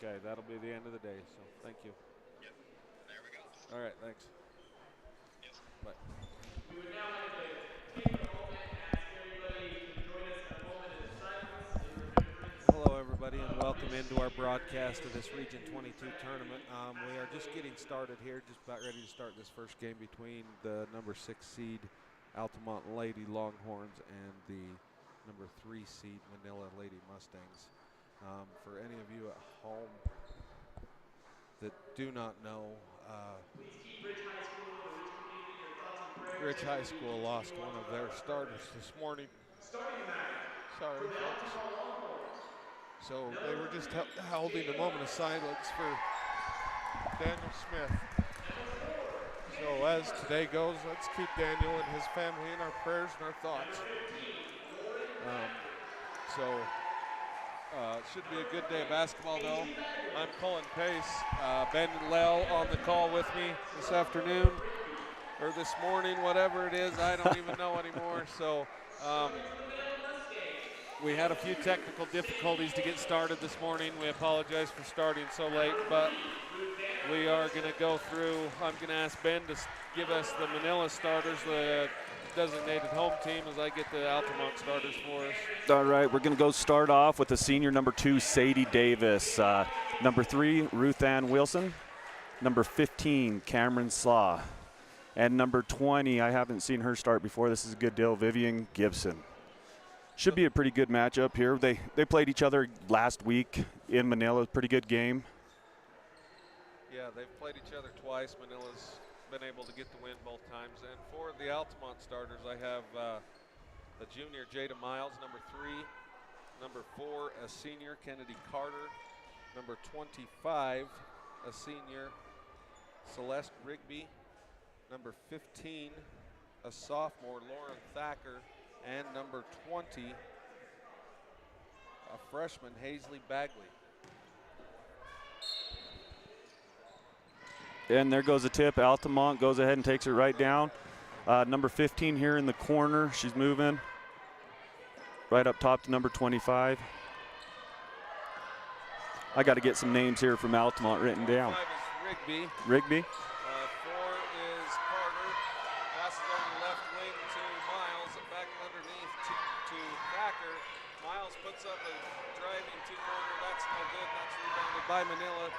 Okay, that'll be the end of the day, so thank you. Yep. There we go. All right, thanks. Yes. Bye. We would now like to take a moment and ask everybody to join us in a moment of silence in remembrance. Hello, everybody, and welcome into our broadcast of this Region 22 tournament. We are just getting started here, just about ready to start this first game between the number 6 seed Altamont Lady Longhorns and the number 3 seed Manila Lady Mustangs. For any of you at home that do not know, Please keep Rich High School and the Rich community your thoughts and prayers. Rich High School lost one of their starters this morning. Starting the match. Sorry, for the folks. Altamont Longhorns. So they were just holding a moment of silence for Daniel Smith. So as today goes, let's keep Daniel and his family in our prayers and our thoughts. It should be a good day of basketball, though. I'm Cullen Pace. Ben and Lel on the call with me this afternoon, or this morning, whatever it is. I don't even know anymore. So we had a few technical difficulties to get started this morning. We apologize for starting so late, but we are going to go through. I'm going to ask Ben to give us the Manila starters, the designated home team, as I get the Altamont starters for us. All right, we're going to go start off with the senior number 2, Sadie Davis. Number 3, Ruth Ann Wilson. Number 15, Cameron Slaw. And number 20, I haven't seen her start before. This is a good deal, Vivian Gibson. Should be a pretty good matchup here. They played each other last week in Manila. Pretty good game. Yeah, they've played each other twice. Manila's been able to get the win both times. And for the Altamont starters, I have the junior Jada Miles, number 3. Number 4, a senior, Kennedy Carter. Number 25, a senior, Celeste Rigby. Number 15, a sophomore, Lauren Thacker. And number 20, a freshman, Hazley Bagley. And there goes the tip. Altamont goes ahead and takes it right down. Number 15 here in the corner. She's moving right up top to number 25. I got to get some names here from Altamont written down. 5 is Rigby. Rigby. 4 is Carter. Passes on the left wing to Miles. Back underneath to Thacker. Miles puts up a driving two-pointer. That's no good. That's rebounded by Manila.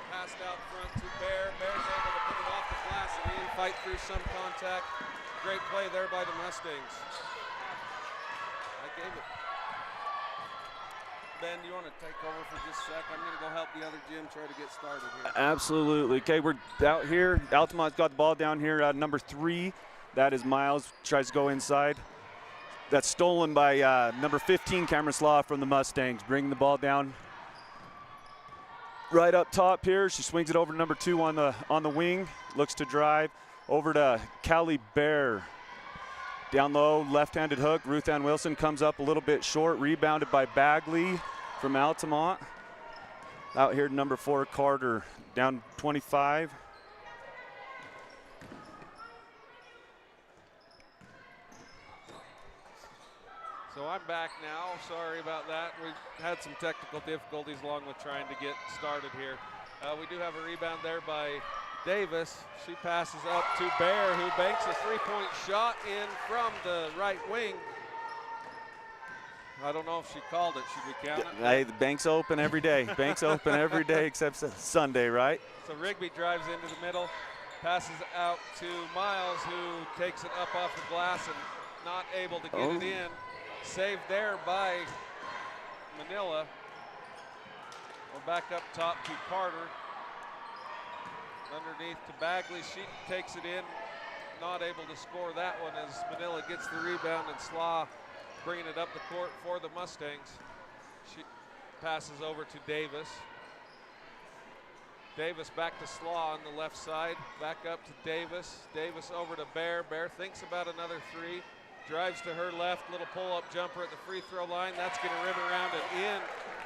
Passed out front to Bear. Bear's able to put it off the glass and in, fight through some contact. Great play there by the Mustangs. I gave it. Ben, do you want to take over for just a sec? I'm going to go help the other gym try to get started here. Absolutely. Okay, we're out here. Altamont's got the ball down here. Number 3, that is Miles, tries to go inside. That's stolen by number 15, Cameron Slaw from the Mustangs. Bringing the ball down right up top here. She swings it over to number 2 on the wing. Looks to drive over to Callie Bear. Down low, left-handed hook. Ruth Ann Wilson comes up a little bit short. Rebounded by Bagley from Altamont. Out here to number 4, Carter. Down 25. So I'm back now. Sorry about that. We had some technical difficulties along with trying to get started here. We do have a rebound there by Davis. She passes up to Bear, who banks a three-point shot in from the right wing. I don't know if she called it. Should we count it? Hey, the bank's open every day. Bank's open every day except Sunday, right? So Rigby drives into the middle, passes out to Miles, who takes it up off the glass and not able to get it in. Saved there by Manila. We're back up top to Carter. Underneath to Bagley. She takes it in. Not able to score that one as Manila gets the rebound, and Slaw bringing it up the court for the Mustangs. She passes over to Davis. Davis back to Slaw on the left side. Back up to Davis. Davis over to Bear. Bear thinks about another 3. Drives to her left, little pull-up jumper at the free throw line. That's going to rim around and in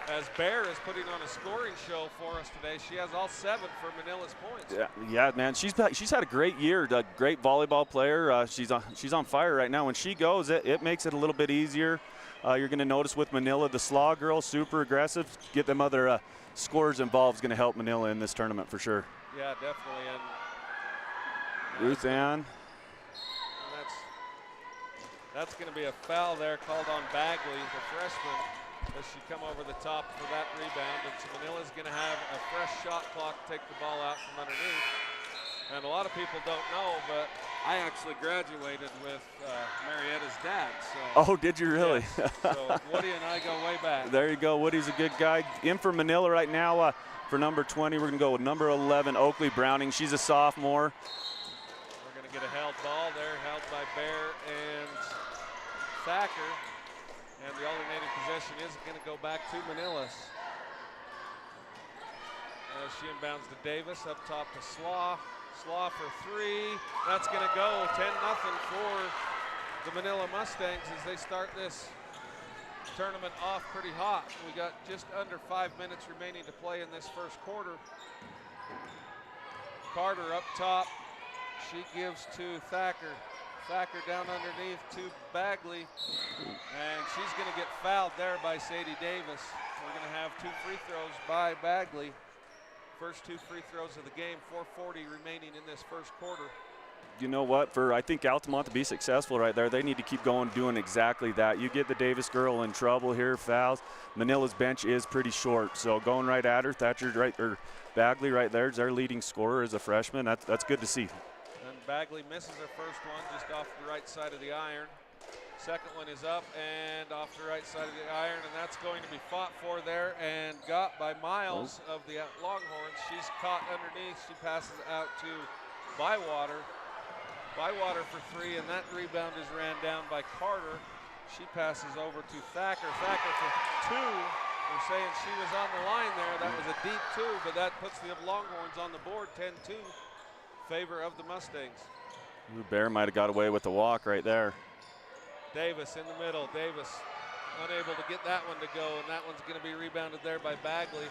as Bear is putting on a scoring show for us today. She has all 7 for Manila's points. Yeah, man. She's had a great year. A great volleyball player. She's on fire right now. When she goes, it makes it a little bit easier. You're going to notice with Manila, the Slaw girls, super aggressive. Get them other scorers involved is going to help Manila in this tournament for sure. Yeah, definitely. And Ruth Ann. That's going to be a foul there called on Bagley, the freshman, as she come over the top for that rebound. And so Manila's going to have a fresh shot clock, take the ball out from underneath. And a lot of people don't know, but I actually graduated with Marietta's dad. So, oh, did you really? Yes. So Woody and I go way back. There you go. Woody's a good guy. In for Manila right now for number 20. We're going to go with number 11, Oakley Browning. She's a sophomore. We're going to get a held ball there, held by Bear and Thacker. And the alternating possession is going to go back to Manilas. As she inbounds to Davis, up top to Slaw. Slaw for three. That's going to go 10-0 for the Manila Mustangs as they start this tournament off pretty hot. We got just under 5 minutes remaining to play in this first quarter. Carter up top. She gives to Thacker. Thacker down underneath to Bagley. And she's going to get fouled there by Sadie Davis. We're going to have 2 free throws by Bagley. First 2 free throws of the game, 4:40 remaining in this first quarter. You know what, for I think Altamont to be successful right there, they need to keep going doing exactly that. You get the Davis girl in trouble here, fouls. Manila's bench is pretty short, so going right at her. Thatcher right, or Bagley right there is our leading scorer as a freshman. That's good to see. And Bagley misses her first one just off the right side of the iron. Second one is up and off the right side of the iron, and that's going to be fought for there and got by Miles of the Longhorns. She's caught underneath. She passes out to Bywater. Bywater for three, and that rebound is ran down by Carter. She passes over to Thacker. Thacker for two. They're saying she was on the line there. That was a deep two, but that puts the Longhorns on the board, 10-2, favor of the Mustangs. Ooh, Bear might have got away with the walk right there. Davis in the middle. Davis unable to get that one to go, and that one's going to be rebounded there by Bagley.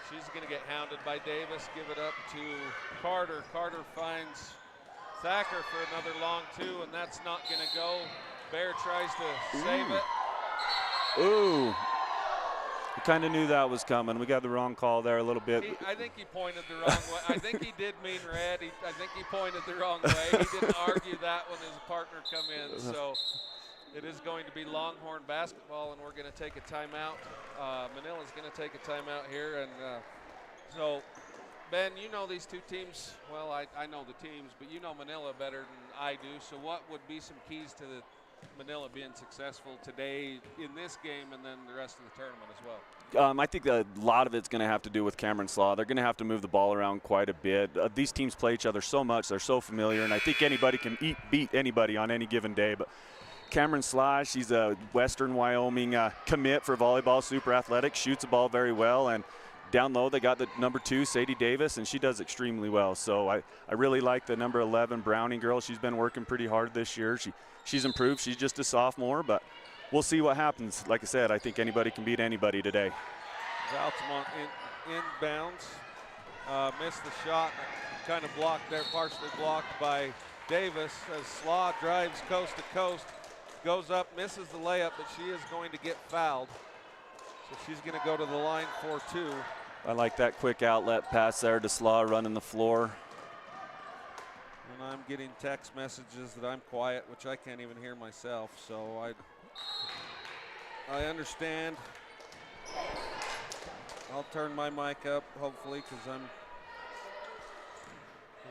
She's going to get hounded by Davis. Give it up to Carter. Carter finds Thacker for another long two, and that's not going to go. Bear tries to save it. Ooh. We kind of knew that was coming. We got the wrong call there a little bit. I think he pointed the wrong way. I think he did mean red. I think he pointed the wrong way. He didn't argue that when his partner come in. So it is going to be Longhorn basketball, and we're going to take a timeout. Manila's going to take a timeout here. And so, Ben, you know these two teams. Well, I know the teams, but you know Manila better than I do. So what would be some keys to the Manila being successful today in this game and then the rest of the tournament as well? I think a lot of it's going to have to do with Cameron Slaw. They're going to have to move the ball around quite a bit. These teams play each other so much. They're so familiar, and I think anybody can beat anybody on any given day. But Cameron Slaw, she's a Western Wyoming commit for volleyball, super athletic, shoots the ball very well. And down low, they got the number 2, Sadie Davis, and she does extremely well. So I really like the number 11 Browning girl. She's been working pretty hard this year. She's improved. She's just a sophomore, but we'll see what happens. Like I said, I think anybody can beat anybody today. Altamont inbounds, missed the shot, kind of blocked there, partially blocked by Davis as Slaw drives coast to coast, goes up, misses the layup, but she is going to get fouled. So she's going to go to the line for 2. I like that quick outlet pass there to Slaw running the floor. And I'm getting text messages that I'm quiet, which I can't even hear myself, so I understand. I'll turn my mic up, hopefully, because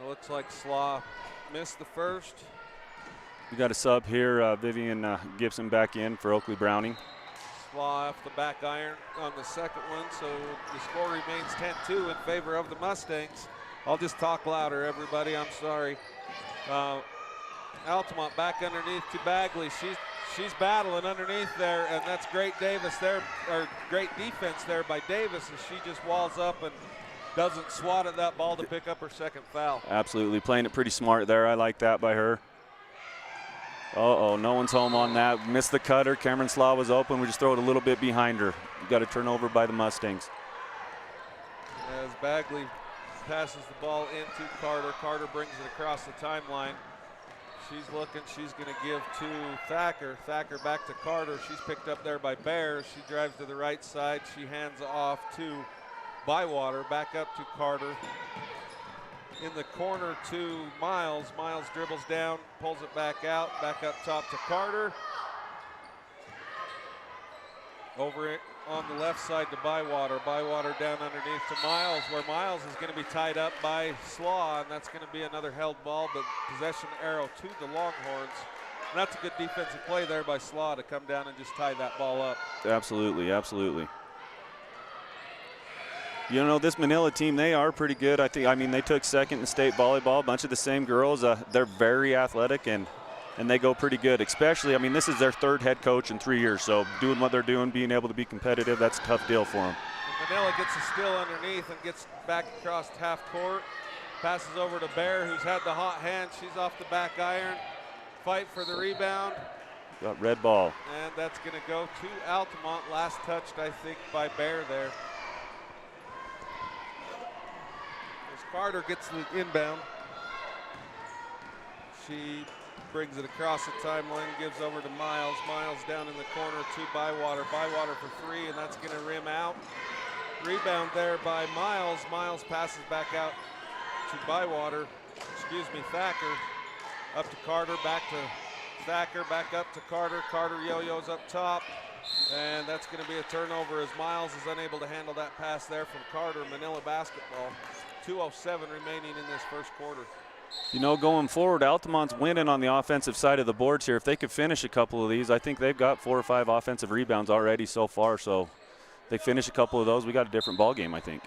it looks like Slaw missed the first. We got a sub here, Vivian Gibson back in for Oakley Browning. Slaw off the back iron on the second one, so the score remains 10-2 in favor of the Mustangs. I'll just talk louder, everybody. I'm sorry. Altamont back underneath to Bagley. She's battling underneath there, and that's great Davis there, or great defense there by Davis, as she just walls up and doesn't swat at that ball to pick up her second foul. Absolutely, playing it pretty smart there. I like that by her. Uh-oh, no one's home on that. Missed the cutter. Cameron Slaw was open. We just throw it a little bit behind her. We got a turnover by the Mustangs. As Bagley passes the ball into Carter. Carter brings it across the timeline. She's looking. She's going to give to Thacker. Thacker back to Carter. She's picked up there by Bear. She drives to the right side. She hands off to Bywater. Back up to Carter. In the corner to Miles. Miles dribbles down, pulls it back out. Back up top to Carter. Over it on the left side to Bywater. Bywater down underneath to Miles, where Miles is going to be tied up by Slaw, and that's going to be another held ball, but possession arrow to the Longhorns. And that's a good defensive play there by Slaw to come down and just tie that ball up. Absolutely, absolutely. You know, this Manila team, they are pretty good. I mean, they took second in state volleyball. A bunch of the same girls. They're very athletic, and they go pretty good, especially, I mean, this is their third head coach in 3 years, so doing what they're doing, being able to be competitive, that's a tough deal for them. Manila gets a steal underneath and gets back across half court. Passes over to Bear, who's had the hot hand. She's off the back iron. Fight for the rebound. Got red ball. And that's going to go to Altamont. Last touched, I think, by Bear there. As Carter gets the inbound. She brings it across the timeline, gives over to Miles. Miles down in the corner to Bywater. Bywater for three, and that's going to rim out. Rebound there by Miles. Miles passes back out to Bywater. Thacker. Up to Carter, back to Thacker, back up to Carter. Carter yo-yos up top, and that's going to be a turnover as Miles is unable to handle that pass there from Carter. Manila basketball. 2:07 remaining in this first quarter. You know, going forward, Altamont's winning on the offensive side of the boards here. If they could finish a couple of these, I think they've got 4 or 5 offensive rebounds already so far. So if they finish a couple of those, we got a different ball game, I think.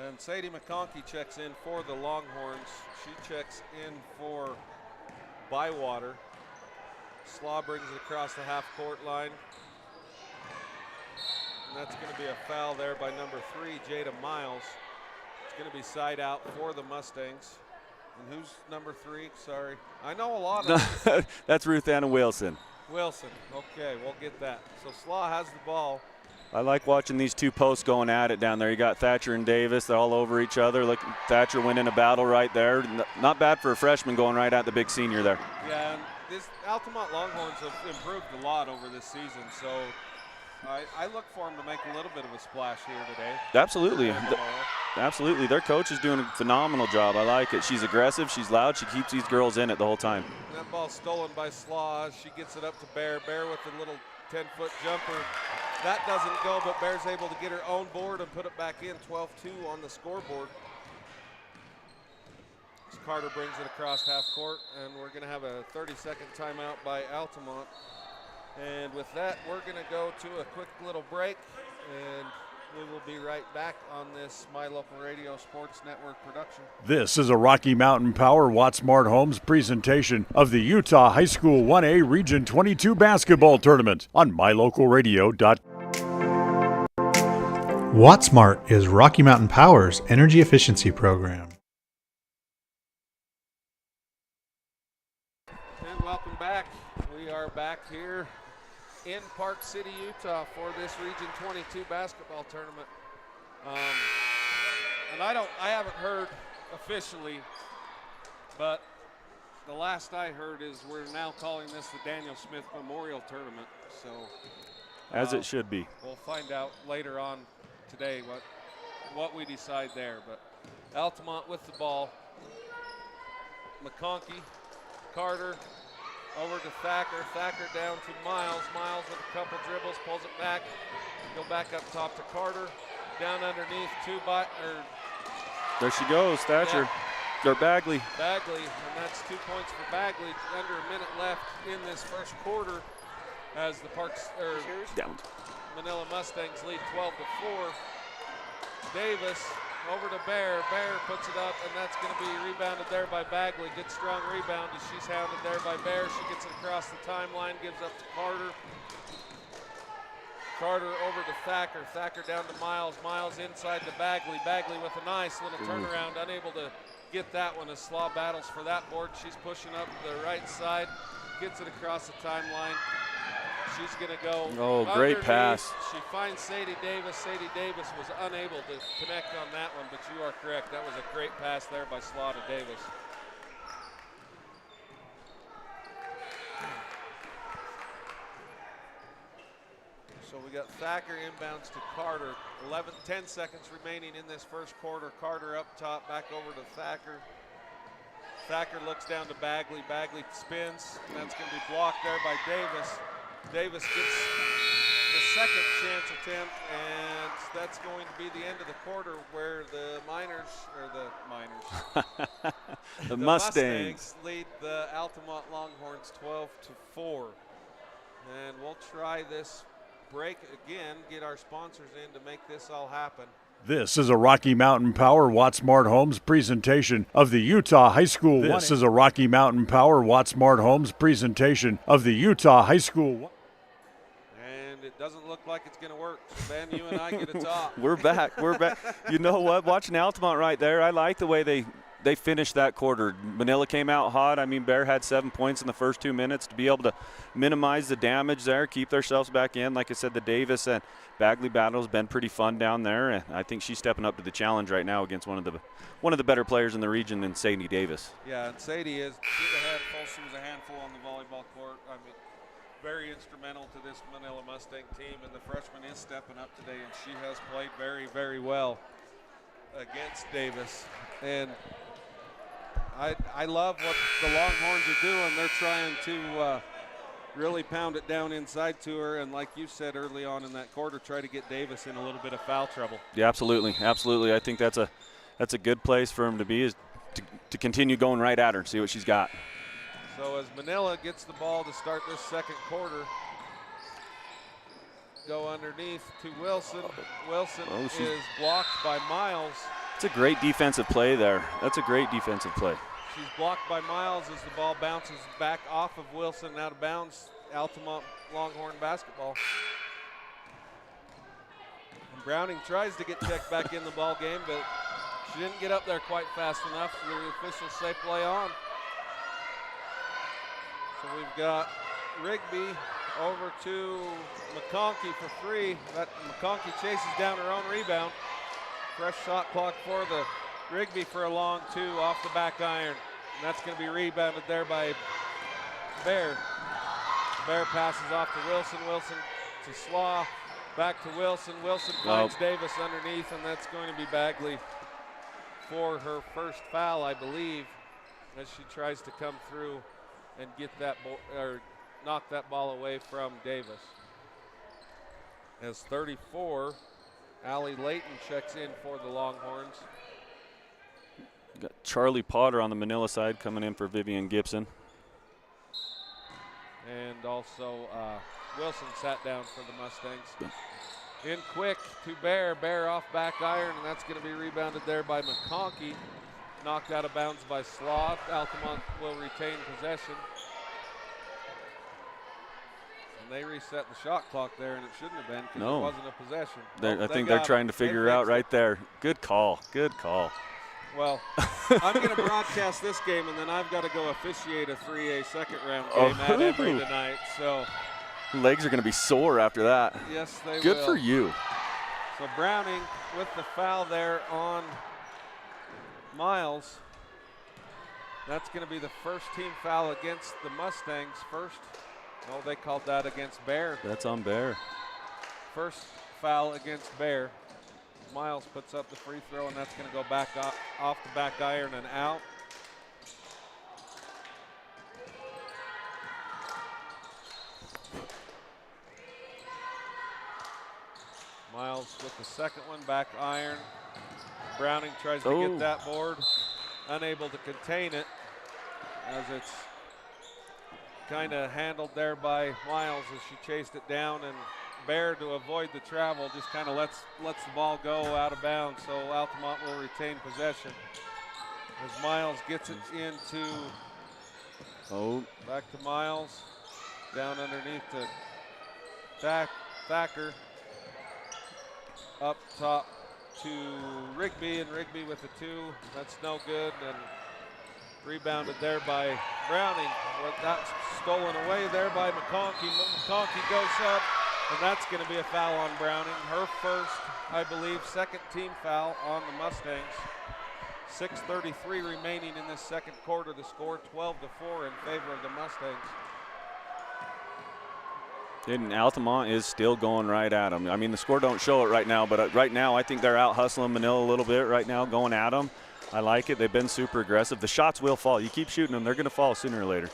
And Sadie McConkey checks in for the Longhorns. She checks in for Bywater. Slaw brings it across the half-court line. And that's going to be a foul there by number 3, Jada Miles. It's going to be side out for the Mustangs. And who's number 3? Sorry. I know a lot of That's Ruth Ann Wilson. Wilson. Okay, we'll get that. So Slaw has the ball. I like watching these two posts going at it down there. You got Thatcher and Davis. They're all over each other. Look, Thatcher winning a battle right there. Not bad for a freshman going right at the big senior there. Yeah, and this Altamont Longhorns have improved a lot over this season. So I look for them to make a little bit of a splash here today. Absolutely. Absolutely. Their coach is doing a phenomenal job. I like it. She's aggressive. She's loud. She keeps these girls in it the whole time. And that ball stolen by Slaw. She gets it up to Bear. Bear with a little 10-foot jumper. That doesn't go, but Bear's able to get her own board and put it back in. 12-2 on the scoreboard. As Carter brings it across half court, and we're going to have a 30-second timeout by Altamont. And with that, we're going to go to a quick little break, and we will be right back on this My Local Radio Sports Network production. This is a Rocky Mountain Power Watt Smart Homes presentation of the Utah High School 1A Region 22 basketball tournament on mylocalradio.com. WattSmart is Rocky Mountain Power's energy efficiency program. And welcome back. We are back here in Park City, Utah for this Region 22 basketball tournament. And I haven't heard officially, but the last I heard is we're now calling this the Daniel Smith Memorial Tournament. So As it should be. We'll find out later on today what we decide there. But Altamont with the ball. McConkey, Carter, over to Thacker. Thacker down to Miles. Miles with a couple dribbles, pulls it back. Go back up top to Carter. Down underneath there she goes, Thatcher. Yeah. Or Bagley. Bagley, and that's 2 points for Bagley. Under a minute left in this first quarter as the Manila Mustangs lead 12-4. Davis over to Bear. Bear puts it up, and that's going to be rebounded there by Bagley. Good strong rebound as she's hounded there by Bear. She gets it across the timeline, gives up to Carter. Carter over to Thacker. Thacker down to Miles. Miles inside to Bagley. Bagley with a nice little turnaround, unable to get that one as Slaw battles for that board. She's pushing up the right side, gets it across the timeline. She's going to go. Oh, great pass. She finds Sadie Davis. Sadie Davis was unable to connect on that one, but you are correct. That was a great pass there by Slaw to Davis. got Thacker inbounds to Carter. 10 seconds remaining in this first quarter. Carter up top, back over to Thacker. Thacker looks down to Bagley. Bagley spins, and that's going to be blocked there by Davis. Davis gets the second chance attempt, and that's going to be the end of the quarter where the the Mustangs lead the Altamont Longhorns 12-4. And we'll try this break again, get our sponsors in to make this all happen. This is a Rocky Mountain Power Watt Smart Homes presentation of the Utah High School. This is a Rocky Mountain Power Watt Smart Homes presentation of the Utah High School. And it doesn't look like it's going to work. Ben, you and I get a top. We're back. We're back. You know what? Watching Altamont right there, I like the way they finished that quarter. Manila came out hot. I mean, Bear had 7 points in the first 2 minutes to be able to minimize the damage there, keep themselves back in. Like I said, the Davis and Bagley battle has been pretty fun down there, and I think she's stepping up to the challenge right now against one of the better players in the region than Sadie Davis. Yeah, and Sadie she's a handful. She was a handful on the volleyball court. I mean, very instrumental to this Manila Mustang team, and the freshman is stepping up today, and she has played very, very well against Davis. And I love what the Longhorns are doing. They're trying to really pound it down inside to her, and like you said early on in that quarter, try to get Davis in a little bit of foul trouble. Yeah, absolutely. I think that's a good place for him to be, is to continue going right at her and see what she's got. So as Manila gets the ball to start this second quarter, go underneath to Wilson. Wilson is blocked by Miles. It's a great defensive play there. That's a great defensive play. She's blocked by Miles as the ball bounces back off of Wilson and out of bounds. Altamont Longhorn basketball. And Browning tries to get checked back in the ball game, but she didn't get up there quite fast enough. The officials say play on. So we've got Rigby over to McConkey for three. McConkey chases down her own rebound. Fresh shot clock for the Rigby for a long two off the back iron. And that's going to be rebounded there by Bear. Bear passes off to Wilson. Wilson to Slaw. Back to Wilson. Wilson finds Davis underneath, and that's going to be Bagley for her first foul, I believe, as she tries to come through and get that or knock that ball away from Davis. As 34, Allie Layton checks in for the Longhorns. Got Charlie Potter on the Manila side coming in for Vivian Gibson. And also Wilson sat down for the Mustangs. In quick to Bear. Bear off back iron, and that's going to be rebounded there by McConkey. Knocked out of bounds by Sloth. Altamont will retain possession. And they reset the shot clock there, and it shouldn't have been because it wasn't a possession. I think they're trying to figure out right there. Good call. Good call. Well, I'm going to broadcast this game, and then I've got to go officiate a 3A second round game at Emory tonight. So legs are going to be sore after that. Yes, they will. Good for you. So Browning with the foul there on Miles. That's going to be the first team foul against the Mustangs. First, they called that against Bear. That's on Bear. First foul against Bear. Miles puts up the free throw, and that's going to go back off the back iron and out. Miles with the second one, back iron. Browning tries to get that board, unable to contain it as it's kind of handled there by Miles as she chased it down, and Bear, to avoid the travel, just kind of lets the ball go out of bounds, so Altamont will retain possession. As Miles gets it into back to Miles, down underneath to Thacker, up top to Rigby, and Rigby with the two. That's no good, and rebounded there by Browning. That's stolen away there by McConkey. McConkey goes up, and that's going to be a foul on Browning. Her first, I believe, second team foul on the Mustangs. 6:33 remaining in this second quarter. The score 12-4 in favor of the Mustangs. And Altamont is still going right at them. I mean, the score don't show it right now, but right now I think they're out hustling Manila a little bit right now, going at them. I like it. They've been super aggressive. The shots will fall. You keep shooting them, they're going to fall sooner or later.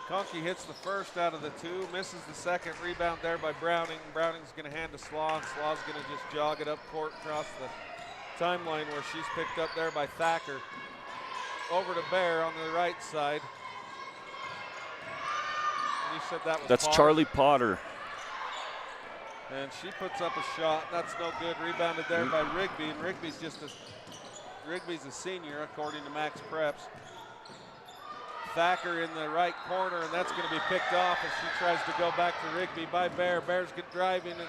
McConkey hits the first out of the two, misses the second. Rebound there by Browning. Browning's going to hand to Slaw, and Slaw's going to just jog it up court across the timeline where she's picked up there by Thacker. Over to Bear on the right side. You said that was That's Potter. Charlie Potter. And she puts up a shot. That's no good. Rebounded there by Rigby. And Rigby's a senior, according to Max Preps. Thacker in the right corner, and that's going to be picked off as she tries to go back to Rigby by Bear. Bear's driving, and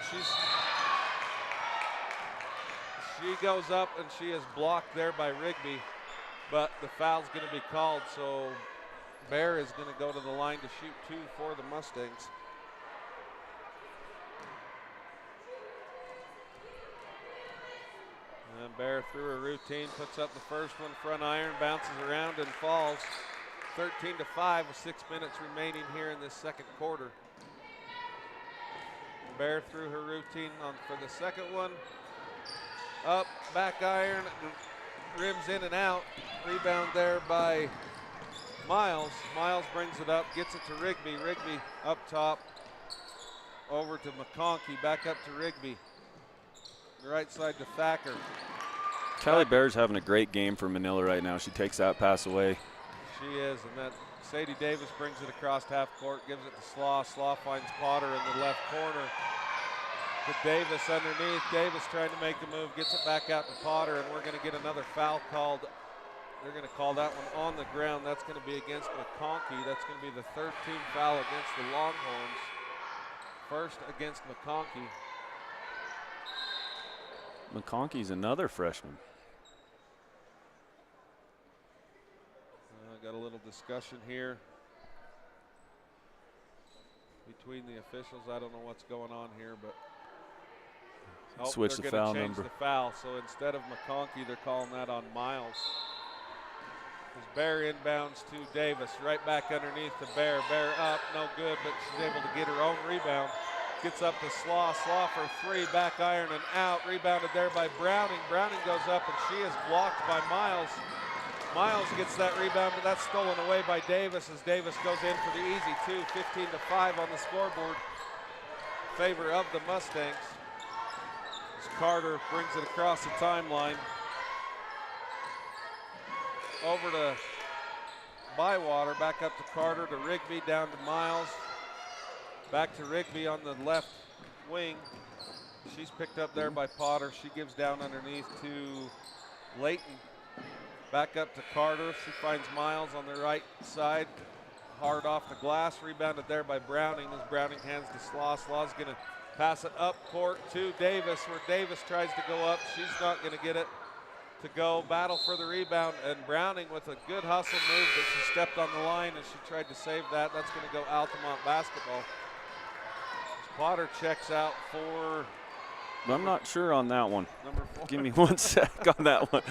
she goes up, and she is blocked there by Rigby. But the foul's going to be called, so Bear is going to go to the line to shoot two for the Mustangs. And Bear through a routine, puts up the first one, front iron, bounces around and falls. 13-5 with 6 minutes remaining here in this second quarter. Bear through her routine for the second one. Up, back iron, rims in and out. Rebound there by Miles. Miles brings it up, gets it to Rigby. Rigby up top, over to McConkey, back up to Rigby. The right side to Thacker. Callie Bear's having a great game for Manila right now. She takes that pass away. She is, and that Sadie Davis brings it across half court, gives it to Slaw. Slaw finds Potter in the left corner. To Davis underneath. Davis trying to make the move, gets it back out to Potter, and we're going to get another foul called. They're going to call that one on the ground. That's going to be against McConkey. That's going to be the 13th foul against the Longhorns. First against McConkey. McConkey's another freshman. Got a little discussion here between the officials. I don't know what's going on here, but switch the foul change number. The foul, so instead of McConkey, they're calling that on Miles. As Bear inbounds to Davis, right back underneath the Bear. Bear up, no good, but she's able to get her own rebound. Gets up to Slaw. Slaw for three, back iron and out. Rebounded there by Browning. Browning goes up, and she is blocked by Miles. Miles gets that rebound, but that's stolen away by Davis as Davis goes in for the easy two. 15-5 on the scoreboard in favor of the Mustangs. As Carter brings it across the timeline. Over to Bywater, back up to Carter, to Rigby, down to Miles. Back to Rigby on the left wing. She's picked up there by Potter. She gives down underneath to Layton. Back up to Carter. She finds Miles on the right side. Hard off the glass. Rebounded there by Browning as Browning hands to Slaw. Slaw's going to pass it up court to Davis, where Davis tries to go up. She's not going to get it to go. Battle for the rebound, and Browning with a good hustle move, but she stepped on the line and she tried to save that. That's going to go Altamont basketball. As Potter checks out for... I'm not sure on that one. Number 4. Give me 1 sec on that one.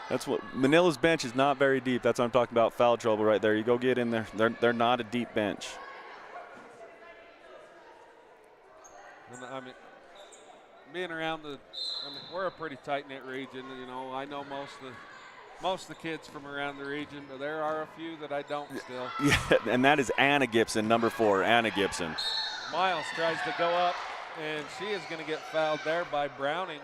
That's what Manila's bench is not very deep. That's what I'm talking about. Foul trouble right there. You go get in there. They're not a deep bench. And I mean, being around we're a pretty tight-knit region. You know, I know most of the kids from around the region, but there are a few that I don't still. Yeah, and that is Anna Gibson, number 4, Anna Gibson. Miles tries to go up, and she is going to get fouled there by Browning.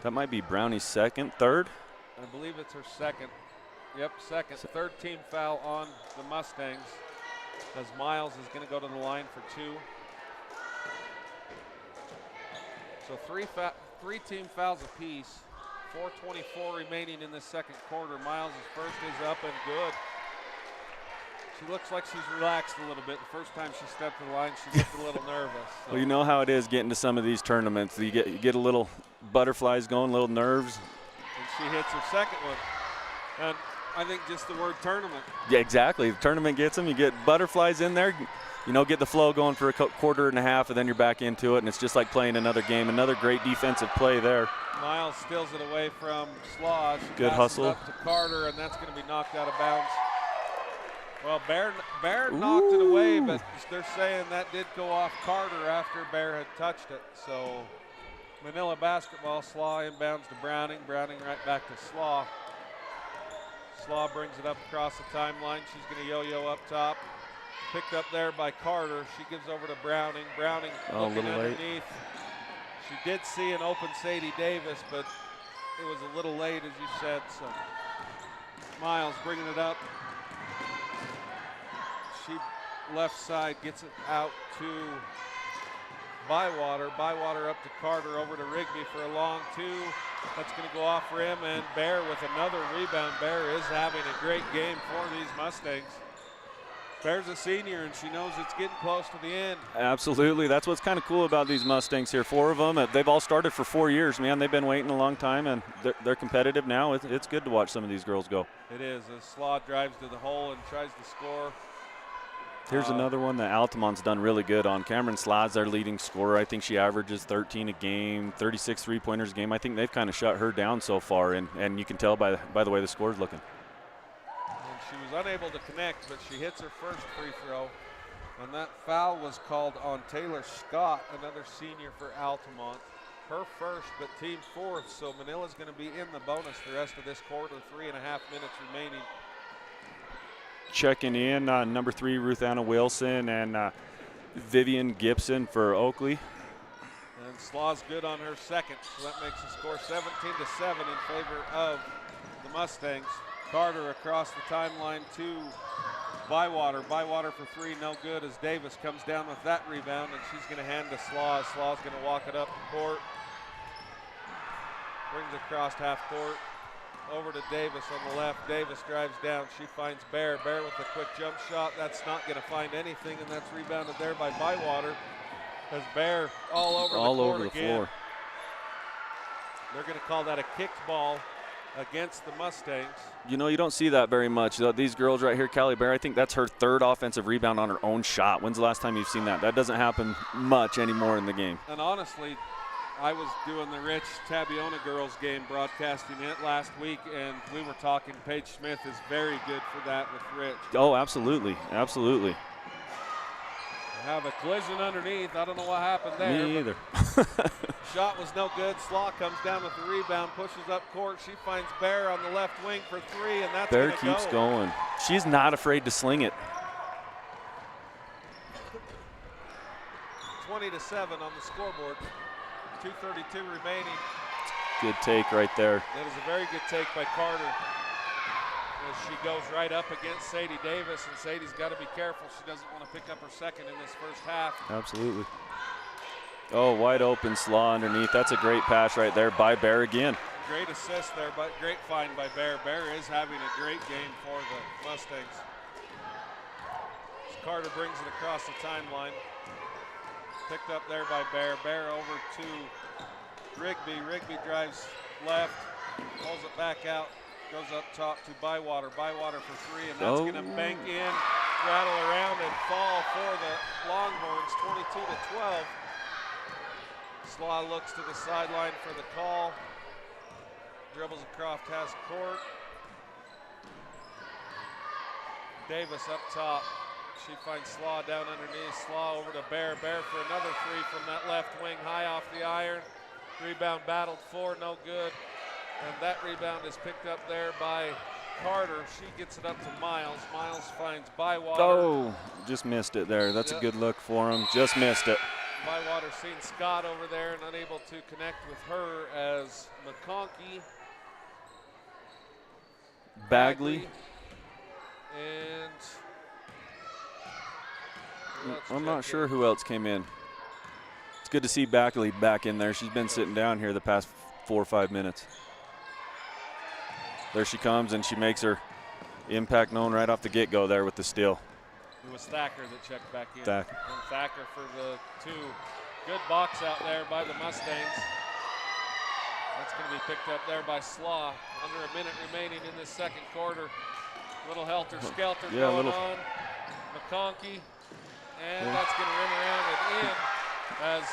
That might be Brownie's second, third. I believe it's her second. Yep, second. Third team foul on the Mustangs as Miles is going to go to the line for 2. So three team fouls apiece. 4:24 remaining in this second quarter. Miles' first is up and good. She looks like she's relaxed a little bit. The first time she stepped to the line, she looked a little nervous. So. Well, you know how it is getting to some of these tournaments. You get a little butterflies going, little nerves. And she hits her second one. And I think just the word tournament. Yeah, exactly. The tournament gets them. You get butterflies in there. You know, get the flow going for a quarter and a half, and then you're back into it, and it's just like playing another game. Another great defensive play there. Miles steals it away from Slaw. Good hustle. Up to Carter, and that's going to be knocked out of bounds. Well, Bear knocked it away, but they're saying that did go off Carter after Bear had touched it. So Manila basketball, Slaw inbounds to Browning. Browning right back to Slaw. Slaw brings it up across the timeline. She's going to yo-yo up top. Picked up there by Carter. She gives over to Browning. Browning looking underneath. She did see an open Sadie Davis, but it was a little late, as you said. So Miles bringing it up. She left side gets it out to Bywater. Bywater up to Carter, over to Rigby for a long two. That's going to go off for him, and Bear with another rebound. Bear is having a great game for these Mustangs. Bear's a senior, and she knows it's getting close to the end. Absolutely. That's what's kind of cool about these Mustangs here. 4 of them. They've all started for 4 years, man. They've been waiting a long time, and they're competitive now. It's good to watch some of these girls go. It is. As Slaw drives to the hole and tries to score. Here's another one that Altamont's done really good on. Cameron Sla's their leading scorer. I think she averages 13 a game, 36 three-pointers a game. I think they've kind of shut her down so far, and you can tell by the way the score's looking. And she was unable to connect, but she hits her first free throw. And that foul was called on Taylor Scott, another senior for Altamont. Her first, but team fourth, so Manila's going to be in the bonus the rest of this quarter, 3.5 minutes remaining. Checking in number 3, Ruth Anna Wilson, and Vivian Gibson for Oakley. And Slaw's good on her second, so that makes the score 17-7 in favor of the Mustangs. Carter across the timeline to Bywater. Bywater for 3, no good, as Davis comes down with that rebound, and she's going to hand to Slaw. Slaw's going to walk it up the court. Brings it across half court. Over to Davis on the left. Davis drives down. She finds Bear. Bear with a quick jump shot. That's not going to find anything, and that's rebounded there by Bywater. As Bear all over the floor. They're going to call that a kicked ball against the Mustangs. You know, you don't see that very much. These girls right here, Callie Bear, I think that's her 3rd offensive rebound on her own shot. When's the last time you've seen that? That doesn't happen much anymore in the game. And honestly, I was doing the Rich Tabiona girls game, broadcasting it last week, and we were talking Paige Smith is very good for that with Rich. Oh, absolutely, absolutely. Have a collision underneath. I don't know what happened there. Me either. Shot was no good. Slaw comes down with the rebound, pushes up court. She finds Bear on the left wing for 3, and that's Bear gonna keeps going. She's not afraid to sling it. 20-7 on the scoreboard. 2:32 remaining. Good take right there. That is a very good take by Carter. As she goes right up against Sadie Davis, and Sadie's got to be careful. She doesn't want to pick up her second in this first half. Absolutely. Oh, wide open Slaw underneath. That's a great pass right there by Bear again. Great assist there, but great find by Bear. Bear is having a great game for the Mustangs. As Carter brings it across the timeline. Picked up there by Bear. Bear over to Rigby. Rigby drives left, pulls it back out, goes up top to Bywater. Bywater for 3, and that's going to bank in, rattle around, and fall for the Longhorns, 22-12. Slaw looks to the sideline for the call. Dribbles across half court. Davis up top. She finds Slaw down underneath. Slaw over to Bear. Bear for another 3 from that left wing, high off the iron. Rebound battled for, no good. And that rebound is picked up there by Carter. She gets it up to Miles. Miles finds Bywater. Oh, just missed it there. That's a good look for him. Just missed it. Bywater seeing Scott over there and unable to connect with her as McConkey. Bagley. And I'm not sure who else came in. It's good to see Bagley back in there. She's been sitting down here the past 4 or 5 minutes. There she comes, and she makes her impact known right off the get-go there with the steal. It was Thacker that checked back in. Thacker. And Thacker for the 2. Good box out there by the Mustangs. That's going to be picked up there by Slaw. Under a minute remaining in this second quarter. Little helter-skelter going on. McConkey. And that's going to rim around and in as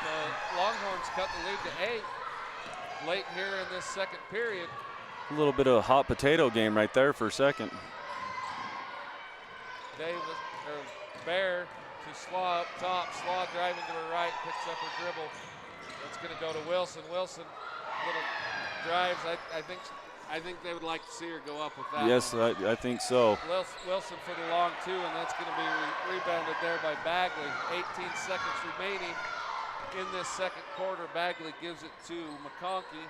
the Longhorns cut the lead to 8 late here in this second period. A little bit of a hot potato game right there for a second. Bear to Slaw up top. Slaw driving to her right, picks up her dribble. That's going to go to Wilson. Wilson, little drives. I think they would like to see her go up with that. Yes, I think so. Wilson for the long two, and that's going to be rebounded there by Bagley. 18 seconds remaining in this second quarter. Bagley gives it to McConkey.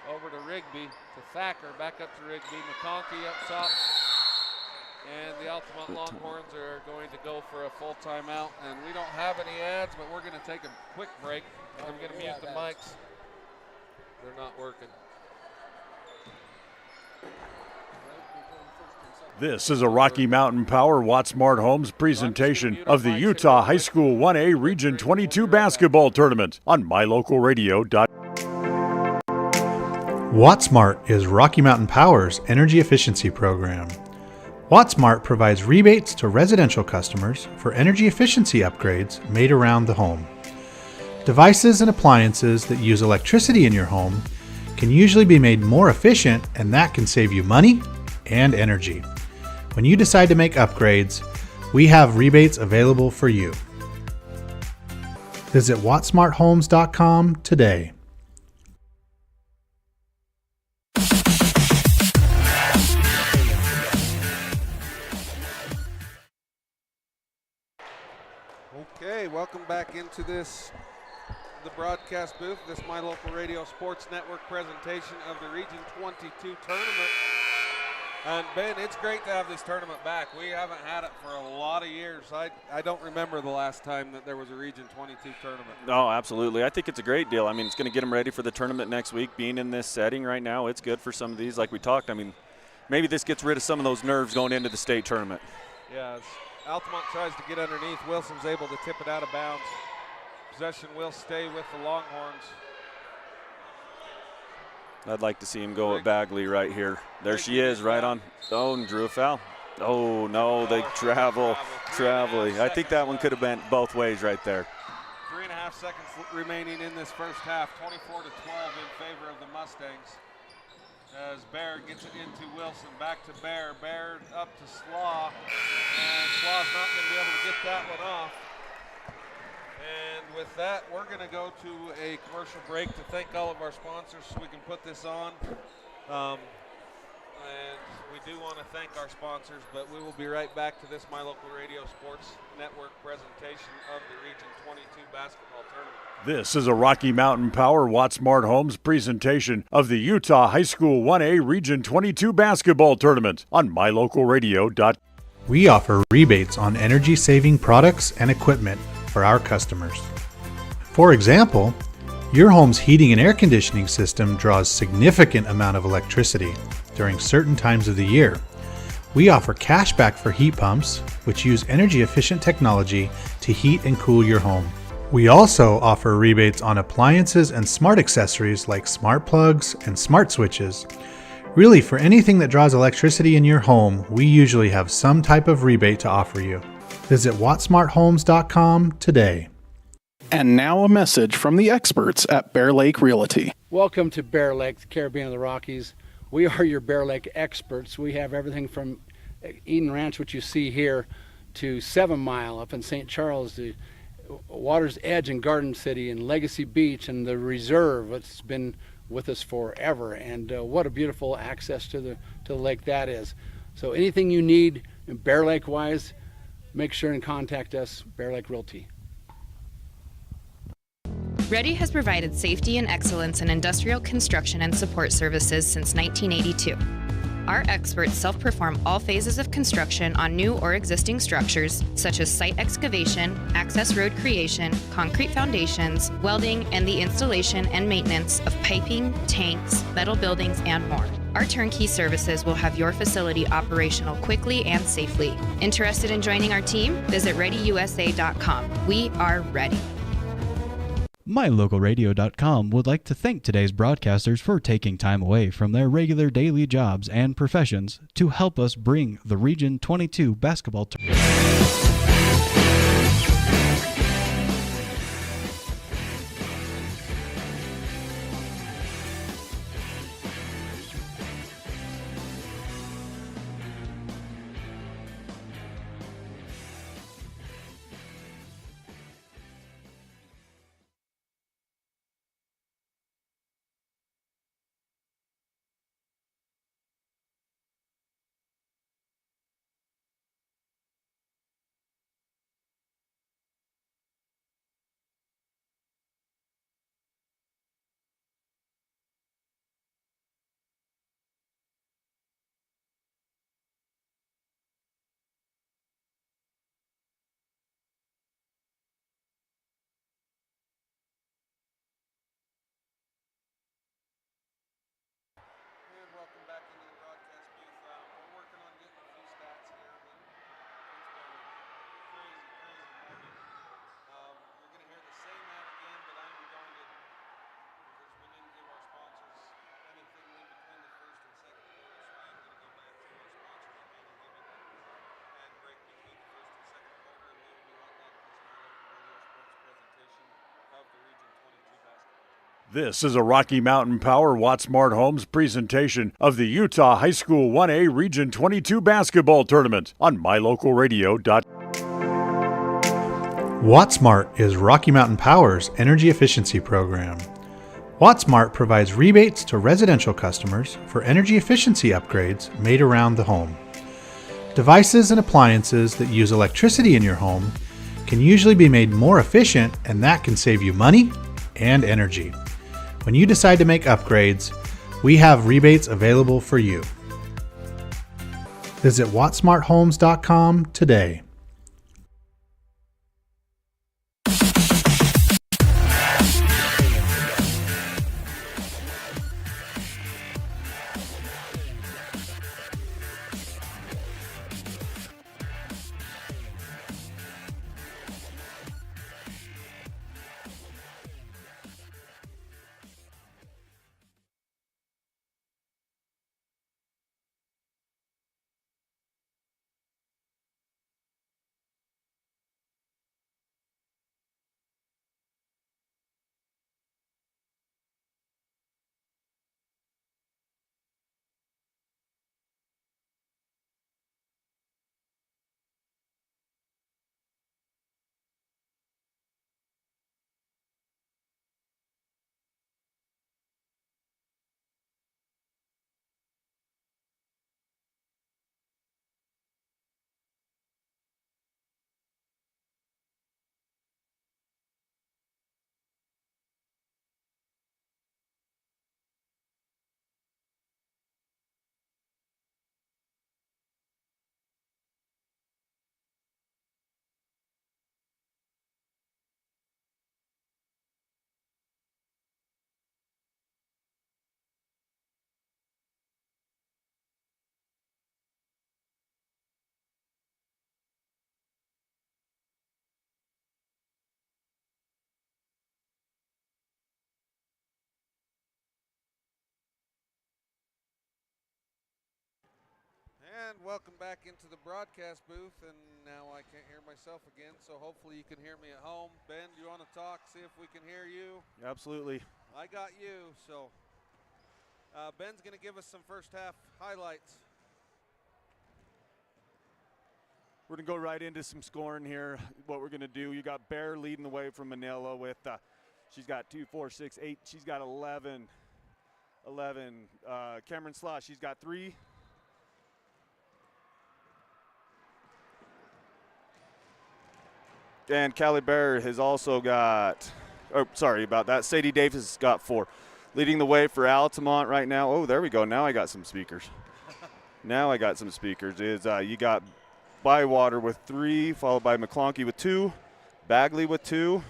Over to Rigby, to Thacker, back up to Rigby. McConkey up top. And the Altamont Longhorns are going to go for a full timeout. And we don't have any ads, but we're going to take a quick break. I'm going to mute the mics. They're not working. This is a Rocky Mountain Power Wattsmart Homes presentation of the Utah High School 1A Region 22 basketball tournament on MyLocalRadio.com. Wattsmart is Rocky Mountain Power's energy efficiency program. Wattsmart provides rebates to residential customers for energy efficiency upgrades made around the home. Devices and appliances that use electricity in your home can usually be made more efficient, and that can save you money and energy. When you decide to make upgrades, we have rebates available for you. Visit wattsmarthomes.com today. Okay, welcome back into the broadcast booth, this My Local Radio Sports Network presentation of the Region 22 tournament. And Ben, it's great to have this tournament back. We haven't had it for a lot of years. I don't remember the last time that there was a Region 22 tournament. No, absolutely. I think it's a great deal. I mean, it's going to get them ready for the tournament next week. Being in this setting right now, it's good for some of these, like we talked. I mean, maybe this gets rid of some of those nerves going into the state tournament. Yeah, as Altamont tries to get underneath, Wilson's able to tip it out of bounds. Possession will stay with the Longhorns. I'd like to see him go at Bagley right here. There she is, right on. Oh, and drew a foul. Oh, no, they travel. I think that one could have been both ways right there. 3.5 seconds remaining in this first half. 24-12 in favor of the Mustangs. As Bear gets it into Wilson, back to Bear. Bear up to Slaw. And Slaw's not going to be able to get that one off. And with that, we're going to go to a commercial break to thank all of our sponsors so we can put this on. And we do want to thank our sponsors, but we will be right back to this My Local Radio Sports Network presentation of the Region 22 basketball tournament. This is a Rocky Mountain Power Wattsmart Homes presentation of the Utah High School 1A Region 22 basketball tournament on MyLocalRadio.com. We offer rebates on energy-saving products and equipment for our customers. For example, your home's heating and air conditioning system draws significant amount of electricity during certain times of the year. We offer cashback for heat pumps, which use energy-efficient technology to heat and cool your home. We also offer rebates on appliances and smart accessories like smart plugs and smart switches. Really, for anything that draws electricity in your home, we usually have some type of rebate to offer you. Visit wattsmarthomes.com today. And now a message from the experts at Bear Lake Realty. Welcome to Bear Lake, the Caribbean of the Rockies. We are your Bear Lake experts. We have everything from Eden Ranch, which you see here, to 7 Mile up in St. Charles, to Water's Edge in Garden City, and Legacy Beach, and the Reserve. It's been with us forever, and what a beautiful access to the lake that is. So anything you need Bear Lake wise, make sure and contact us, Bear Lake Realty. Ready has provided safety and excellence in industrial construction and support services since 1982. Our experts self-perform all phases of construction on new or existing structures, such as site excavation, access road creation, concrete foundations, welding, and the installation and maintenance of piping, tanks, metal buildings, and more. Our turnkey services will have your facility operational quickly and safely. Interested in joining our team? Visit ReadyUSA.com. We are ready. MyLocalRadio.com would like to thank today's broadcasters for taking time away from their regular daily jobs and professions to help us bring the Region 22 basketball tournament. This is a Rocky Mountain Power Watt Smart Homes presentation of the Utah High School 1A Region 22 basketball tournament on mylocalradio.com. WattSmart is Rocky Mountain Power's energy efficiency program. WattSmart provides rebates to residential customers for energy efficiency upgrades made around the home. Devices and appliances that use electricity in your home can usually be made more efficient, and that can save you money and energy. When you decide to make upgrades, we have rebates available for you. Visit wattsmarthomes.com today. And welcome back into the broadcast booth, and now I can't hear myself again, so hopefully you can hear me at home. Ben, do you want to talk, see if we can hear you? Absolutely. I got you, so Ben's going to give us some first half highlights. We're going to go right into some scoring here. What we're going to do, you got Bear leading the way from Manila with, she's got 2, 4, 6, 8. She's got 11. Cameron Slaw, she's got 3. And Callie Bear has also got, sorry about that. Sadie Davis has got 4. Leading the way for Altamont right now. Oh, there we go. Now I got some speakers. Is you got Bywater with 3, followed by McClonky with 2, Bagley with 2.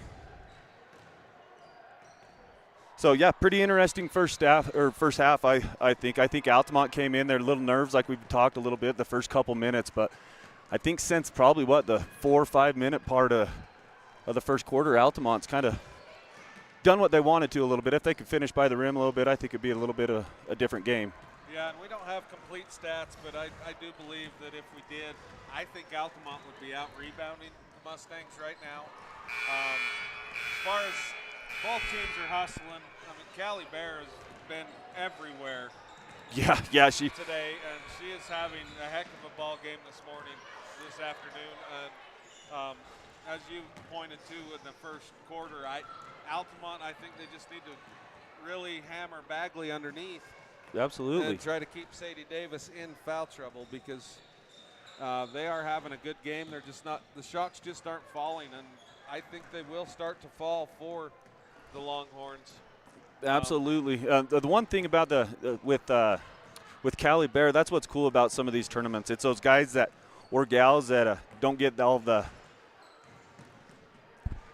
So yeah, pretty interesting first half. I think Altamont came in there a little nerves, like we've talked a little bit the first couple minutes, but I think since probably the 4 or 5 minute part of the first quarter, Altamont's kind of done what they wanted to a little bit. If they could finish by the rim a little bit, I think it'd be a little bit of a different game. Yeah, and we don't have complete stats, but I do believe that if we did, I think Altamont would be out rebounding the Mustangs right now. As far as both teams are hustling, I mean, Callie Bear has been everywhere. Yeah, she today, and she is having a heck of a ball game this afternoon. And as you pointed to in the first quarter, Altamont, I think they just need to really hammer Bagley underneath. Absolutely. And try to keep Sadie Davis in foul trouble, because they are having a good game. They're just not, the shots just aren't falling, and I think they will start to fall for the Longhorns. Absolutely. The one thing about with Callie Bear, that's what's cool about some of these tournaments. It's those guys that or gals that don't get all the.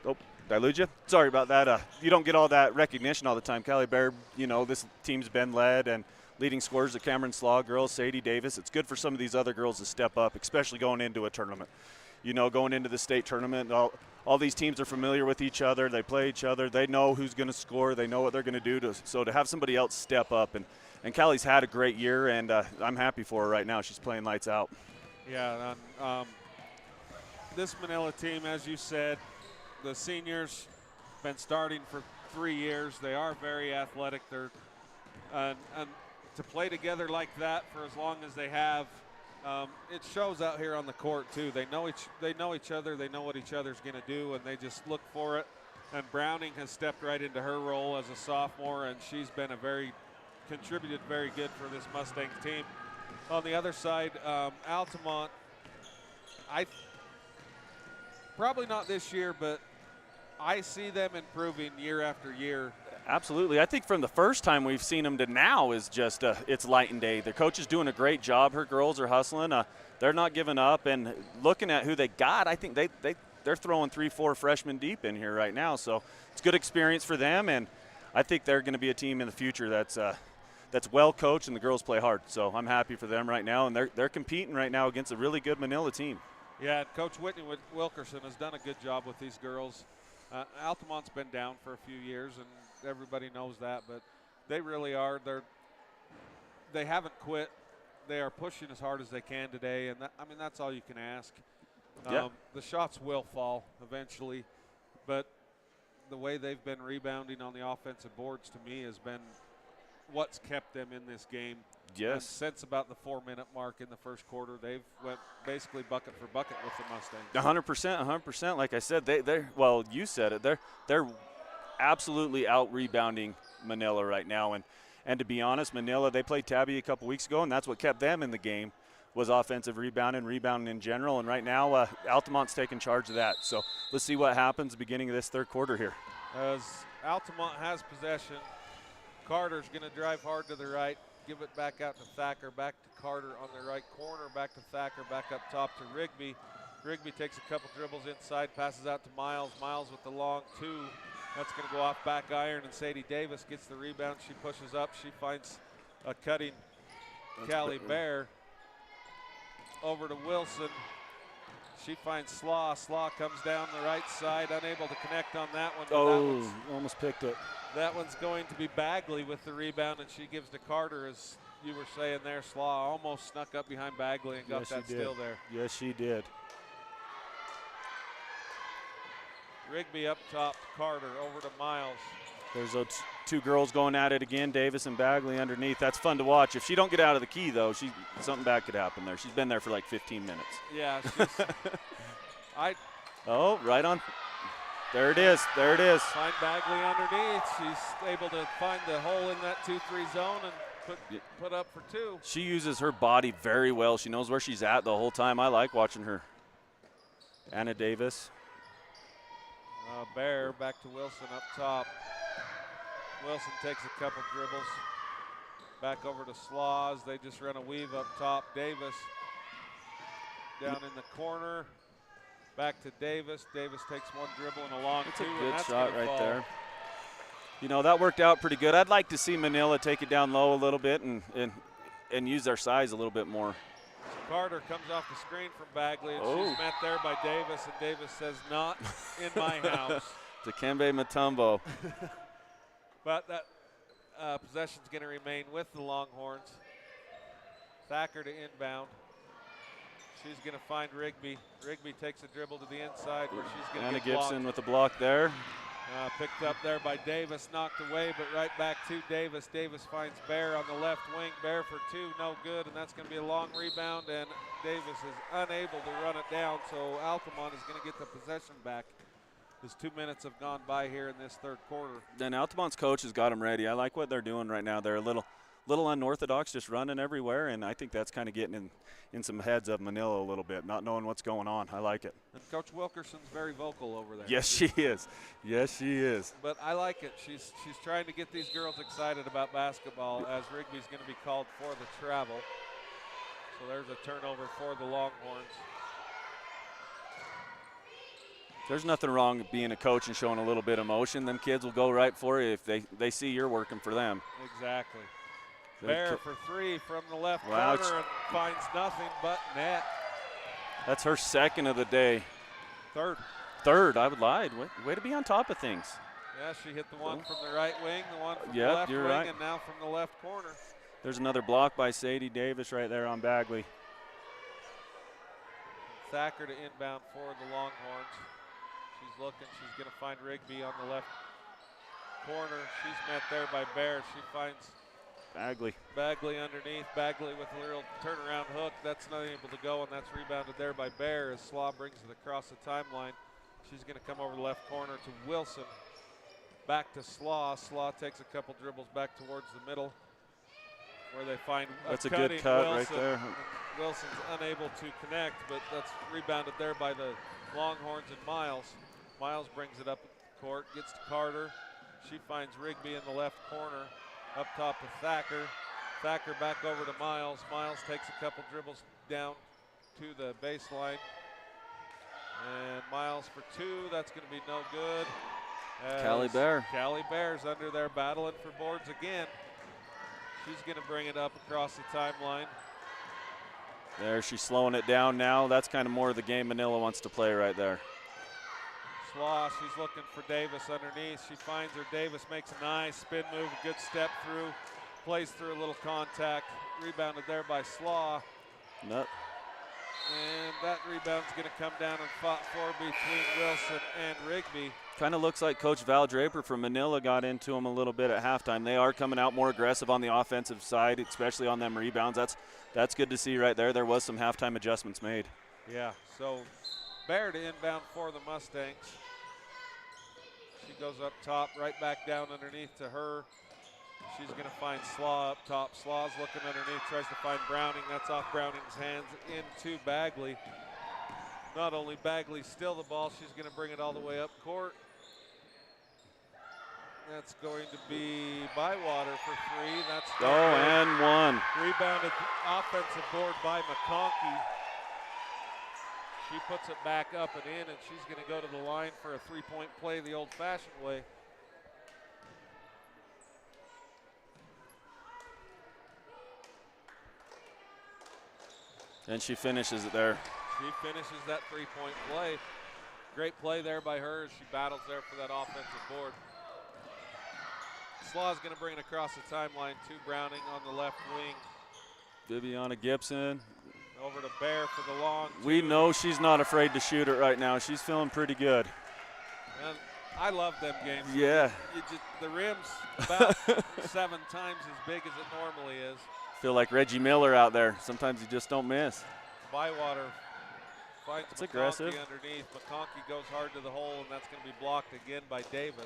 Oh, did I lose you? Sorry about that. You don't get all that recognition all the time. Callie Bear, this team's been led and leading scorers, the Cameron Slaw girls, Sadie Davis. It's good for some of these other girls to step up, especially going into a tournament. Going into the state tournament, all these teams are familiar with each other. They play each other. They know who's going to score. They know what they're going to do. So to have somebody else step up, and Callie's had a great year, and I'm happy for her right now. She's playing lights out. Yeah, this Manila team, as you said, the seniors been starting for 3 years. They are very athletic. They're and to play together like that for as long as they have, it shows out here on the court too. They know each other. They know what each other's going to do, and they just look for it. And Browning has stepped right into her role as a sophomore, and she's been contributed very good for this Mustangs team. On the other side, Altamont, probably not this year, but I see them improving year after year. Absolutely. I think from the first time we've seen them to now is just it's light and day. The coach is doing a great job. Her girls are hustling. They're not giving up. And looking at who they got, I think they're throwing 3-4 freshmen deep in here right now. So it's good experience for them, and I think they're going to be a team in the future that's well coached, and the girls play hard. So I'm happy for them right now, and they're competing right now against a really good Manila team. Yeah, Coach Whitney Wilkerson has done a good job with these girls. Altamont's been down for a few years, and everybody knows that, but they really are. They haven't quit. They are pushing as hard as they can today, and that's all you can ask. The shots will fall eventually, but the way they've been rebounding on the offensive boards to me has been what's kept them in this game. Yes. And since about the 4-minute mark in the first quarter, they've went basically bucket for bucket with the Mustangs. 100%. Like I said, well, you said it. They're absolutely out rebounding Manila right now, and to be honest, Manila, they played Tabby a couple weeks ago, and that's what kept them in the game, was offensive rebounding in general. And right now, Altamont's taking charge of that. So let's see what happens beginning of this third quarter here. As Altamont has possession, Carter's going to drive hard to the right, give it back out to Thacker, back to Carter on the right corner, back to Thacker, back up top to Rigby. Rigby takes a couple dribbles inside, passes out to Miles. Miles with the long two. That's going to go off back iron, and Sadie Davis gets the rebound. She pushes up. She finds a cutting Callie Bear. Over to Wilson. She finds Slaw. Slaw comes down the right side, unable to connect on that one. Oh, almost picked it. That one's going to be Bagley with the rebound, and she gives to Carter, as you were saying there. Slaw almost snuck up behind Bagley and got that steal there. Yes, she did. Rigby up top to Carter, over to Miles. There's those two girls going at it again, Davis and Bagley underneath. That's fun to watch. If she don't get out of the key, though, something bad could happen there. She's been there for like 15 minutes. Yeah. Oh, right on. There it is. There it is. Find Bagley underneath. She's able to find the hole in that 2-3 zone and put up for two. She uses her body very well. She knows where she's at the whole time. I like watching her. Anna Davis. Bear back to Wilson up top. Wilson takes a couple dribbles. Back over to Slaws. They just run a weave up top. Davis down in the corner. Back to Davis. Davis takes one dribble and a long two. That's a good shot right there. You know, that worked out pretty good. I'd like to see Manila take it down low a little bit and use their size a little bit more. Carter comes off the screen from Bagley, and she's met there by Davis, and Davis says, "Not in my house." Dikembe Mutombo. But that possession's going to remain with the Longhorns. Thacker to inbound. She's going to find Rigby. Rigby takes a dribble to the inside where she's going to get blocked. Anna Gibson with the block there. Picked up there by Davis, knocked away, but right back to Davis. Davis finds Bear on the left wing. Bear for two, no good, and that's going to be a long rebound, and Davis is unable to run it down, so Altamont is going to get the possession back as 2 minutes have gone by here in this third quarter. Then Altamont's coach has got them ready. I like what they're doing right now. They're a little unorthodox, just running everywhere, and I think that's kind of getting in some heads of Manila a little bit, not knowing what's going on. I like it. And Coach Wilkerson's very vocal over there. Yes, she is. Yes, she is. But I like it. She's trying to get these girls excited about basketball, as Rigby's going to be called for the travel. So there's a turnover for the Longhorns. There's nothing wrong with being a coach and showing a little bit of emotion. Them kids will go right for you if they see you're working for them. Exactly. Bear for three from the left corner and finds nothing but net. That's her second of the day. Third, I would lied. Way to be on top of things. Yeah, she hit the one from the right wing, the one from the left wing, and now from the left corner. There's another block by Sadie Davis right there on Bagley. Thacker to inbound for the Longhorns. She's looking. She's going to find Rigby on the left corner. She's met there by Bear. She finds Bagley. Bagley underneath. Bagley with a little turnaround hook. That's not able to go, and that's rebounded there by Bear as Slaw brings it across the timeline. She's going to come over the left corner to Wilson. Back to Slaw. Slaw takes a couple dribbles back towards the middle where they find That's a good cut Wilson. right there. Wilson's unable to connect, but that's rebounded there by the Longhorns and Miles. Miles brings it up the court, gets to Carter. She finds Rigby in the left corner. Up top to Thacker. Thacker back over to Miles. Miles takes a couple dribbles down to the baseline. And Miles for two. That's going to be no good. Callie Bear. Callie Bear's under there battling for boards again. She's going to bring it up across the timeline. There, she's slowing it down now. That's kind of more of the game Manila wants to play right there. Slaw, she's looking for Davis underneath. She finds her. Davis makes a nice spin move, a good step through, plays through a little contact. Rebounded there by Slaw. Nope. And that rebound's going to come down and fought for between Wilson and Rigby. Kind of looks like Coach Val Draper from Manila got into him a little bit at halftime. They are coming out more aggressive on the offensive side, especially on them rebounds. That's good to see right there. There was some halftime adjustments made. Yeah, so Bear to inbound for the Mustangs. She goes up top, right back down underneath to her. She's going to find Slaw up top. Slaw's looking underneath, tries to find Browning. That's off Browning's hands into Bagley. Not only Bagley steal the ball, she's going to bring it all the way up court. That's going to be Bywater for three. That's and one. Rebounded offensive board by McConkey. She puts it back up and in, and she's going to go to the line for a three-point play the old-fashioned way. And she finishes it there. She finishes that three-point play. Great play there by her as she battles there for that offensive board. Slaw's going to bring it across the timeline to Browning on the left wing. Viviana Gibson. Over to Bear for the long two. We know she's not afraid to shoot it right now. She's feeling pretty good. And I love them games. Yeah. The rim's about 7 times as big as it normally is. Feel like Reggie Miller out there. Sometimes you just don't miss. Bywater finds It's McConkey aggressive. underneath. McConkey goes hard to the hole, and that's going to be blocked again by Davis.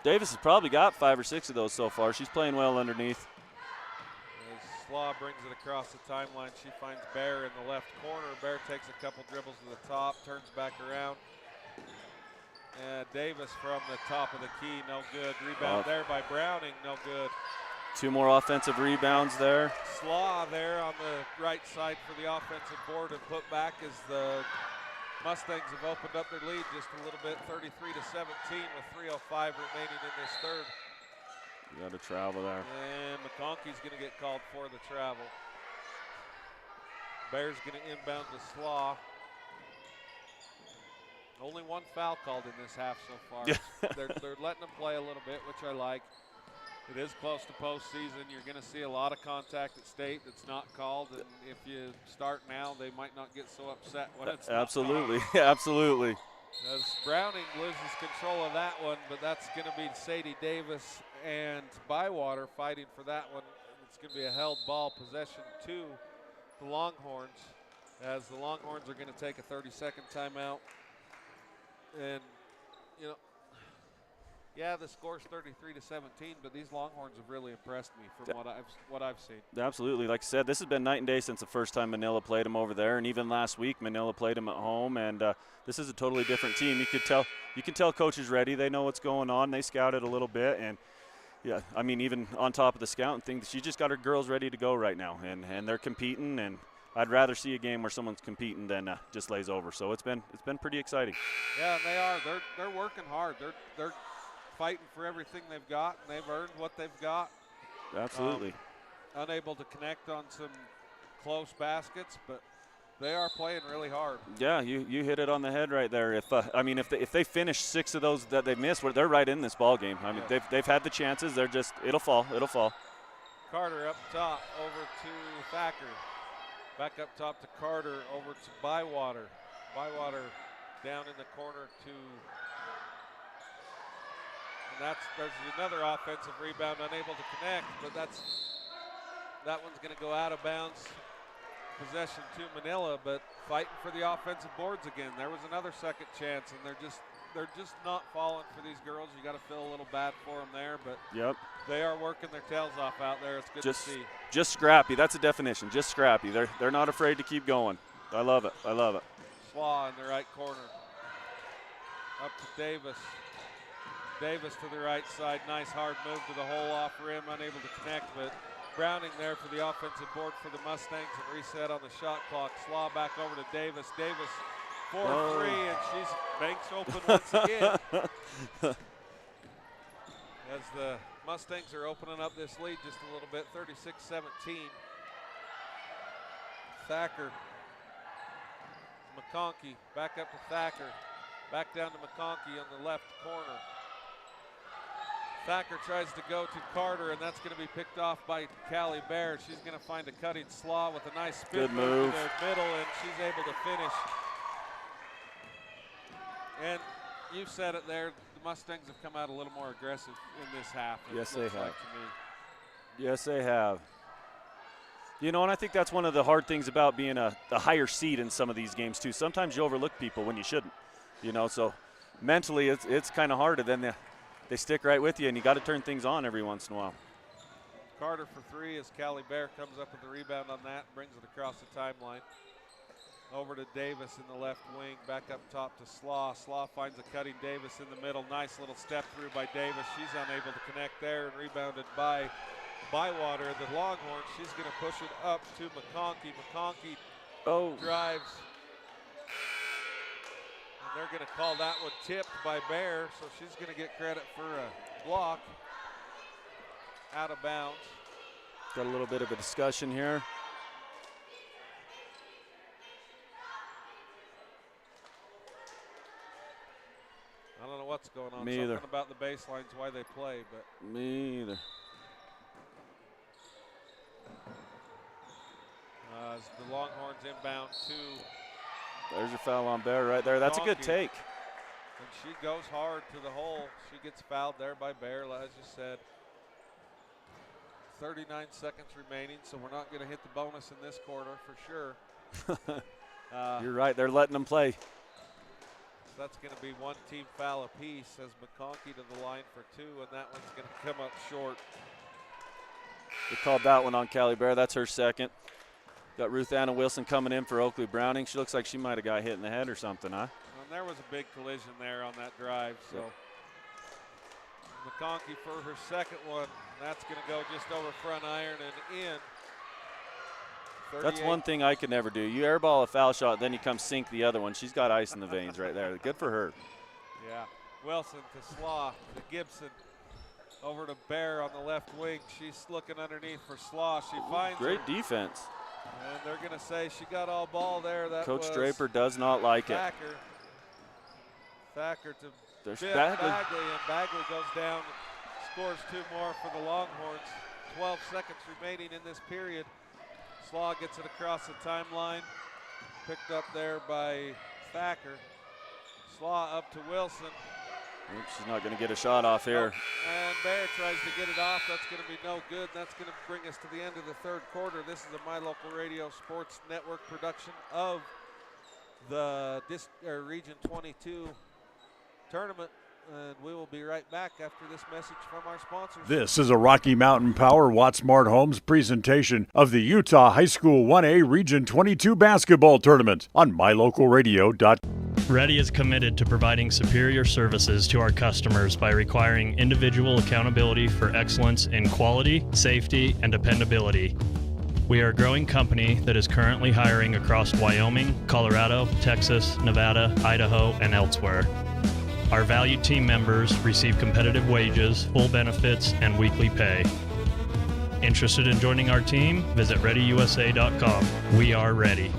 Davis has probably got 5 or 6 of those so far. She's playing well underneath. As Slaw brings it across the timeline, she finds Bear in the left corner. Bear takes a couple dribbles to the top, turns back around. And Davis from the top of the key, no good. Rebound there by Browning, no good. 2 more offensive rebounds there. Slaw there on the right side for the offensive board and put back as the Mustangs have opened up their lead just a little bit, 33-17 with 3:05 remaining in this third. You got to travel there. And McConkey's going to get called for the travel. Bear's going to inbound to Slaw. Only 1 foul called in this half so far. They're letting them play a little bit, which I like. It is close to postseason. You're going to see a lot of contact at state that's not called, and if you start now, they might not get so upset when it's absolutely, not called. absolutely. As Browning loses control of that one, but that's going to be Sadie Davis and Bywater fighting for that one. It's going to be a held ball possession to the Longhorns, as the Longhorns are going to take a 30-second timeout. And, you know, yeah, the score's 33-17, but these Longhorns have really impressed me from what I've seen. Absolutely. Like I said, this has been night and day since the first time Manila played them over there, and even last week Manila played them at home, and this is a totally different team. You can tell coach is ready. They know what's going on. They scouted a little bit, and yeah, I mean, even on top of the scouting thing, she just got her girls ready to go right now, and they're competing, and I'd rather see a game where someone's competing than just lays over. So it's been pretty exciting. Yeah, and they are. They're working hard. They're fighting for everything they've got, and they've earned what they've got. Absolutely. Unable to connect on some close baskets, but they are playing really hard. Yeah, you hit it on the head right there. If they finish 6 of those that they've missed, they're right in this ball game. I mean, they've had the chances. They're just it'll fall. Carter up top over to Thacker. Back up top to Carter, over to Bywater. Bywater down in the corner to there's another offensive rebound, unable to connect, but that one's going to go out of bounds. Possession to Manila, but fighting for the offensive boards again. There was another second chance, and they're just not falling for these girls. You got to feel a little bad for them there, but they are working their tails off out there. It's good to see. Just scrappy. That's a definition. Just scrappy. They're not afraid to keep going. I love it. I love it. Slaw in the right corner. Up to Davis. Davis to the right side. Nice hard move to the hole off rim. Unable to connect, but Browning there for the offensive board for the Mustangs and reset on the shot clock. Slaw back over to Davis. Davis for 3, and she's banks open once again. As the Mustangs are opening up this lead just a little bit, 36-17. Thacker. McConkey back up to Thacker. Back down to McConkey on the left corner. Thacker tries to go to Carter, and that's going to be picked off by Callie Bear. She's going to find a cutting Slaw with a nice spin move to the middle, and she's able to finish. And you said it there, the Mustangs have come out a little more aggressive in this half. Yes, they have. Like to me. Yes, they have. You know, and I think that's one of the hard things about being a higher seed in some of these games, too. Sometimes you overlook people when you shouldn't, you know, so mentally it's kind of hard, and then they stick right with you, and you got to turn things on every once in a while. Carter for 3 as Callie Bear comes up with the rebound on that and brings it across the timeline. Over to Davis in the left wing, back up top to Slaw. Slaw finds a cutting Davis in the middle. Nice little step through by Davis. She's unable to connect there and rebounded by Bywater. The Longhorns, she's going to push it up to McConkey. McConkey drives. They're going to call that one tipped by Bear, so she's going to get credit for a block. Out of bounds. Got a little bit of a discussion here. I don't know what's going on. Me Something either. about the baselines, why they play, but. Me either. As the Longhorns inbound to. There's your foul on Bear right there. That's a good take. And she goes hard to the hole. She gets fouled there by Bear, as you said. 39 seconds remaining, so we're not going to hit the bonus in this quarter for sure. You're right. They're letting them play. So that's going to be one team foul apiece as McConkey to the line for 2, and that one's going to come up short. They called that one on Callie Bear. That's her second. Got Ruth Anna Wilson coming in for Oakley Browning. She looks like she might have got hit in the head or something, huh? And there was a big collision there on that drive. So McConkey for her second one. That's going to go just over front iron and in. That's one thing I could never do. You airball a foul shot, then you come sink the other one. She's got ice in the veins right there. Good for her. Yeah. Wilson to Slaw to Gibson. Over to Bear on the left wing. She's looking underneath for Slaw. She finds great defense. And they're going to say she got all ball there. That Coach was Draper does not like Thacker. it. Thacker to There's Bagley, and Bagley goes down, scores 2 more for the Longhorns. 12 seconds remaining in this period. Slaw gets it across the timeline, picked up there by Thacker. Slaw up to Wilson. Oops, she's not going to get a shot off here. And Bear tries to get it off. That's going to be no good. That's going to bring us to the end of the third quarter. This is a My Local Radio Sports Network production of the Region 22 tournament. And we will be right back after this message from our sponsors. This is a Rocky Mountain Power Watt Smart Homes presentation of the Utah High School 1A Region 22 basketball tournament on mylocalradio.com. Ready is committed to providing superior services to our customers by requiring individual accountability for excellence in quality, safety, and dependability. We are a growing company that is currently hiring across Wyoming, Colorado, Texas, Nevada, Idaho, and elsewhere. Our valued team members receive competitive wages, full benefits, and weekly pay. Interested in joining our team? Visit ReadyUSA.com. We are ready.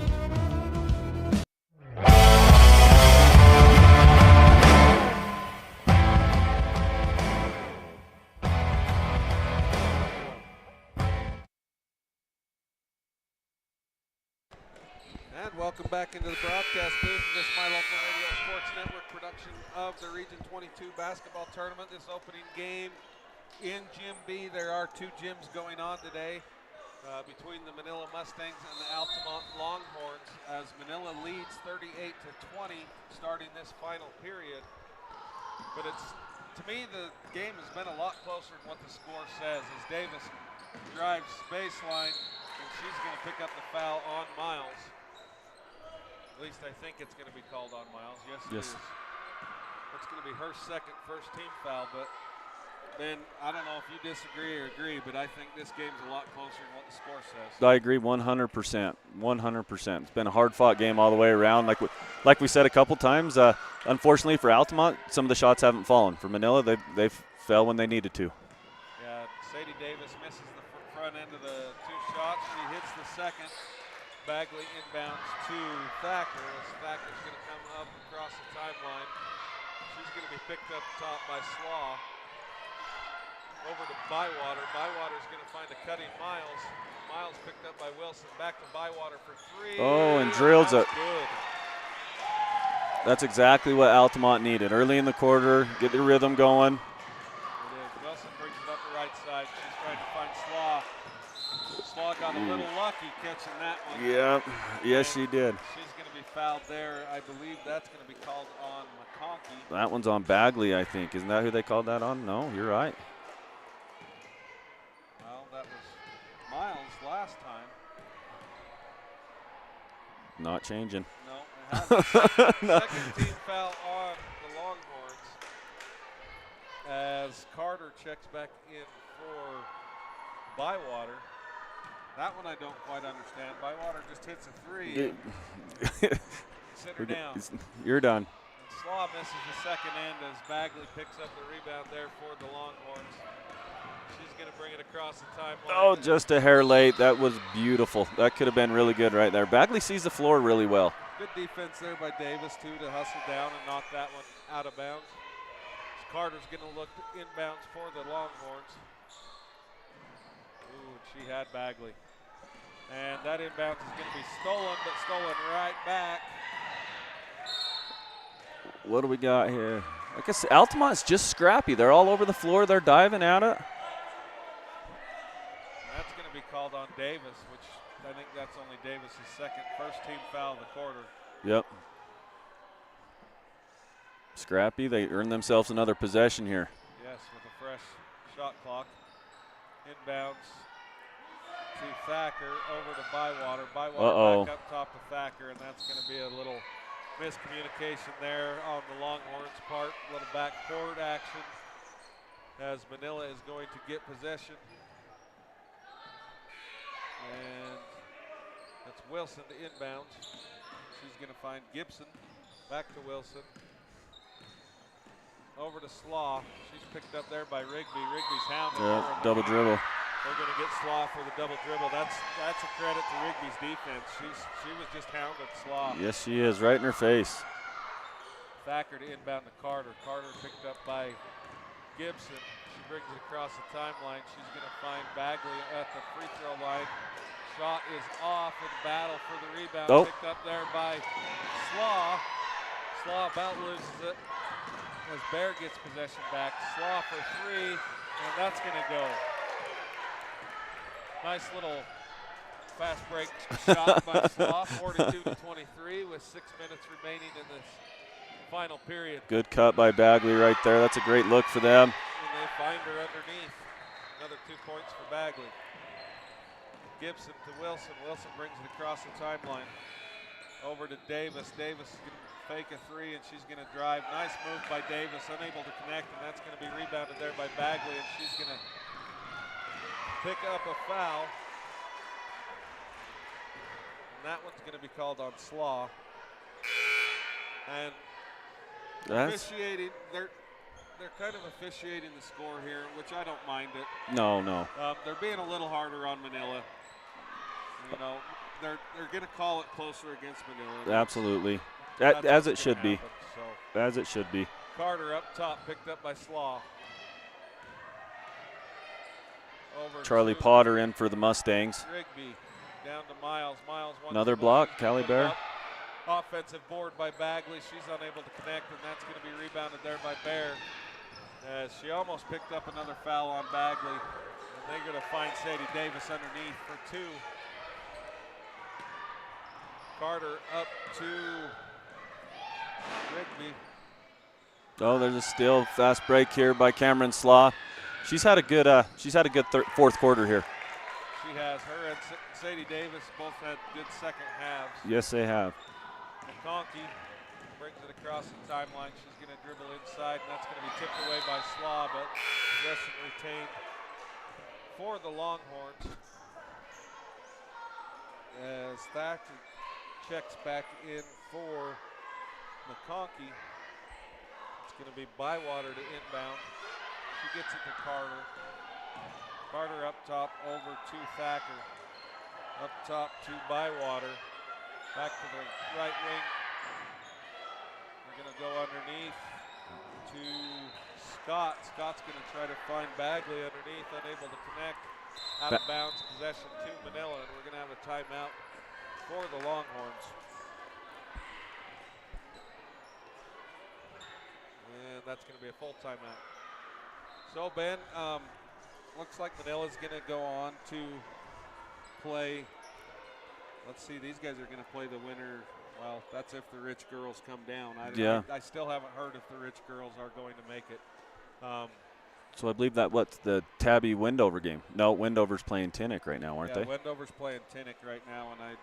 And welcome back into the broadcast booth of this My Local Radio Sports Network production production of the Region 22 basketball tournament. This opening game in Gym B. There are 2 gyms going on today between the Manila Mustangs and the Altamont Longhorns, as Manila leads 38-20 starting this final period. But to me, the game has been a lot closer than what the score says, as Davis drives baseline, and she's going to pick up the foul on Miles. At least I think it's going to be called on Miles. Yes, it is. It's going to be her second first team foul, but Ben, I don't know if you disagree or agree, but I think this game's a lot closer than what the score says. I agree 100%. 100%. It's been a hard-fought game all the way around. Like we said a couple times, unfortunately for Altamont, some of the shots haven't fallen. For Manila, they fell when they needed to. Yeah, Sadie Davis misses the front end of the 2 shots. She hits the second. Bagley inbounds to Thacker. As Thacker's going to come up across the timeline. She's going to be picked up top by Slaw. Over to Bywater. Bywater's going to find a cutting Miles. Miles picked up by Wilson. Back to Bywater for 3. Oh, and drills it. Good. That's exactly what Altamont needed. Early in the quarter, get the rhythm going. It is. Wilson brings it up the right side. She's trying to find Slaw. Slaw got a little lucky catching that one. Yeah, yes, she did. She's going to be fouled there. I believe that's going to be called on McConkey. That one's on Bagley, I think. Isn't that who they called that on? No, you're right. Well, that was Miles last time. Not changing. No, it hasn't. Second team foul on the Longhorns as Carter checks back in for Bywater. That one I don't quite understand. Bywater just hits a 3. Sit her down. You're done. And Slaw misses the second end as Bagley picks up the rebound there for the Longhorns. She's going to bring it across the timeline. Oh, just a hair late. That was beautiful. That could have been really good right there. Bagley sees the floor really well. Good defense there by Davis, too, to hustle down and knock that one out of bounds. Carter's going to look inbounds for the Longhorns. Ooh, she had Bagley. And that inbounds is going to be stolen, but stolen right back. What do we got here? I guess Altamont's just scrappy. They're all over the floor. They're diving at it. That's going to be called on Davis, which I think that's only Davis' first team foul of the quarter. Yep. Scrappy. They earn themselves another possession here. Yes, with a fresh shot clock. Inbounds to Thacker, over to Bywater. Bywater back up top to Thacker, and that's going to be a little miscommunication there on the Longhorns' part. A little backcourt action as Manila is going to get possession. And that's Wilson to inbounds. She's going to find Gibson. Back to Wilson. Over to Slaw. She's picked up there by Rigby. Rigby's hounding her. Double dribble. They're going to get Slaw for the double dribble. That's a credit to Rigby's defense. She was just hounding Slaw. Yes, she is. Right in her face. Thacker to inbound to Carter. Carter picked up by Gibson. She brings it across the timeline. She's going to find Bagley at the free throw line. Shot is off in battle for the rebound. Oh. Picked up there by Slaw. Slaw about loses it as Bear gets possession back. Slaw for 3, and that's going to go. Nice little fast break shot by Slaw, 42-23 with 6 minutes remaining in this final period. Good cut by Bagley right there. That's a great look for them. And they find her underneath. Another 2 points for Bagley. Gibson to Wilson. Wilson brings it across the timeline. Over to Davis. Davis is going to fake a 3, and she's going to drive. Nice move by Davis, unable to connect, and that's going to be rebounded there by Bagley, and she's going to pick up a foul. And that one's going to be called on Slaw. And officiating, they're kind of officiating the score here, which I don't mind it. No. They're being a little harder on Manila. You know, they're going to call it closer against Manila. Absolutely. As it should be. So. As it should be. Carter up top, picked up by Slaw. Over Charlie Potter in for the Mustangs. Rigby down to Miles. Miles wants another block, Callie Bear. offensive board by Bagley. She's unable to connect, and that's going to be rebounded there by Bear. As she almost picked up another foul on Bagley. And they're going to find Sadie Davis underneath for 2. Carter up to Rigby. Oh, there's a still fast break here by Cameron Slaw. She's had a good fourth quarter here. She has. Her and Sadie Davis both had good second halves. Yes, they have. McConkey brings it across the timeline. She's going to dribble inside, and that's going to be tipped away by Slaw, but possession retained for the Longhorns. As Thatcher checks back in for McConkey. It's going to be Bywater to inbound. She gets it to Carter. Carter up top over to Thacker. Up top to Bywater. Back to the right wing. They're going to go underneath to Scott. Scott's going to try to find Bagley underneath, unable to connect. Out of bounds, possession to Manila, and we're going to have a timeout for the Longhorns. And that's going to be a full timeout. So, Ben, looks like Manila's going to go on to play. Let's see, these guys are going to play the winner. Well, that's if the Rich girls come down. I still haven't heard if the Rich girls are going to make it. So I believe what's the Tabby Wendover game? No, Wendover's playing Tinnick right now, aren't they? Wendover's playing Tinnick right now, and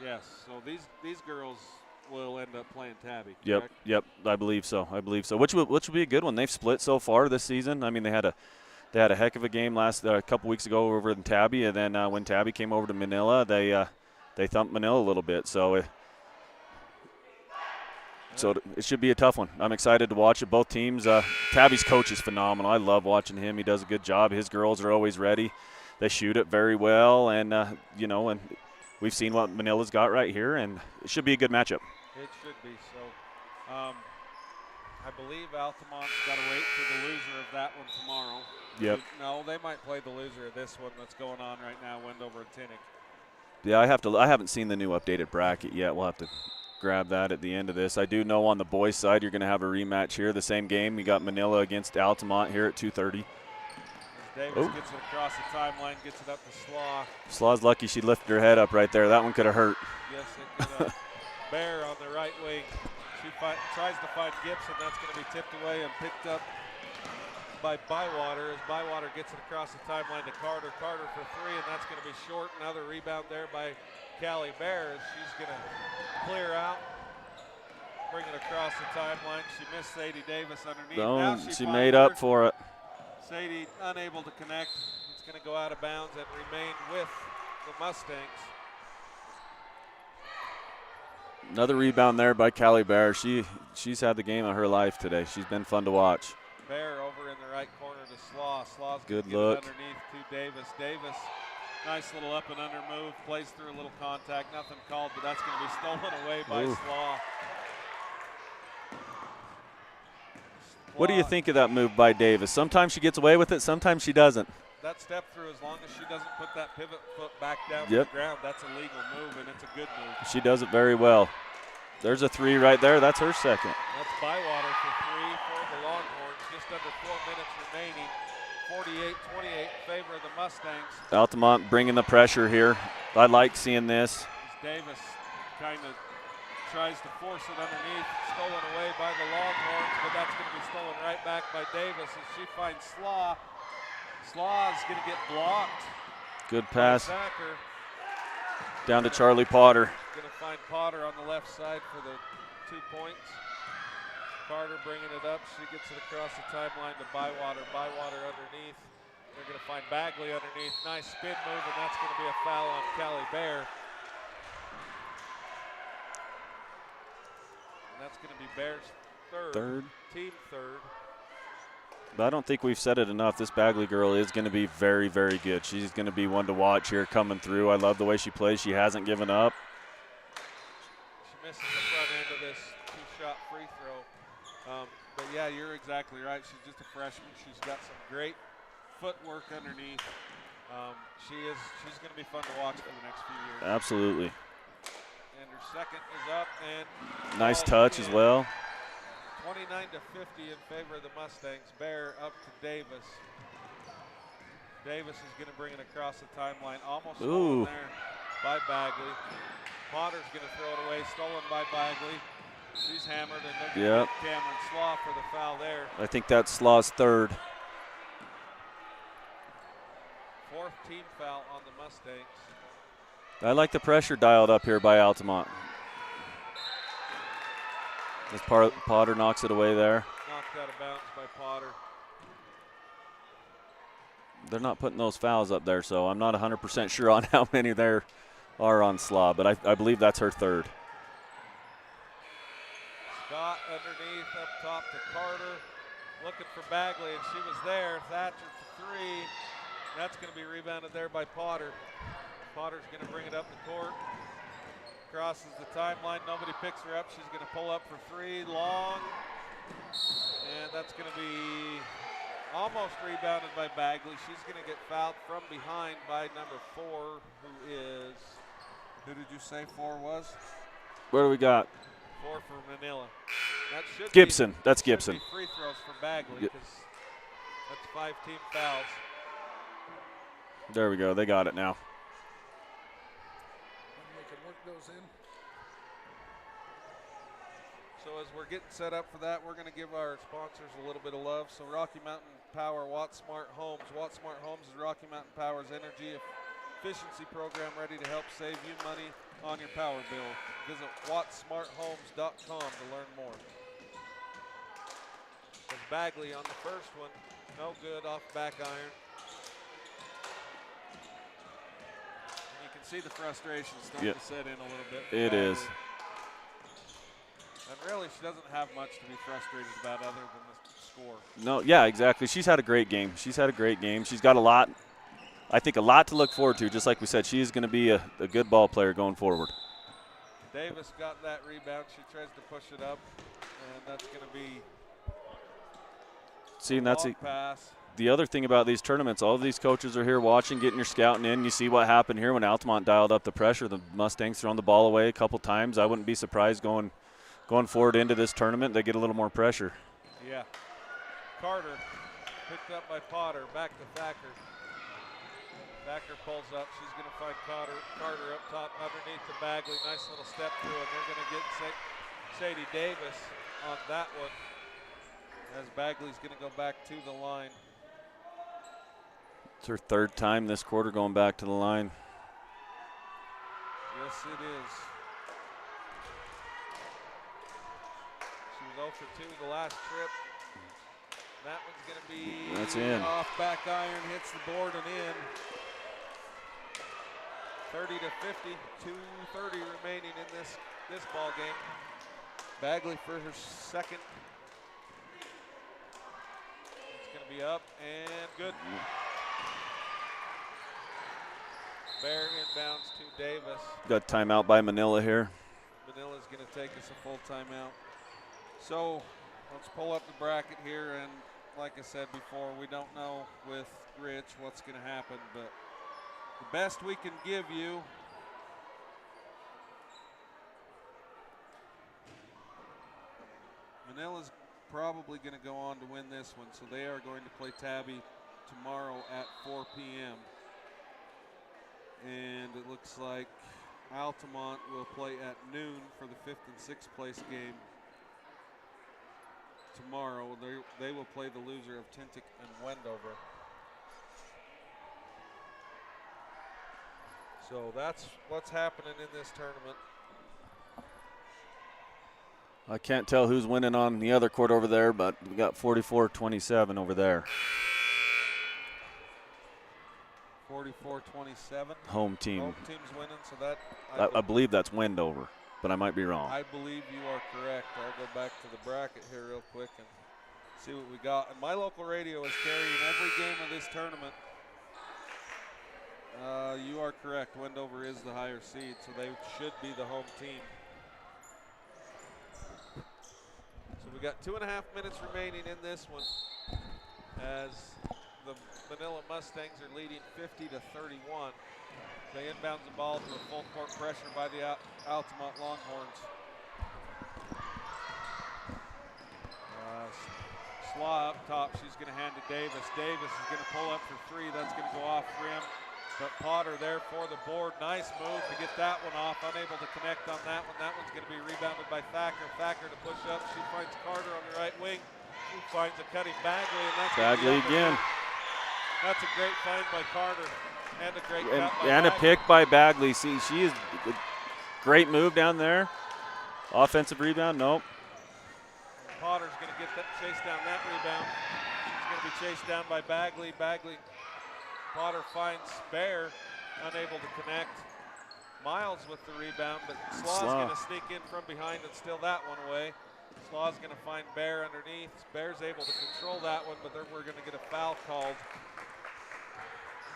yes. So these girls will end up playing Tabby. Correct? Yep. I believe so. Which will be a good one. They've split so far this season. I mean, they had a heck of a game a couple weeks ago over in Tabby, and then when Tabby came over to Manila, they thumped Manila a little bit. So it should be a tough one. I'm excited to watch it. Both teams. Tabby's coach is phenomenal. I love watching him. He does a good job. His girls are always ready. They shoot it very well, and and we've seen what Manila's got right here, and it should be a good matchup. It should be. So I believe Altamont's got to wait for the loser of that one tomorrow. Yep. No, they might play the loser of this one that's going on right now, Wendover and Tinnick. Yeah, I haven't seen the new updated bracket yet. We'll have to grab that at the end of this. I do know on the boys' side you're going to have a rematch here. The same game. We got Manila against Altamont here at 2:30. Davis gets it across the timeline, gets it up to Slaw. Slaw's lucky she lifted her head up right there. That one could have hurt. Yes, it could have. Bear on the right wing. She tries to find Gibson. That's going to be tipped away and picked up by Bywater as Bywater gets it across the timeline to Carter. Carter for 3, and that's going to be short. Another rebound there by Callie Bear as she's going to clear out. Bring it across the timeline. She missed Sadie Davis underneath. Now she made up for it. Sadie unable to connect. It's going to go out of bounds and remain with the Mustangs. Another rebound there by Callie Bear. She's had the game of her life today. She's been fun to watch. Bear over in the right corner to Slaw. Slaw's good look. It underneath to Davis. Davis, nice little up and under move. Plays through a little contact. Nothing called, but that's going to be stolen away by Slaw. What do you think of that move by Davis? Sometimes she gets away with it, sometimes she doesn't. That step through, as long as she doesn't put that pivot foot back down to the ground, that's a legal move, and it's a good move. She does it very well. There's a 3 right there. That's her second. That's Bywater for 3 for the Longhorns. Just under 4 minutes remaining. 48-28 in favor of the Mustangs. Altamont bringing the pressure here. I like seeing this. Davis kind of tries to force it underneath. Stolen away by the Longhorns, but that's going to be stolen right back by Davis as she finds Slaw. Slaw's going to get blocked. Good pass. Down to Charlie Potter. Going to find Potter on the left side for the 2 points. Carter bringing it up. She gets it across the timeline to Bywater. Bywater underneath. They're going to find Bagley underneath. Nice spin move, and that's going to be a foul on Callie Bear. And that's going to be Bear's third. Team third. But I don't think we've said it enough. This Bagley girl is going to be very, very good. She's going to be one to watch here coming through. I love the way she plays. She hasn't given up. She misses the front end of this 2-shot free throw. But, yeah, you're exactly right. She's just a freshman. She's got some great footwork underneath. She's going to be fun to watch for the next few years. Absolutely. And her second is up and nice touch as well. 29-50 in favor of the Mustangs. Bear up to Davis. Davis is going to bring it across the timeline. Almost stolen there by Bagley. Potter's going to throw it away. Stolen by Bagley. She's hammered, and they're going to get Cameron Slaw for the foul there. I think that's Slaw's third. Fourth team foul on the Mustangs. I like the pressure dialed up here by Altamont. As Potter knocks it away there. Knocked out of bounds by Potter. They're not putting those fouls up there, so I'm not 100% sure on how many there are on Slaw, but I believe that's her third. Scott underneath up top to Carter. Looking for Bagley, and she was there. Thatcher for three. That's going to be rebounded there by Potter. Potter's going to bring it up the court. Crosses the timeline. Nobody picks her up. She's going to pull up for three. Long. And that's going to be almost rebounded by Bagley. She's going to get fouled from behind by number 4, who is, who did you say 4 was? Where do we got? 4 for Manila. That should Gibson. Be, that's Gibson. Should be free throws for Bagley because that's 5 team fouls. There we go. They got it now. So as we're getting set up for that, we're going to give our sponsors a little bit of love. So Rocky Mountain Power, Watt Smart Homes. Watt Smart Homes is Rocky Mountain Power's energy efficiency program ready to help save you money on your power bill. Visit wattsmarthomes.com to learn more. There's Bagley on the first one. No good off back iron. And you can see the frustration starting to set in a little bit. It is. And really, she doesn't have much to be frustrated about other than the score. No, yeah, exactly. She's had a great game. She's had a great game. She's got a lot, I think, a lot to look forward to. Just like we said, she is going to be a good ball player going forward. Davis got that rebound. She tries to push it up, and that's going to be See, and that's pass. The other thing about these tournaments. All of these coaches are here watching, getting your scouting in. You see what happened here when Altamont dialed up the pressure. The Mustangs thrown the ball away a couple times. I wouldn't be surprised going forward into this tournament, they get a little more pressure. Yeah. Carter picked up by Potter, back to Thacker. Thacker pulls up. She's going to find Carter up top underneath the Bagley. Nice little step through, and they're going to get Sadie Davis on that one as Bagley's going to go back to the line. It's her third time this quarter going back to the line. Yes, it is. She was 0 for 2 the last trip. That one's going to be That's in. Off back iron, hits the board and in. 30 to 50, 2:30 remaining in this ball game. Bagley for her second. It's going to be up and good. Bear inbounds to Davis. Got timeout by Manila here. Manila's going to take us a full timeout. So let's pull up the bracket here, and like I said before, we don't know with Rich what's going to happen, but the best we can give you Manila's probably going to go on to win this one, so they are going to play Tabby tomorrow at 4 p.m. And it looks like Altamont will play at noon for the 5th and 6th place game tomorrow. They will play the loser of Tintic and Wendover. So that's what's happening in this tournament. I can't tell who's winning on the other court over there, but we got 44-27 over there. 44-27. Home team. Home team's winning, so that I believe that's Wendover, but I might be wrong. I believe you are correct. I'll go back to the bracket here real quick and see what we got. And my local radio is carrying every game of this tournament. You are correct. Wendover is the higher seed, so they should be the home team. So we got 2.5 minutes remaining in this one as the Manila Mustangs are leading 50-31. They inbounds the ball to a full court pressure by the Altamont Longhorns. Slaw up top, she's going to hand to Davis. Davis is going to pull up for three. That's going to go off rim. But Potter there for the board. Nice move to get that one off. Unable to connect on that one. That one's going to be rebounded by Thacker. Thacker to push up. She finds Carter on the right wing. Who finds a cutting Bagley. And that's Bagley again. That's a great find by Carter. And a great cut by And a Bagley. pick by Bagley. See, she is a great move down there. Offensive rebound, nope. Potter's going to get that, chase down that rebound. She's going to be chased down by Bagley. Potter finds Bear, unable to connect. Miles with the rebound, but Slaw's going to sneak in from behind and steal that one away. Slaw's going to find Bear underneath. Bear's able to control that one, but then we're going to get a foul called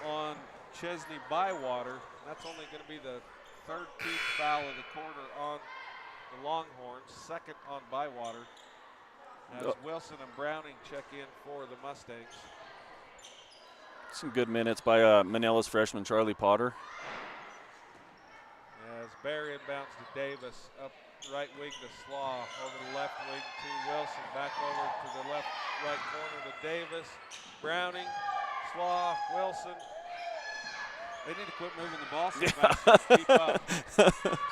on Chesney Bywater. That's only going to be the third team foul of the quarter on the Longhorns, second on Bywater. As Wilson and Browning check in for the Mustangs. Some good minutes by Manila's freshman Charlie Potter. As Bear inbounds to Davis, up right wing to Slaw, over the left wing to Wilson, back over to the left right corner to Davis. Browning, Slaw, Wilson. They need to quit moving the ball so fast. Keep up.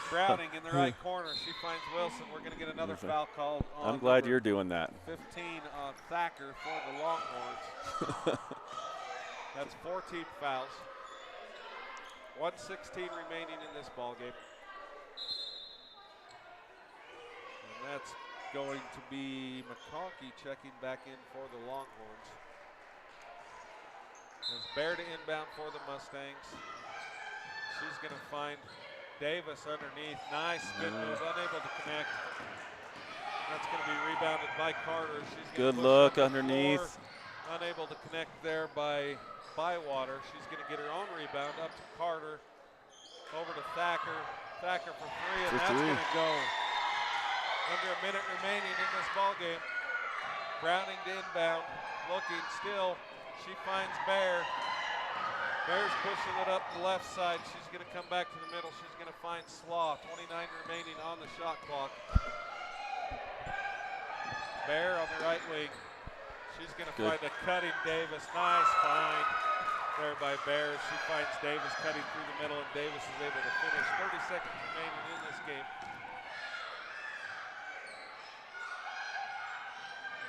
Browning in the right corner. She finds Wilson. We're going to get another foul called on. I'm glad you're doing that. 15 on Thacker for the Longhorns. That's 4 team fouls. 1:16 remaining in this ball game. And that's going to be McConkey checking back in for the Longhorns. As Bear to inbound for the Mustangs. She's going to find Davis underneath. Nice, good move, unable to connect. That's going to be rebounded by Carter. She's good look underneath. Floor. Unable to connect there by Bywater. She's going to get her own rebound up to Carter. Over to Thacker. Thacker for three, and that's going to go. Under a minute remaining in this ball game. Browning to inbound. Looking still. She finds Bear. Bear's pushing it up the left side. She's going to come back to the middle. She's going to find Slaw. 29 remaining on the shot clock. Bear on the right wing. She's going to find a cutting Davis. Nice find there by Bear. She finds Davis cutting through the middle, and Davis is able to finish. 30 seconds remaining in this game.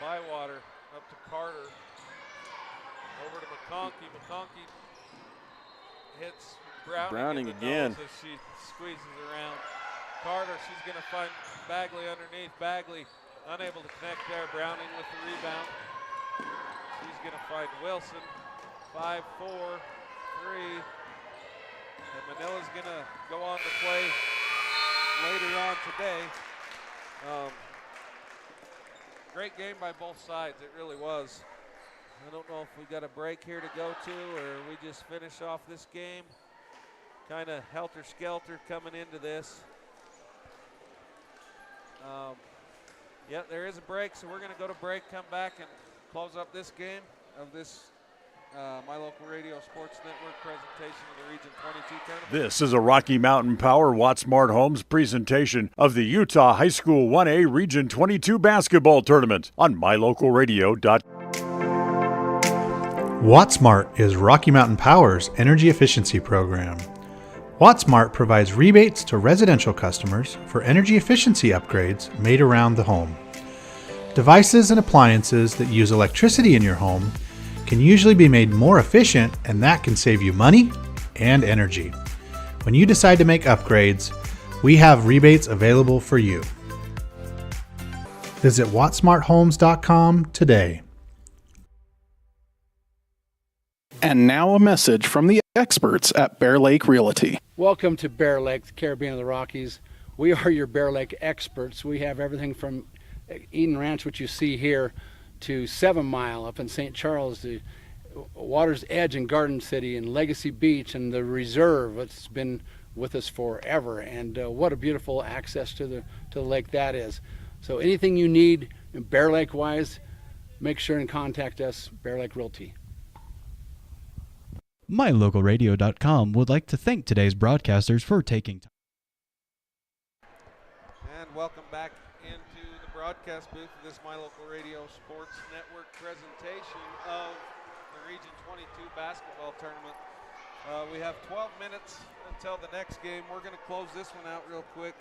Bywater up to Carter. Over to McConkey. McConkey hits Browning again as she squeezes around. Carter, she's going to find Bagley underneath. Bagley unable to connect there. Browning with the rebound. She's going to find Wilson. 5-4, 3. And Manila's going to go on to play later on today. Great game by both sides. It really was. I don't know if we got a break here to go to or we just finish off this game. Kind of helter-skelter coming into this. Yeah, there is a break, so we're going to go to break, come back, and close up this game of this My Local Radio Sports Network presentation of the Region 22 tournament. This is a Rocky Mountain Power Watt Smart Homes presentation of the Utah High School 1A Region 22 basketball tournament on mylocalradio.com. WattSmart is Rocky Mountain Power's energy efficiency program. WattSmart provides rebates to residential customers for energy efficiency upgrades made around the home. Devices and appliances that use electricity in your home can usually be made more efficient, and that can save you money and energy. When you decide to make upgrades, we have rebates available for you. Visit wattsmarthomes.com today. And now a message from the experts at Bear Lake Realty. Welcome to Bear Lake, the Caribbean of the Rockies. We are your Bear Lake experts. We have everything from Eden Ranch, which you see here, to 7 Mile up in St. Charles, to Water's Edge in Garden City, and Legacy Beach, and the Reserve. It's been with us forever, and what a beautiful access to the lake that is. So anything you need Bear Lake wise, make sure and contact us, Bear Lake Realty. MyLocalRadio.com would like to thank today's broadcasters for taking time. And welcome back into the broadcast booth of this My Local Radio Sports Network presentation of the Region 22 basketball tournament. We have 12 minutes until the next game. We're going to close this one out real quick.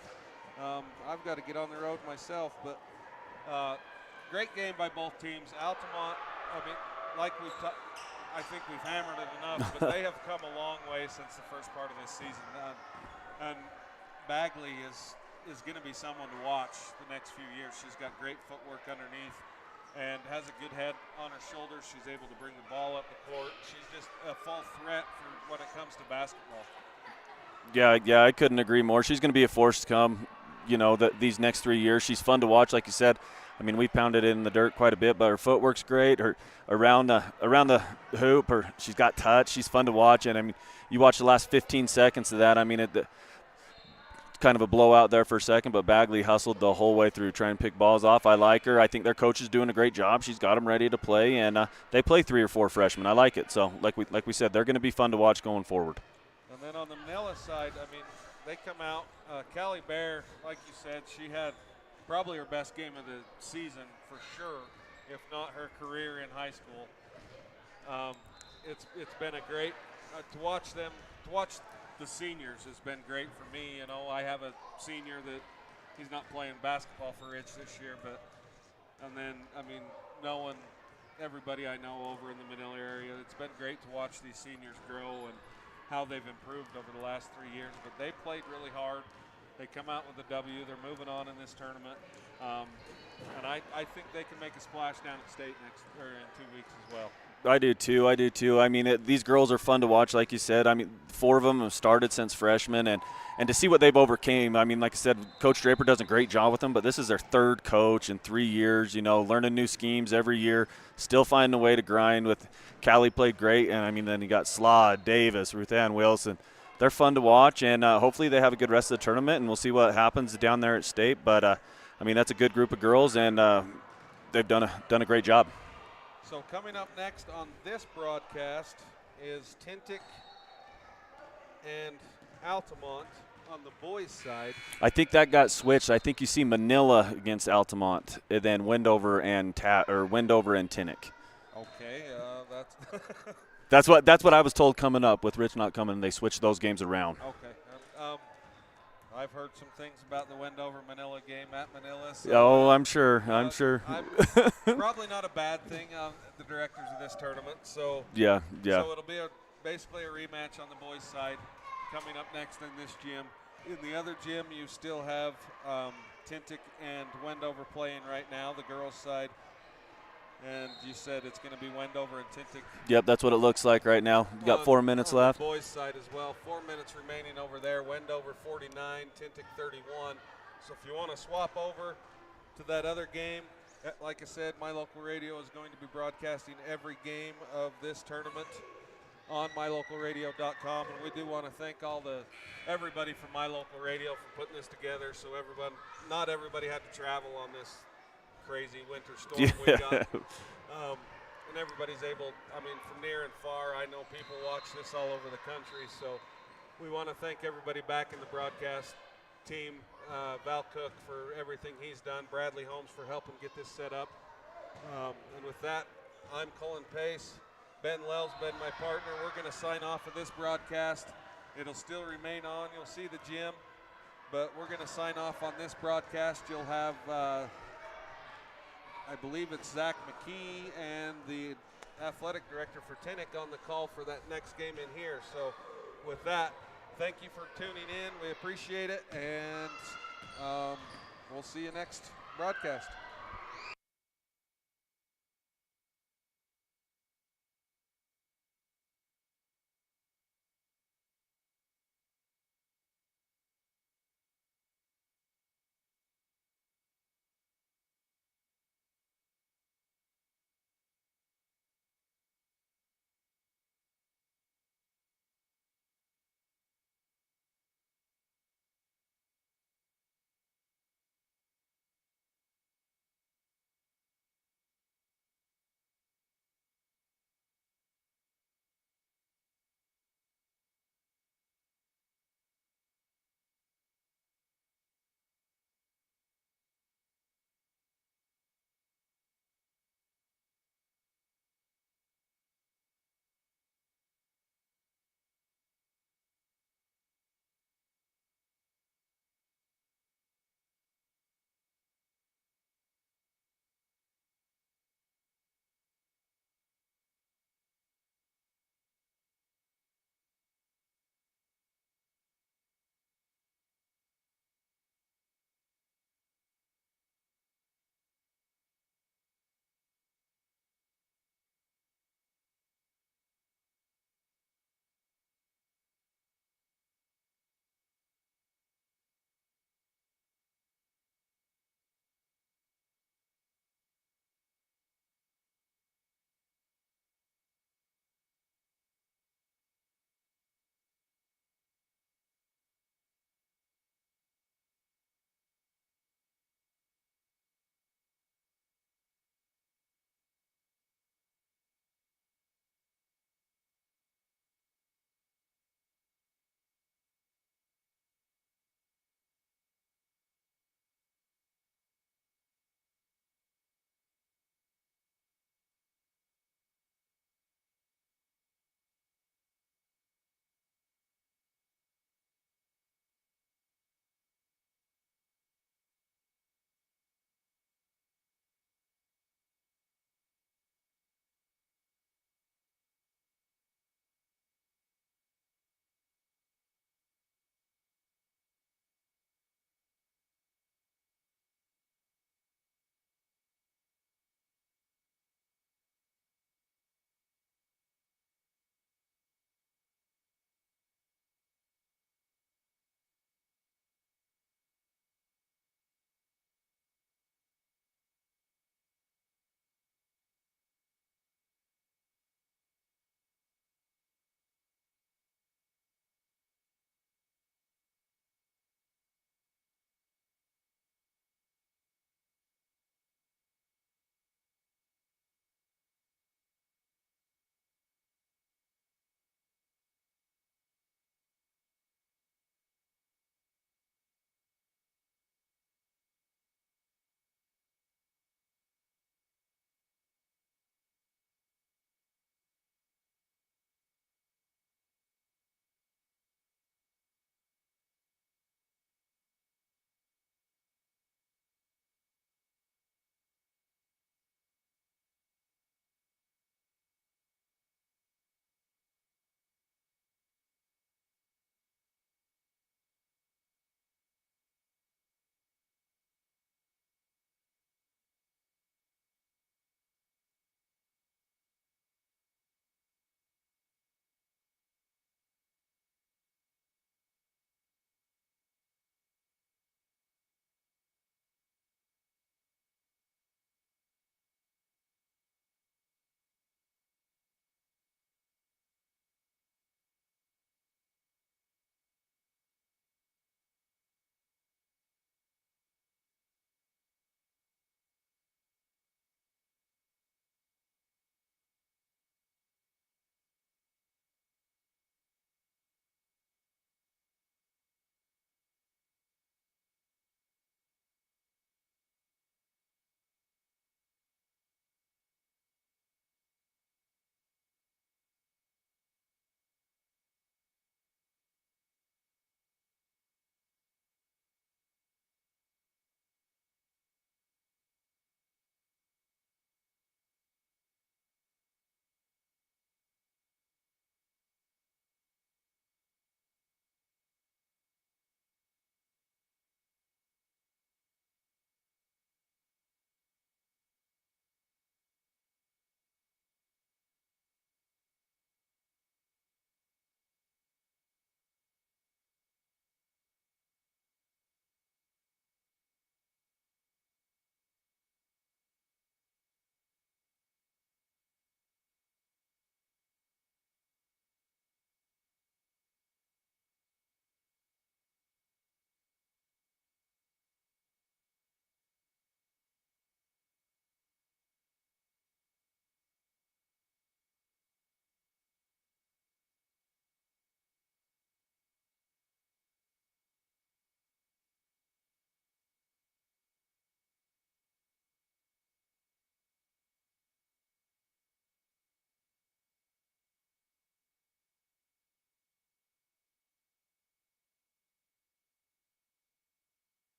I've got to get on the road myself, but great game by both teams. Altamont, I mean, like I think we've hammered it enough, but they have come a long way since the first part of this season. And Bagley is going to be someone to watch the next few years. She's got great footwork underneath and has a good head on her shoulders. She's able to bring the ball up the court. She's just a full threat for when it comes to basketball. Yeah, I couldn't agree more. She's going to be a force to come, these next 3 years. She's fun to watch, like you said. I mean, we pounded it in the dirt quite a bit, but her footwork's great. Her around the hoop, she's got touch. She's fun to watch, and I mean, you watch the last 15 seconds of that. I mean, it's kind of a blowout there for a second, but Bagley hustled the whole way through, trying to pick balls off. I like her. I think their coach is doing a great job. She's got them ready to play, and they play 3 or 4 freshmen. I like it. So, like we said, they're going to be fun to watch going forward. And then on the Manila side, I mean, they come out. Callie Bear, like you said, she had probably her best game of the season for sure, if not her career in high school. It's been a great to watch them. To watch the seniors has been great for me. I have a senior that he's not playing basketball for Ridge this year, and then I mean, knowing everybody I know over in the Manila area, it's been great to watch these seniors grow and how they've improved over the last 3 years. But they played really hard. They come out with a W. They're moving on in this tournament, and I think they can make a splash down at state in 2 weeks as well. I do too. I mean, these girls are fun to watch, like you said. I mean, 4 of them have started since freshmen, and to see what they've overcame. I mean, like I said, Coach Draper does a great job with them, but this is their 3rd coach in 3 years. Learning new schemes every year, still finding a way to grind. With Callie played great, and I mean, then you got Slod, Davis, Ruth Ann Wilson. They're fun to watch, and hopefully they have a good rest of the tournament, and we'll see what happens down there at state. But I mean, that's a good group of girls, and they've done a great job. So coming up next on this broadcast is Tintic and Altamont on the boys' side. I think that got switched. I think you see Manila against Altamont, and then Wendover and Tintic. Okay, that's what I was told coming up with Rich not coming. They switched those games around. Okay. I've heard some things about the Wendover-Manila game at Manila. So, I'm sure. Probably not a bad thing on the directors of this tournament. So yeah. So it'll be basically a rematch on the boys' side coming up next in this gym. In the other gym, you still have Tintic and Wendover playing right now, the girls' side. And you said it's going to be Wendover and Tintic. Yep, that's what it looks like right now. You got 4 minutes left. On the boys' side as well. 4 minutes remaining over there. Wendover 49, Tintic 31. So if you want to swap over to that other game, like I said, My Local Radio is going to be broadcasting every game of this tournament on mylocalradio.com. And we do want to thank everybody from My Local Radio for putting this together. So not everybody had to travel on this crazy winter storm we got. And everybody's able, I mean, from near and far. I know people watch this all over the country. So we want to thank everybody back in the broadcast team. Val Cook for everything he's done. Bradley Holmes for helping get this set up. And with that, I'm Cullen Pace. Ben Lell's been my partner. We're going to sign off of this broadcast. It'll still remain on. You'll see the gym. But we're going to sign off on this broadcast. You'll have, I believe it's Zach McKee and the athletic director for Tintic on the call for that next game in here. So with that, thank you for tuning in. We appreciate it. And we'll see you next broadcast.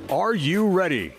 Are you ready?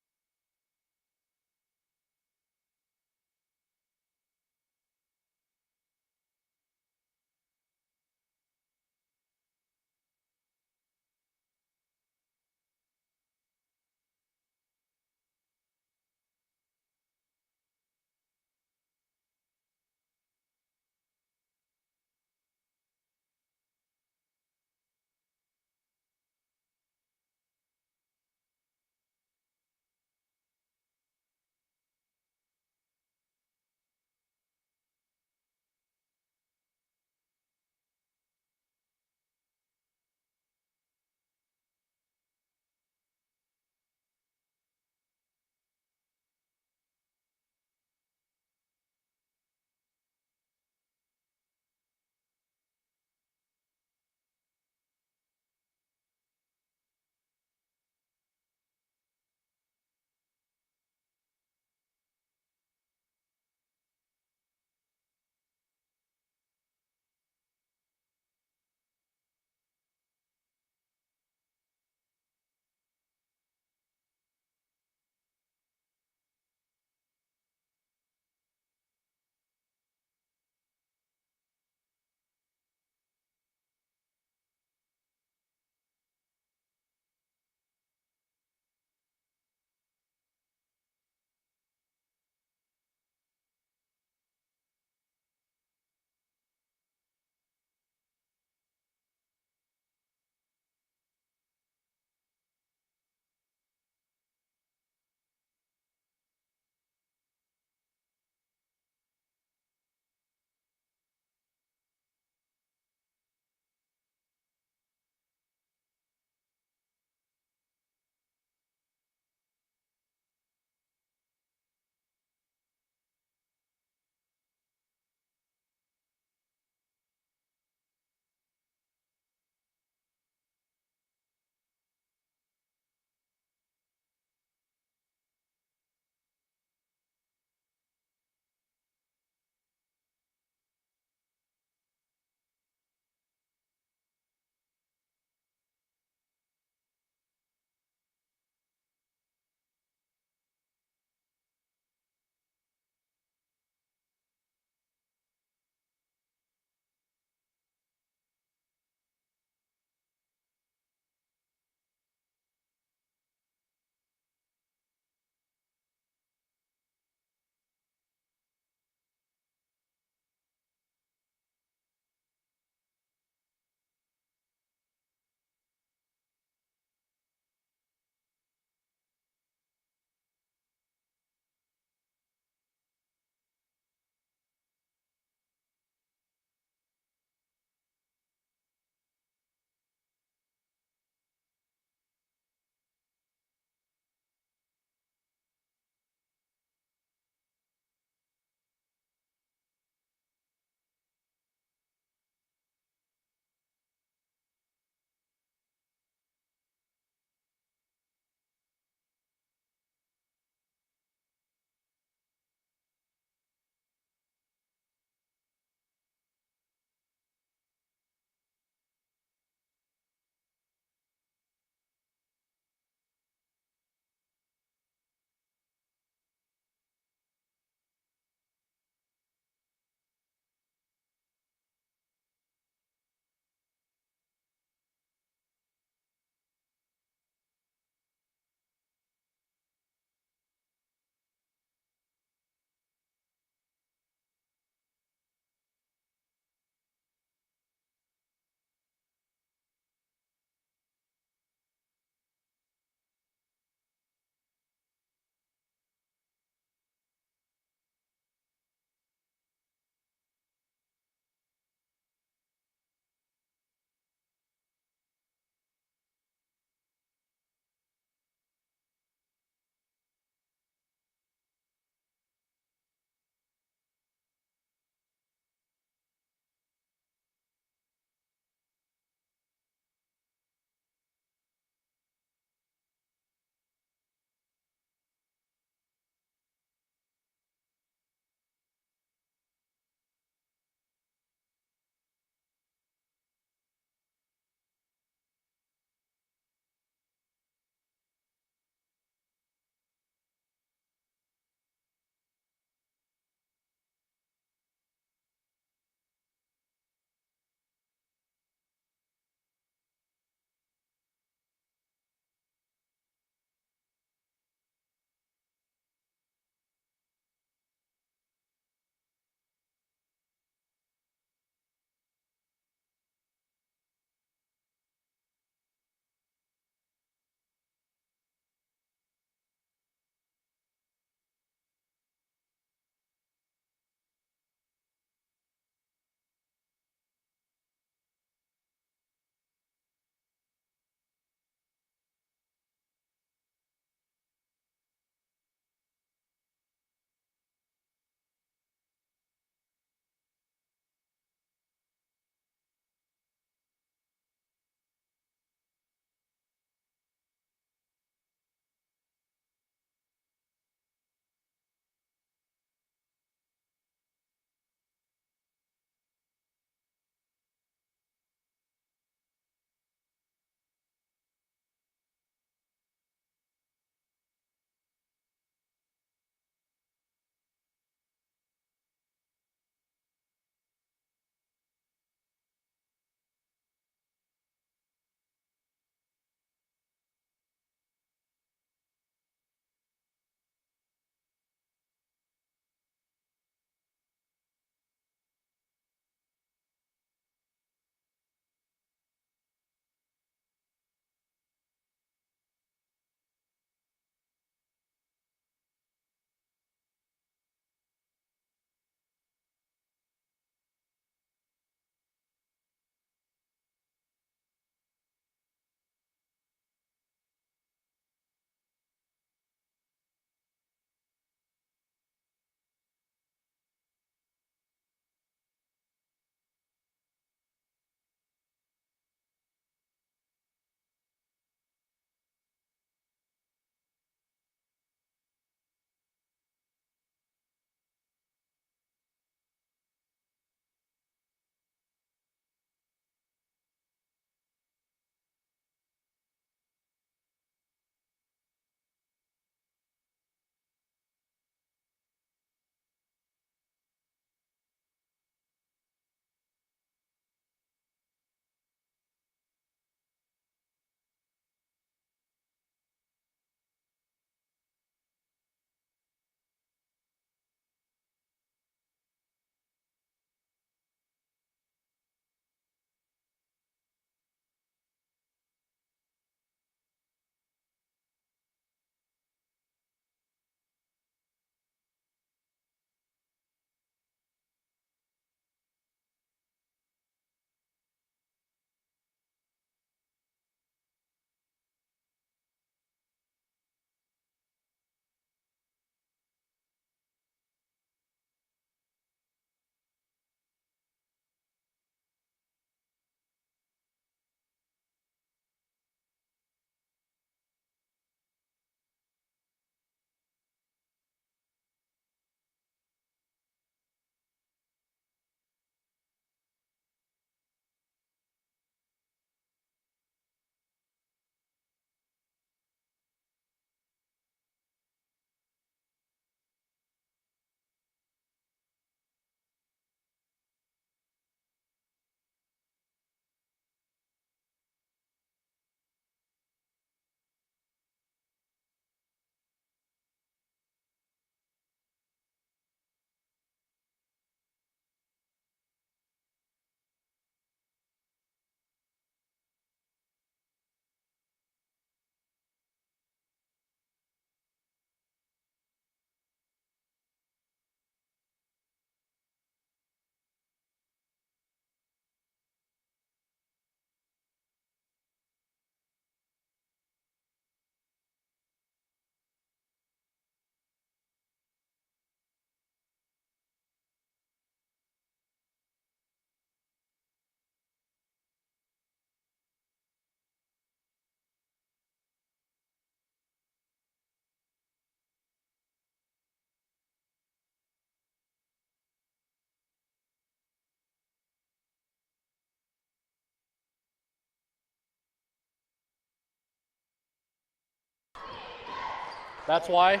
That's why?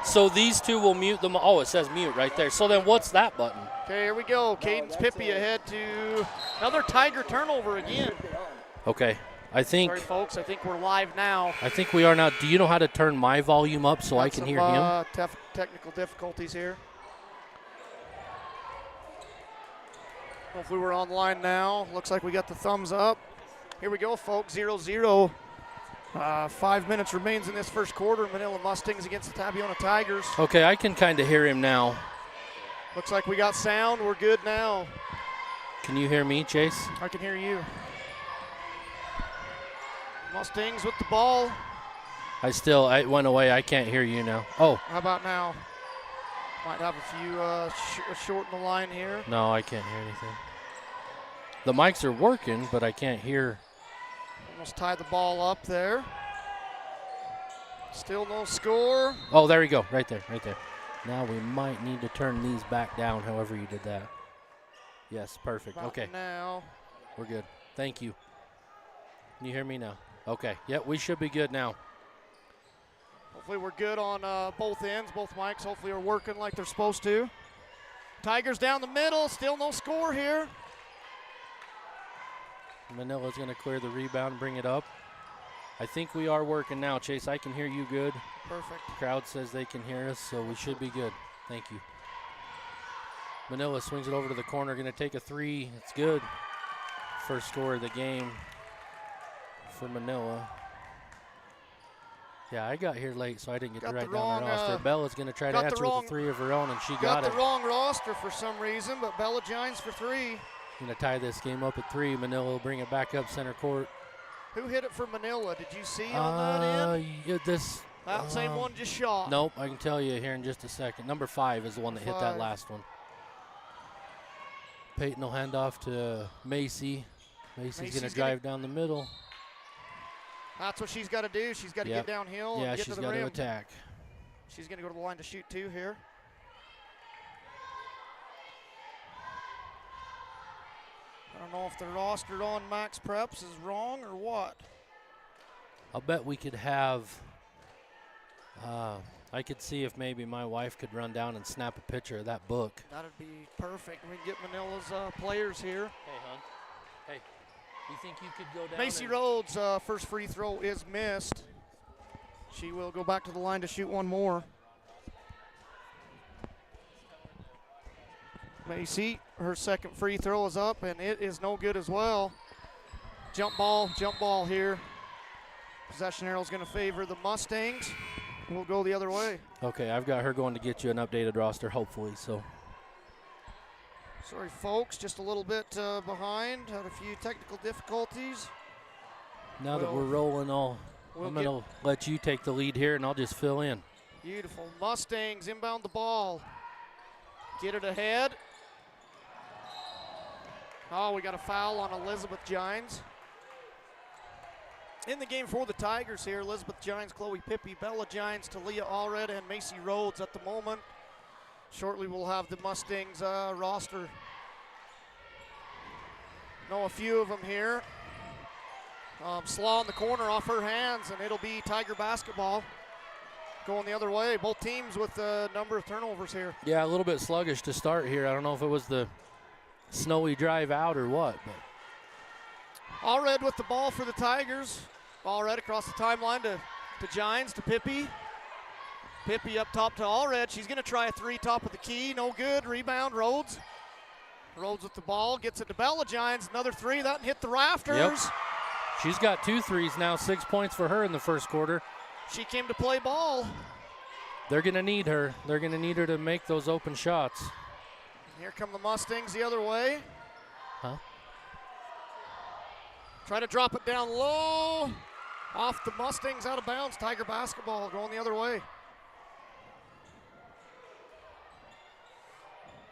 So these two will mute them. Oh, it says mute right there. So then what's that button? Okay, here we go. Cadence Pippi ahead to another Tiger turnover again. Okay. I think. Sorry, folks. I think we're live now. I think we are now. Do you know how to turn my volume up so I can hear him? Technical difficulties here. Hopefully we're online now. Looks like we got the thumbs up. Here we go, folks. 0-0. 5 minutes remains in this first quarter. Manila Mustangs against the Tabiona Tigers. Okay, I can kind of hear him now. Looks like we got sound. We're good now. Can you hear me, Chase? I can hear you. Mustangs with the ball. I went away. I can't hear you now. Oh. How about now? Might have a few short in the line here. No, I can't hear anything. The mics are working, but I can't hear. Almost tied the ball up there. Still no score. Oh, there you go. Right there, right there. Now we might need to turn these back down, however you did that. Yes, perfect. About okay. Now. We're good. Thank you. Can you hear me now? Okay. Yep, we should be good now. Hopefully we're good on both ends. Both mics hopefully are working like they're supposed to. Tigers down the middle. Still no score here. Manila's going to clear the rebound and bring it up. I think we are working now, Chase. I can hear you good. Perfect. The crowd says they can hear us, so we should be good. Thank you. Manila swings it over to the corner, going to take a three. It's good. First score of the game for Manila. Yeah, I got here late, so I didn't get to write down the roster. Bella's going to try to answer with a three of her own, and she got it. Got the wrong roster for some reason, but Bella Gines for three. Going to tie this game up at 3. Manila will bring it back up center court. Who hit it for Manila? Did you see on that end? Yeah, this. That same one just shot. Nope, I can tell you here in just a second. Number 5 is the one that hit that last one. Peyton will hand off to Macy. Macy's going to drive down the middle. That's what she's got to do. She's got to get downhill and get to the rim. Yeah, she's got to attack. She's going to go to the line to shoot 2 here. I don't know if the roster on Max Preps is wrong or what. I'll bet we could have, I could see if maybe my wife could run down and snap a picture of that book. That'd be perfect. We can get Manila's players here. Hey, hon. Hey, you think you could go down? Macy Rhodes' first free throw is missed. She will go back to the line to shoot one more. Macy, her second free throw is up, and it is no good as well. Jump ball here. Possession arrow is going to favor the Mustangs. We'll go the other way. Okay, I've got her going to get you an updated roster, hopefully. So. Sorry, folks, just a little bit behind. Had a few technical difficulties. Now that we're rolling, I'm going to let you take the lead here, and I'll just fill in. Beautiful. Mustangs inbound the ball. Get it ahead. Oh, we got a foul on Elizabeth Gines. In the game for the Tigers here, Elizabeth Gines, Chloe Pippi, Bella Gines, Talia Allred, and Macy Rhodes at the moment. Shortly we'll have the Mustangs roster. Know a few of them here. Slaw in the corner off her hands, and it'll be Tiger basketball going the other way. Both teams with a number of turnovers here. Yeah, a little bit sluggish to start here. I don't know if it was the snowy drive out or what. But. Allred with the ball for the Tigers. Allred across the timeline to Gines, to Pippi. Pippi up top to Allred. She's going to try a three top of the key. No good. Rebound, Rhodes. Rhodes with the ball. Gets it to Bella Gines. Another three. That hit the rafters. Yep. She's got 2 threes now. 6 points for her in the first quarter. She came to play ball. They're going to need her. They're going to need her to make those open shots. Here come the Mustangs the other way. Huh? Try to drop it down low. Off the Mustangs, out of bounds. Tiger basketball going the other way.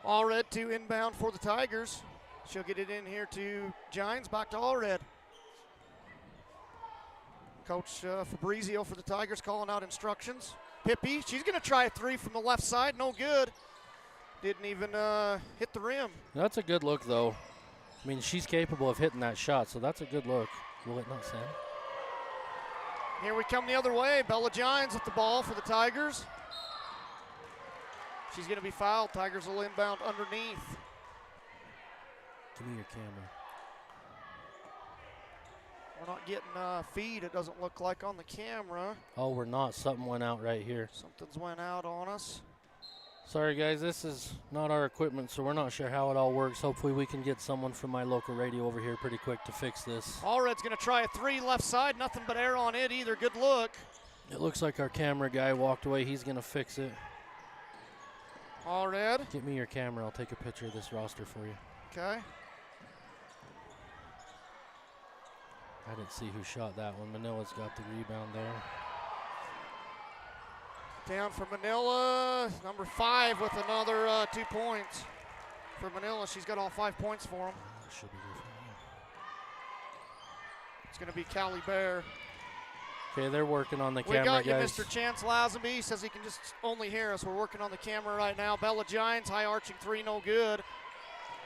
Allred to inbound for the Tigers. She'll get it in here to Gines. Back to Allred. Coach Fabrizio for the Tigers calling out instructions. Pippi, she's going to try a three from the left side. No good. Didn't even hit the rim. That's a good look, though. I mean, she's capable of hitting that shot, so that's a good look. Will it not send? Here we come the other way. Bella Gines with the ball for the Tigers. She's going to be fouled. Tigers will inbound underneath. Give me your camera. We're not getting a feed, it doesn't look like, on the camera. Oh, we're not. Something went out right here. Something's went out on us. Sorry, guys. This is not our equipment, so we're not sure how it all works. Hopefully we can get someone from my local radio over here pretty quick to fix this. Allred's going to try a 3 left side. Nothing but air on it either. Good look. It looks like our camera guy walked away. He's going to fix it. Allred. Get me your camera. I'll take a picture of this roster for you. Okay. I didn't see who shot that one. Manila's got the rebound there. Down for Manila, number 5 with another 2 points. For Manila, she's got all 5 points for him. That should be good for you. It's going to be Callie Bear. Okay, they're working on the We camera, got you, guys. Mr. Chance Lazenby. He says he can just only hear us. We're working on the camera right now. Bella Gines, high arching 3, no good.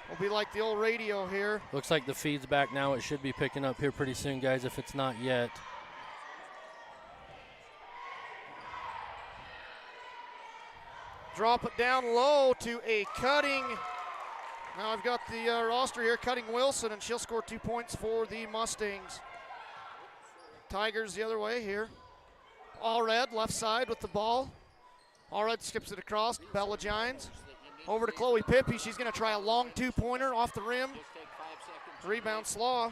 Will be like the old radio here. Looks like the feed's back now. It should be picking up here pretty soon, guys, if it's not yet. Drop it down low to a Cutting. Now I've got the roster here, Cutting Wilson, and she'll score 2 points for the Mustangs. Tigers the other way here. Allred, left side with the ball. Allred skips it across, Bella Gines. Over to Chloe Pippi. She's going to try a long 2-pointer off the rim. Rebound Slaw.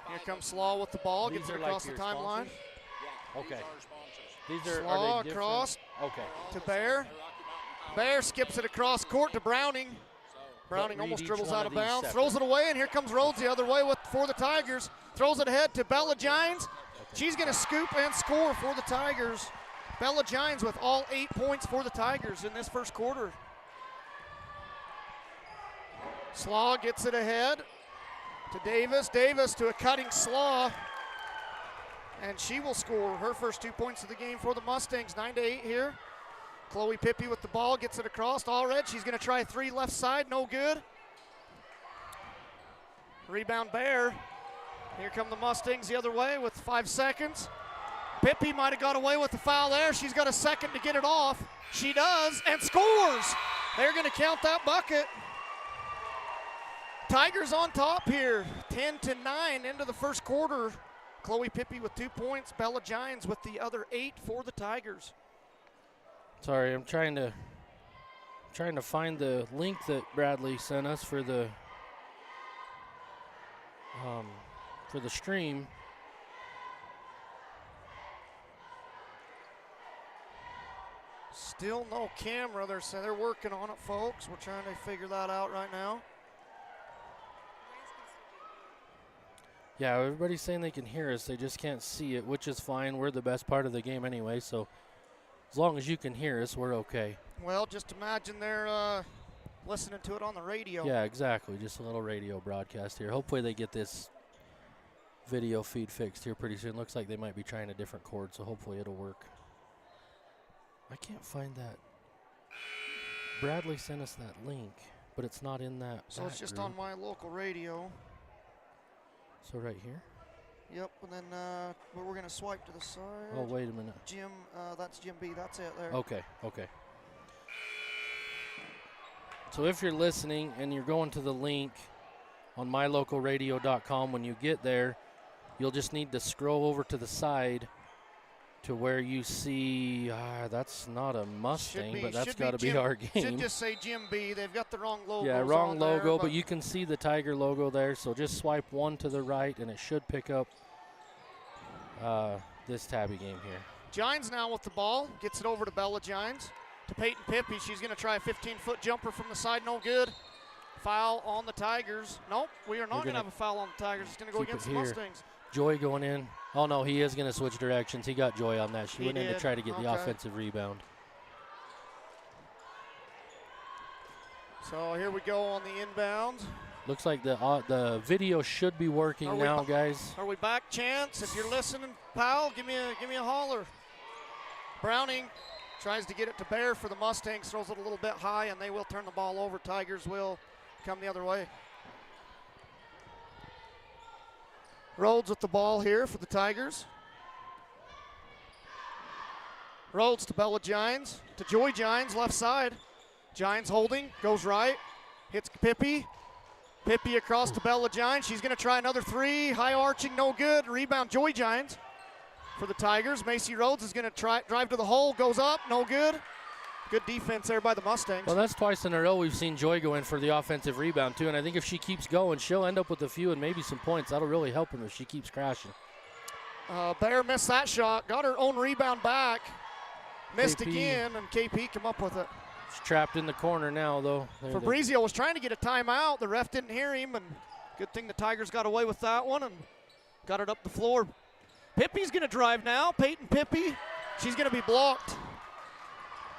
Here comes Slaw with the ball. Gets it across the timeline. Okay. These are Slaw they across okay. to Bear. Bear skips it across court to Browning. Browning read almost each dribbles one out of of these bounds. separate. Throws it away, and here comes Rhodes the other way for the Tigers. Throws it ahead to Bella Gines. She's going to scoop and score for the Tigers. Bella Gines with all 8 points for the Tigers in this first quarter. Slaw gets it ahead to Davis. Davis to a Cutting Slaw. And she will score her first 2 points of the game for the Mustangs. 9-8 here. Chloe Pippi with the ball, gets it across. Allred, she's going to try a 3 left side, no good. Rebound Bear. Here come the Mustangs the other way with 5 seconds. Pippi might have got away with the foul there. She's got a second to get it off. She does, and scores. They're going to count that bucket. Tigers on top here, 10-9 into the first quarter. Chloe Pippi with 2 points. Bella Gines with the other 8 for the Tigers. Sorry, I'm trying to find the link that Bradley sent us for the stream. Still no camera. They're working on it, folks. We're trying to figure that out right now. Yeah, everybody's saying they can hear us. They just can't see it, which is fine. We're the best part of the game anyway, so as long as you can hear us, we're okay. Well, just imagine they're listening to it on the radio. Yeah, exactly. Just a little radio broadcast here. Hopefully they get this video feed fixed here pretty soon. Looks like they might be trying a different cord, so hopefully it'll work. I can't find that. Bradley sent us that link, but it's not in that. So it's just on my local radio. So right here? Yep, and then we're going to swipe to the side. Oh, wait a minute. Jim, that's Jim B. That's it there. Okay. So if you're listening and you're going to the link on mylocalradio.com, when you get there, you'll just need to scroll over to the side to where you see, that's not a Mustang, but that's got to be our game. Should just say Jim B. They've got the wrong logo. Yeah, wrong logo, but you can see the Tiger logo there. So just swipe 1 to the right, and it should pick up this Tabby game here. Gines now with the ball. Gets it over to Bella Gines. To Peyton Pippi. She's going to try a 15-foot jumper from the side. No good. Foul on the Tigers. Nope, we are not going to have a foul on the Tigers. It's going to go against the Mustangs. Joy going in. Oh, no, he is going to switch directions. He got Joy on that. She went in to try to get the offensive rebound. So here we go on the inbound. Looks like the video should be working now, guys. Are we back, Chance? If you're listening, pal, give me a holler. Browning tries to get it to Bear for the Mustangs, throws it a little bit high, and they will turn the ball over. Tigers will come the other way. Rhodes with the ball here for the Tigers. Rhodes to Bella Gines, to Joy Gines, left side. Gines holding, goes right, hits Pippi. Pippi across to Bella Gines. She's going to try another three. High arching, no good. Rebound, Joy Gines for the Tigers. Macy Rhodes is going to drive to the hole, goes up, no good. Good defense there by the Mustangs. Well, that's twice in a row we've seen Joy go in for the offensive rebound, too. And I think if she keeps going, she'll end up with a few and maybe some points. That'll really help her if she keeps crashing. Bear missed that shot, got her own rebound back. Missed KP. again, and KP come up with it. She's trapped in the corner now, though. Fabrizio was trying to get a timeout. The ref didn't hear him, and good thing the Tigers got away with that one and got it up the floor. Pippi's going to drive now. Peyton Pippi. She's going to be blocked.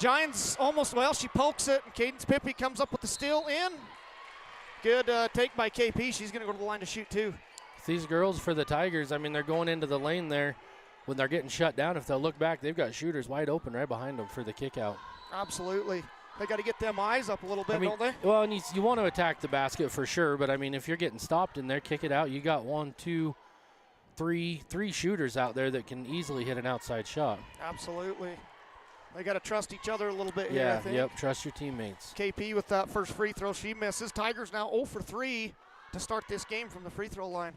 Giants almost, well, she pokes it, and Cadence Pippi comes up with the steal in. Good take by KP. She's going to go to the line to shoot, too. These girls for the Tigers, I mean, they're going into the lane there. When they're getting shut down, if they'll look back, they've got shooters wide open right behind them for the kick out. Absolutely. They got to get them eyes up a little bit, don't they? Well, and you want to attack the basket for sure, but I mean, if you're getting stopped in there, kick it out. You got three shooters out there that can easily hit an outside shot. Absolutely. They got to trust each other a little bit here, I think. Yep, trust your teammates. KP with that first free throw, she misses. Tigers now 0 for 3 to start this game from the free throw line.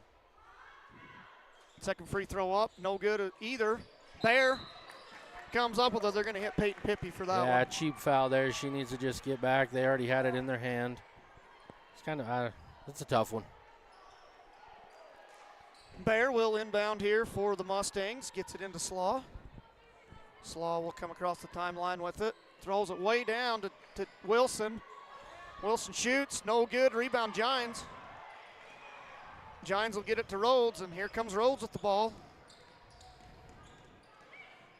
Second free throw up, no good either. Bear comes up with it. They're going to hit Peyton Pippi for that one. Yeah, cheap foul there. She needs to just get back. They already had it in their hand. It's kind of, it's a tough one. Bear will inbound here for the Mustangs. Gets it into Slaw. Slaw will come across the timeline with it. Throws it way down to Wilson. Wilson shoots, no good. Rebound Gines. Gines will get it to Rhodes, and here comes Rhodes with the ball.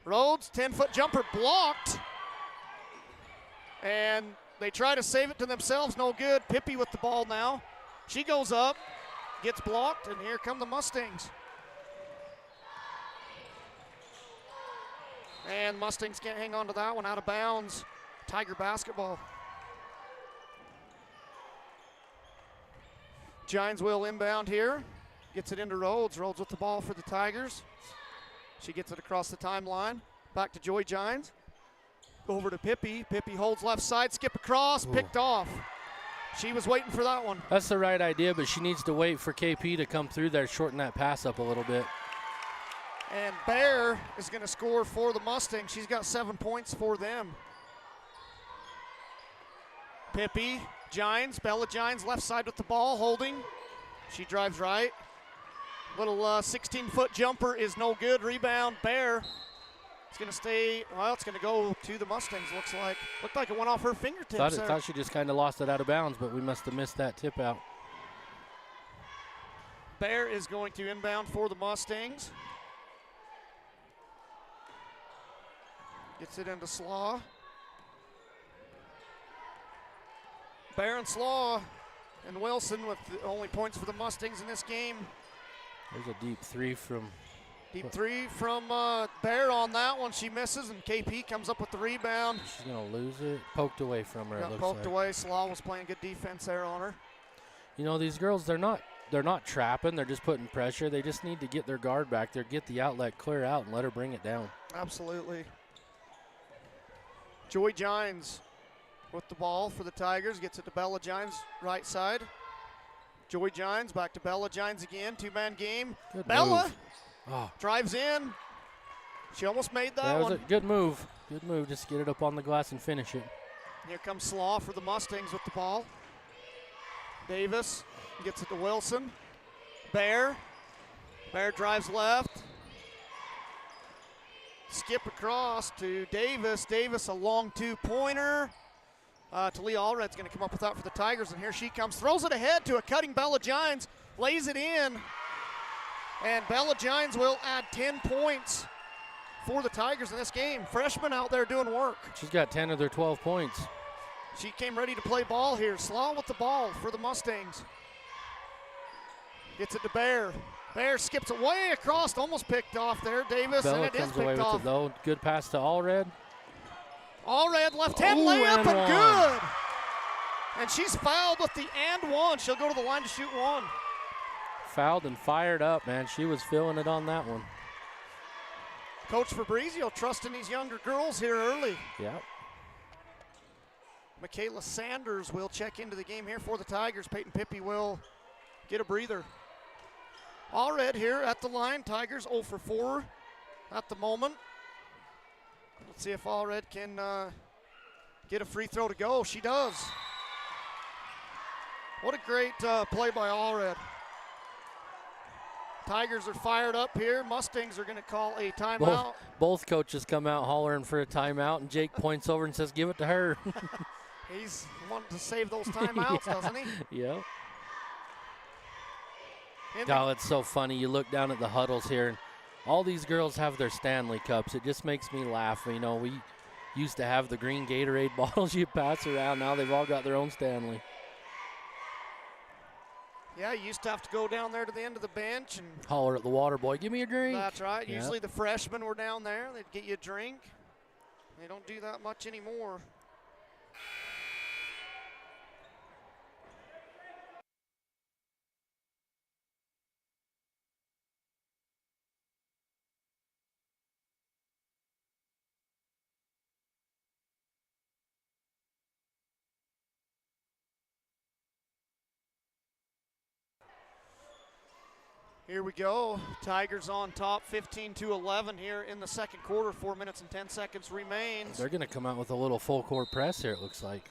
Rhodes, 10-foot jumper blocked. And they try to save it to themselves, no good. Pippi with the ball now. She goes up, gets blocked, and here come the Mustangs. And Mustangs can't hang on to that one, out of bounds. Tiger basketball. Gines will inbound here. Gets it into Rhodes. Rhodes with the ball for the Tigers. She gets it across the timeline. Back to Joy Gines. Over to Pippi. Pippi holds left side, skip across, picked off. She was waiting for that one. That's the right idea, but she needs to wait for KP to come through there, shorten that pass up a little bit. And Bear is going to score for the Mustangs. She's got 7 points for them. Pippi, Gines, Bella Gines left side with the ball, holding. She drives right. Little 16-foot jumper is no good. Rebound, Bear. It's going to stay, well, it's going to go to the Mustangs, looks like. Looked like it went off her fingertips. Thought she just kind of lost it out of bounds, but we must have missed that tip out. Bear is going to inbound for the Mustangs. Gets it into Slaw. Bear and Slaw and Wilson with the only points for the Mustangs in this game. There's a deep three from Bear on that one. She misses, and KP comes up with the rebound. She's going to lose it. Poked away from her, it looks poked like. away. Slaw was playing good defense there on her. You know, these girls, they're not trapping. They're just putting pressure. They just need to get their guard back there, get the outlet clear out, and let her bring it down. Absolutely. Joy Gines with the ball for the Tigers. Gets it to Bella Gines, right side. Joy Gines back to Bella Gines again. Two-man game. Good Bella move. drives in. She almost made that That was one. a good move. Good move. Just get it up on the glass and finish it. Here comes Slaw for the Mustangs with the ball. Davis gets it to Wilson. Bear drives left. Skip across to Davis. Davis, a long two-pointer. Talia Allred's going to come up with that for the Tigers, and here she comes. Throws it ahead to a cutting Bella Gines. Lays it in. And Bella Gines will add 10 points for the Tigers in this game. Freshman out there doing work. She's got 10 of their 12 points. She came ready to play ball here. Slaw with the ball for the Mustangs. Gets it to Bear. Bear skips it way across, almost picked off there. Davis, Bella and it is comes away picked with off. it though. Good pass to Allred. Allred left-hand layup and good. And she's fouled with the and one. She'll go to the line to shoot one. fouled and fired up, man. She was feeling it on that one. Coach Fabrizio trusting these younger girls here early. Yep. Michaela Sanders will check into the game here for the Tigers. Peyton Pippy will get a breather. All red here at the line. Tigers 0 for 4 at the moment. Let's see if All Red can get a free throw to go. She does. What a great play by All Red. Tigers are fired up here. Mustangs are going to call a timeout. Both coaches come out hollering for a timeout, and Jake points over and says, give it to her. He's wanting to save those timeouts, doesn't he? Yep. Oh, it's so funny. You look down at the huddles here, and all these girls have their Stanley Cups. It just makes me laugh. You know, we used to have the green Gatorade bottles you pass around. Now they've all got their own Stanley. Yeah, you used to have to go down there to the end of the bench and holler at the water boy, give me a drink. That's right. Yep. Usually the freshmen were down there. They'd get you a drink. They don't do that much anymore. Here we go. Tigers on top, 15-11 here in the second quarter. 4 minutes and 10 seconds remains. They're going to come out with a little full court press here, it looks like.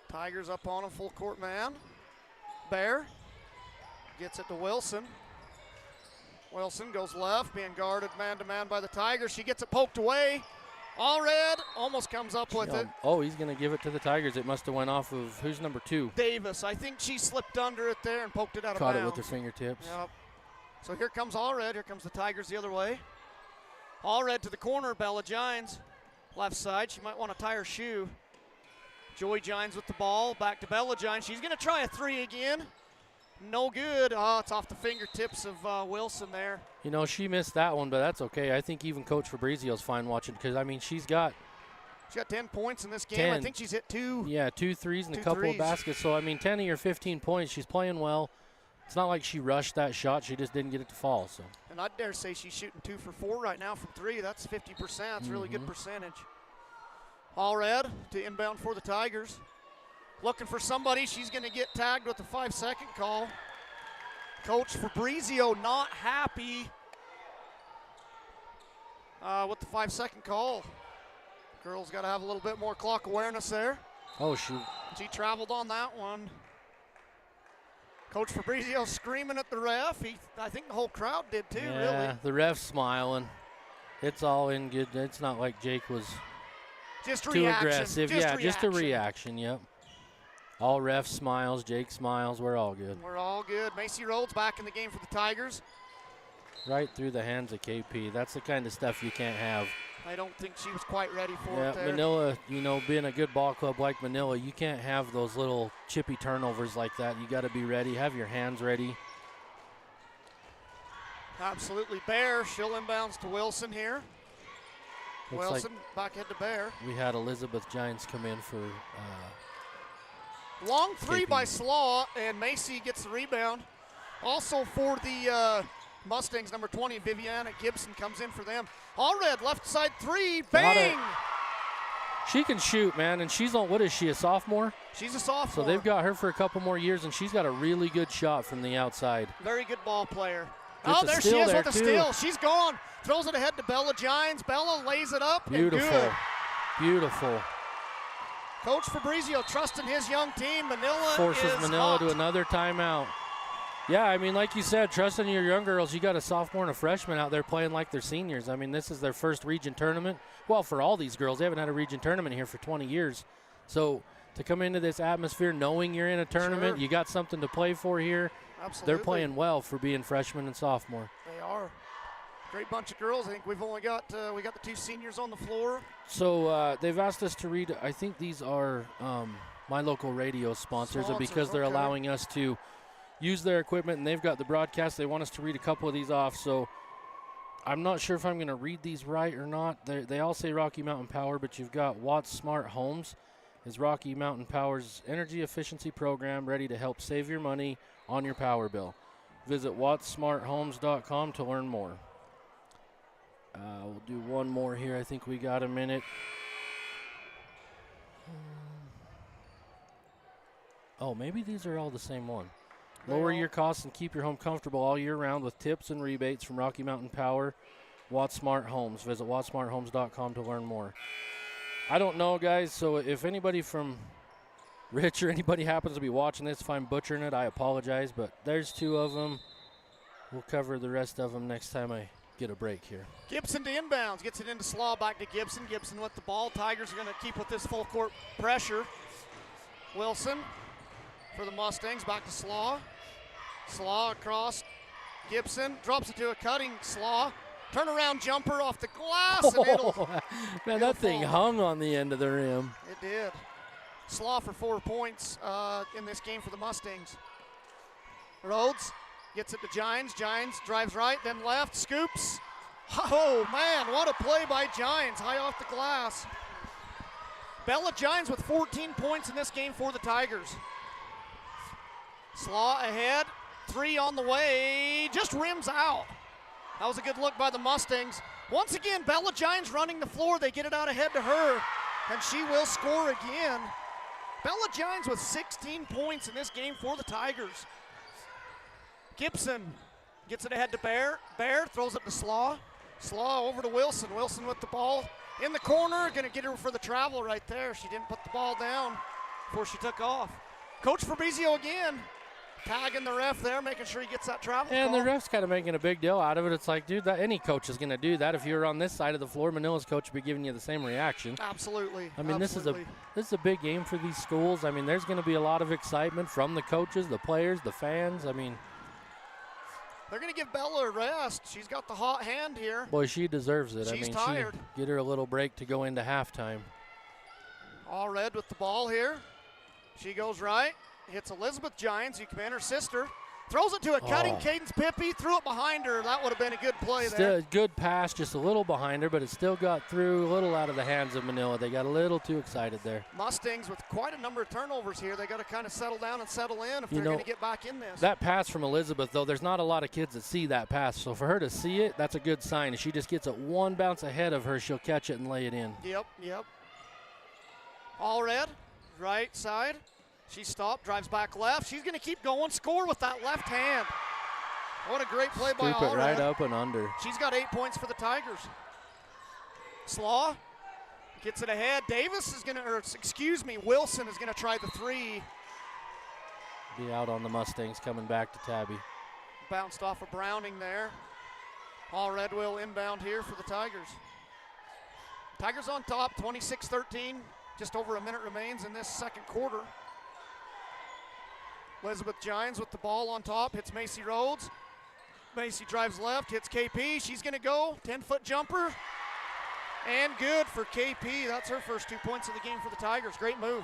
Tigers up on a full court man. Bear gets it to Wilson. Wilson goes left, being guarded man-to-man by the Tigers. She gets it poked away. All red almost comes up with it. Oh, he's going to give it to the Tigers. It must have went off of, who's number 2? Davis. I think she slipped under it there and poked it out of bounds. bounds. Caught it with her fingertips. Yep. So here comes All Red. Here comes the Tigers the other way. All Red to the corner. Bella Gines, left side. She might want to tie her shoe. Joy Gines with the ball. Back to Bella Gines. She's going to try a three again. No good. Oh, it's off the fingertips of Wilson there. You know, she missed that one, but that's okay. I think even Coach Fabrizio's fine watching because, I mean, she's got 10 points in this game. 10. I think she's hit 2. Yeah, 2 threes and a couple of baskets. So, I mean, 10 of your 15 points, she's playing well. It's not like she rushed that shot. She just didn't get it to fall. So. And I'd dare say she's shooting 2 for 4 right now from 3. That's 50%. That's a really good percentage. All red to inbound for the Tigers. Looking for somebody. She's going to get tagged with a 5-second call. Coach Fabrizio not happy with the 5-second call. Girls got to have a little bit more clock awareness there. Oh, shoot. She traveled on that one. Coach Fabrizio screaming at the ref. I think the whole crowd did too, really. The ref's smiling. It's all in good. It's not like Jake was just too aggressive. Just a reaction, yep. All ref smiles, Jake smiles, we're all good. We're all good. Macy Rhodes back in the game for the Tigers. Right through the hands of KP. That's the kind of stuff you can't have. I don't think she was quite ready for it there. Manila, you know, being a good ball club like Manila, you can't have those little chippy turnovers like that. You got to be ready, have your hands ready. Absolutely. Bear, she'll inbounds to Wilson here. Looks Wilson back head to Bear. We had Elizabeth Gines come in for long three KP. by Slaw, and Macy gets the rebound. Also for the Mustangs, number 20, Viviana Gibson comes in for them. All red, left side three, bang! She can shoot, man, and she's on, what is she, a sophomore? She's a sophomore. So they've got her for a couple more years, and she's got a really good shot from the outside. Very good ball player. Gets there she is with the too. steal. She's gone. Throws it ahead to Bella Gines. Bella lays it up. Beautiful. And good. Beautiful. Coach Fabrizio trusting his young team. Manila Forces is Manila hot. to another timeout. Yeah, I mean, like you said, trusting your young girls. You got a sophomore and a freshman out there playing like they're seniors. I mean, this is their first region tournament. Well, for all these girls, they haven't had a region tournament here for 20 years. So to come into this atmosphere knowing you're in a tournament, you got something to play for here. Absolutely. They're playing well for being freshmen and sophomore. They are. Great bunch of girls. I think we've only got we got the 2 seniors on the floor. So they've asked us to read, I think these are my local radio sponsors, and because they're allowing us to use their equipment and they've got the broadcast, they want us to read a couple of these off. So I'm not sure if I'm going to read these right or not. They all say Rocky Mountain Power, but you've got Watts Smart Homes is Rocky Mountain Power's energy efficiency program ready to help save your money on your power bill. Visit wattsmarthomes.com to learn more. We'll do one more here. I think we got a minute. Oh, maybe these are all the same one. Lower your costs and keep your home comfortable all year round with tips and rebates from Rocky Mountain Power, Watts Smart Homes. Visit wattsmarthomes.com to learn more. I don't know, guys, so if anybody from Rich or anybody happens to be watching this, if I'm butchering it, I apologize, but there's 2 of them. We'll cover the rest of them next time I get a break here. Gibson to inbounds, gets it into Slaw, back to Gibson. Gibson with the ball. Tigers are going to keep with this full court pressure. Wilson for the Mustangs, back to Slaw. Slaw across. Gibson drops it to a cutting Slaw. Turnaround jumper off the glass. And Man, that thing hung on the end of the rim. It did. Slaw for 4 points in this game for the Mustangs. Rhodes gets it to Gines. Gines drives right, then left, scoops. Oh, man, what a play by Gines, high off the glass. Bella Gines with 14 points in this game for the Tigers. Slaw ahead, 3 on the way, just rims out. That was a good look by the Mustangs. Once again, Bella Gines running the floor. They get it out ahead to her, and she will score again. Bella Gines with 16 points in this game for the Tigers. Gibson gets it ahead to Bear. Bear throws it to Slaw. Slaw over to Wilson. Wilson with the ball in the corner. Going to get her for the travel right there. She didn't put the ball down before she took off. Coach Fabrizio again tagging the ref there, making sure he gets that travel And call. the ref's kind of making a big deal out of it. It's like, dude, any coach is going to do that. If you were on this side of the floor, Manila's coach would be giving you the same reaction. Absolutely. I mean, Absolutely. this is a big game for these schools. I mean, there's going to be a lot of excitement from the coaches, the players, the fans. I mean, they're going to give Bella a rest. She's got the hot hand here. boy, she deserves it. She's I mean, tired. Get her a little break to go into halftime. All red with the ball here. She goes right, hits Elizabeth Gines, you command her sister. Throws it to a cutting Cadence Pippi, threw it behind her. That would have been a good play Still there. a good pass, just a little behind her, but it still got through a little out of the hands of Manila. They got a little too excited there. Mustangs with quite a number of turnovers here. They got to kind of settle down and settle in if they're going to get back in this. That pass from Elizabeth, though, there's not a lot of kids that see that pass. So for her to see it, that's a good sign. If she just gets it one bounce ahead of her, she'll catch it and lay it in. Yep. All red, right side. She stopped, drives back left. She's going to keep going, score with that left hand. What a great play by Scoop it Allred. right up and under. She's got 8 points for the Tigers. Slaw gets it ahead. Wilson is going to try the 3. Be out on the Mustangs coming back to Tabby. Bounced off of Browning there. All red will inbound here for the Tigers. Tigers on top, 26-13. Just over a minute remains in this second quarter. Elizabeth Gines with the ball on top, hits Macy Rhodes. Macy drives left, hits KP. She's going to go, 10-foot jumper. And good for KP. That's her first 2 points of the game for the Tigers. Great move.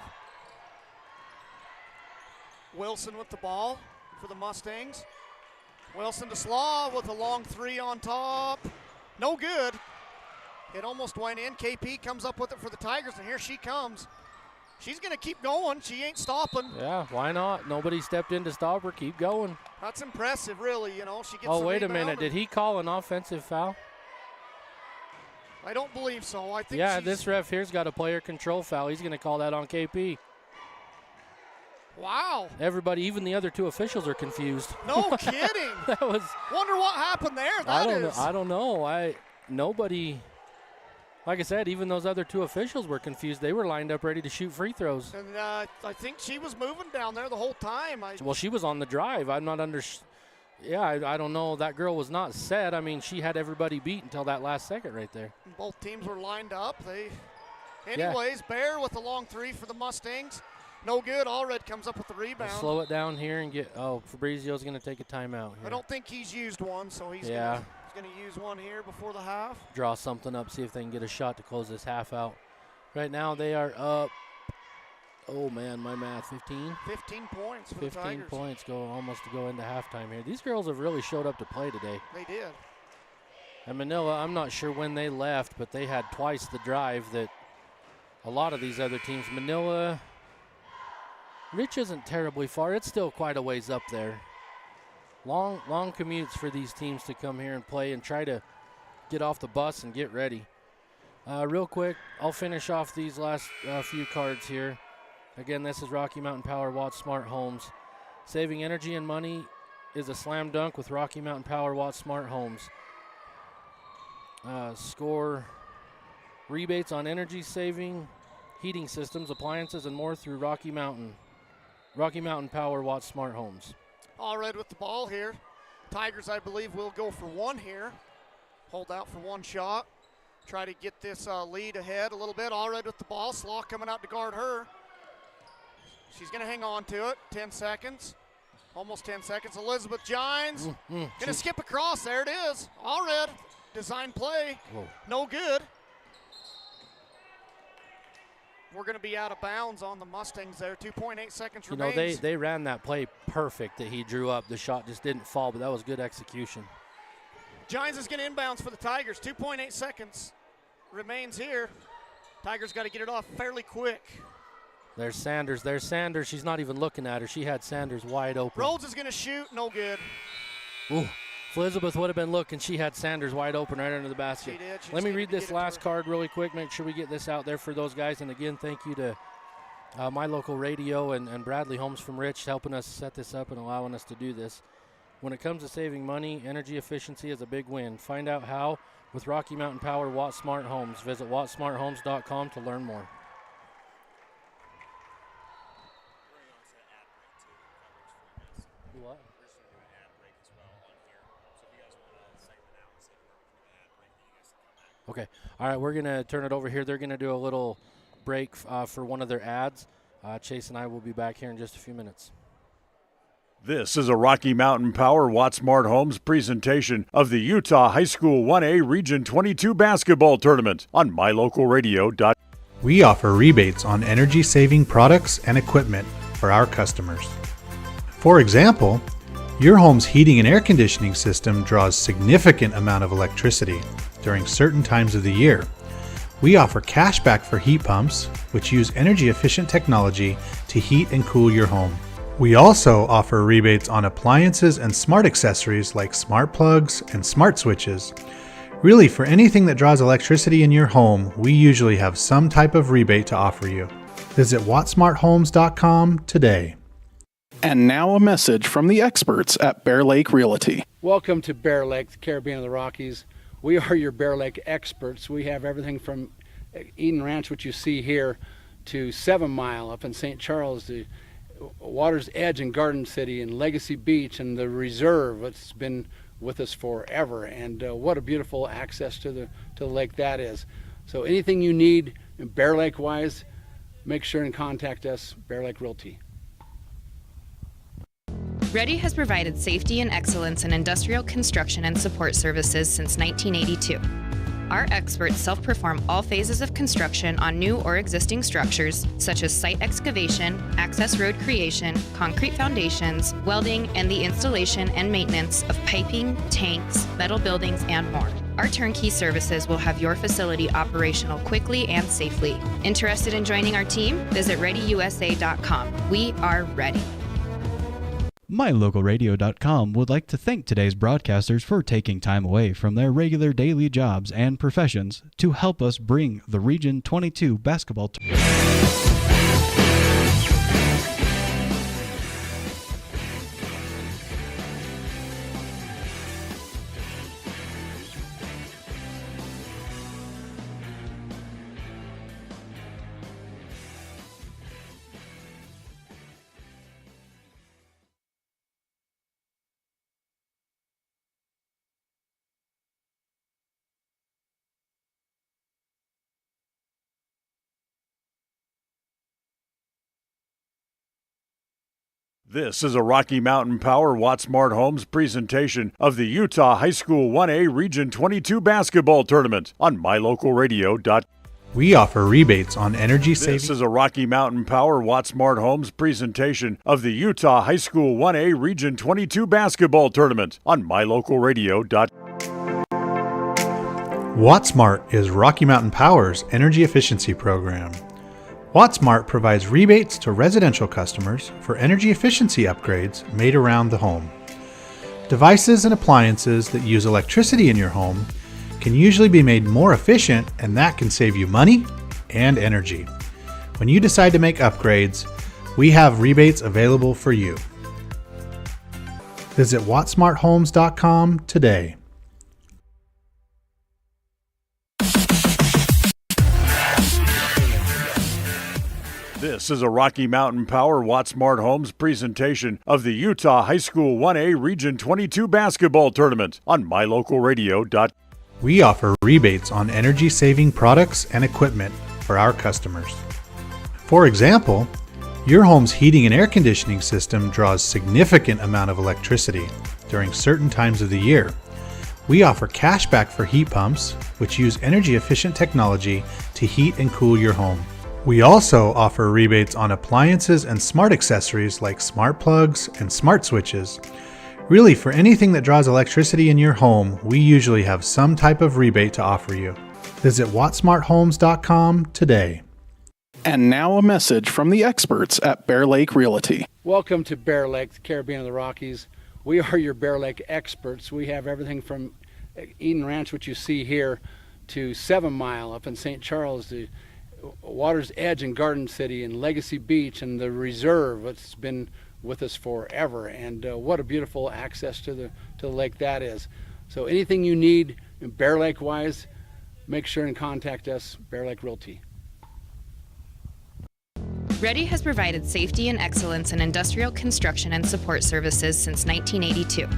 Wilson with the ball for the Mustangs. Wilson to Slaw with a long 3 on top. No good. It almost went in. KP comes up with it for the Tigers, and here she comes. She's going to keep going. She ain't stopping. Yeah, why not? Nobody stepped in to stop her. Keep going. That's impressive, really. You know, she gets Oh, the wait a rebound. minute. Did he call an offensive foul? I don't believe so. I think Yeah, this ref here's got a player control foul. He's going to call that on KP. Wow. Everybody, even the other 2 officials are confused. No kidding. That was. Wonder what happened there. I don't know. Nobody. Like I said, even those other 2 officials were confused. They were lined up ready to shoot free throws. And I think she was moving down there the whole time. Well, she was on the drive. I'm not under. Yeah, I don't know. That girl was not set. I mean, she had everybody beat until that last second right there. Both teams were lined up. Anyways, Bear with a long 3 for the Mustangs. No good. Allred comes up with the rebound. We'll slow it down here and get. Oh, Fabrizio's going to take a timeout here. I don't think he's used one, so he's going to use one here before the half. Draw something up, see if they can get a shot to close this half out. Right now they are up. Oh man, my math. 15. 15 points for 15 the Tigers. points almost to go into halftime here. These girls have really showed up to play today. They did. And Manila, I'm not sure when they left, but they had twice the drive that a lot of these other teams. Manila, Rich isn't terribly far. It's still quite a ways up there. Long commutes for these teams to come here and play and try to get off the bus and get ready. Real quick, I'll finish off these last few cards here. Again, this is Rocky Mountain Power Watts Smart Homes. Saving energy and money is a slam dunk with Rocky Mountain Power Watts Smart Homes. Score rebates on energy saving, heating systems, appliances, and more through Rocky Mountain Power Watts Smart Homes. All red with the ball here. Tigers, I believe, will go for one here. Hold out for one shot. Try to get this lead ahead a little bit. All red with the ball. Slaw coming out to guard her. She's going to hang on to it. 10 seconds. Almost 10 seconds. Elizabeth Gines going to skip across. There it is. All red. Design play. Whoa. No good. We're going to be out of bounds on the Mustangs there. 2.8 seconds remains. You know, they ran that play perfect that he drew up. The shot just didn't fall, but that was good execution. Gines is going to inbounds for the Tigers. 2.8 seconds remains here. Tigers got to get it off fairly quick. There's Sanders. She's not even looking at her. She had Sanders wide open. Rhodes is going to shoot. No good. Ooh. If Elizabeth would have been looking, she had Sanders wide open right under the basket. She did. Let me read this last card really quick. Make sure we get this out there for those guys. And again, thank you to my local radio and Bradley Holmes from Rich helping us set this up and allowing us to do this. When it comes to saving money, energy efficiency is a big win. Find out how with Rocky Mountain Power Watts Smart Homes. Visit wattsmarthomes.com to learn more. What? Okay. All right, we're going to turn it over here. They're going to do a little break for one of their ads. Chase and I will be back here in just a few minutes. This is a Rocky Mountain Power Watts Smart Homes presentation of the Utah High School 1A Region 22 basketball tournament on mylocalradio.com. We offer rebates on energy-saving products and equipment for our customers. For example, your home's heating and air conditioning system draws significant amount of electricity during certain times of the year. We offer cashback for heat pumps, which use energy-efficient technology to heat and cool your home. We also offer rebates on appliances and smart accessories like smart plugs and smart switches. Really, for anything that draws electricity in your home, we usually have some type of rebate to offer you. Visit wattsmarthomes.com today. And now a message from the experts at Bear Lake Realty. Welcome to Bear Lake, the Caribbean of the Rockies. We are your Bear Lake experts. We have everything from Eden Ranch, which you see here, to 7 Mile up in St. Charles, to Water's Edge in Garden City, and Legacy Beach, and the Reserve. It's been with us forever, and what a beautiful access to the lake that is. So anything you need Bear Lake wise, make sure and contact us, Bear Lake Realty. Ready has provided safety and excellence in industrial construction and support services since 1982. Our experts self-perform all phases of construction on new or existing structures, such as site excavation, access road creation, concrete foundations, welding, and the installation and maintenance of piping, tanks, metal buildings, and more. Our turnkey services will have your facility operational quickly and safely. Interested in joining our team? Visit ReadyUSA.com. We are ready. MyLocalRadio.com would like to thank today's broadcasters for taking time away from their regular daily jobs and professions to help us bring the Region 22 basketball tournament. This is a Rocky Mountain Power Watts Smart Homes presentation of the Utah High School 1A Region 22 basketball tournament on mylocalradio.com. We offer rebates on energy saving. This is a Rocky Mountain Power Watts Smart Homes presentation of the Utah High School 1A Region 22 basketball tournament on mylocalradio.com. WattSmart is Rocky Mountain Power's energy efficiency program. WattSmart provides rebates to residential customers for energy efficiency upgrades made around the home. Devices and appliances that use electricity in your home can usually be made more efficient, and that can save you money and energy. When you decide to make upgrades, we have rebates available for you. Visit wattsmarthomes.com today. This is a Rocky Mountain Power Wattsmart Homes presentation of the Utah High School 1A Region 22 basketball tournament on mylocalradio.com. We offer rebates on energy-saving products and equipment for our customers. For example, your home's heating and air conditioning system draws significant amount of electricity during certain times of the year. We offer cashback for heat pumps, which use energy-efficient technology to heat and cool your home. We also offer rebates on appliances and smart accessories like smart plugs and smart switches. Really, for anything that draws electricity in your home, we usually have some type of rebate to offer you. Visit wattsmarthomes.com today. And now a message from the experts at Bear Lake Realty. Welcome to Bear Lake, the Caribbean of the Rockies. We are your Bear Lake experts. We have everything from Eden Ranch, which you see here, to 7 Mile up in St. Charles, to Water's Edge in Garden City, and Legacy Beach, and the Reserve. It's been with us forever, and what a beautiful access to the lake that is. So anything you need Bear Lake wise, make sure and contact us, Bear Lake Realty. Ready has provided safety and excellence in industrial construction and support services since 1982.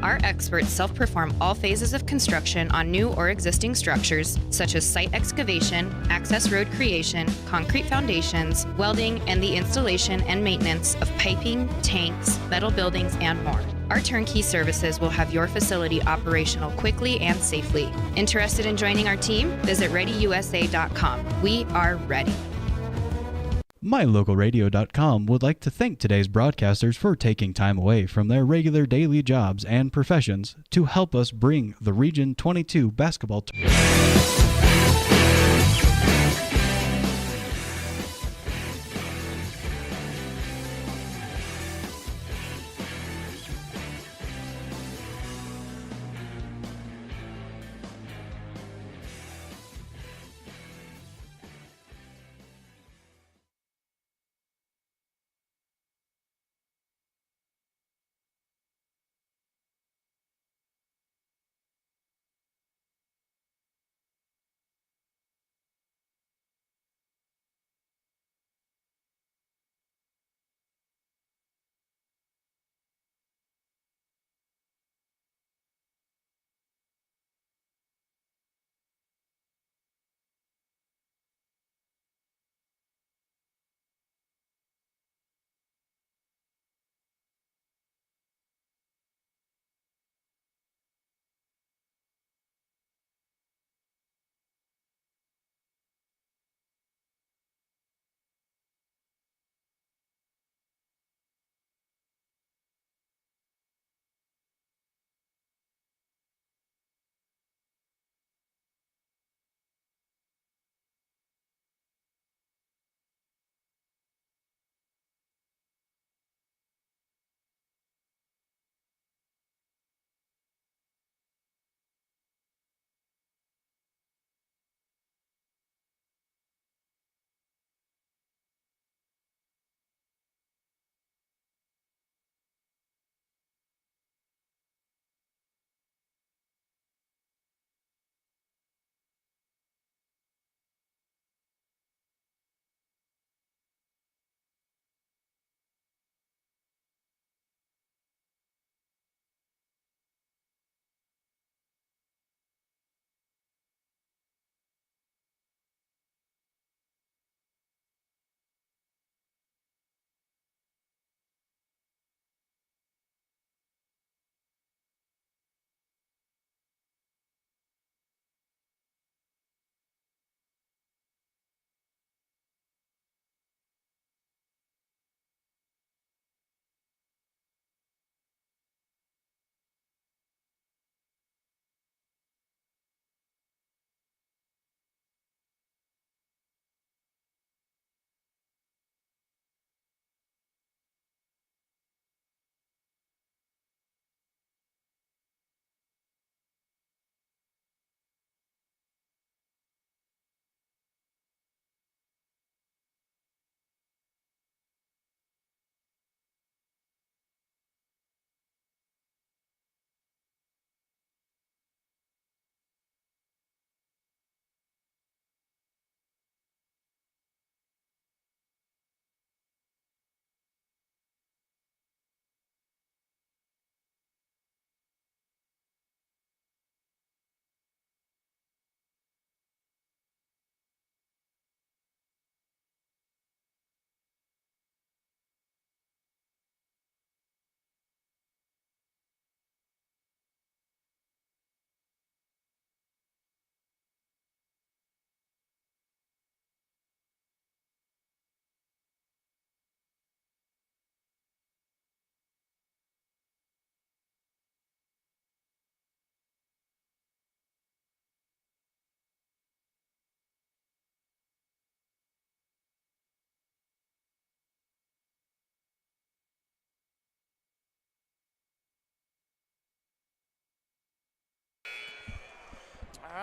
Our experts self-perform all phases of construction on new or existing structures, such as site excavation, access road creation, concrete foundations, welding, and the installation and maintenance of piping, tanks, metal buildings, and more. Our turnkey services will have your facility operational quickly and safely. Interested in joining our team? Visit ReadyUSA.com. We are ready. MyLocalRadio.com would like to thank today's broadcasters for taking time away from their regular daily jobs and professions to help us bring the Region 22 basketball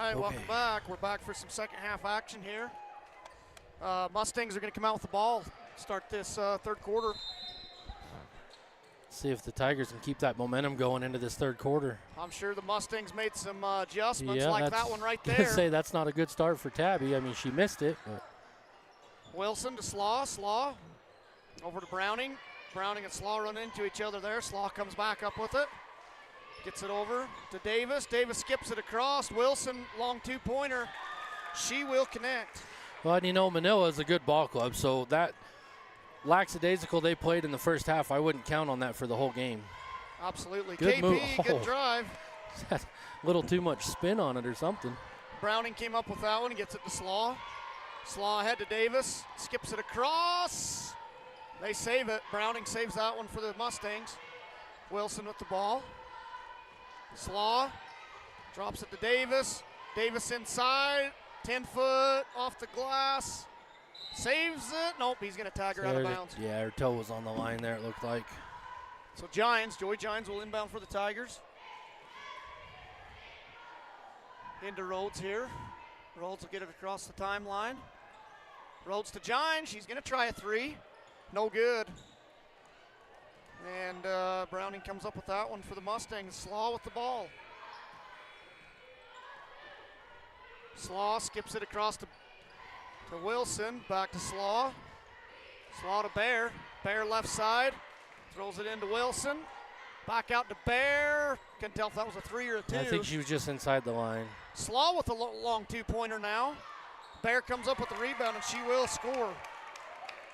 right, welcome back. We're back for some second half action here. Mustangs are going to come out with the ball, start this third quarter. See if the Tigers can keep that momentum going into this third quarter. I'm sure the Mustangs made some adjustments like that one right there. Say that's not a good start for Tabby. I mean, she missed it. But. Wilson to Slaw. Slaw over to Browning. Browning and Slaw run into each other there. Slaw comes back up with it. Gets it over to Davis. Davis skips it across. Wilson, long two-pointer. She will connect. Well, and you know, Manila is a good ball club, so that lackadaisical they played in the first half, I wouldn't count on that for the whole game. Absolutely. Good KP, move. good drive. A little too much spin on it or something. Browning came up with that one. He gets it to Slaw. Slaw ahead to Davis. Skips it across. They save it. Browning saves that one for the Mustangs. Wilson with the ball. Slaw drops it to Davis. Davis inside. 10-foot off the glass. Saves it. Nope, he's going to tag her out of bounds. Yeah, her toe was on the line there, it looked like. So Joey Gines will inbound for the Tigers. Into Rhodes here. Rhodes will get it across the timeline. Rhodes to Gines. She's going to try a three. No good. And Browning comes up with that one for the Mustangs. Slaw with the ball. Slaw skips it across to Wilson. Back to Slaw. Slaw to Bear. Bear left side. Throws it into Wilson. Back out to Bear. Couldn't tell if that was a three or a two. I think she was just inside the line. Slaw with a long two-pointer now. Bear comes up with the rebound, and she will score.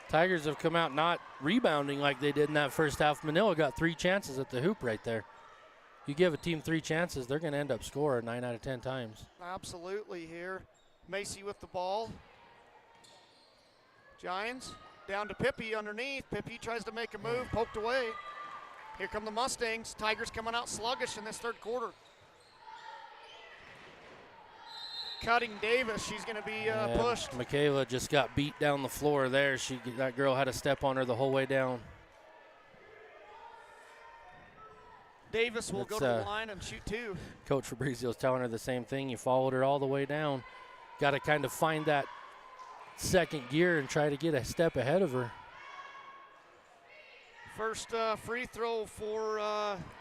Tigers have come out not rebounding like they did in that first half. Manila got 3 chances at the hoop right there. You give a team 3 chances, they're going to end up scoring 9 out of 10 times. Absolutely here. Macy with the ball. Giants down to Pippi underneath. Pippi tries to make a move, poked away. Here come the Mustangs. Tigers coming out sluggish in this third quarter. Cutting Davis, she's going to be pushed. Michaela just got beat down the floor there. That girl had a step on her the whole way down. Davis will go to the line and shoot 2. Coach Fabrizio's telling her the same thing. You followed her all the way down. Got to kind of find that second gear and try to get a step ahead of her. First free throw for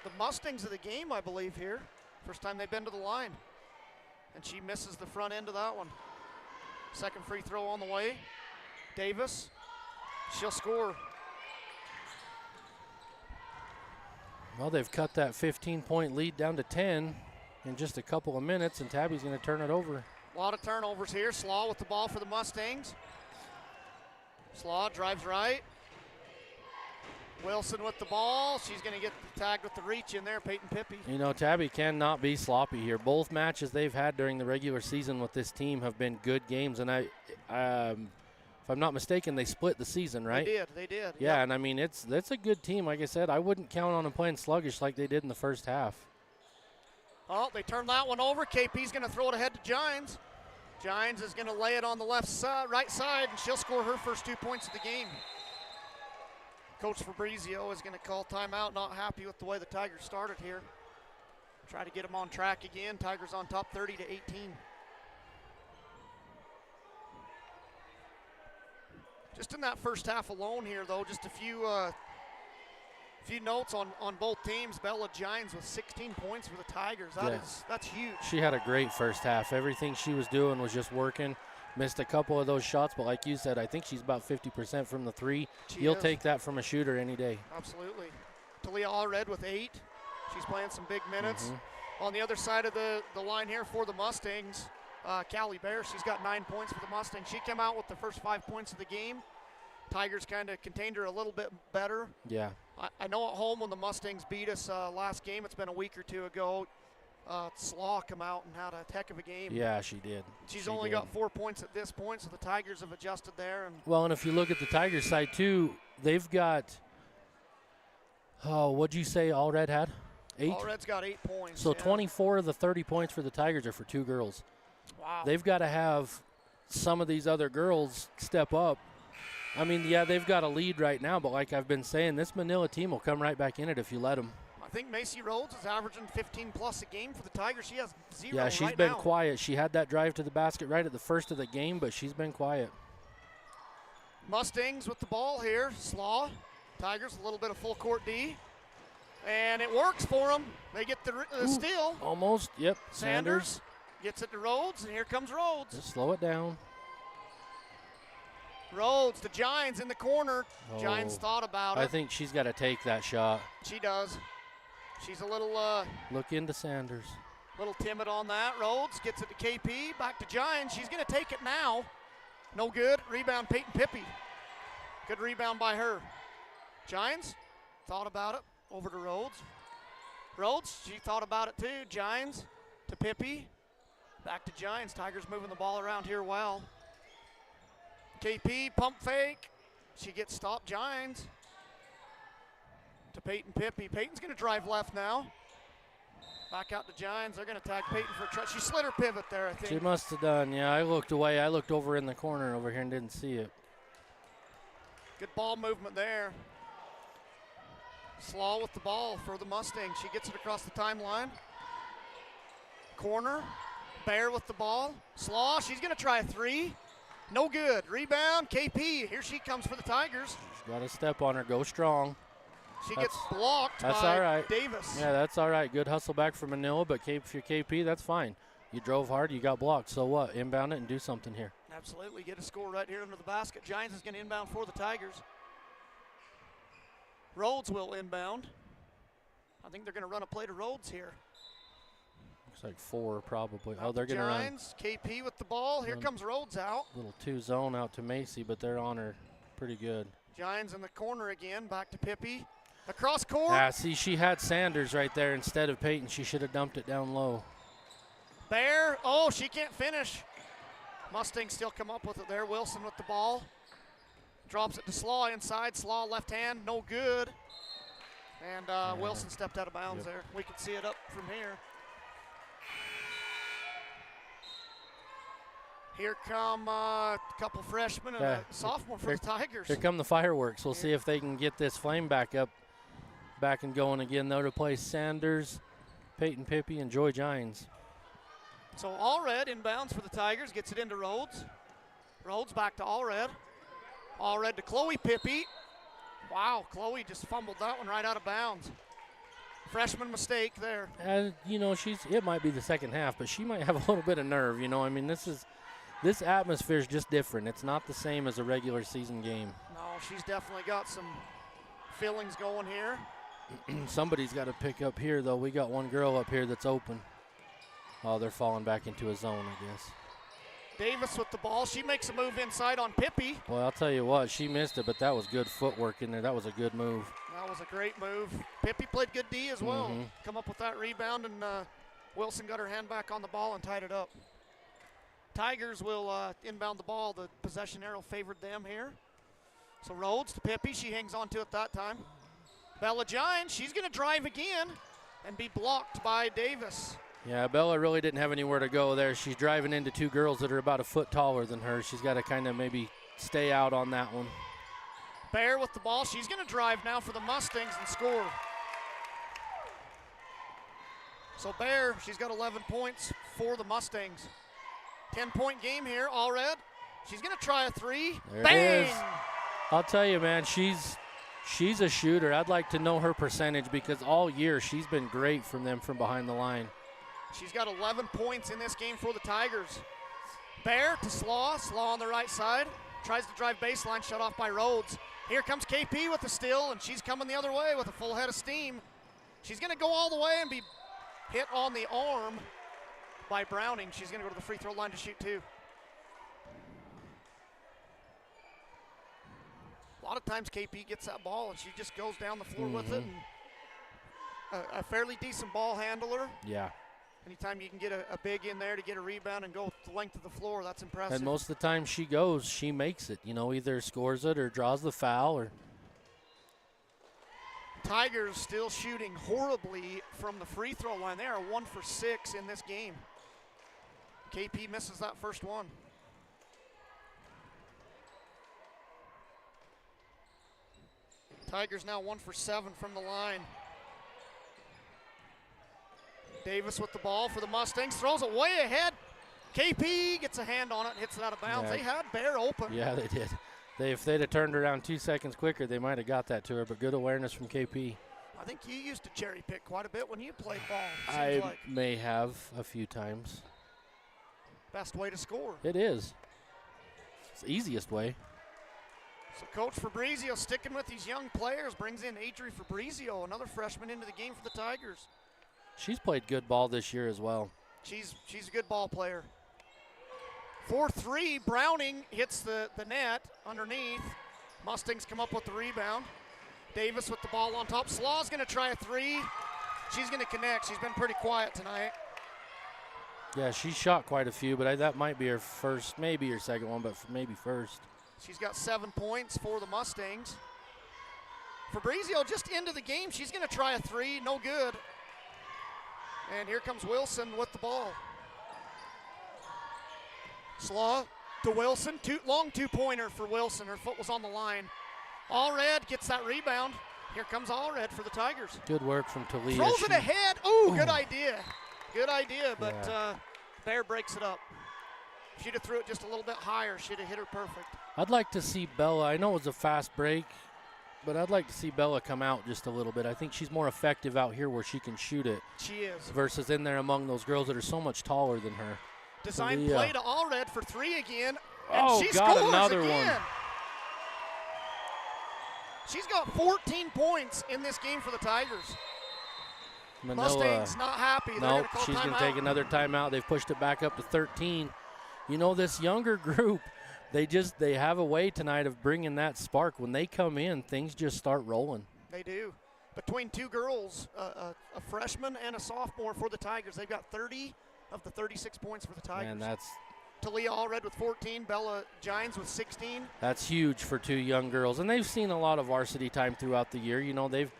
the Mustangs of the game, I believe, here. First time they've been to the line. And she misses the front end of that one. Second free throw on the way. Davis, she'll score. Well, they've cut that 15-point lead down to 10 in just a couple of minutes, and Tabby's going to turn it over. A lot of turnovers here. Slaw with the ball for the Mustangs. Slaw drives right. Wilson with the ball. She's going to get tagged with the reach in there, Peyton Pippi. You know, Tabby cannot be sloppy here. Both matches they've had during the regular season with this team have been good games, and if I'm not mistaken, they split the season, right? They did. Yeah, yep. And I mean, that's a good team. Like I said, I wouldn't count on them playing sluggish like they did in the first half. Oh, they turned that one over. KP's going to throw it ahead to Gines. Gines is going to lay it on the left side, right side, and she'll score her first 2 points of the game. Coach Fabrizio is going to call timeout, not happy with the way the Tigers started here. Try to get them on track again. Tigers on top 30-18. Just in that first half alone here, though, just a few notes on both teams. Bella Gines with 16 points for the Tigers. That's huge. She had a great first half. Everything she was doing was just working. Missed a couple of those shots, but like you said, I think she's about 50% from the three. You'll take that from a shooter any day. Absolutely. Talia Allred with 8. She's playing some big minutes. On the other side of the line here for the Mustangs, Callie Bear, she's got 9 points for the Mustangs. She came out with the first 5 points of the game. Tigers kind of contained her a little bit better. Yeah. I know at home when the Mustangs beat us last game, it's been a week or two ago, Slaw come out and had a heck of a game. Yeah, she did. She's only got 4 points at this point, so the Tigers have adjusted there. Well, and if you look at the Tigers side too, they've got, what'd you say Allred had? 8? Allred's got 8 points. So 24 of the 30 points for the Tigers are for 2 girls. Wow. They've got to have some of these other girls step up. I mean, yeah, they've got a lead right now, but like I've been saying, this Manila team will come right back in it if you let them. I think Macy Rhodes is averaging 15 plus a game for the Tigers. She has 0 Yeah, she's right been now. quiet. She had that drive to the basket right at the first of the game, but she's been quiet. Mustangs with the ball here. Slaw. Tigers a little bit of full court D. And it works for them. They get the steal. Almost, yep. Sanders gets it to Rhodes, and here comes Rhodes. Just slow it down. Rhodes to Gines in the corner. Gines thought about it. I think she's got to take that shot. She does. She's a little Look into Sanders. little timid on that. Rhodes gets it to KP. Back to Gines. She's going to take it now. No good. Rebound, Peyton Pippy. Good rebound by her. Gines thought about it. Over to Rhodes. Rhodes, she thought about it too. Gines to Pippy. Back to Gines. Tigers moving the ball around here well. KP, pump fake. She gets stopped. Gines to Peyton Pippy. Peyton's going to drive left now. Back out to Gines. They're going to tag Peyton for a try. She slid her pivot there, I think. She must have done. Yeah, I looked away. I looked over in the corner over here and didn't see it. Good ball movement there. Slaw with the ball for the Mustangs. She gets it across the timeline. Corner. Bear with the ball. Slaw, she's going to try a three. No good. Rebound, KP. Here she comes for the Tigers. She's got to step on her. Go strong. She gets blocked That's by all right. Davis. Yeah, that's all right. Good hustle back from Manila, but if you're KP, that's fine. You drove hard, you got blocked. So what? Inbound it and do something here. Absolutely. Get a score right here under the basket. Giants is going to inbound for the Tigers. Rhodes will inbound. I think they're going to run a play to Rhodes here. Looks like 4 probably. Out They're going to run. Gines, KP with the ball. Here comes Rhodes out. Little 2 zone out to Macy, but they're on her pretty good. Gines in the corner again. Back to Pippy. Across court. Ah, see, she had Sanders right there instead of Peyton. She should have dumped it down low. Bear. Oh, she can't finish. Mustangs still come up with it there. Wilson with the ball. Drops it to Slaw inside. Slaw left hand. No good. And Wilson stepped out of bounds there. We can see it up from here. Here come a couple freshmen and a sophomore for the Tigers. Here come the fireworks. We'll see if they can get this flame back and going again, though, to play Sanders, Peyton Pippy, and Joy Gines. So Allred inbounds for the Tigers, gets it into Rhodes. Rhodes back to Allred. Allred to Chloe Pippy. Wow, Chloe just fumbled that one right out of bounds. Freshman mistake there. And, you know, it might be the second half, but she might have a little bit of nerve, you know. I mean, this atmosphere is just different. It's not the same as a regular season game. No, she's definitely got some feelings going here. Somebody's got to pick up here, though. We got one girl up here that's open. Oh, they're falling back into a zone, I guess. Davis with the ball. She makes a move inside on Pippy. Well, I'll tell you what, she missed it, but that was good footwork in there. That was a good move. That was a great move. Pippy played good D as well. Come up with that rebound, and Wilson got her hand back on the ball and tied it up. Tigers will inbound the ball. The possession arrow favored them here. So Rhodes to Pippy. She hangs on to it that time. Bella Gines, she's going to drive again and be blocked by Davis. Yeah, Bella really didn't have anywhere to go there. She's driving into 2 girls that are about a foot taller than her. She's got to kind of maybe stay out on that one. Bear with the ball. She's going to drive now for the Mustangs and score. So Bear, she's got 11 points for the Mustangs. 10-point game here, Allred. She's going to try a 3. There Bang! it is. I'll tell you, man, she's a shooter. I'd like to know her percentage because all year she's been great from them from behind the line. She's got 11 points in this game for the Tigers. Bear to Slaw. Slaw on the right side. Tries to drive baseline, shut off by Rhodes. Here comes KP with the steal, and she's coming the other way with a full head of steam. She's going to go all the way and be hit on the arm by Browning. She's going to go to the free throw line to shoot 2. A lot of times KP gets that ball, and she just goes down the floor with it. And a fairly decent ball handler. Yeah. Anytime you can get a big in there to get a rebound and go the length of the floor, that's impressive. And most of the time she goes, she makes it. You know, either scores it or draws the foul. Or Tigers still shooting horribly from the free throw line. They are 1 for 6 in this game. KP misses that first one. Tigers now 1 for 7 from the line. Davis with the ball for the Mustangs, throws it way ahead. KP gets a hand on it and hits it out of bounds. Yeah. They had Bear open. Yeah, they did. If they'd have turned around 2 seconds quicker, they might have got that to her, but good awareness from KP. I think you used to cherry pick quite a bit when you played ball. I Like may have a few times. best way to score. It is. It's the easiest way. So Coach Fabrizio sticking with these young players, brings in Adri Fabrizio, another freshman into the game for the Tigers. She's played good ball this year as well. She's a good ball player. 4-3, Browning hits the net underneath. Mustangs come up with the rebound. Davis with the ball on top. Slaw's going to try a three. She's going to connect. She's been pretty quiet tonight. Yeah, she shot quite a few, but that might be her first, maybe her second one, but maybe first. She's got 7 points for the Mustangs. Fabrizio just into the game. She's going to try a three. No good. And here comes Wilson with the ball. Slaw to Wilson. Long two-pointer for Wilson. Her foot was on the line. Allred gets that rebound. Here comes Allred for the Tigers. Good work from Talia. Throws it ahead. Ooh, good idea. Good idea, but Yeah. Bear breaks it up. If she'd have threw it just a little bit higher, she'd have hit her perfect. I'd like to see Bella. I know it was a fast break, but I'd like to see Bella come out just a little bit. I think she's more effective out here where she can shoot it. She is. Versus in there among those girls that are so much taller than her. Design Talia. play to Allred for three again. And Oh, she got scores another again. one. She's got 14 points in this game for the Tigers. Manila, Mustangs not happy. They're nope, gonna call she's going to timeout. take another timeout. They've pushed it back up to 13. You know, this younger group, they have a way tonight of bringing that spark. When they come in, things just start rolling. They do. Between two girls, a freshman and a sophomore for the Tigers, they've got 30 of the 36 points for the Tigers. And that's Talia Allred with 14, Bella Gines with 16. huge for two young girls. And they've seen a lot of varsity time throughout the year. You know, they've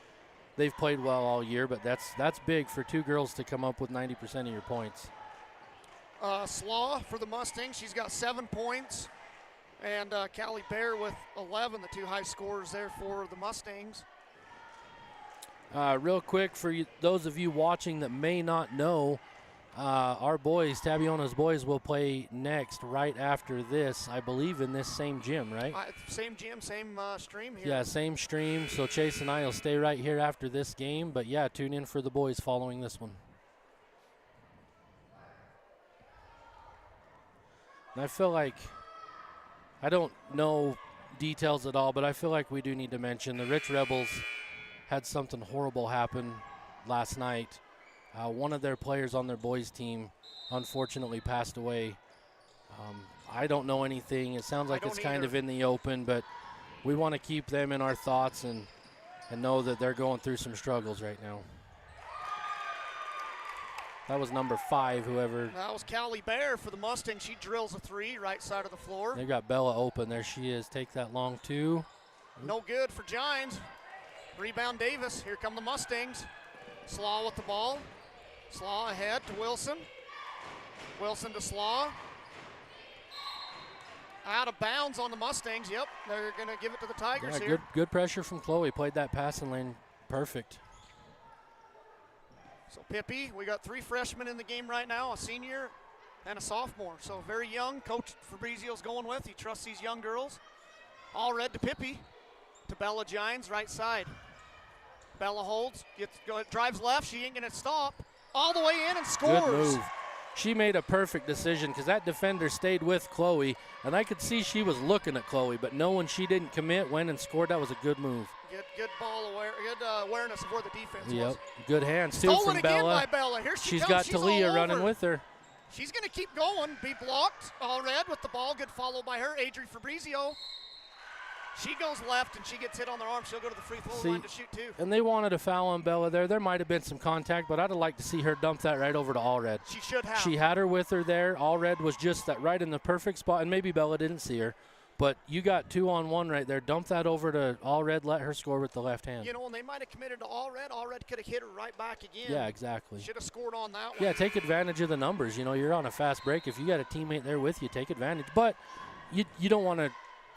played well all year, but that's big for two girls to come up with 90% of your points. Slaw for the Mustangs, she's got 7 points. And Callie Bear with 11, the two high scorers there for the Mustangs. Real quick, for those of you watching that may not know, our boys, Tabiona's boys, will play next right after this, I believe in this same gym, right? Same gym, same stream here. Yeah, same stream. So Chase and I will stay right here after this game. But, yeah, tune in for the boys following this one. And I feel like, I don't know details at all, but I feel like we do need to mention the Rich Rebels had something horrible happen last night. One of their players on their boys team unfortunately passed away. I don't know anything. It sounds like it's kind of in the open, but we want to keep them in our thoughts and know that they're going through some struggles right now. That was number 5, whoever. That was Callie Bear for the Mustangs. She drills a three, right side of the floor. They got Bella open. There she is. Take that long two. No good for Gines. Rebound Davis. Here come the Mustangs. Slaw with the ball. Slaw ahead to Wilson. Wilson to Slaw. Out of bounds on the Mustangs. Yep, they're going to give it to the Tigers Yeah, here. good pressure from Chloe. Played that passing lane perfect. So Pippi, we got 3 freshmen in the game right now, a senior and a sophomore. So very young. Coach Fabrizio's going with. He trusts these young girls. Allred to Pippi. To Bella Gines, right side. Bella holds, drives left. She ain't going to stop. All the way in and scores. Good move. She made a perfect decision because that defender stayed with Chloe, and I could see she was looking at Chloe, but knowing she didn't commit, went and scored. That was a good move. Good ball awareness of where the defense Yep. was. Good hands, too, Stolen from again Bella. by Bella. Here she She's comes. got She's Talia all running over. with her. She's going to keep going. Be blocked. Allred with the ball. Good follow by her. Adri Fabrizio. She goes left, and she gets hit on the arm. She'll go to the free throw line to shoot, too. And they wanted a foul on Bella there. There might have been some contact, but I'd have liked to see her dump that right over to Allred. She should have. She had her with her there. Allred was just that right in the perfect spot, and maybe Bella didn't see her. But you got 2-on-1 right there. Dump that over to Allred. Let her score with the left hand. You know, when they might have committed to Allred, Allred could have hit her right back again. Yeah, exactly. Should have scored on that one. Yeah, take advantage of the numbers. You know, you're on a fast break. If you got a teammate there with you, take advantage. But you don't want to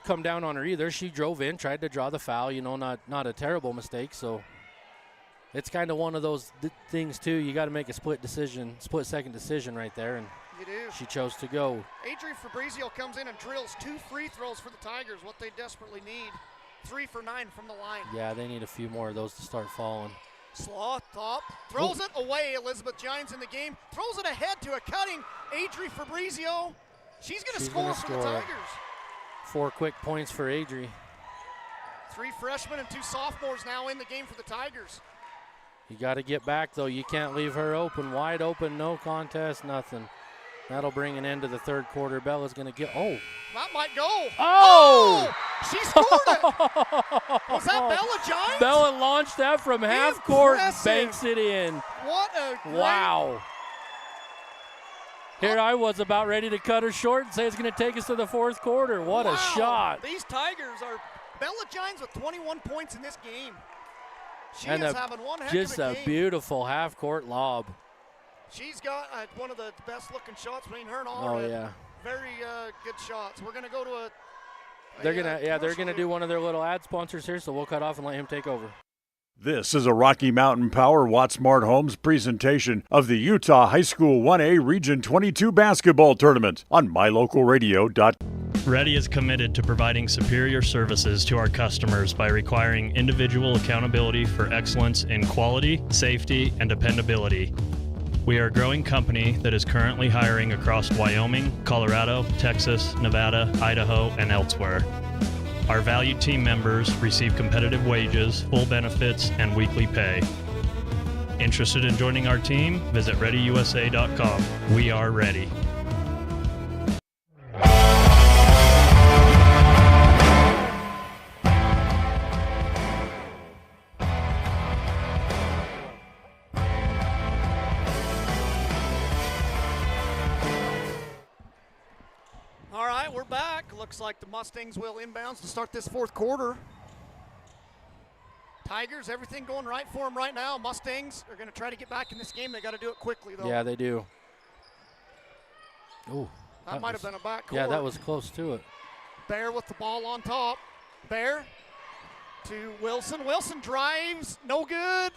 come down on her either. She drove in, tried to draw the foul. You know, not a terrible mistake. So it's kind of one of those things too. You got to make a split-second decision right there, and You do. she chose to go. Adri Fabrizio comes in and drills 2 free throws for the Tigers, what they desperately need. 3 for 9 from the line. Yeah, they need a few more of those to start falling. Slaw, top, throws it away. Elizabeth Gines in the game, throws it ahead to a cutting Adri Fabrizio. She's going to score for the Tigers. 4 quick points for Adri. 3 freshmen and 2 sophomores now in the game for the Tigers. You got to get back, though. You can't leave her open. Wide open, no contest, nothing. That'll bring an end to the third quarter. Bella's going to get, That might go. Oh! She scored it. Was that Bella Giants? Bella launched that from half court and banks it in. What a great. Wow. Here I was about ready to cut her short and say it's going to take us to the fourth quarter. What a shot. These Tigers are Bella Giants with 21 points in this game. She And is having one heck just of a a game. beautiful half-court lob. She's got one of the best-looking shots between her and Oh, Allred. yeah. Very good shots. We're going to go to a They're gonna commercial do one of their little ad sponsors here, so we'll cut off and let him take over. This is a Rocky Mountain Power Watt Smart Homes presentation of the Utah High School 1A Region 22 basketball tournament on mylocalradio.com. Ready is committed to providing superior services to our customers by requiring individual accountability for excellence in quality, safety, and dependability. We are a growing company that is currently hiring across Wyoming, Colorado, Texas, Nevada, Idaho, and elsewhere. Our valued team members receive competitive wages, full benefits, and weekly pay. Interested in joining our team? Visit ReadyUSA.com. We are ready. All right, we're back. Looks like the Mustangs will inbounds to start this fourth quarter. Tigers, everything going right for them right now. Mustangs are going to try to get back in this game. They got to do it quickly, though. Yeah, they do. Oh, that might have been a backcourt. Yeah, that was close to it. Bear with the ball on top. Bear to Wilson. Wilson drives, no good.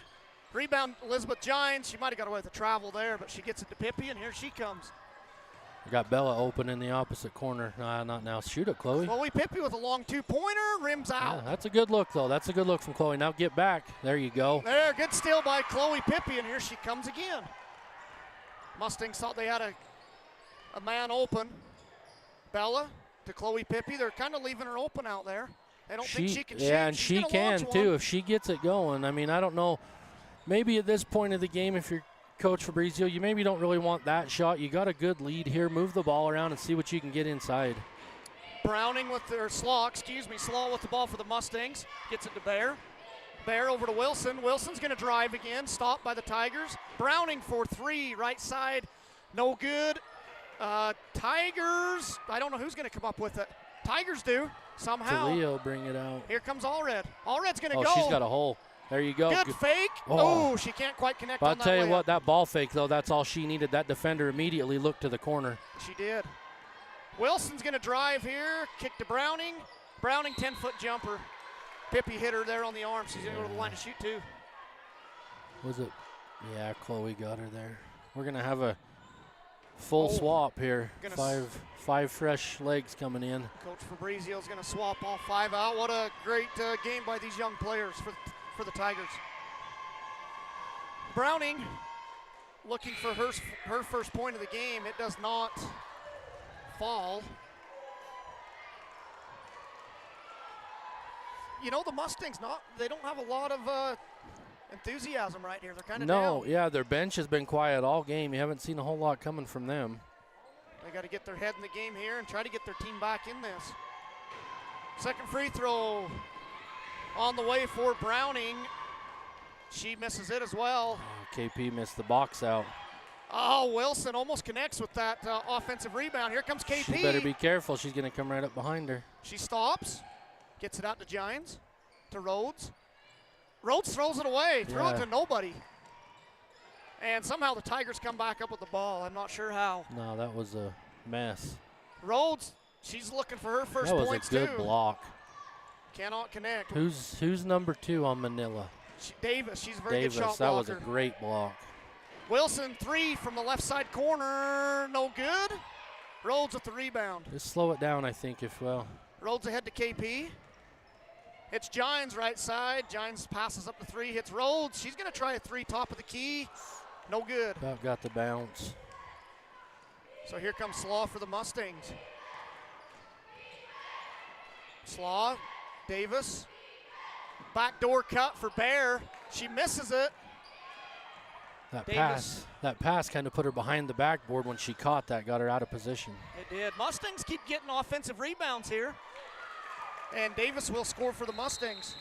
Rebound, Elizabeth Gines. She might have got away with the travel there, but she gets it to Pippi, and here she comes. We got Bella open in the opposite corner. Not now. Shoot it, Chloe. Chloe Pippi with a long two-pointer, rims out. Yeah, that's a good look, though. That's a good look from Chloe. Now get back. There you go. There, good steal by Chloe Pippi, and here she comes again. Mustangs thought they had a man open. Bella to Chloe Pippi. They're kind of leaving her open out there. They don't think she can shoot. Yeah, and She's she gonna can, launch too, one. if she gets it going. I mean, I don't know. Maybe at this point of the game, if you're Coach Fabrizio, you maybe don't really want that shot. You got a good lead here. Move the ball around and see what you can get inside. Browning with their Slaw with the ball for the Mustangs. Gets it to Bear. Bear over to Wilson. Wilson's going to drive again. Stopped by the Tigers. Browning for 3, right side. No good. Tigers, I don't know who's going to come up with it. Tigers do, somehow. Leo, bring it out. Here comes Allred. Allred's going to go. Oh, she's got a hole. There you go. Good fake. Oh, she can't quite connect But on I'll that tell you layup. what, that ball fake, though, that's all she needed. That defender immediately looked to the corner. She did. Wilson's going to drive here. Kick to Browning. Browning, 10-foot jumper. Pippi hit her there on the arm. She's going to go to the line to shoot, too. Was it? Yeah, Chloe got her there. We're going to have a full swap here. Five fresh legs coming in. Coach Fabrizio's going to swap all 5 out. What a great game by these young players for the Tigers. Browning looking for her first point of the game. It does not fall. You know, the Mustangs, they don't have a lot of enthusiasm right here. They're kind of down. Yeah, their bench has been quiet all game. You haven't seen a whole lot coming from them. They got to get their head in the game here and try to get their team back in this. Second free throw on the way for Browning. She misses it as well. Oh, KP missed the box out. Oh, Wilson almost connects with that offensive rebound. Here comes KP. She better be careful. She's going to come right up behind her. She stops, gets it out to Gines, to Rhodes. Rhodes throws it away, threw it to nobody. And somehow the Tigers come back up with the ball. I'm not sure how. No, that was a mess. Rhodes, she's looking for her first that was points a good too. block. Cannot connect. Who's number 2 on Manila? Davis, she's a very good shot that was blocker. a great block. Wilson, 3 from the left side corner, no good. Rhodes with the rebound. Just slow it down, I think, if well. Rhodes ahead to KP. Hits Gines right side. Gines passes up the 3, hits Rhodes. She's going to try a 3 top of the key. No good. About got the bounce. So here comes Slaw for the Mustangs. Slaw, Davis. Backdoor cut for Bear. She misses it. That pass kind of put her behind the backboard when she caught that, got her out of position. It did. Mustangs keep getting offensive rebounds here. And Davis will score for the Mustangs.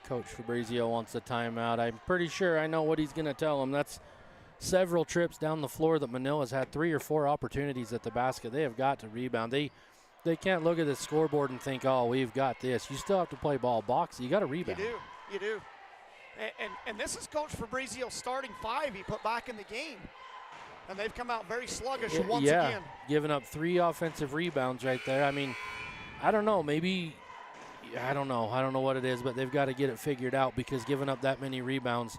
Coach Fabrizio wants a timeout. I'm pretty sure I know what he's going to tell them. That's several trips down the floor that Manila's had 3 or 4 opportunities at the basket. They have got to rebound. They can't look at the scoreboard and think, oh, we've got this. You still have to play ball box. You got to rebound. You do. And this is Coach Fabrizio's starting 5 he put back in the game. And they've come out very sluggish once again. Giving up 3 offensive rebounds right there. I mean, I don't know. Maybe, I don't know. I don't know what it is, but they've got to get it figured out because giving up that many rebounds,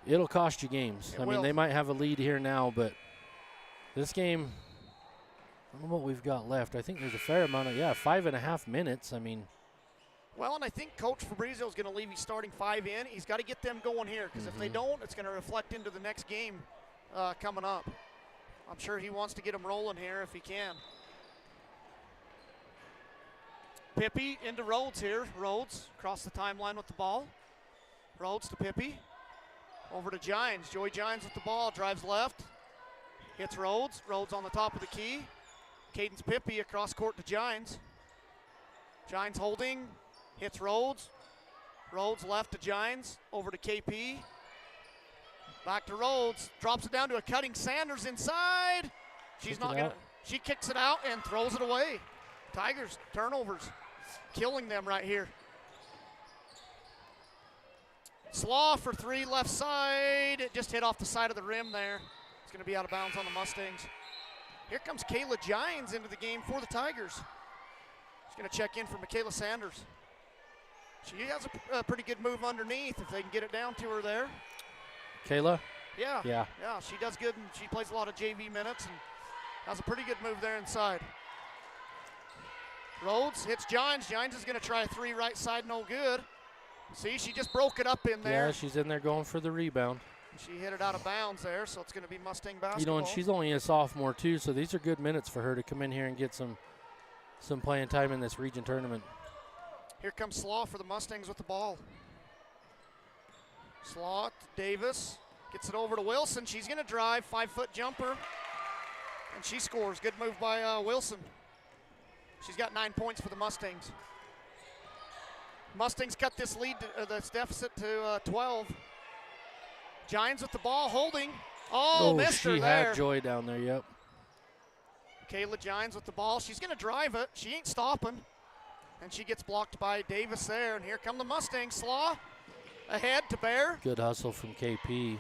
it'll cost you games. I mean, they might have a lead here now, but this game, I don't know what we've got left. I think there's a fair amount of, 5.5 minutes. I mean. Well, and I think Coach Fabrizio is going to leave his starting 5 in. He's got to get them going here because if they don't, it's going to reflect into the next game coming up. I'm sure he wants to get them rolling here if he can. Pippi into Rhodes here. Rhodes across the timeline with the ball. Rhodes to Pippi. Over to Gines. Joey Gines with the ball. Drives left. Hits Rhodes. Rhodes on the top of the key. Cadence Pippi across court to Gines. Gines holding. Hits Rhodes. Rhodes left to Gines. Over to KP. Back to Rhodes. Drops it down to a cutting Sanders inside. She's not going to. She kicks it out and throws it away. Tigers turnovers. Killing them right here. Slaw for 3 left side. It just hit off the side of the rim there. It's going to be out of bounds on the Mustangs. Here comes Kayla Gines into the game for the Tigers. She's going to check in for Michaela Sanders. She has a pretty good move underneath if they can get it down to her there. Kayla? Yeah, she does good, and she plays a lot of JV minutes and has a pretty good move there inside. Rhodes hits Gines. Gines is going to try a 3 right side, no good. See, she just broke it up in there. Yeah, she's in there going for the rebound. She hit it out of bounds there, so it's going to be Mustang basketball. You know, and she's only a sophomore too, so these are good minutes for her to come in here and get some playing time in this region tournament. Here comes Slaw for the Mustangs with the ball. Slaw to Davis. Gets it over to Wilson. She's going to drive, 5-foot jumper, and she scores. Good move by Wilson. She's got 9 points for the Mustangs. Mustangs cut this lead, this deficit to 12. Gines with the ball, holding. Oh, missed her there. She had Joy down there, yep. Kayla Gines with the ball. She's going to drive it. She ain't stopping. And she gets blocked by Davis there. And here come the Mustangs. Slaw ahead to Bear. Good hustle from KP.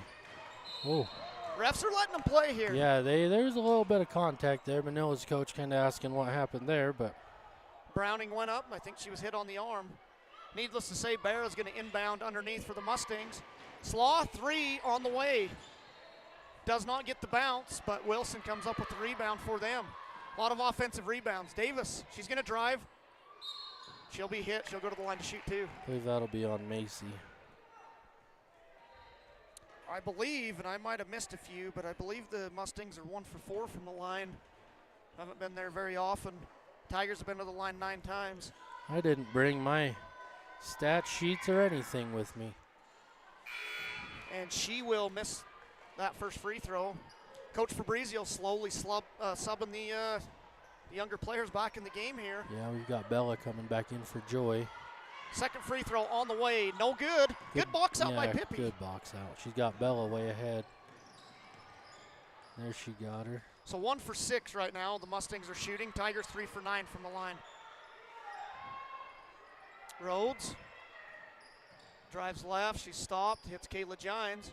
Oh. Refs are letting them play here. Yeah, there's a little bit of contact there. Manila's coach kind of asking what happened there, but. Browning went up. I think she was hit on the arm. Needless to say, Bear is going to inbound underneath for the Mustangs. Slaw 3 on the way. Does not get the bounce, but Wilson comes up with the rebound for them. A lot of offensive rebounds. Davis, she's going to drive. She'll be hit. She'll go to the line to shoot too. I believe that'll be on Macy. I believe, and I might have missed a few, but I believe the Mustangs are 1 for 4 from the line. Haven't been there very often. Tigers have been to the line 9 times. I didn't bring my stat sheets or anything with me. And she will miss that first free throw. Coach Fabrizio slowly subbing the younger players back in the game here. Yeah, we've got Bella coming back in for Joy. Second free throw on the way, no good. Good box out by Pippi. Good box out. She's got Bella way ahead. There she got her. So 1 for 6 right now. The Mustangs are shooting. Tigers 3 for 9 from the line. Rhodes drives left. She's stopped. Hits Kayla Gines.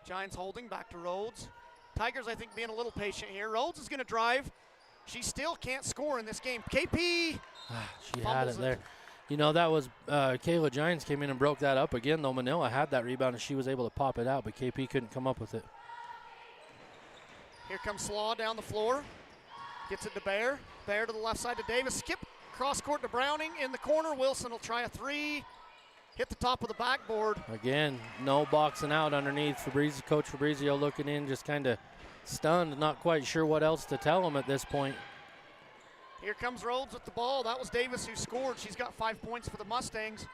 Gines holding. Back to Rhodes. Tigers, I think, being a little patient here. Rhodes is going to drive. She still can't score in this game. KP she had it there. You know, that was Kayla Gines came in and broke that up again, though Manila had that rebound and she was able to pop it out, but KP couldn't come up with it. Here comes Slaw down the floor. Gets it to Bear. Bear to the left side to Davis. Skip cross court to Browning in the corner. Wilson will try a three. Hit the top of the backboard. Again, no boxing out underneath. Coach Fabrizio looking in, just kind of stunned, not quite sure what else to tell him at this point. Here comes Rhodes with the ball. That was Davis who scored. She's got 5 points for the Mustangs.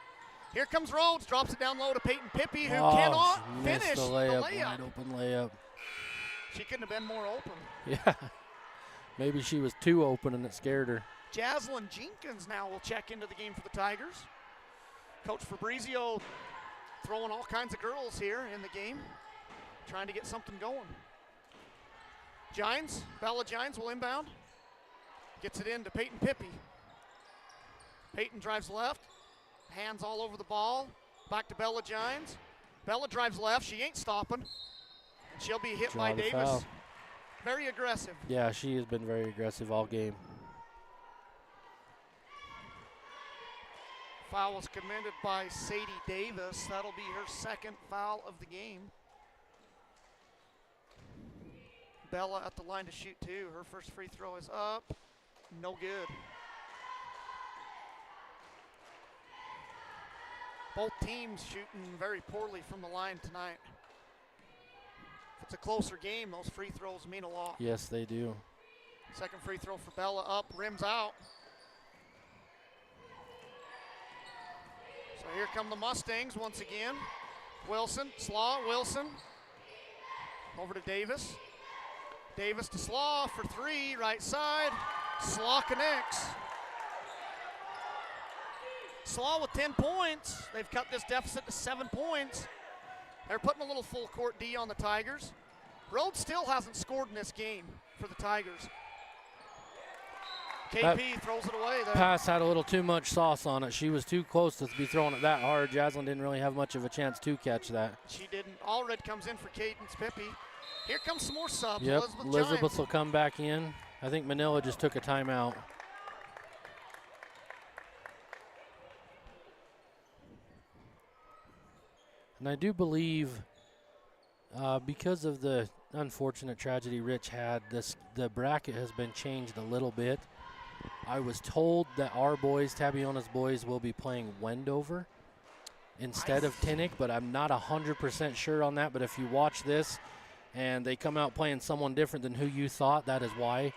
Here comes Rhodes, drops it down low to Peyton Pippy, who cannot finish the layup. Wide open layup. She couldn't have been more open. Yeah, maybe she was too open and it scared her. Jaslyn Jenkins now will check into the game for the Tigers. Coach Fabrizio throwing all kinds of girls here in the game, trying to get something going. Gines, Bella Gines will inbound. Gets it in to Peyton Pippy. Peyton drives left, hands all over the ball. Back to Bella Gines. Bella drives left, she ain't stopping. And she'll be hit by Davis. Foul. Very aggressive. Yeah, she has been very aggressive all game. Foul was committed by Sadie Davis. That'll be her second foul of the game. Bella at the line to shoot two. Her first free throw is up. No good. Both teams shooting very poorly from the line tonight. If it's a closer game, those free throws mean a lot. Yes, they do. Second free throw for Bella up, rims out. So here come the Mustangs once again. Wilson, Slaw, Wilson. Over to Davis. Davis to Slaw for three, right side. Slaw connects. Slaw with 10 points. They've cut this deficit to 7 points. They're putting a little full court D on the Tigers. Rhodes still hasn't scored in this game for the Tigers. KP throws it away there. Pass had a little too much sauce on it. She was too close to be throwing it that hard. Jaslyn didn't really have much of a chance to catch that. She didn't. Allred comes in for Cadence Pippy. Here comes some more subs. Yep, Elizabeth will come back in. I think Manila just took a timeout. And I do believe, because of the unfortunate tragedy Rich had, the bracket has been changed a little bit. I was told that our boys, Tabiona's boys, will be playing Wendover instead of Tinnick, but I'm not 100% sure on that. But if you watch this and they come out playing someone different than who you thought, that is why.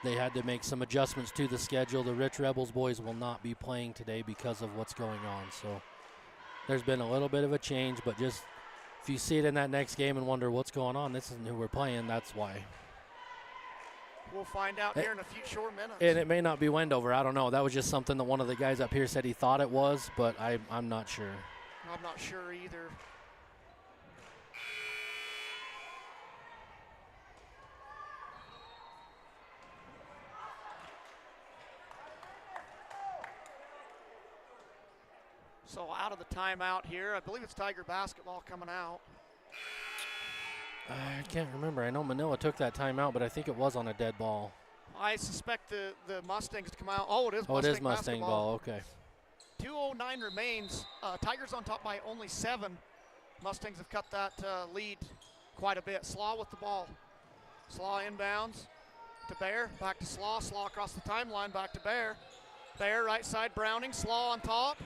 They had to make some adjustments to the schedule. The Rich Rebels boys will not be playing today because of what's going on. So there's been a little bit of a change, but just if you see it in that next game and wonder what's going on, this isn't who we're playing, that's why. We'll find out here in a few short minutes. And it may not be Wendover. I don't know. That was just something that one of the guys up here said he thought it was, but I'm not sure. I'm not sure either. So out of the timeout here, I believe it's Tiger basketball coming out. I can't remember. I know Manila took that timeout, but I think it was on a dead ball. I suspect the Mustangs to come out. Oh, it is Mustang Oh, it is Mustang basketball. ball, okay. 2:09 remains. Tigers on top by only 7. Mustangs have cut that lead quite a bit. Slaw with the ball. Slaw inbounds to Bear. Back to Slaw. Slaw across the timeline. Back to Bear. Bear right side Browning. Slaw on top.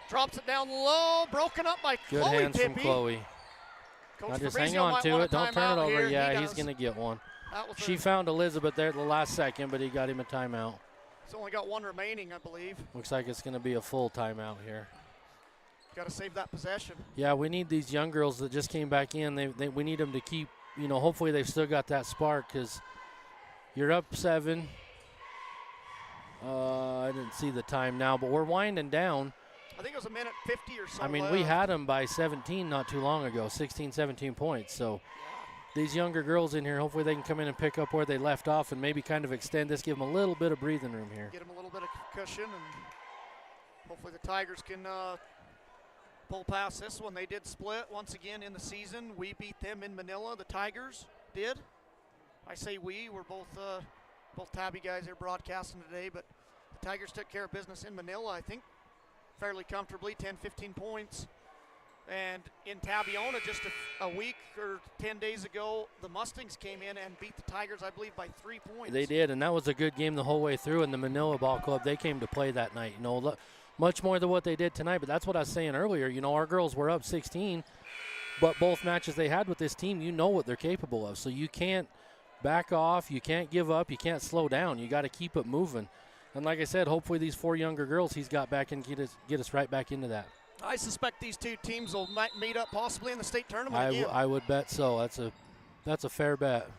Drops it down low. Broken up by Good Chloe hands Pippy. from Chloe. Now just hang on to it. Don't turn it over. Here. Yeah, he's going to get one. She found Elizabeth there at the last second, but he got him a timeout. He's only got one remaining, I believe. Looks like it's going to be a full timeout here. Got to save that possession. Yeah, we need these young girls that just came back in. We need them to keep, hopefully they've still got that spark because you're up 7. I didn't see the time now, but we're winding down. I think it was a minute 50 or so. I mean, left. we had them by 17 not too long ago, 16, 17 points. So these younger girls in here, hopefully they can come in and pick up where they left off and maybe kind of extend this, give them a little bit of breathing room here. Get them a little bit of cushion, and hopefully the Tigers can pull past this one. They did split once again in the season. We beat them in Manila. The Tigers did. I say we. We're both Tabby guys here broadcasting today, but the Tigers took care of business in Manila, I think, fairly comfortably, 10, 15 points. And in Taviona, just a week or 10 days ago, the Mustangs came in and beat the Tigers, I believe, by 3 points. They did, and that was a good game the whole way through. And the Manila Ball Club, they came to play that night. You know, much more than what they did tonight. But that's what I was saying earlier. You know, our girls were up 16, but both matches they had with this team, you know what they're capable of. So you can't back off, you can't give up, you can't slow down. You got to keep it moving. And like I said, hopefully these 4 younger girls he's got back and get us right back into that. I suspect these 2 teams will meet up possibly in the state tournament again. I would bet so. That's a fair bet.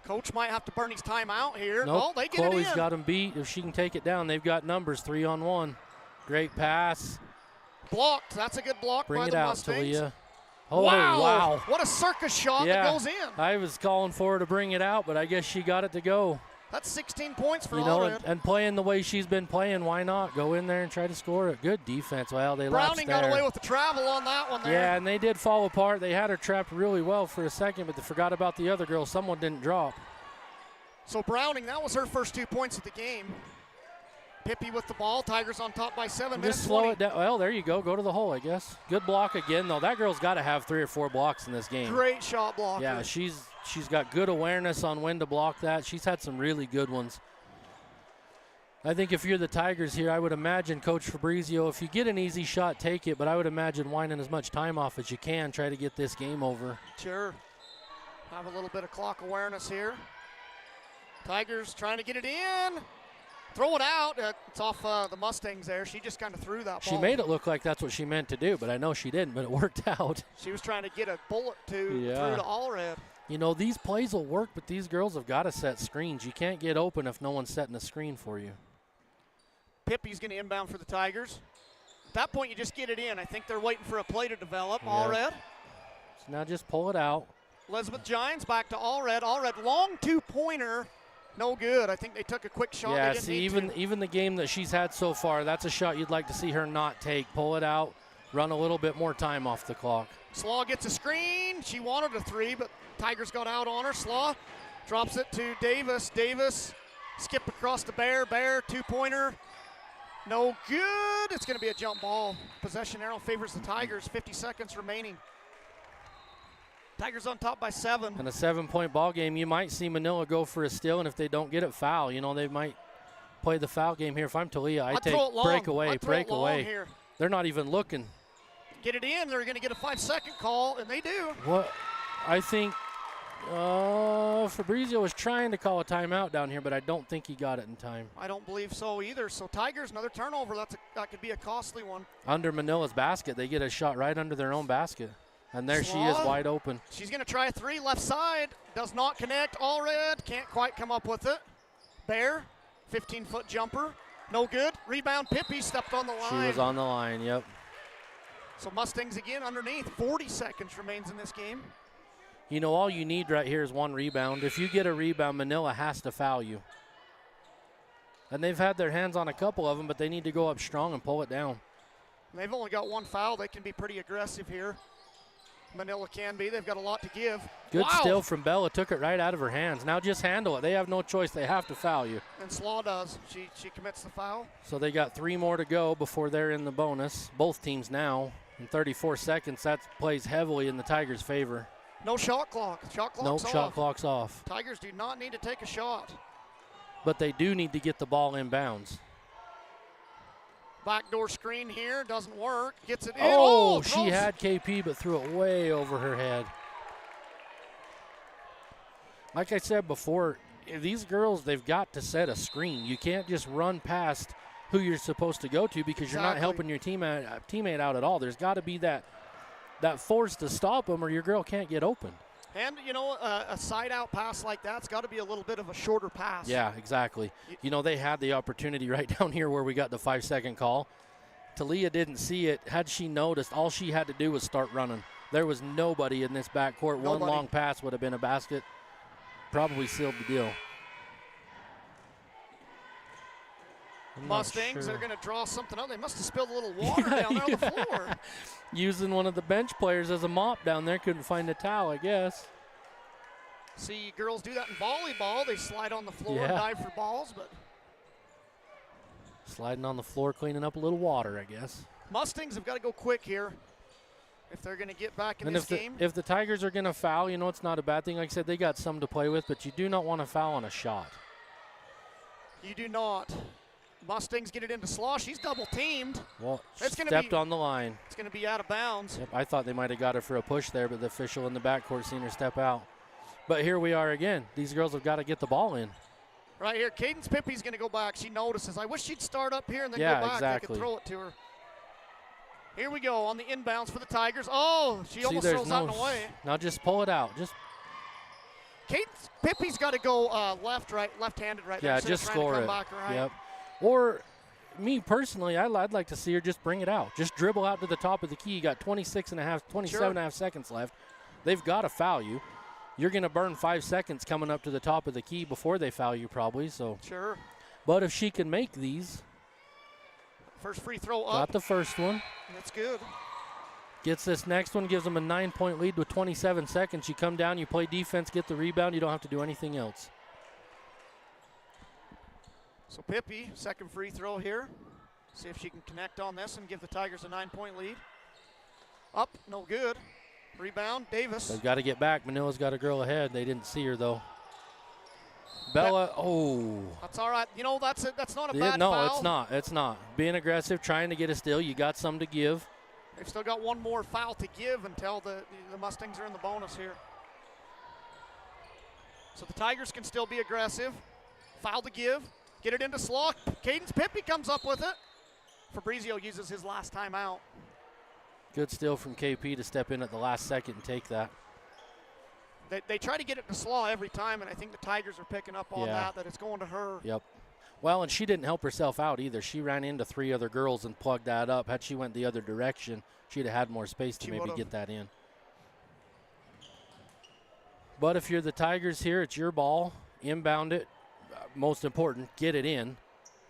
Coach might have to burn his time out here. Nope. Oh, they get Chloe's it in. got him beat. If she can take it down, they've got numbers 3-on-1. Great pass. Blocked. That's a good block Bring by it the out, Mustangs. Talia. Oh, wow. wow. What a circus shot that goes in. I was calling for her to bring it out, but I guess she got it to go. That's 16 points for Allred. And playing the way she's been playing, why not? Go in there and try to score it. Good defense. Well, they Browning got away with the travel on that one there. Yeah, and they did fall apart. They had her trapped really well for a second, but they forgot about the other girl. Someone didn't drop. So Browning, that was her first 2 points of the game. Pippi with the ball. Tigers on top by 7 minutes. Just slow it down. Well, there you go. Go to the hole, I guess. Good block again, though. That girl's got to have 3 or 4 blocks in this game. Great shot blocker. Yeah, she's got good awareness on when to block that. She's had some really good ones. I think if you're the Tigers here, I would imagine Coach Fabrizio, if you get an easy shot, take it, but I would imagine winding as much time off as you can, try to get this game over. Sure. Have a little bit of clock awareness here. Tigers trying to get it in. Throw it out. It's off the Mustangs there. She just kind of threw that ball. She made it look like that's what she meant to do, but I know she didn't, but it worked out. She was trying to get a bullet through to Allred. You know, these plays will work, but these girls have got to set screens. You can't get open if no one's setting a screen for you. Pippi's going to inbound for the Tigers. At that point, you just get it in. I think they're waiting for a play to develop. Allred. So now just pull it out. Elizabeth Gines back to Allred. Allred, long 2-pointer. No good. I think they took a quick shot. Yeah, see, even the game that she's had so far, that's a shot you'd like to see her not take. Pull it out, run a little bit more time off the clock. Slaw gets a screen. She wanted a 3, but Tigers got out on her. Slaw drops it to Davis. Davis skip across to Bear. Bear, 2-pointer. No good. It's going to be a jump ball. Possession arrow favors the Tigers. 50 seconds remaining. Tigers on top by 7. In a 7-point ball game, you might see Manila go for a steal, and if they don't get it, foul. You know, they might play the foul game here. If I'm Talia, I take break away. Here. They're not even looking. Get it in. They're going to get a 5-second call, and they do. What I think Fabrizio was trying to call a timeout down here, but I don't think he got it in time. I don't believe so either. So Tigers, another turnover. That could be a costly one. Under Manila's basket, they get a shot right under their own basket. And there she is, wide open. She's going to try a 3, left side. Does not connect. Allred can't quite come up with it. Bear, 15-foot jumper. No good. Rebound, Pippi stepped on the line. She was on the line, yep. So Mustangs again underneath. 40 seconds remains in this game. You know, all you need right here is 1 rebound. If you get a rebound, Manila has to foul you. And they've had their hands on a couple of them, but they need to go up strong and pull it down. They've only got 1 foul. They can be pretty aggressive here. Manila can be. They've got a lot to give. Good steal from Bella. Took it right out of her hands. Now just handle it. They have no choice. They have to foul you. And Slaw does. She commits the foul. So they got 3 more to go before they're in the bonus. Both teams now. In 34 seconds, that plays heavily in the Tigers' favor. No shot clock. Shot clock's off. Nope, shot clock's off. Tigers do not need to take a shot. But they do need to get the ball in bounds. Backdoor screen here, doesn't work. Gets it in. Oh, she had KP but threw it way over her head. Like I said before, these girls, they've got to set a screen. You can't just run past who you're supposed to go to because you're not helping your teammate out at all. There's got to be that force to stop them or your girl can't get open. And, you know, a side-out pass like that's got to be a little bit of a shorter pass. Yeah, exactly. You know, they had the opportunity right down here where we got the 5-second call. Talia didn't see it. Had she noticed, all she had to do was start running. There was nobody in this backcourt. One long pass would have been a basket. Probably sealed the deal. Mustangs are going to draw something out. They must have spilled a little water down there on the floor. Using one of the bench players as a mop down there. Couldn't find a towel, I guess. See girls do that in volleyball. They slide on the floor and dive for balls, but Sliding on the floor, cleaning up a little water, I guess. Mustangs have got to go quick here if they're going to get back in this game. If the Tigers are going to foul, it's not a bad thing. Like I said, they got some to play with, but you do not want to foul on a shot. You do not. Mustangs get it into Slaw. She's double teamed. Well, stepped on the line. It's going to be out of bounds. Yep, I thought they might have got her for a push there, but the official in the backcourt seen her step out. But here we are again. These girls have got to get the ball in. Right here, Cadence Pippi's going to go back. She notices. I wish she'd start up here and then go back. Exactly. I could throw it to her. Here we go on the inbounds for the Tigers. Oh, she almost throws that one away. Now just pull it out. Cadence Pippi's got to go left-handed right there. Yeah, just score it. Back, right? Yep. Or me personally, I'd like to see her just bring it out. Just dribble out to the top of the key. You got 27 and a half seconds left. They've got to foul you. You're going to burn 5 seconds coming up to the top of the key before they foul you probably. So. Sure. But if she can make these. First free throw up. Got the first one. That's good. Gets this next one, gives them a 9-point lead with 27 seconds. You come down, you play defense, get the rebound. You don't have to do anything else. So Pippi, second free throw here. See if she can connect on this and give the Tigers a 9-point lead. Up, no good. Rebound, Davis. They've got to get back. Manila's got a girl ahead. They didn't see her, though. Bella, That's all right. That's not a bad no, foul. It's not. Being aggressive, trying to get a steal. You got some to give. They've still got one more foul to give until the Mustangs are in the bonus here. So the Tigers can still be aggressive. Foul to give. Get it into Slaw. Cadence Pippi comes up with it. Fabrizio uses his last time out. Good steal from KP to step in at the last second and take that. They try to get it to Slaw every time, and I think the Tigers are picking up on that it's going to her. Yep. Well, and she didn't help herself out either. She ran into 3 other girls and plugged that up. Had she went the other direction, she'd have had more space to maybe get that in. But if you're the Tigers here, it's your ball. Inbound it. Most important, get it in.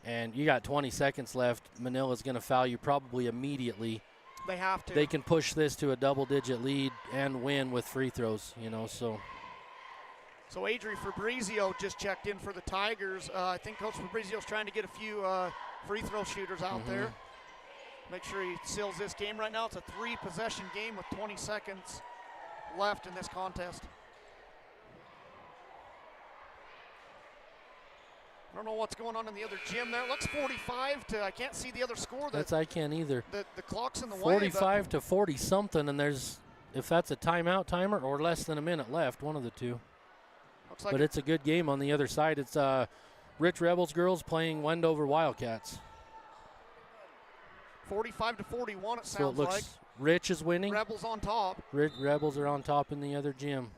And you got 20 seconds left. Manila's going to foul you probably immediately. They have to. They can push this to a double-digit lead and win with free throws, so. So Adri Fabrizio just checked in for the Tigers. I think Coach Fabrizio's trying to get a few free throw shooters out there. Make sure he seals this game right now. It's a 3-possession game with 20 seconds left in this contest. I don't know what's going on in the other gym there. It looks 45 to, I can't see the other score. I can't either. The clock's in the way. 45 to 40 something, and there's, if that's a timeout timer or less than a minute left, one of the two. Looks like but it's a good game on the other side. It's Rich Rebels girls playing Wendover Wildcats. 45 to 41 it sounds so it looks like. Rich is winning. Rebels on top. Rebels are on top in the other gym.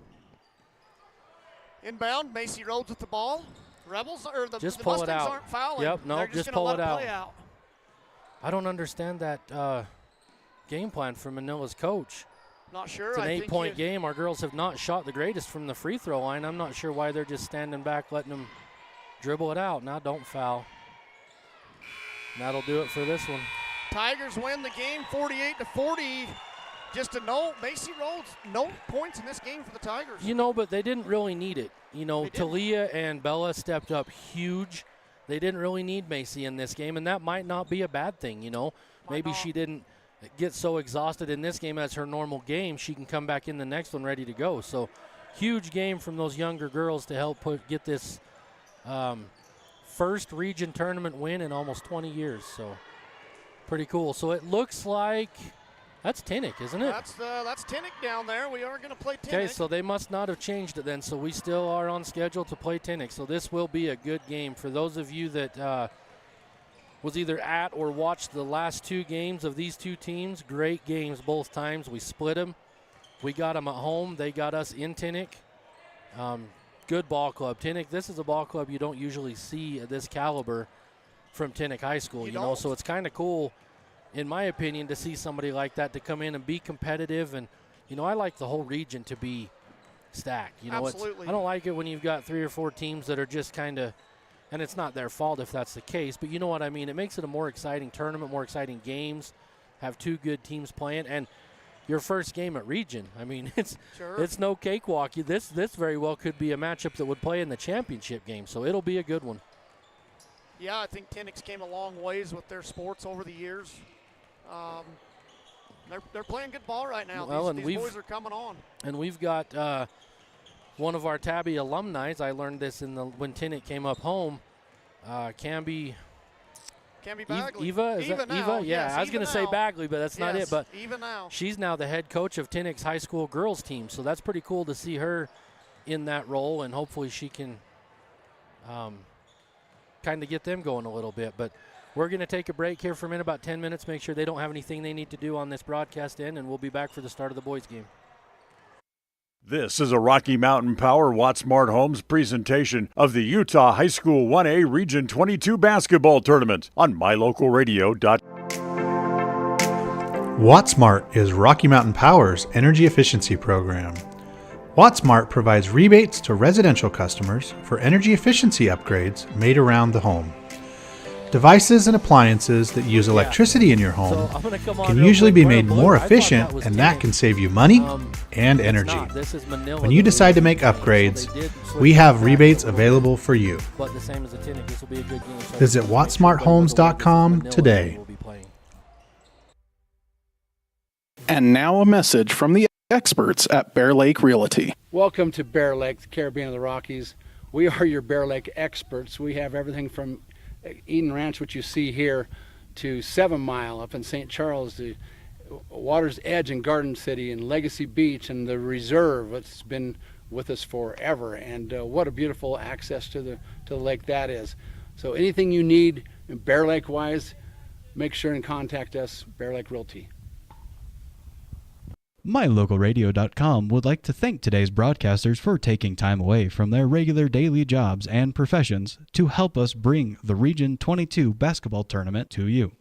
Inbound, Macy Rhodes with the ball. Rebels or the Just Mustangs aren't fouling. Yep, no, They're just pull it out. Play out. I don't understand that game plan for Manila's coach. Not sure. It's an 8-point game. Our girls have not shot the greatest from the free throw line. I'm not sure why they're just standing back, letting them dribble it out. Now don't foul. And that'll do it for this one. Tigers win the game 48 to 40. Just a note, Macy Rhodes, no points in this game for the Tigers. But they didn't really need it. Talia and Bella stepped up huge. They didn't really need Macy in this game, and that might not be a bad thing, Maybe she didn't get so exhausted in this game as her normal game. She can come back in the next one ready to go. So, huge game from those younger girls to help get this first region tournament win in almost 20 years. So, pretty cool. So, it looks like that's Tinnick, isn't it? That's Tinnick down there. We are going to play Tinnick. Okay, so they must not have changed it then. So we still are on schedule to play Tinnick. So this will be a good game. For those of you that was either at or watched the last 2 games of these 2 teams, great games both times. We split them. We got them at home. They got us in Tinnick. Good ball club. Tinnick, this is a ball club you don't usually see at this caliber from Tinnick High School, so it's kind of cool, in my opinion, to see somebody like that to come in and be competitive. And, I like the whole region to be stacked. Absolutely. I don't like it when you've got 3 or 4 teams that are just kind of, and it's not their fault if that's the case, but you know what I mean. It makes it a more exciting tournament, more exciting games, have 2 good teams playing, and your first game at region. I mean, it's no cakewalk. This very well could be a matchup that would play in the championship game, so it'll be a good one. Yeah, I think Tinnick's came a long ways with their sports over the years. They're playing good ball right now. Well, These boys are coming on. And we've got one of our Tabby alumni. I learned this when Tinnick came up home. Camby Bagley. Eva? Is that now. Eva? Yeah, Yes, I was going to say Bagley, but that's not it. But Eva now. She's now the head coach of Tinnick's high school girls team, so that's pretty cool to see her in that role, and hopefully she can kind of get them going a little bit. But we're going to take a break here for a minute, about 10 minutes, make sure they don't have anything they need to do on this broadcast end, and we'll be back for the start of the boys' game. This is a Rocky Mountain Power Watt Smart Homes presentation of the Utah High School 1A Region 22 basketball tournament on mylocalradio.com. WattSmart is Rocky Mountain Power's energy efficiency program. WattSmart provides rebates to residential customers for energy efficiency upgrades made around the home. Devices and appliances that use electricity in your home can usually be made more efficient, and that can save you money and energy. When you decide to make upgrades, we have rebates available for you. Visit wattsmarthomes.com today. And now a message from the experts at Bear Lake Realty. Welcome to Bear Lake, the Caribbean of the Rockies. We are your Bear Lake experts. We have everything from Eden Ranch, which you see here, to 7 Mile up in St. Charles, to Water's Edge in Garden City, and Legacy Beach, and the Reserve. It's been with us forever, and what a beautiful access to the lake that is. So anything you need Bear Lake wise, make sure and contact us, Bear Lake Realty. MyLocalRadio.com would like to thank today's broadcasters for taking time away from their regular daily jobs and professions to help us bring the Region 22 basketball tournament to you.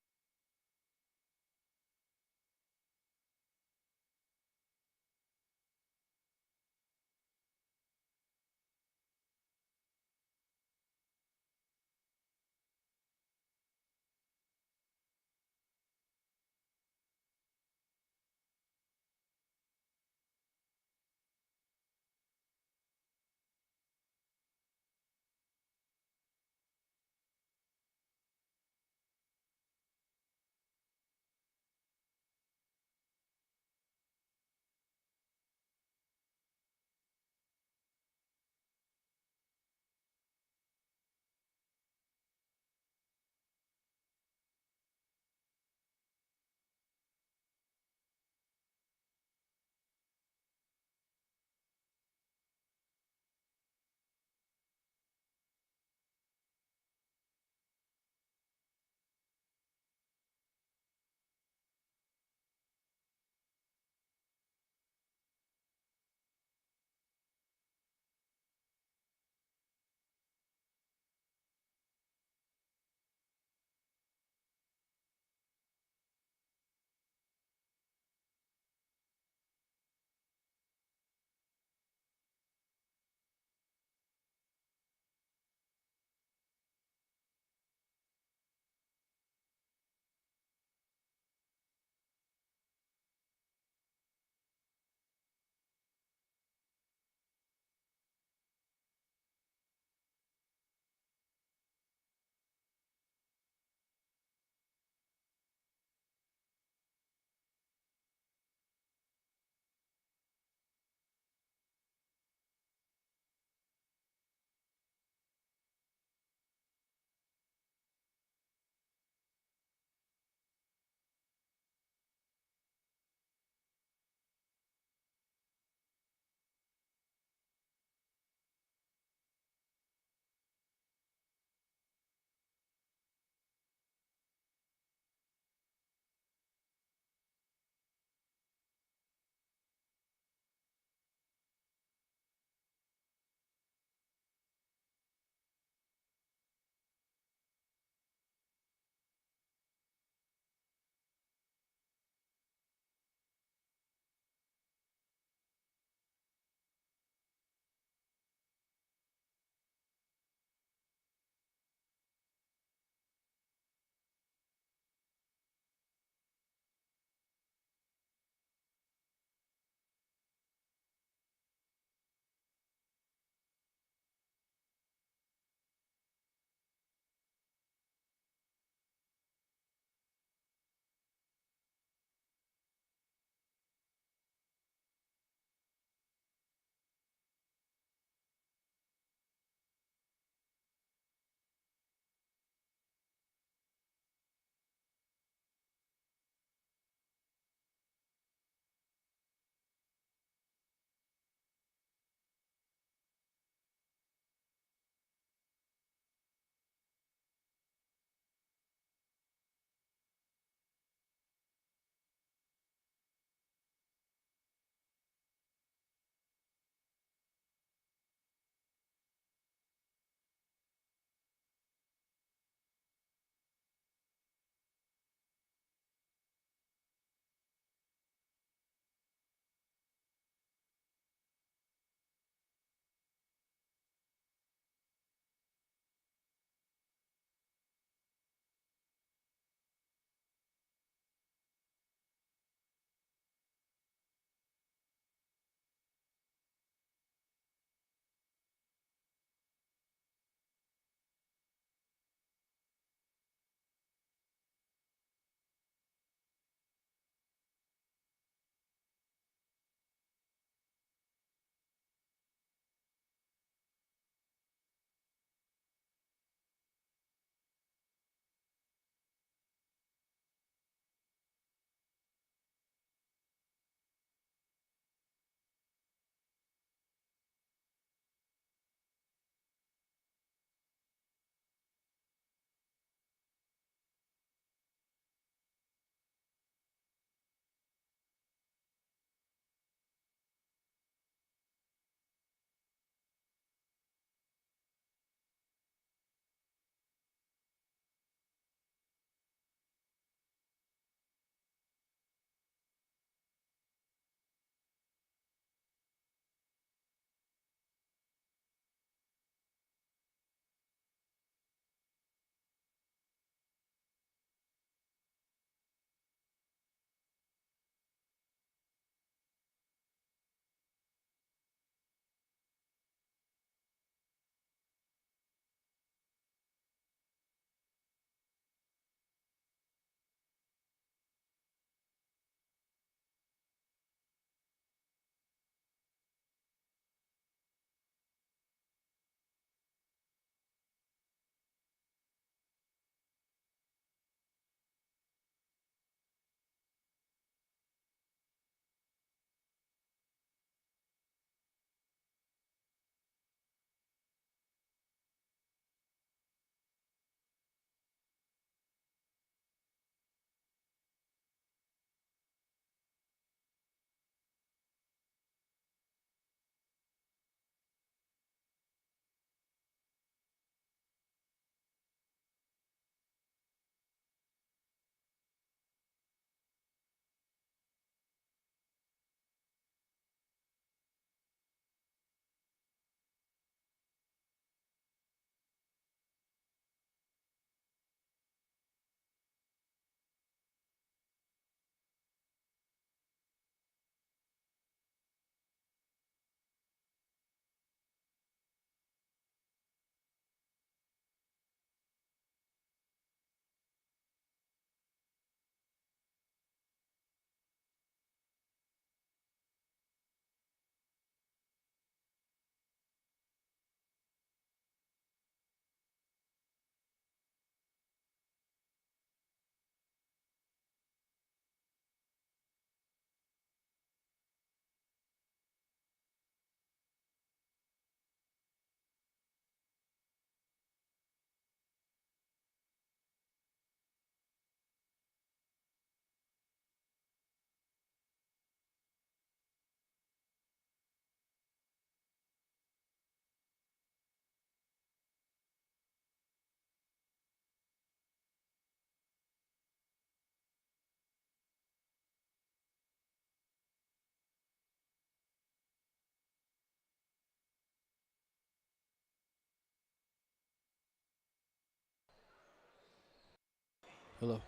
Hello.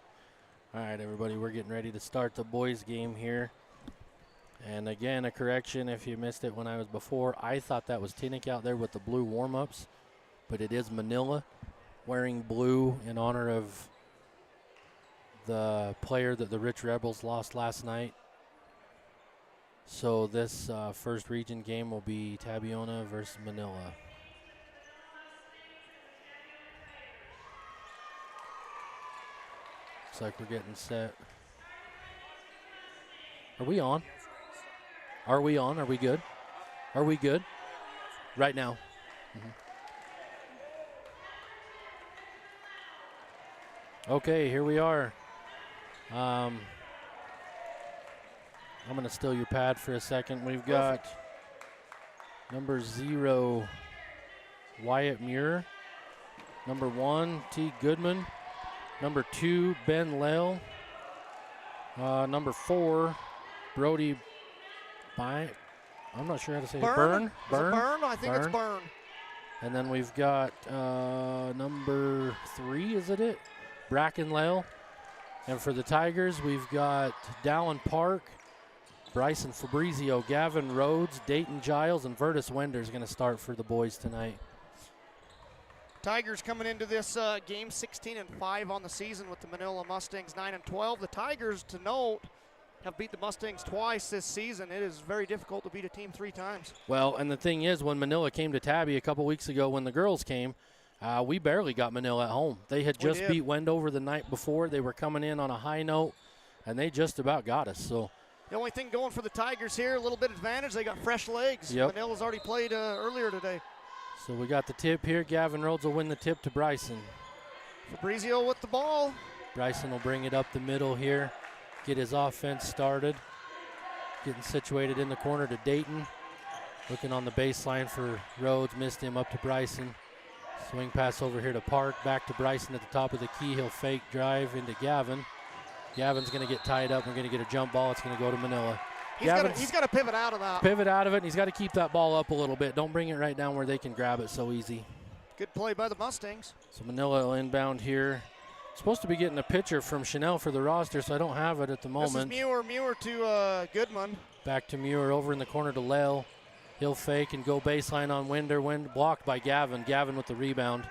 All right, everybody, we're getting ready to start the boys' game here. And again, a correction if you missed it when I was before. I thought that was Tinnick out there with the blue warm-ups, but it is Manila wearing blue in honor of the player that the Rich Rebels lost last night. So this first region game will be Tabiona versus Manila. Looks like we're getting set. Are we on? Are we on? Are we good? Are we good? Right now. Okay, here we are. I'm going to steal your pad for a second. We've got number 0, Wyatt Muir. Number 1, T. Goodman. Number 2, Ben Lell. Number 4, Brody I'm not sure how to say it. Byrne? Byrne? I think it's Byrne. And then we've got number 3, is it? Bracken Lell. And for the Tigers, we've got Dallin Park, Bryson Fabrizio, Gavin Rhodes, Dayton Giles, and Vertus Wender is going to start for the boys tonight. Tigers coming into this game 16-5 on the season with the Manila Mustangs 9-12. The Tigers, to note, have beat the Mustangs twice this season. It is very difficult to beat a team 3 times. Well, and the thing is, when Manila came to Tabby a couple weeks ago when the girls came, we barely got Manila at home. They had just beat Wendover the night before. They were coming in on a high note, and they just about got us. So the only thing going for the Tigers here, a little bit advantage, they got fresh legs. Yep. Manila's already played earlier today. So we got the tip here. Gavin Rhodes will win the tip to Bryson. Fabrizio with the ball. Bryson will bring it up the middle here, get his offense started. Getting situated in the corner to Dayton. Looking on the baseline for Rhodes, missed him up to Bryson. Swing pass over here to Park, back to Bryson at the top of the key. He'll fake drive into Gavin. Gavin's going to get tied up. We're going to get a jump ball. It's going to go to Manila. He's got to pivot out of that. Pivot out of it, and he's got to keep that ball up a little bit. Don't bring it right down where they can grab it so easy. Good play by the Mustangs. So Manila will inbound here. Supposed to be getting a picture from Chanel for the roster, so I don't have it at the moment. This is Muir to Goodman. Back to Muir over in the corner to Lell. He'll fake and go baseline on Winder. Wind blocked by Gavin. Gavin with the rebound.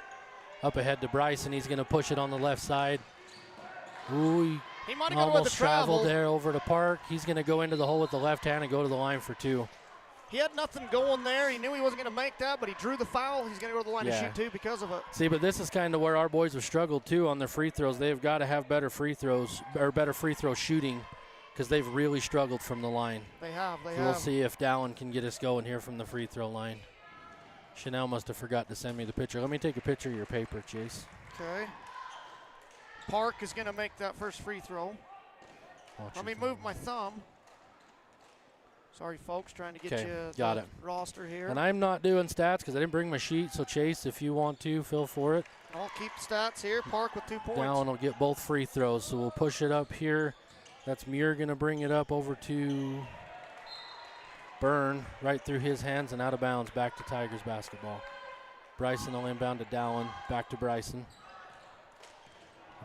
Up ahead to Bryson. He's going to push it on the left side. Ooh, he might have almost gone with the traveled there over to Park. He's going to go into the hole with the left hand and go to the line for 2. He had nothing going there. He knew he wasn't going to make that, but he drew the foul. He's going to go to the line to shoot 2 because of it. See, but this is kind of where our boys have struggled too on their free throws. They've got to have better free throws or better free throw shooting because they've really struggled from the line. They have. We'll see if Dallin can get us going here from the free throw line. Chanel must have forgot to send me the picture. Let me take a picture of your paper, Chase. Okay. Park is going to make that first free throw. Let me move my thumb. Sorry, folks, trying to get you the roster here. And I'm not doing stats because I didn't bring my sheet, so Chase, if you want to, feel for it. I'll keep the stats here. Park with 2 points. Dallin will get both free throws, so we'll push it up here. That's Muir going to bring it up over to Byrne, right through his hands and out of bounds, back to Tigers basketball. Bryson will inbound to Dallin, back to Bryson.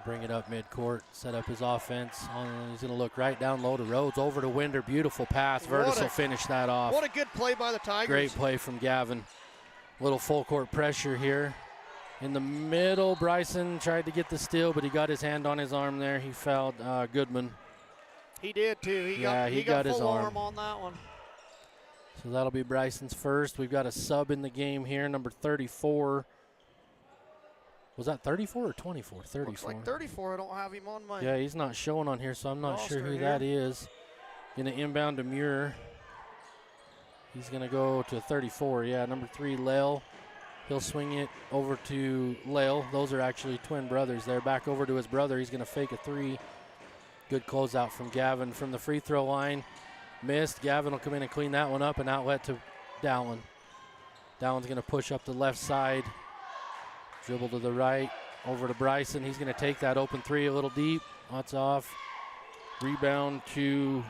Bring it up midcourt, set up his offense. He's going to look right down low to Rhodes, over to Winder. Beautiful pass. Vertus will finish that off. What a good play by the Tigers. Great play from Gavin. Little full court pressure here. In the middle, Bryson tried to get the steal, but he got his hand on his arm there. He fouled Goodman. He did too. He got his arm on that one. So that'll be Bryson's first. We've got a sub in the game here, number 34. Was that 34 or 24? 34. Looks like 34. I don't have him on my. Yeah, he's not showing on here, so I'm not sure who that is. Going to inbound to Muir. He's going to go to 34. Yeah, number 3, Lell. He'll swing it over to Lell. Those are actually twin brothers there. Back over to his brother. He's going to fake a 3. Good closeout from Gavin from the free throw line. Missed. Gavin will come in and clean that one up and outlet to Dallin. Dallin's going to push up the left side. Dribble to the right, over to Bryson. He's going to take that open 3 a little deep. That's off. Rebound to,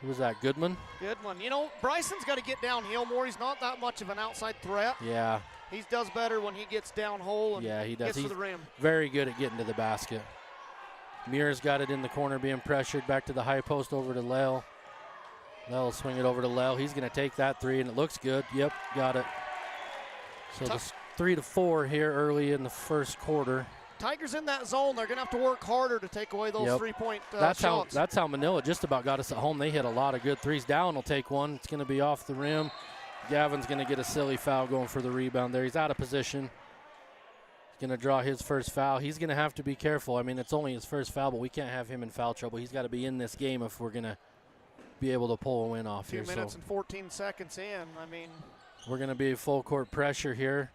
who was that, Goodman? Goodman. You know, Bryson's got to get downhill more. He's not that much of an outside threat. Yeah. He does better when he gets down hole and Yeah, he does. gets He's to the rim. very good at getting to the basket. Muir's got it in the corner, being pressured. Back to the high post, over to Lel. Lel will swing it over to Lel. He's going to take that three, and it looks good. Yep, got it. So it's 3-4 here early in the first quarter. Tigers in that zone. They're going to have to work harder to take away those 3-point shots. That's how Manila just about got us at home. They hit a lot of good threes. Dallin will take one. It's going to be off the rim. Gavin's going to get a silly foul going for the rebound there. He's out of position. He's going to draw his first foul. He's going to have to be careful. I mean, it's only his first foul, but we can't have him in foul trouble. He's got to be in this game if we're going to be able to pull a win off here. 2 minutes and 14 seconds in. I mean, we're going to be full court pressure here.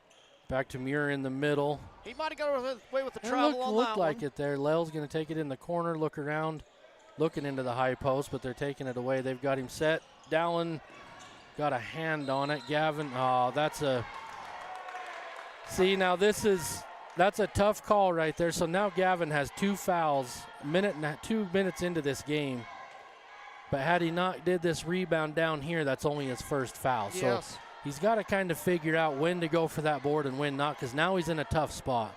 Back to Muir in the middle. He might have got away with the travel on that looked like it there. Lel's going to take it in the corner, look around, looking into the high post, but they're taking it away. They've got him set. Dallin got a hand on it. Gavin, that's a – see, now that's a tough call right there. So now Gavin has 2 fouls, 2 minutes into this game. But had he not did this rebound down here, that's only his first foul. Yes. So he's got to kind of figure out when to go for that board and when not, because now he's in a tough spot.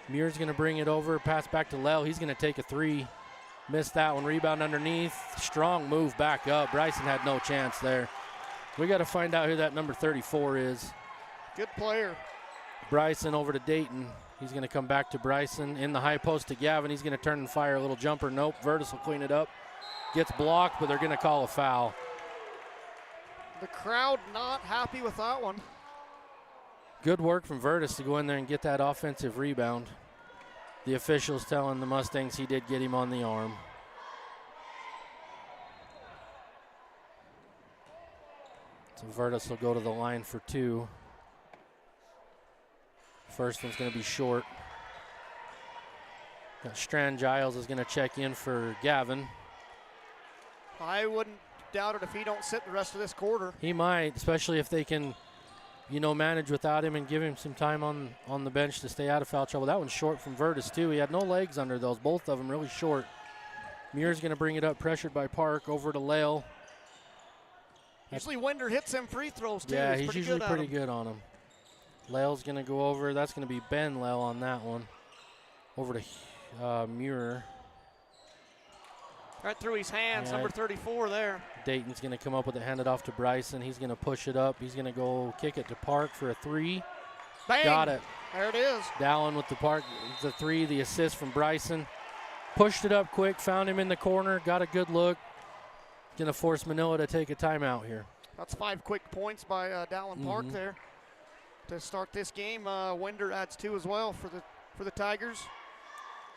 Muir's going to bring it over, pass back to Lel. He's going to take a 3. Missed that one. Rebound underneath. Strong move back up. Bryson had no chance there. We got to find out who that number 34 is. Good player. Bryson over to Dayton. He's going to come back to Bryson. In the high post to Gavin. He's going to turn and fire a little jumper. Nope. Virtus will clean it up. Gets blocked, but they're going to call a foul. The crowd not happy with that one. Good work from Virtus to go in there and get that offensive rebound. The officials telling the Mustangs he did get him on the arm. So Virtus will go to the line for 2. First one's going to be short. Strand Giles is going to check in for Gavin. I wouldn't doubt it if he don't sit the rest of this quarter. He might, especially if they can, manage without him and give him some time on the bench to stay out of foul trouble. That one's short from Virtus, too. He had no legs under those. Both of them really short. Muir's going to bring it up, pressured by Park, over to Lale. Usually Winder hits them free throws, too. Yeah, he's usually pretty good on them. Lale's going to go over. That's going to be Ben Lale on that one. Over to Muir. Right through his hands, number 34 there. Dayton's going to come up with it, hand it off to Bryson. He's going to push it up. He's going to go kick it to Park for a 3. Bang! Got it. There it is. Dallin with the 3, the assist from Bryson. Pushed it up quick, found him in the corner, got a good look. Going to force Manila to take a timeout here. That's 5 quick points by Dallin Park there to start this game. Winder adds 2 as well for the Tigers.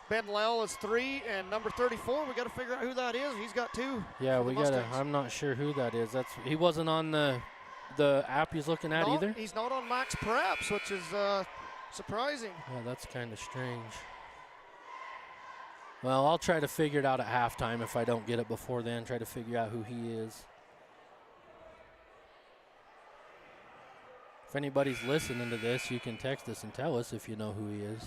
Ben Lell is 3, and number 34, we got to figure out who that is. He's got 2. Yeah, we got to. I'm not sure who that is. He wasn't on the app he's looking at either. He's not on Max Preps, which is surprising. Yeah, that's kind of strange. Well, I'll try to figure it out at halftime if I don't get it before then. Try to figure out who he is. If anybody's listening to this, you can text us and tell us if you know who he is.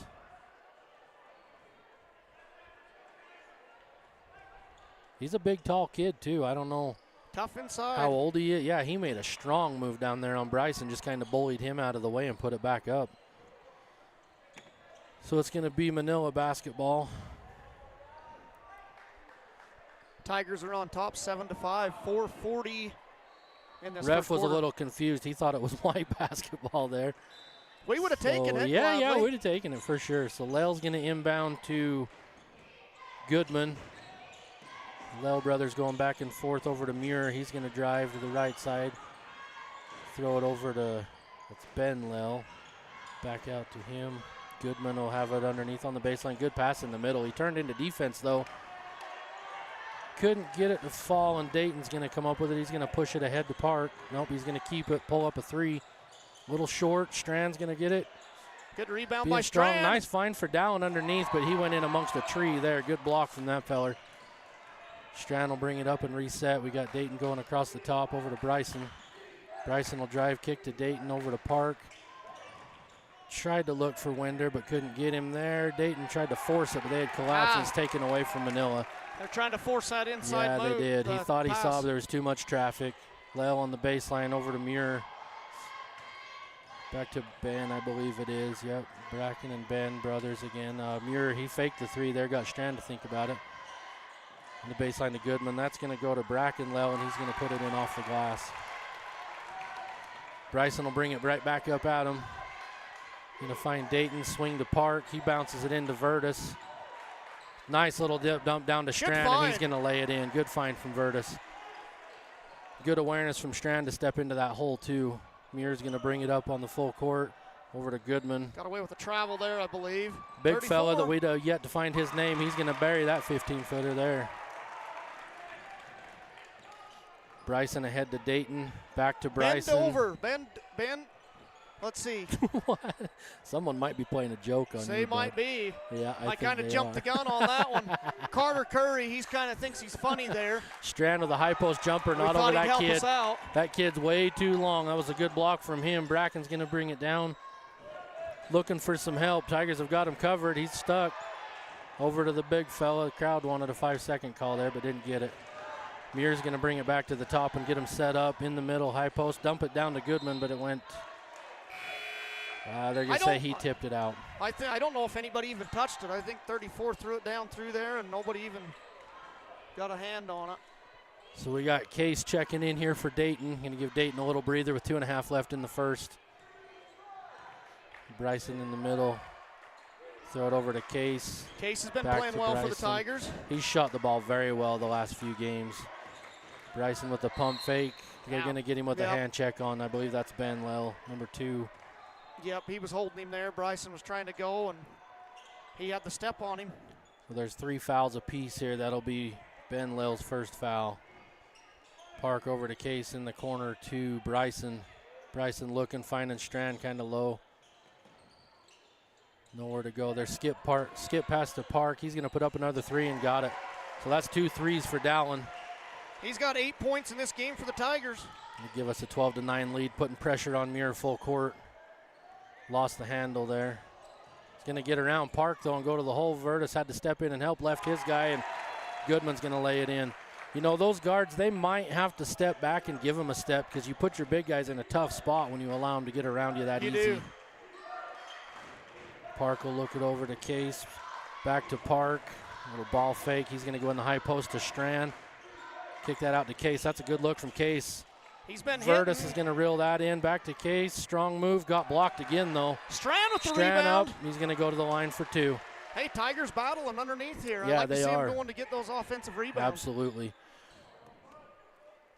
He's a big, tall kid, too. I don't know tough inside how old he is. Yeah, he made a strong move down there on Bryson, just kind of bullied him out of the way and put it back up. So it's going to be Manila basketball. Tigers are on top 7-5, 4:40 in this Ref first was quarter. a little confused. He thought it was white basketball there. We would have taken it. Yeah, we'd have taken it for sure. So Lale's going to inbound to Goodman. Lale brothers going back and forth over to Muir. He's going to drive to the right side. Throw it over to Ben Lale. Back out to him. Goodman will have it underneath on the baseline. Good pass in the middle. He turned into defense, though. Couldn't get it to fall, and Dayton's going to come up with it. He's going to push it ahead to Park. Nope, he's going to keep it, pull up a 3. Little short. Strand's going to get it. Good rebound Being by strong. Strand. Nice find for Dallin underneath, but he went in amongst a tree there. Good block from that feller. Strand will bring it up and reset. We got Dayton going across the top over to Bryson. Bryson will drive kick to Dayton over to Park. Tried to look for Winder, but couldn't get him there. Dayton tried to force it, but they had collapsed. It's taken away from Manila. They're trying to force that inside move. Yeah, they did. He thought he pass. saw there was too much traffic. Lale on the baseline over to Muir. Back to Ben, I believe it is. Yep, Bracken and Ben, brothers again. Muir, he faked the three there, got Strand to think about it. And the baseline to Goodman. That's going to go to Brackenlow, and he's going to put it in off the glass. Bryson will bring it right back up at him. Going to find Dayton, swing to Park. He bounces it into Virtus. Nice little dip dump down to Strand, and he's going to lay it in. Good find from Virtus. Good awareness from Strand to step into that hole, too. Muir's going to bring it up on the full court. Over to Goodman. Got away with the travel there, I believe. Big 34. fella that we'd yet to find his name. He's going to bury that 15-footer there. Bryson ahead to Dayton. Back to Bryson. Bend over. Ben. Let's see. What? Someone might be playing a joke on you. They might be. Yeah, I kind of jumped the gun on that one. Carter Curry, he's kind of thinks he's funny there. Strand with a high post jumper, not over that kid. That kid's way too long. That was a good block from him. Bracken's going to bring it down. Looking for some help. Tigers have got him covered. He's stuck. Over to the big fella. The crowd wanted a 5-second call there, but didn't get it. Muir's going to bring it back to the top and get him set up in the middle. High post, dump it down to Goodman, but it went. They're going to say he tipped it out. I don't know if anybody even touched it. I think 34 threw it down through there, and nobody even got a hand on it. So we got Case checking in here for Dayton. Going to give Dayton a little breather with 2.5 left in the first. Bryson in the middle. Throw it over to Case. Case has been playing well for the Tigers. He's shot the ball very well the last few games. Bryson with the pump fake. They're going to get him with a hand check on. I believe that's Ben Lell, number 2. Yep, he was holding him there. Bryson was trying to go, and he had the step on him. Well, there's 3 fouls apiece here. That'll be Ben Lell's first foul. Park over to Case in the corner to Bryson. Bryson looking, finding Strand kind of low. Nowhere to go. There's skip past to Park. He's going to put up another 3 and got it. So that's 2 threes for Dowling. He's got 8 points in this game for the Tigers. They give us a 12-9 lead, putting pressure on Muir full court. Lost the handle there. He's going to get around Park, though, and go to the hole. Virtus had to step in and help, left his guy, and Goodman's going to lay it in. You know, those guards, they might have to step back and give them a step because you put your big guys in a tough spot when you allow them to get around you that easy. Do. Park will look it over to Case. Back to Park. A little ball fake. He's going to go in the high post to Strand. Kick that out to Case. That's a good look from Case. He's been Virtus is going to reel that in. Back to Case. Strong move. Got blocked again, though. Strand with the rebound. Up. He's going to go to the line for 2. Hey, Tigers battling underneath here. Yeah, I like they to see are. him going to get those offensive rebounds. Absolutely.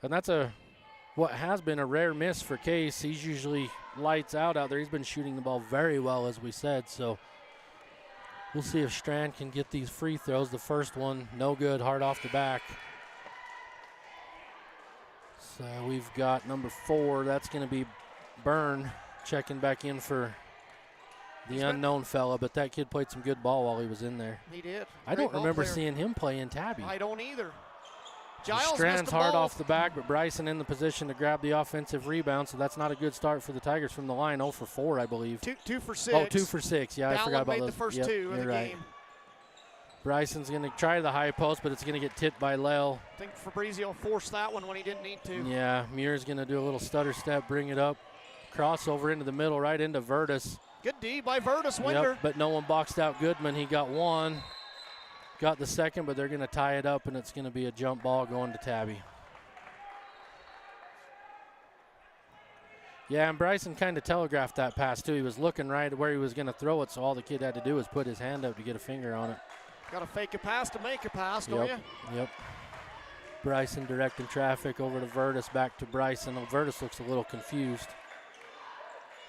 And that's what has been a rare miss for Case. He's usually lights out there. He's been shooting the ball very well, as we said. So we'll see if Strand can get these free throws. The first one, no good, hard off the back. So we've got number 4. That's going to be Byrne checking back in for the unknown fella, but that kid played some good ball while he was in there. He did. I don't remember seeing him play in Tabby. I don't either. Giles Strand's hard off the back, but Bryson in the position to grab the offensive rebound, so that's not a good start for the Tigers from the line. 0 for 4, I believe. 2 for 6. Oh, 2 for 6. Yeah, I forgot about made those. The first yep, 2 of the right. game. Bryson's going to try the high post, but it's going to get tipped by Lell. I think Fabrizio forced that one when he didn't need to. Yeah, Muir's going to do a little stutter step, bring it up, crossover into the middle, right into Virtus. Good D by Virtus, Winder. Yep, but no one boxed out Goodman. He got 1, got the second, but they're going to tie it up, and it's going to be a jump ball going to Tabby. Yeah, and Bryson kind of telegraphed that pass, too. He was looking right where he was going to throw it, so all the kid had to do was put his hand up to get a finger on it. Got to fake a pass to make a pass, don't you? Yep. Bryson directing traffic over to Virtus, back to Bryson. Virtus looks a little confused.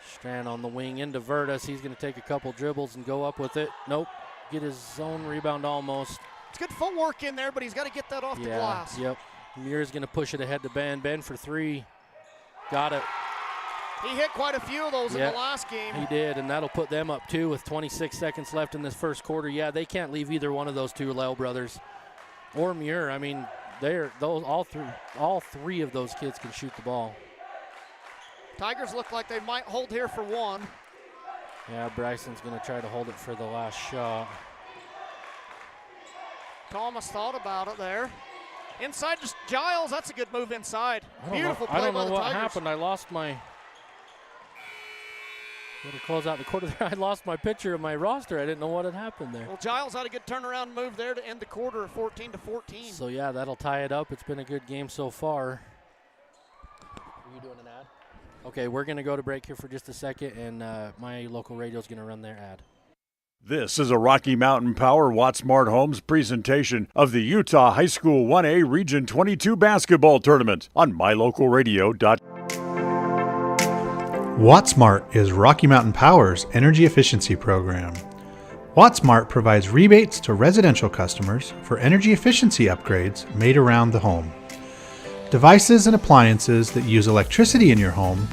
Strand on the wing into Virtus. He's going to take a couple dribbles and go up with it. Nope. Get his own rebound almost. It's good footwork in there, but he's got to get that off the glass. Yep. Muir's going to push it ahead to Ben. Ben for 3. Got it. He hit quite a few of those in the last game. He did, and that'll put them up 2 with 26 seconds left in this first quarter. Yeah, they can't leave either one of those 2 Lell brothers or Muir. I mean, all three of those kids can shoot the ball. Tigers look like they might hold here for 1. Yeah, Bryson's going to try to hold it for the last shot. Thomas thought about it there. Inside, just Giles. That's a good move inside. Beautiful play by the Tigers. I don't know what happened. I lost my Going to close out the quarter there. I lost my picture of my roster. I didn't know what had happened there. Well, Giles had a good turnaround move there to end the quarter at 14-14. So, yeah, that'll tie it up. It's been a good game so far. Are you doing an ad? Okay, we're going to go to break here for just a second, and my local radio is going to run their ad. This is a Rocky Mountain Power Wattsmart Homes presentation of the Utah High School 1A Region 22 basketball tournament on mylocalradio.com. Wattsmart is Rocky Mountain Power's energy efficiency program. Wattsmart provides rebates to residential customers for energy efficiency upgrades made around the home. Devices and appliances that use electricity in your home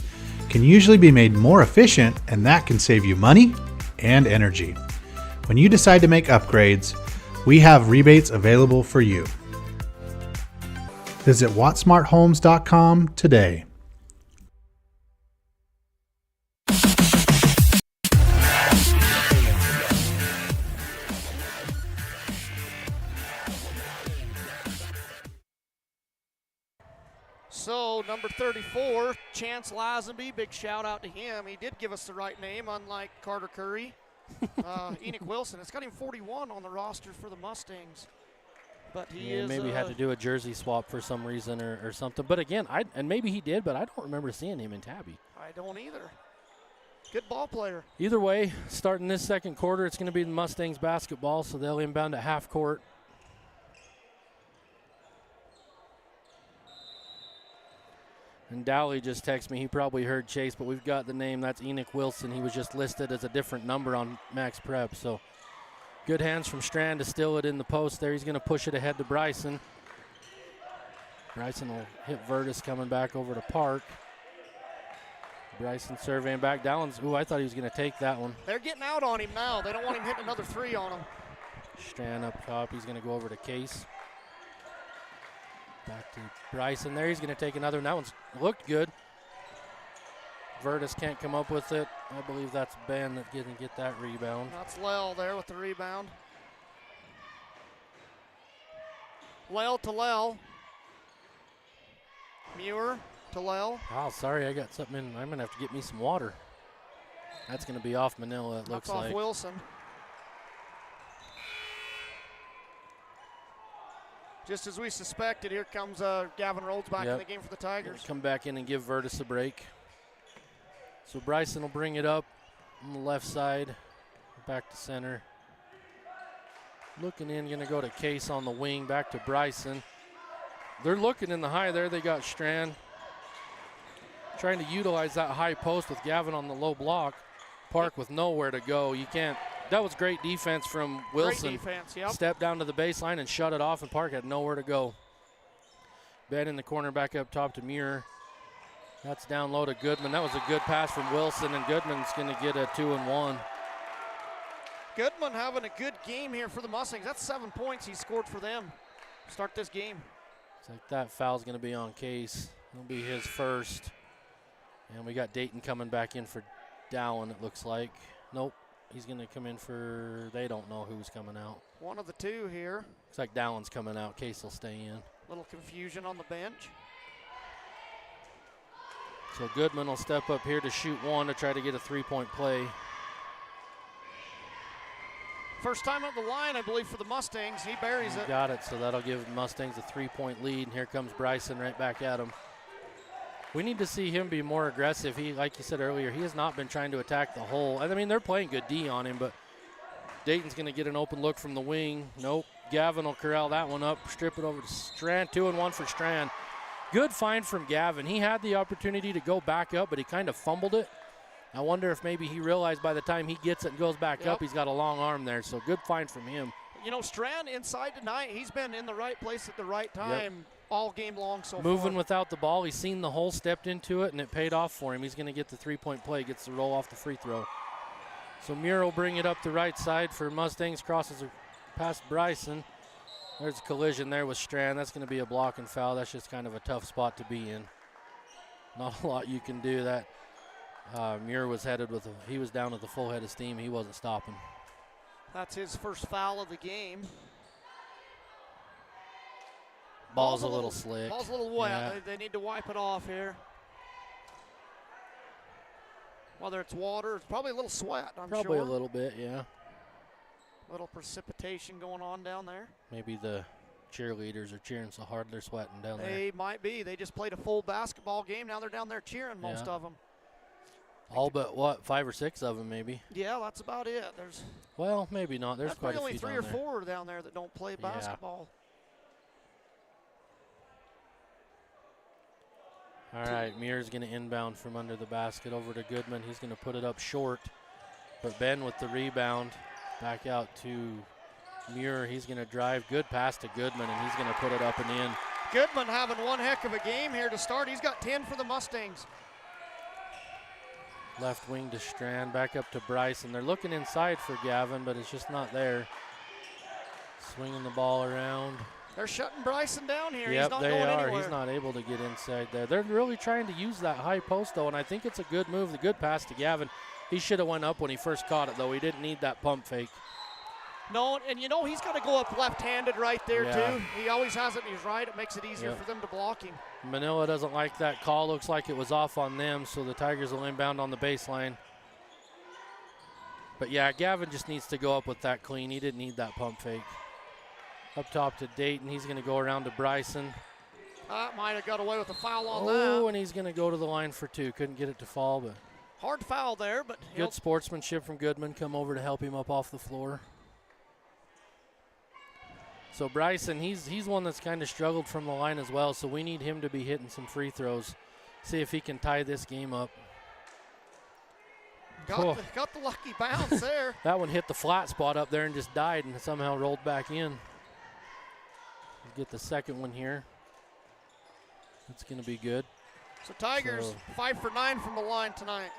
can usually be made more efficient, and that can save you money and energy. When you decide to make upgrades, we have rebates available for you. Visit wattsmarthomes.com today. So, number 34, Chance Lazenby, big shout out to him. He did give us the right name, unlike Carter Curry. Enoch Wilson. It's got him 41 on the roster for the Mustangs. But he is. Maybe had to do a jersey swap for some reason or something. But again, and maybe he did, but I don't remember seeing him in Tabby. I don't either. Good ball player. Either way, starting this second quarter, it's going to be the Mustangs basketball, so they'll inbound at half court. And Dowley just texted me. He probably heard Chase, but we've got the name. That's Enoch Wilson. He was just listed as a different number on Max Prep. So good hands from Strand to steal it in the post there. He's going to push it ahead to Bryson. Bryson will hit Vertus coming back over to Park. Bryson surveying back. Dowlins, I thought he was going to take that one. They're getting out on him now. They don't want him hitting another three on him. Strand up top. He's going to go over to Case. Back to Bryson there. He's going to take another. And that one's looked good. Vertus can't come up with it. I believe that's Ben that didn't get that rebound. That's Lell there with the rebound. Lell to Lell. Muir to Lell. Oh, sorry, I got something in. I'm going to have to get me some water. That's going to be off Manila, it looks off like. Wilson. Just as we suspected, here comes Gavin Rhodes back in the game for the Tigers. Come back in and give Vertus a break. So Bryson will bring it up on the left side, back to center. Looking in, going to go to Case on the wing, back to Bryson. They're looking in the high there. They got Strand trying to utilize that high post with Gavin on the low block. Park with nowhere to go. You can't. That was great defense from Wilson. Great defense, yep. Stepped down to the baseline and shut it off, and Park had nowhere to go. Ben in the corner, back up top to Muir. That's down low to Goodman. That was a good pass from Wilson, and Goodman's going to get a 2-and-1. Goodman having a good game here for the Mustangs. That's 7 points he scored for them. Start this game. It's like that foul's going to be on Case. It'll be his first. And we got Dayton coming back in for Dallin, it looks like. Nope. He's going to come in for, they don't know who's coming out. One of the two here. Looks like Dallin's coming out. Case will stay in. Little confusion on the bench. So Goodman will step up here to shoot one to try to get a three-point play. First time at the line, I believe, for the Mustangs. He buries it. Got it, so that'll give Mustangs a three-point lead. And here comes Bryson right back at him. We need to see him be more aggressive. He, like you said earlier, he has not been trying to attack the hole. I mean, they're playing good D on him, but Dayton's going to get an open look from the wing. Nope. Gavin will corral that one up, strip it over to Strand. 2-and-1 for Strand. Good find from Gavin. He had the opportunity to go back up, but he kind of fumbled it. I wonder if maybe he realized by the time he gets it and goes back up, he's got a long arm there. So good find from him. You know, Strand inside tonight, he's been in the right place at the right time all game long so far. Moving without the ball. He's seen the hole, stepped into it, and it paid off for him. He's going to get the three-point play, gets the roll off the free throw. So Muir will bring it up the right side for Mustangs, crosses past Bryson. There's a collision there with Strand. That's going to be a block and foul. That's just kind of a tough spot to be in. Not a lot you can do. That Muir was headed with he was down with a full head of steam. He wasn't stopping. That's his first foul of the game. Ball's a little slick. Ball's a little wet. They need to wipe it off here. Whether it's water, it's probably a little sweat, I'm Probably sure. a little bit, yeah. Little precipitation going on down there. Maybe the cheerleaders are cheering so hard they're sweating down there. They might be. They just played a full basketball game. Now they're down there cheering, most Yeah. of them. All but, what, 5 or 6 of them maybe? Yeah, that's about it. There's Well, maybe not. There's quite a only few 3 down or there. 4 down there that don't play Yeah. basketball. All right, Muir's going to inbound from under the basket over to Goodman. He's going to put it up short. But Ben with the rebound. Back out to Muir. He's going to drive. Good pass to Goodman, and he's going to put it up and in. Goodman having one heck of a game here to start. He's got 10 for the Mustangs. Left wing to Strand. Back up to Bryson. They're looking inside for Gavin, but it's just not there. Swinging the ball around. They're shutting Bryson down here. Yep, He's not they going are. anywhere. He's not able to get inside there. They're really trying to use that high post, though, and I think it's a good move. The good pass to Gavin. He should have went up when he first caught it, though. He didn't need that pump fake. No, and you know he's got to go up left-handed right there, Yeah. too. He always has it, and he's right. It makes it easier Yep. for them to block him. Manila doesn't like that call. Looks like it was off on them, so the Tigers will inbound on the baseline. But, yeah, Gavin just needs to go up with that clean. He didn't need that pump fake. Up top to Dayton. He's going to go around to Bryson. Might have got away with a foul on Oh, that. and he's going to go to the line for 2. Couldn't get it to fall, but Hard foul there, but good sportsmanship from Goodman. Come over to help him up off the floor. So Bryson, he's one that's kind of struggled from the line as well, so we need him to be hitting some free throws. See if he can tie this game up. got the lucky bounce there. That one hit the flat spot up there and just died and somehow rolled back in. We'll get the second one here. It's going to be good. So Tigers 5 for 9 from the line tonight.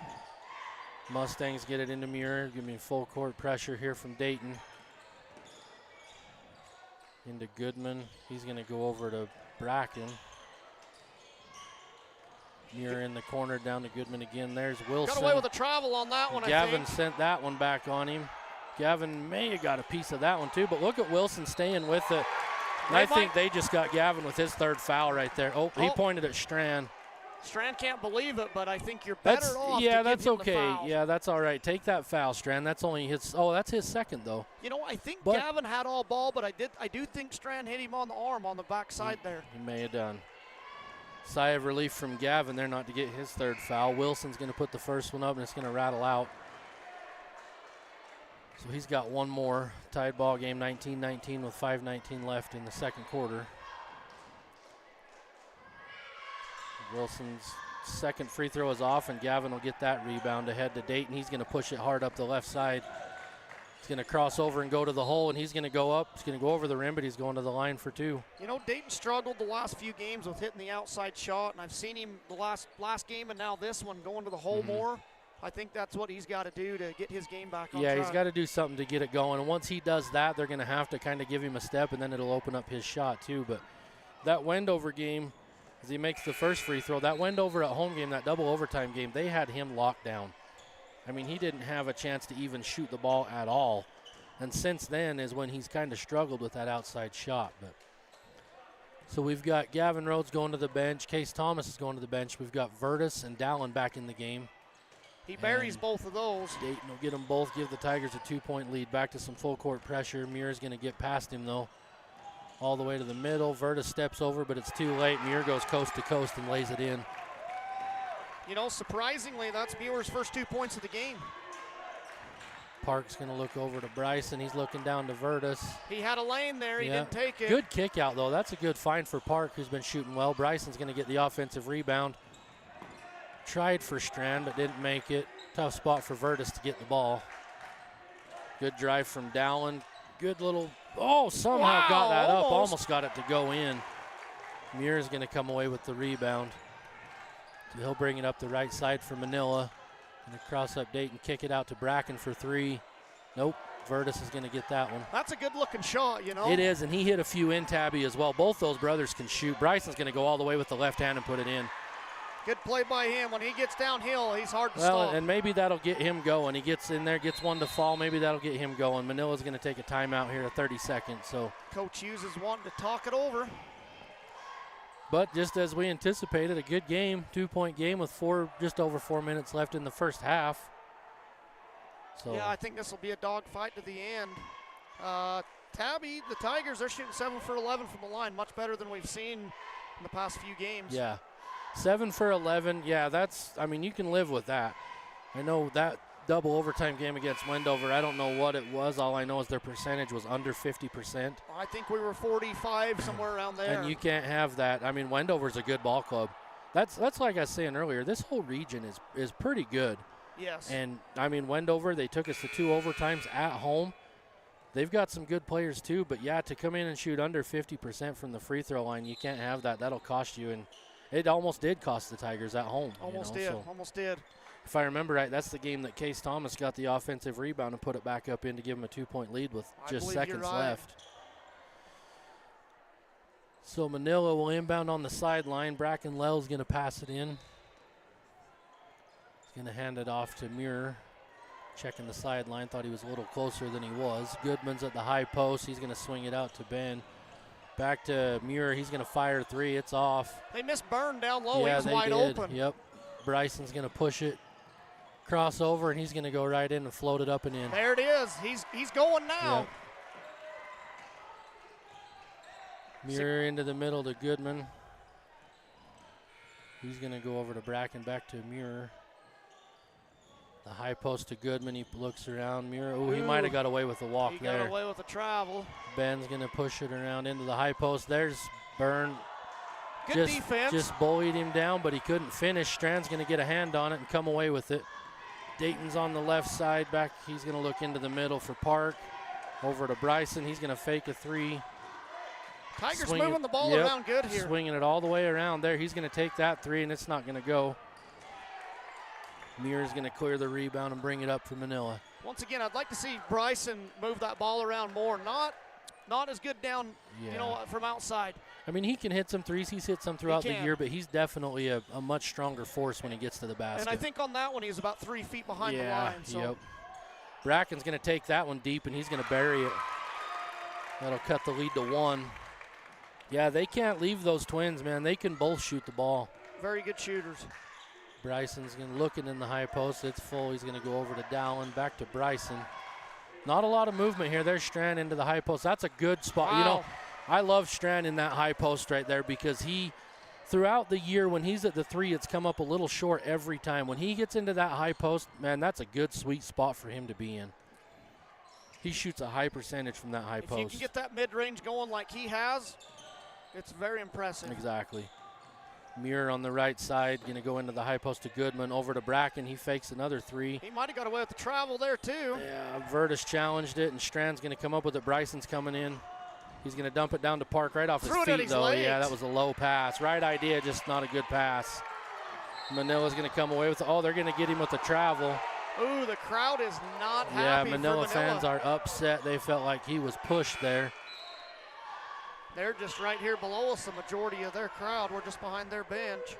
Mustangs get it into Muir. Give me full court pressure here from Dayton. Into Goodman. He's going to go over to Bracken. Muir in the corner, down to Goodman again. There's Wilson. Got away with a travel on that one, Gavin I think. sent that one back on him. Gavin may have got a piece of that one too, but look at Wilson staying with it. And I think they just got Gavin with his 3rd foul right there. Oh, he pointed at Strand. Strand can't believe it, but I think you're better off. Yeah, to that's give him the okay. foul. Yeah, that's all right. Take that foul, Strand. That's only his. Oh, that's his 2nd though. You know, I think But- Gavin had all ball, but I do think Strand hit him on the arm on the backside there. He may have done. Sigh of relief from Gavin there not to get his 3rd foul. Wilson's going to put the first one up, and it's going to rattle out. So he's got one more. Tied ball game, 19-19 with 5:19 left in the second quarter. Wilson's 2nd free throw is off, and Gavin will get that rebound ahead to Dayton. He's going to push it hard up the left side. He's going to cross over and go to the hole, and he's going to go up. He's going to go over the rim, but he's going to the line for 2. You know, Dayton struggled the last few games with hitting the outside shot, and I've seen him the last game and now this one going to the hole more. I think that's what he's got to do to get his game back on Yeah, track. he's got to do something to get it going. And once he does that, they're going to have to kind of give him a step, and then it'll open up his shot too. But that Wendover game, as he makes the first free throw, that Wendover at home game, that double overtime game, they had him locked down. I mean, he didn't have a chance to even shoot the ball at all. And since then is when he's kind of struggled with that outside shot. But so we've got Gavin Rhodes going to the bench. Case Thomas is going to the bench. We've got Vertus and Dallin back in the game. He buries both of those. Dayton will get them both, give the Tigers a 2-point lead. Back to some full court pressure. Muir's going to get past him, though. All the way to the middle. Vertus steps over, but it's too late. Muir goes coast to coast and lays it in. You know, surprisingly, that's Muir's first 2 points of the game. Park's going to look over to Bryson. He's looking down to Vertus. He had a lane there. He didn't take it. Good kick out, though. That's a good find for Park, who's been shooting well. Bryson's going to get the offensive rebound. Tried for Strand, but didn't make it. Tough spot for Vertus to get the ball. Good drive from Dallin. Good little, somehow got that up. Almost got it to go in. Muir's going to come away with the rebound. So he'll bring it up the right side for Manila. Going to cross up Dayton, kick it out to Bracken for 3. Nope, Vertus is going to get that one. That's a good-looking shot, you know. It is, and he hit a few in tabby as well. Both those brothers can shoot. Bryson's going to go all the way with the left hand and put it in. Good play by him. When he gets downhill, he's hard to Well, stop. and maybe that'll get him going. He gets in there, gets one to fall. Maybe that'll get him going. Manila's going to take a timeout here, 30 seconds. So Coach Hughes is wanting to talk it over. But just as we anticipated, a good game, 2-point game with just over 4 minutes left in the first half. So yeah, I think this will be a dogfight to the end. Tabby, the Tigers, they're shooting 7 for 11 from the line, much better than we've seen in the past few games. yeah, 7 for 11. Yeah, I mean, you can live with that. I know that double overtime game against Wendover, I don't know what it was. All I know is their percentage was under 50%. I think we were 45, somewhere around there. And you can't have that. I mean, Wendover's a good ball club. That's like I was saying earlier, this whole region is pretty good. Yes. And, I mean, Wendover, they took us to 2 overtimes at home. They've got some good players too, but, yeah, to come in and shoot under 50% from the free throw line, you can't have that. That'll cost you. And it almost did cost the Tigers at home. Almost did. If I remember right, that's the game that Case Thomas got the offensive rebound and put it back up in to give him a 2-point lead with just seconds left. So Manila will inbound on the sideline. Bracken Lell's going to pass it in. He's going to hand it off to Muir. Checking the sideline, thought he was a little closer than he was. Goodman's at the high post. He's going to swing it out to Ben. Back to Muir. He's going to fire a 3. It's off. They missed Byrne down low. Yeah, he was they wide did. open. Yep. Bryson's going to push it. Crossover, and he's going to go right in and float it up and in. There it is. He's going now. Yep. Muir into the middle to Goodman. He's going to go over to Bracken, back to Muir. The high post to Goodman. He looks around. Muir, he might have got away with the walk there. He got away with the travel. Ben's going to push it around into the high post. There's Byrne. Good defense. Just bullied him down, but he couldn't finish. Strand's going to get a hand on it and come away with it. Dayton's on the left side back. He's going to look into the middle for Park. Over to Bryson. He's going to fake a 3. Tigers moving the ball around good here. Swinging it all the way around there. He's going to take that 3, and it's not going to go. Muir's going to clear the rebound and bring it up for Manila. Once again, I'd like to see Bryson move that ball around more. Not as good down, from outside. I mean, he can hit some threes. He's hit some throughout the year, but he's definitely a much stronger force when he gets to the basket. And I think on that one, he's about 3 feet behind the line. So. Yep. Bracken's going to take that one deep, and he's going to bury it. That'll cut the lead to 1. Yeah, they can't leave those twins, man. They can both shoot the ball. Very good shooters. Bryson's going to look it in the high post. It's full. He's going to go over to Dowling, back to Bryson. Not a lot of movement here. There's Strand into the high post. That's a good spot. Wow. I love Strand in that high post right there because throughout the year when he's at the 3, it's come up a little short every time. When he gets into that high post, man, that's a good, sweet spot for him to be in. He shoots a high percentage from that high post. If you can get that mid-range going like he has, it's very impressive. Exactly. Muir on the right side, going to go into the high post to Goodman. Over to Bracken. He fakes another 3. He might have got away with the travel there, too. Yeah, Vertus challenged it, and Strand's going to come up with it. Bryson's coming in. He's going to dump it down to Park right off his feet, though. Legs. Yeah, that was a low pass. Right idea, just not a good pass. Manila's going to come away with it. Oh, they're going to get him with the travel. Ooh, the crowd is not happy. Yeah, Manila fans are upset. They felt like he was pushed there. They're just right here below us, the majority of their crowd. We're just behind their bench.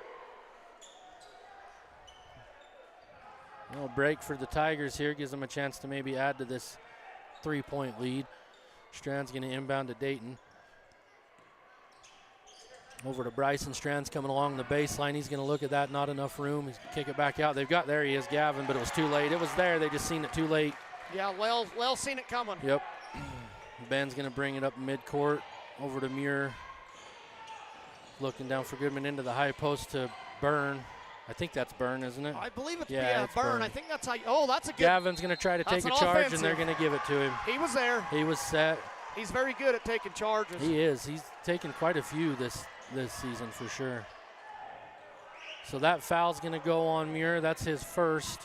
No break for the Tigers here. Gives them a chance to maybe add to this 3-point lead. Strand's going to inbound to Dayton. Over to Bryson. Strand's coming along the baseline. He's going to look at that. Not enough room. He's kick it back out. There he is, Gavin, but it was too late. It was there. They just seen it too late. Yeah, well seen it coming. Yep. Ben's going to bring it up midcourt. Over to Muir. Looking down for Goodman into the high post to Byrne. I think that's Byrne, isn't it? I believe it's it's Byrne. I think that's how. That's a good. Gavin's going to try to take a charge, and they're going to give it to him. He was there. He was set. He's very good at taking charges. He is. He's taken quite a few this season for sure. So that foul's going to go on Muir. That's his first.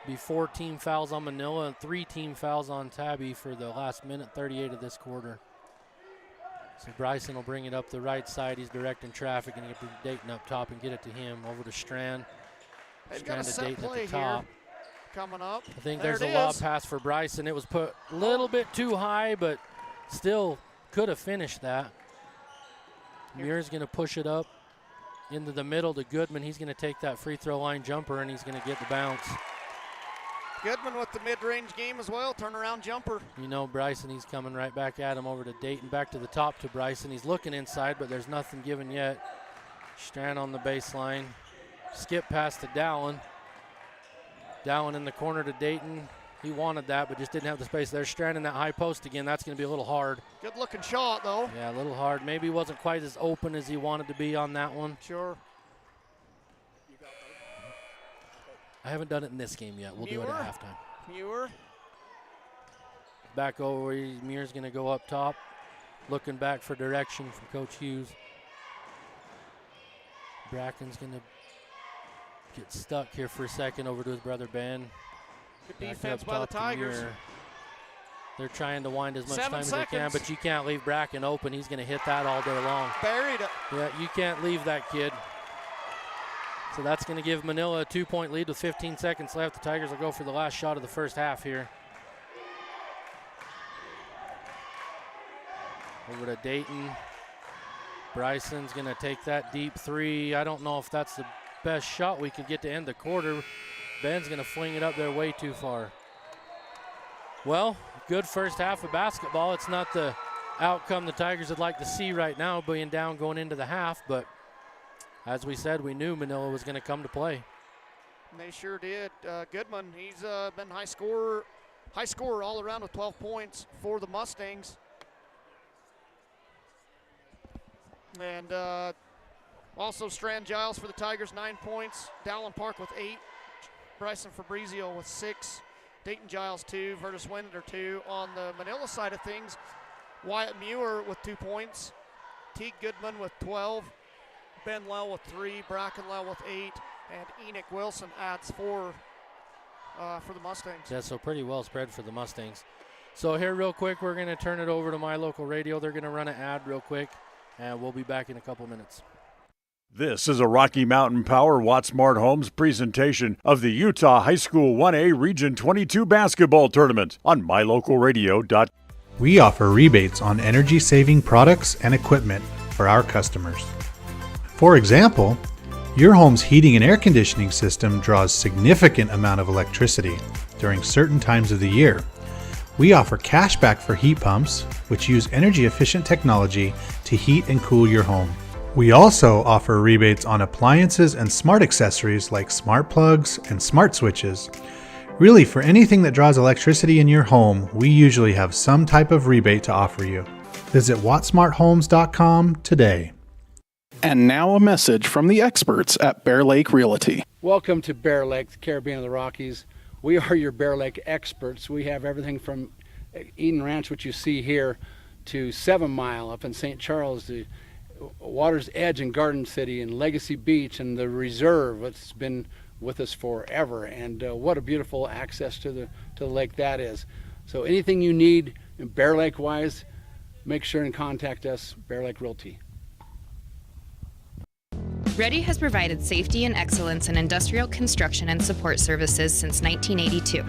Be 4 team fouls on Manila and 3 team fouls on Tabby for the last minute 38 of this quarter. So Bryson will bring it up the right side. He's directing traffic, and he'll bring Dayton up top and get it to him. Over to Strand. They've got a set play at the top. Here coming up. I think there's a lob pass for Bryson. It was put a little bit too high, but still could have finished that. Muir's going to push it up into the middle to Goodman. He's going to take that free throw line jumper, and he's going to get the bounce. Goodman with the mid-range game as well, turnaround jumper. Bryson, he's coming right back at him. Over to Dayton, back to the top to Bryson. He's looking inside, but there's nothing given yet. Strand on the baseline. Skip pass to Dallin. Dallin in the corner to Dayton. He wanted that, but just didn't have the space there. Strand in that high post again. That's going to be a little hard. Good looking shot, though. Yeah, a little hard. Maybe he wasn't quite as open as he wanted to be on that one. Sure. I haven't done it in this game yet. We'll do it at halftime. Muir. Back over. Muir's going to go up top. Looking back for direction from Coach Hughes. Bracken's going to get stuck here for a second over to his brother Ben. Good Back defense up by the top to Tigers. Muir. They're trying to wind as much 7 time as they can, seconds. but you can't leave Bracken open. He's going to hit that all day long. Buried it. Yeah, you can't leave that kid. So that's going to give Manila a 2-point lead with 15 seconds left. The Tigers will go for the last shot of the first half here. Over to Dayton. Bryson's going to take that deep three. I don't know if that's the best shot we could get to end the quarter. Ben's going to fling it up there way too far. Well, good first half of basketball. It's not the outcome the Tigers would like to see right now, being down going into the half, but as we said, we knew Manila was going to come to play. And they sure did. Goodman, he's been high scorer all around with 12 points for the Mustangs. And also Strand Giles for the Tigers, 9 points. Dallin Park with 8. Bryson Fabrizio with 6. Dayton Giles 2. Vertus Winder 2. On the Manila side of things, Wyatt Muir with 2 points. Teague Goodman with 12. Ben Lell with 3. Bracken Lell with 8. And Enoch Wilson adds 4 for the Mustangs. Yeah, so pretty well spread for the Mustangs. So here real quick, we're going to turn it over to My Local Radio. They're going to run an ad real quick, and we'll be back in a couple minutes. This is a Rocky Mountain Power Watt Smart Homes presentation of the Utah High School 1A Region 22 basketball tournament on mylocalradio.com. We offer rebates on energy-saving products and equipment for our customers. For example, your home's heating and air conditioning system draws significant amount of electricity during certain times of the year. We offer cashback for heat pumps, which use energy-efficient technology to heat and cool your home. We also offer rebates on appliances and smart accessories like smart plugs and smart switches. Really, for anything that draws electricity in your home, we usually have some type of rebate to offer you. Visit wattsmarthomes.com today. And now a message from the experts at Bear Lake Realty. Welcome to Bear Lake, the Caribbean of the Rockies. We are your Bear Lake experts. We have everything from Eden Ranch, which you see here, to 7 Mile up in St. Charles, to Water's Edge in Garden City, and Legacy Beach, and the Reserve. It's been with us forever, and what a beautiful access to the lake that is. So anything you need Bear Lake wise, make sure and contact us, Bear Lake Realty. Ready has provided safety and excellence in industrial construction and support services since 1982.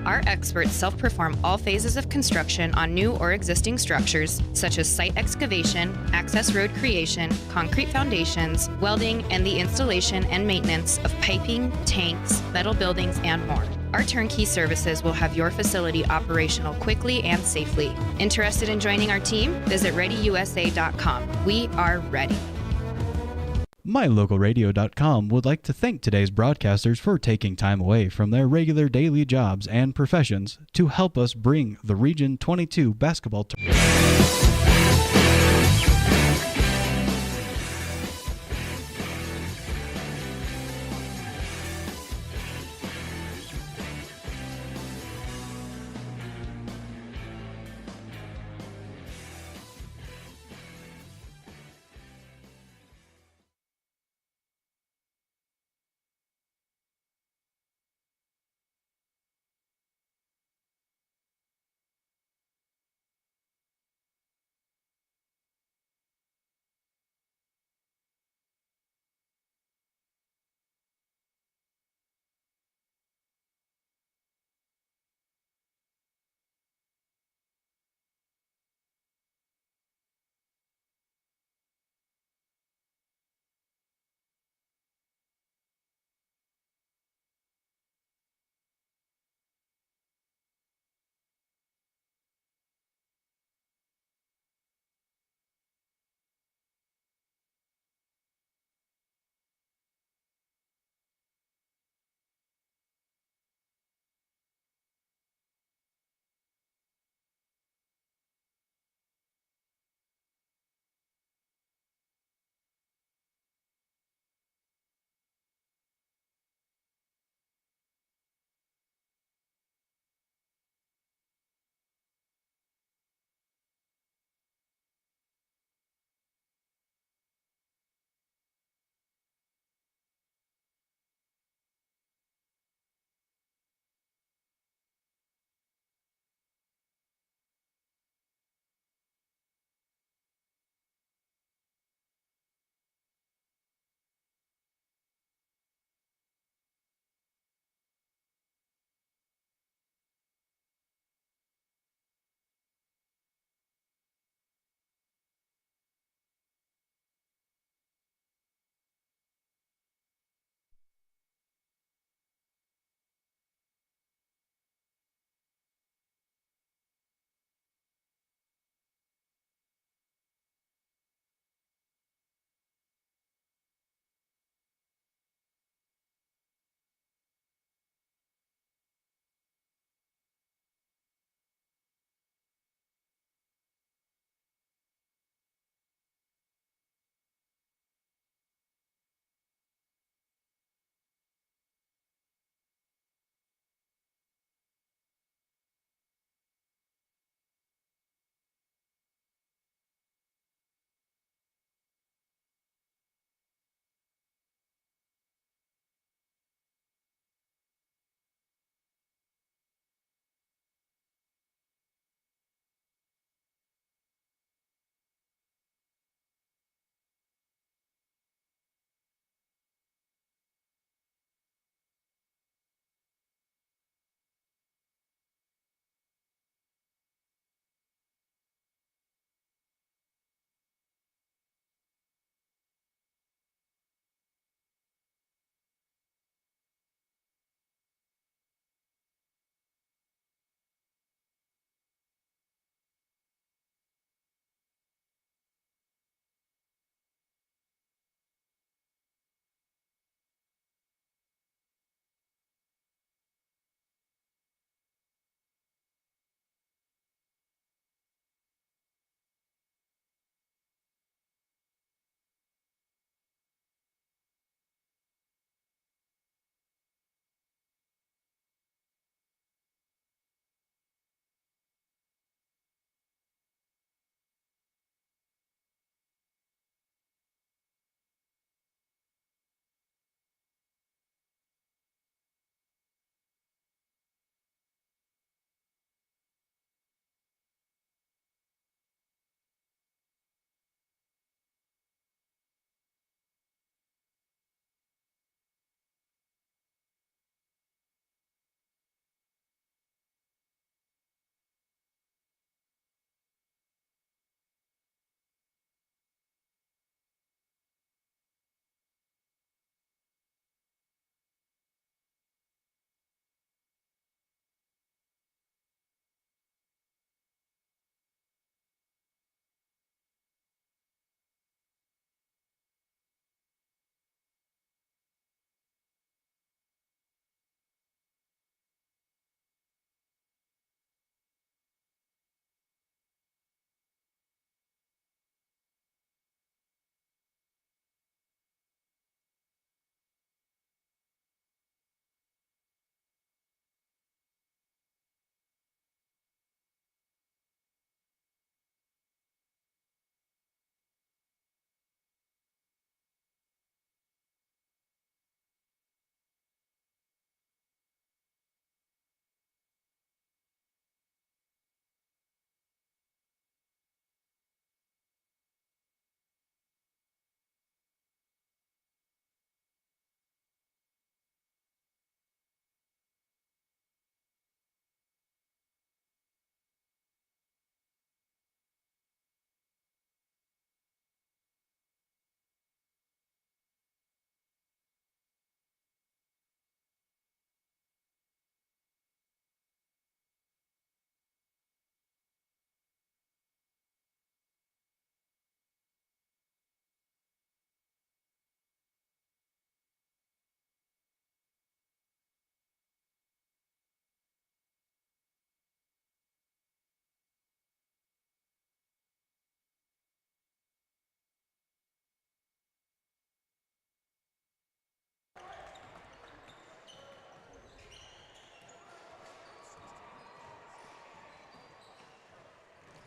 Our experts self-perform all phases of construction on new or existing structures, such as site excavation, access road creation, concrete foundations, welding, and the installation and maintenance of piping, tanks, metal buildings, and more. Our turnkey services will have your facility operational quickly and safely. Interested in joining our team? Visit ReadyUSA.com. We are ready. MyLocalRadio.com would like to thank today's broadcasters for taking time away from their regular daily jobs and professions to help us bring the Region 22 basketball tournament.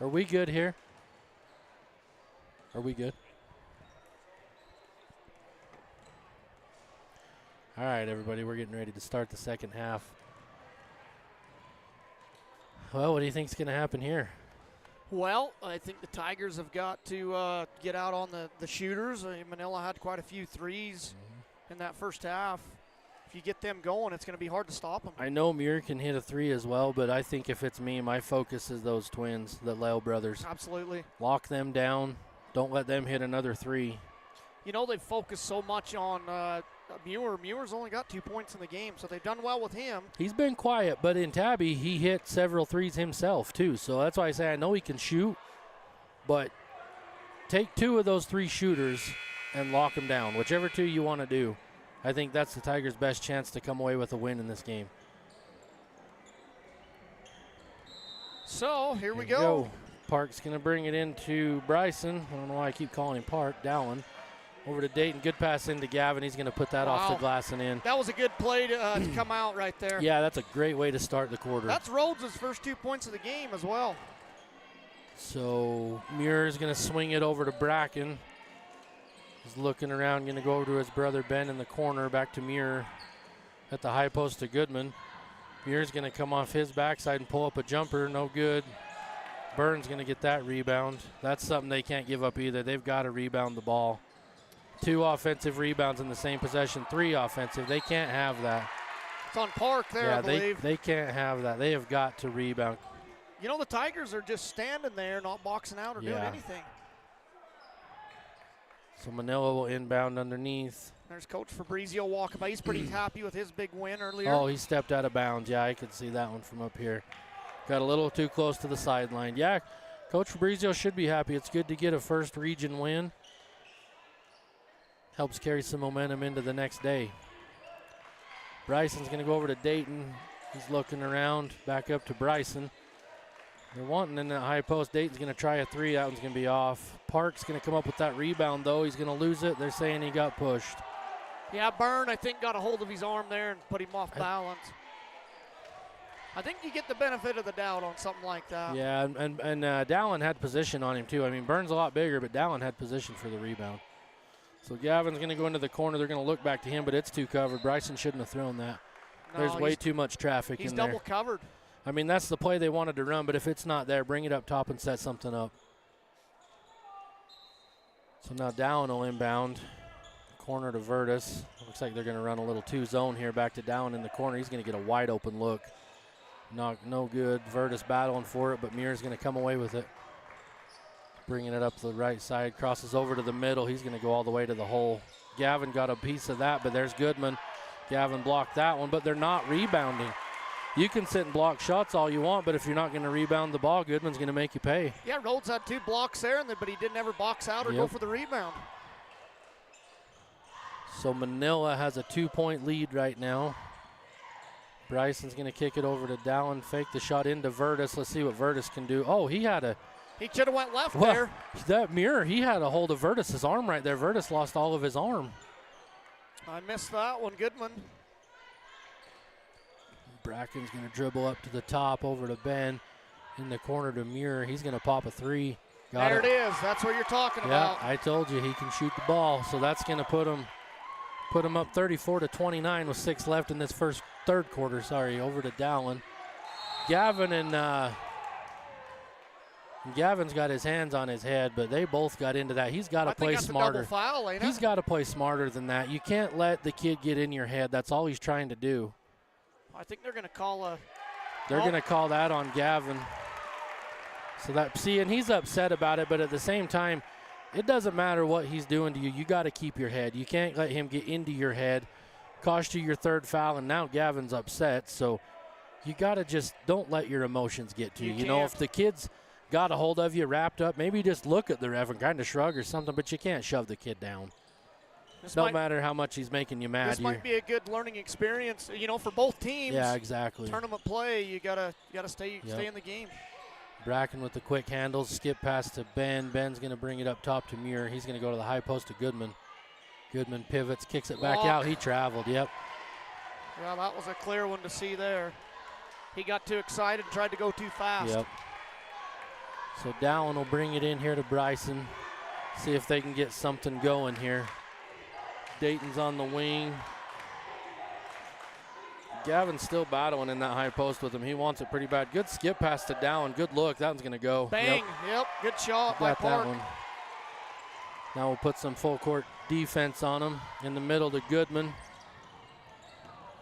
Are we good here? Are we good? All right, everybody, we're getting ready to start the second half. Well, what do you think is going to happen here? Well, I think the Tigers have got to get out on the shooters. Manila had quite a few threes in that first half. If you get them going, it's going to be hard to stop them. I know Muir can hit a three as well, but I think if it's me, my focus is those twins, the Lyle brothers. Absolutely. Lock them down. Don't let them hit another three. You know, they've focused so much on Muir. Muir's only got 2 points in the game, so they've done well with him. He's been quiet, but in Tabby, he hit several threes himself, too. So that's why I say I know he can shoot, but take 2 of those 3 shooters and lock them down, whichever 2 you want to do. I think that's the Tigers' best chance to come away with a win in this game. So, here we go. Park's going to bring it into Bryson. I don't know why I keep calling him Park. Dallin. Over to Dayton. Good pass into Gavin. He's going to put that off the glass and in. That was a good play to come out right there. Yeah, that's a great way to start the quarter. That's Rhodes' first 2 points of the game as well. So Muir's going to swing it over to Bracken. He's looking around, going to go over to his brother Ben in the corner, back to Muir at the high post to Goodman. Muir's going to come off his backside and pull up a jumper, no good. Burns going to get that rebound. That's something they can't give up either. They've got to rebound the ball. 2 offensive rebounds in the same possession, 3 offensive. They can't have that. It's on Park there, I believe. They can't have that. They have got to rebound. You know, the Tigers are just standing there, not boxing out or doing anything. So Manila will inbound underneath. There's Coach Fabrizio walking by. He's pretty happy with his big win earlier. Oh, he stepped out of bounds. Yeah, I could see that one from up here. Got a little too close to the sideline. Yeah, Coach Fabrizio should be happy. It's good to get a first region win. Helps carry some momentum into the next day. Bryson's going to go over to Dayton. He's looking around, back up to Bryson. They're wanting in that high post. Dayton's going to try a three. That one's going to be off. Park's going to come up with that rebound, though. He's going to lose it. They're saying he got pushed. Yeah, Byrne, I think, got a hold of his arm there and put him off balance. I think you get the benefit of the doubt on something like that. Yeah, and Dallin had position on him, too. I mean, Byrne's a lot bigger, but Dallin had position for the rebound. So Gavin's going to go into the corner. They're going to look back to him, but it's too covered. Bryson shouldn't have thrown that. No, There's way too much traffic in there. He's double covered. I mean, that's the play they wanted to run, but if it's not there, bring it up top and set something up. So now Dallin will inbound. Corner to Virtus. Looks like they're going to run a little 2-zone here. Back to Dallin in the corner. He's going to get a wide open look. No good. Virtus battling for it, but Muir's going to come away with it. Bringing it up to the right side. Crosses over to the middle. He's going to go all the way to the hole. Gavin got a piece of that, but there's Goodman. Gavin blocked that one, but they're not rebounding. You can sit and block shots all you want, but if you're not going to rebound the ball, Goodman's going to make you pay. Yeah, Rhodes had 2 blocks there, but he didn't ever box out or go for the rebound. So Manila has a 2-point lead right now. Bryson's going to kick it over to Dallin, fake the shot into Virtus. Let's see what Virtus can do. Oh, he should have went left there. That Muir, he had a hold of Virtus's arm right there. Virtus lost all of his arm. I missed that one, Goodman. Bracken's going to dribble up to the top over to Ben. In the corner to Muir. He's going to pop a 3. There it is. That's what you're talking about. Yeah, I told you he can shoot the ball. So that's going to put him up 34-29 with 6 left in this third quarter. Over to Dallin. Gavin and Gavin's got his hands on his head, but they both got into that. He's got to play smarter. Foul, he's got to play smarter than that. You can't let the kid get in your head. That's all he's trying to do. I think they're going to call They're going to call that on Gavin. So and he's upset about it, but at the same time, it doesn't matter what he's doing to you. You got to keep your head. You can't let him get into your head, cost you your 3rd foul, and now Gavin's upset. So you got to just don't let your emotions get to you. You know, if the kid's got a hold of you, wrapped up, maybe just look at the ref and kind of shrug or something, but you can't shove the kid down. No matter how much he's making you mad. This might be a good learning experience, for both teams. Yeah, exactly. Tournament play, you gotta stay in the game. Bracken with the quick handles, skip pass to Ben. Ben's going to bring it up top to Muir. He's going to go to the high post to Goodman. Goodman pivots, kicks it back out. He traveled, yep. Yeah, that was a clear one to see there. He got too excited and tried to go too fast. Yep. So Dallin will bring it in here to Bryson. See if they can get something going here. Dayton's on the wing. Gavin's still battling in that high post with him. He wants it pretty bad. Good skip pass to Dallin. Good look. That one's going to go. Bang. Yep. Good shot by Got Park. that one. Now we'll put some full court defense on him. In the middle to Goodman.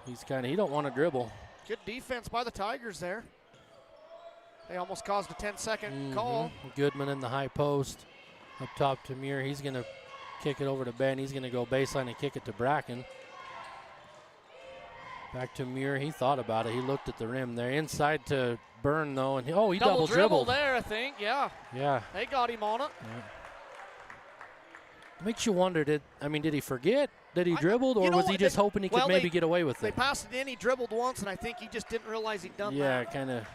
He don't want to dribble. Good defense by the Tigers there. They almost caused a 10-second call. Goodman in the high post. Up top to Muir. He's going to kick it over to Ben. He's going to go baseline and kick it to Bracken. Back to Muir. He thought about it. He looked at the rim there. Inside to Byrne, though. And he double dribbled. there, I think. Yeah. Yeah. They got him on it. Yeah. Makes you wonder, did he forget that he dribbled, or was he just hoping he could maybe get away with They it? passed it in. He dribbled once, and I think he just didn't realize he'd done that. Yeah, kind of.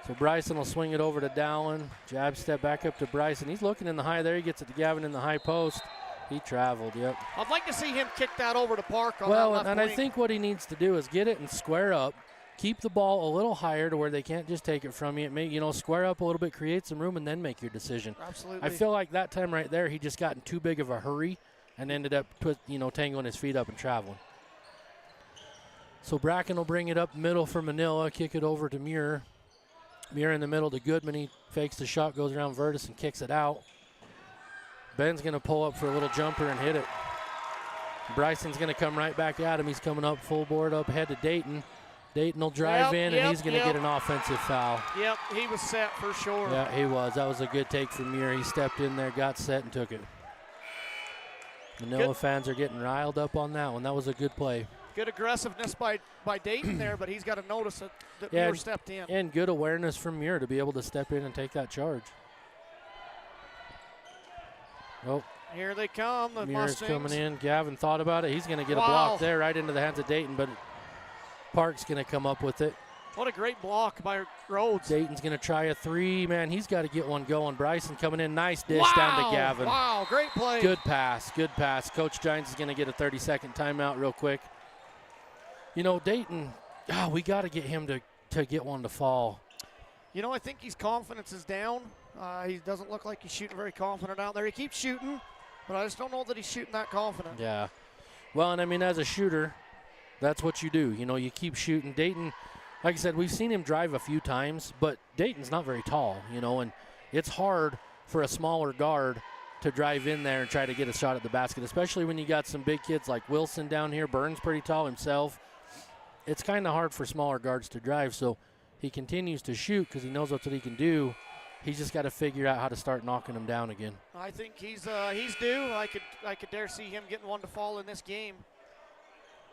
So Bryson will swing it over to Dallin. Jab step back up to Bryson. He's looking in the high there. He gets it to Gavin in the high post. He traveled, yep. I'd like to see him kick that over to Park on that Well, left and wing. I think what he needs to do is get it and square up. Keep the ball a little higher to where they can't just take it from you. It may, square up a little bit, create some room, and then make your decision. Absolutely. I feel like that time right there, he just got in too big of a hurry and ended up tangling his feet up and traveling. So Bracken will bring it up middle for Manila, kick it over to Muir. Muir in the middle to Goodman. He fakes the shot, goes around Vertus and kicks it out. Ben's going to pull up for a little jumper and hit it. Bryson's going to come right back at him. He's coming up full board up ahead to Dayton. Dayton will drive in, and he's going to get an offensive foul. Yep, he was set for sure. Yeah, he was. That was a good take from Muir. He stepped in there, got set, and took it. Manila fans are getting riled up on that one. That was a good play. Good aggressiveness by Dayton there, but he's got to notice that Muir stepped in. And good awareness from Muir to be able to step in and take that charge. Oh, here they come, the Muir's Mustangs. coming in. Gavin thought about it. He's going to get a block there right into the hands of Dayton, but Park's going to come up with it. What a great block by Rhodes. Dayton's going to try a three. Man, he's got to get one going. Bryson coming in. Nice dish down to Gavin. Wow, great play. Good pass, good pass. Coach Giants is going to get a 30-second timeout real quick. Dayton, we got to get him to get one to fall. I think his confidence is down. He doesn't look like he's shooting very confident out there. He keeps shooting, but I just don't know that he's shooting that confident. Yeah. Well, and as a shooter, that's what you do. You keep shooting. Dayton, like I said, we've seen him drive a few times, but Dayton's not very tall, and it's hard for a smaller guard to drive in there and try to get a shot at the basket, especially when you got some big kids like Wilson down here. Burns pretty tall himself. It's kind of hard for smaller guards to drive, so he continues to shoot because he knows that's what he can do. He's just got to figure out how to start knocking them down again. I think he's due. I could dare see him getting one to fall in this game.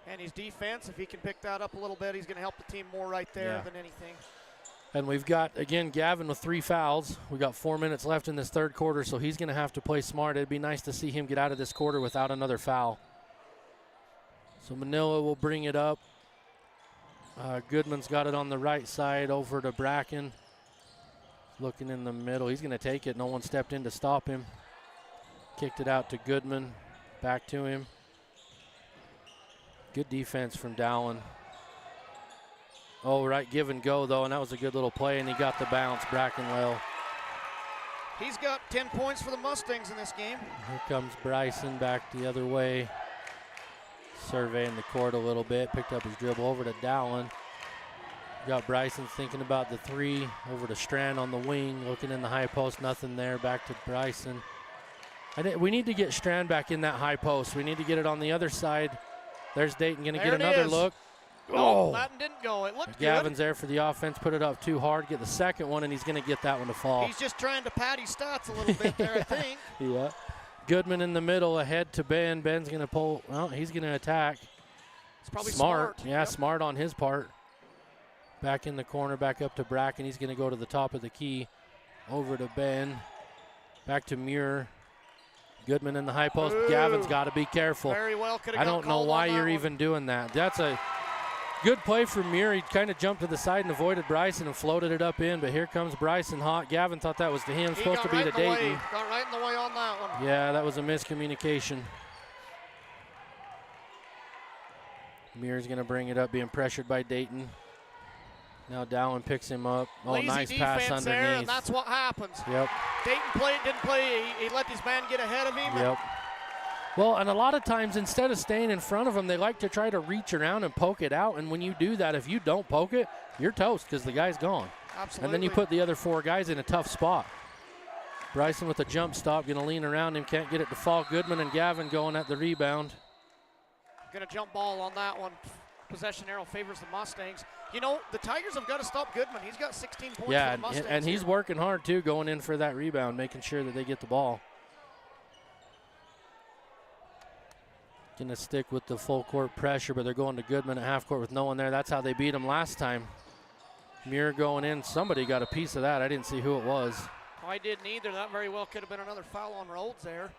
And his defense, if he can pick that up a little bit, he's going to help the team more right there than anything. And we've got, again, Gavin with 3 fouls. We got 4 minutes left in this third quarter, so he's going to have to play smart. It'd be nice to see him get out of this quarter without another foul. So Manila will bring it up. Goodman's got it on the right side over to Bracken. Looking in the middle. He's going to take it. No one stepped in to stop him. Kicked it out to Goodman. Back to him. Good defense from Dallin. Oh, right, give and go, though, and that was a good little play, and he got the bounce. Bracken well. He's got 10 points for the Mustangs in this game. Here comes Bryson back the other way. Surveying the court a little bit. Picked up his dribble over to Dallin. Got Bryson thinking about the three. Over to Strand on the wing. Looking in the high post. Nothing there. Back to Bryson. We need to get Strand back in that high post. We need to get it on the other side. There's Dayton going to get another look. Oh, that didn't go. It looked Gavin's there for the offense. Put it up too hard. Get the second one, and he's going to get that one to fall. He's just trying to pad his stats a little bit there, I think. Yeah. Goodman in the middle, ahead to Ben. Ben's going to pull. Well, he's going to attack. It's probably smart. smart. Yeah, smart on his part. Back in the corner, back up to Bracken. He's going to go to the top of the key. Over to Ben. Back to Muir. Goodman in the high post. Ooh. Gavin's got to be careful. Very well could have I don't know why you're even doing that. That's a good play from Muir. He kind of jumped to the side and avoided Bryson and floated it up in, but here comes Bryson hot. Gavin thought that was to him. Supposed to be to Dayton. Got right in the way on that one. Yeah, that was a miscommunication. Muir's going to bring it up, being pressured by Dayton. Now Dallin picks him up. Oh, Lazy nice pass defense underneath. there, and that's what happens. Yep. Dayton didn't play. He let his man get ahead of him. Yep. Well, and a lot of times instead of staying in front of them, they like to try to reach around and poke it out. And when you do that, if you don't poke it, you're toast because the guy's gone. Absolutely. And then you put the other 4 guys in a tough spot. Bryson with a jump stop, going to lean around him, can't get it to fall. Goodman and Gavin going at the rebound. Going to jump ball on that one. Possession arrow favors the Mustangs. You know, the Tigers have got to stop Goodman. He's got 16 points for the Mustangs. And he's here. working hard, too, going in for that rebound, making sure that they get the ball. Going to stick with the full court pressure, but they're going to Goodman at half court with no one there. That's how they beat him last time. Muir going in. Somebody got a piece of that. I didn't see who it was. I didn't either. That very well could have been another foul on Rhodes there.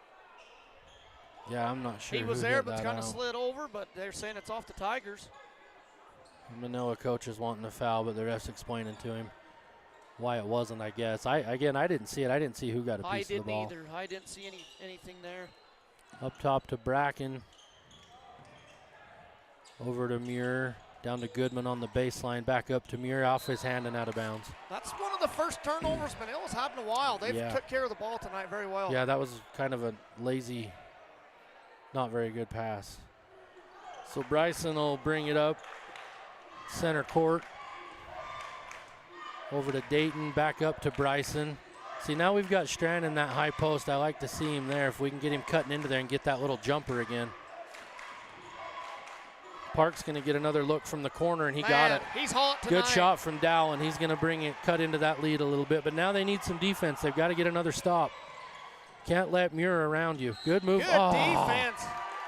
Yeah, I'm not sure. He was who there, hit but that kind of out. slid over, but they're saying it's off the Tigers. Manila coach is wanting a foul, but the ref's explaining to him why it wasn't, I guess. I didn't see it. I didn't see who got a piece of the ball. I didn't either. I didn't see anything there. Up top to Bracken. Over to Muir. Down to Goodman on the baseline. Back up to Muir. Off his hand and out of bounds. That's one of the first turnovers Manila's had in a while. They've took care of the ball tonight very well. Yeah, that was kind of a lazy, not very good pass. So Bryson will bring it up. Center court. Over to Dayton. Back up to Bryson. See, now we've got Strand in that high post. I like to see him there. If we can get him cutting into there and get that little jumper again. Park's going to get another look from the corner, and he got it. He's hot tonight. Good shot from Dallin. He's going to bring it, cut into that lead a little bit. But now they need some defense. They've got to get another stop. Can't let Muir around you. Good move. Good defense.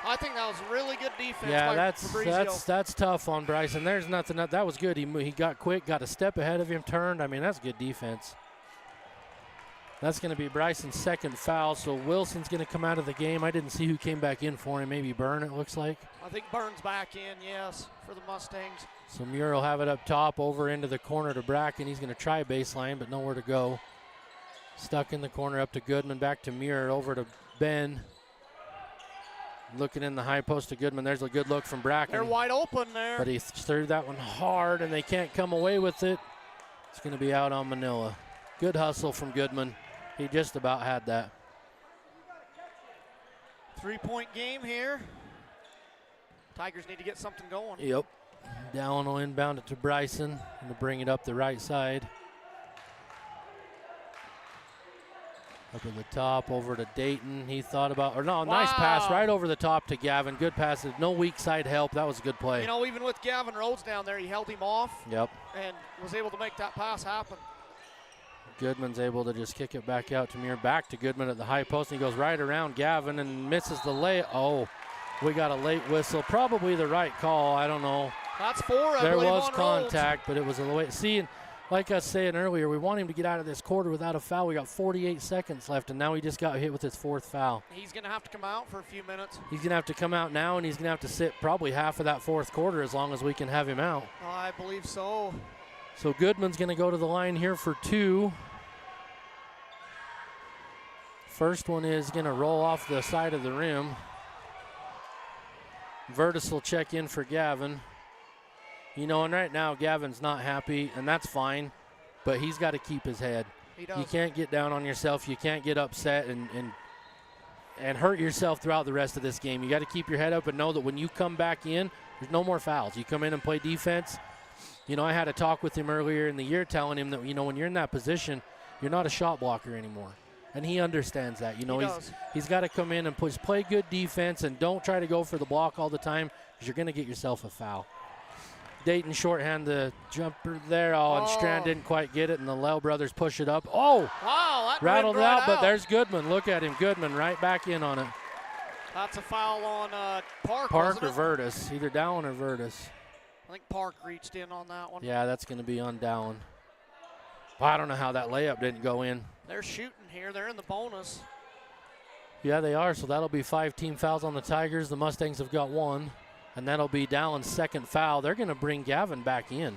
I think that was really good defense. Yeah, by Fabrizio. that's tough on Bryson. There's nothing. That was good. He got quick, got a step ahead of him, turned. I mean, that's good defense. That's going to be Bryson's second foul, so Wilson's going to come out of the game. I didn't see who came back in for him. Maybe Byrne, it looks like. I think Burns back in, yes, for the Mustangs. So Muir will have it up top, over into the corner to Bracken. He's going to try baseline, but nowhere to go. Stuck in the corner, up to Goodman, back to Muir, over to Ben. Looking in the high post to Goodman. There's a good look from Bracken. They're wide open there. But he threw that one hard, and they can't come away with it. It's going to be out on Manila. Good hustle from Goodman. He just about had that. 3-point game here. Tigers need to get something going. Yep. Dallin will inbound it to Bryson and to bring it up the right side. Up at the top, over to Dayton. He thought about, nice pass right over the top to Gavin. Good pass. No weak side help. That was a good play. You know, even with Gavin Rhodes down there, he held him off. Yep. And was able to make that pass happen. Goodman's able to just kick it back out to Muir. Back to Goodman at the high post. And he goes right around Gavin and misses the lay. Oh, we got a late whistle. Probably the right call. I don't know. That's 4, I There believe, was on contact, but it was a late. See, like I was saying earlier, we want him to get out of this quarter without a foul. We got 48 seconds left, and now he just got hit with his 4th foul. He's going to have to come out for a few minutes. He's going to have to come out now, and he's going to have to sit probably half of that 4th quarter as long as we can have him out. I believe so. So Goodman's going to go to the line here for 2. First one is going to roll off the side of the rim. Vertus will check in for Gavin. You know, and right now Gavin's not happy, and that's fine, but he's got to keep his head. He does. You can't get down on yourself. You can't get upset and hurt yourself throughout the rest of this game. You got to keep your head up and know that when you come back in, there's no more fouls. You come in and play defense. You know, I had a talk with him earlier in the year telling him that, you know, when you're in that position, you're not a shot blocker anymore. And he understands that. You know, he's got to come in and play good defense and don't try to go for the block all the time because you're going to get yourself a foul. Dayton shorthand the jumper there. And Strand didn't quite get it, and the Lell brothers push it up. Oh! Wow, that rattled right out, but there's Goodman. Look at him. Goodman right back in on it. That's a foul on Park, Park wasn't or it? Vertus. Either Dallin or Vertus. I think Park reached in on that one. Yeah, that's going to be on Dallin. Well, I don't know how that layup didn't go in. They're shooting here. They're in the bonus. Yeah, they are, so that'll be 5 team fouls on the Tigers. The Mustangs have got 1, and that'll be Dallin's second foul. They're going to bring Gavin back in.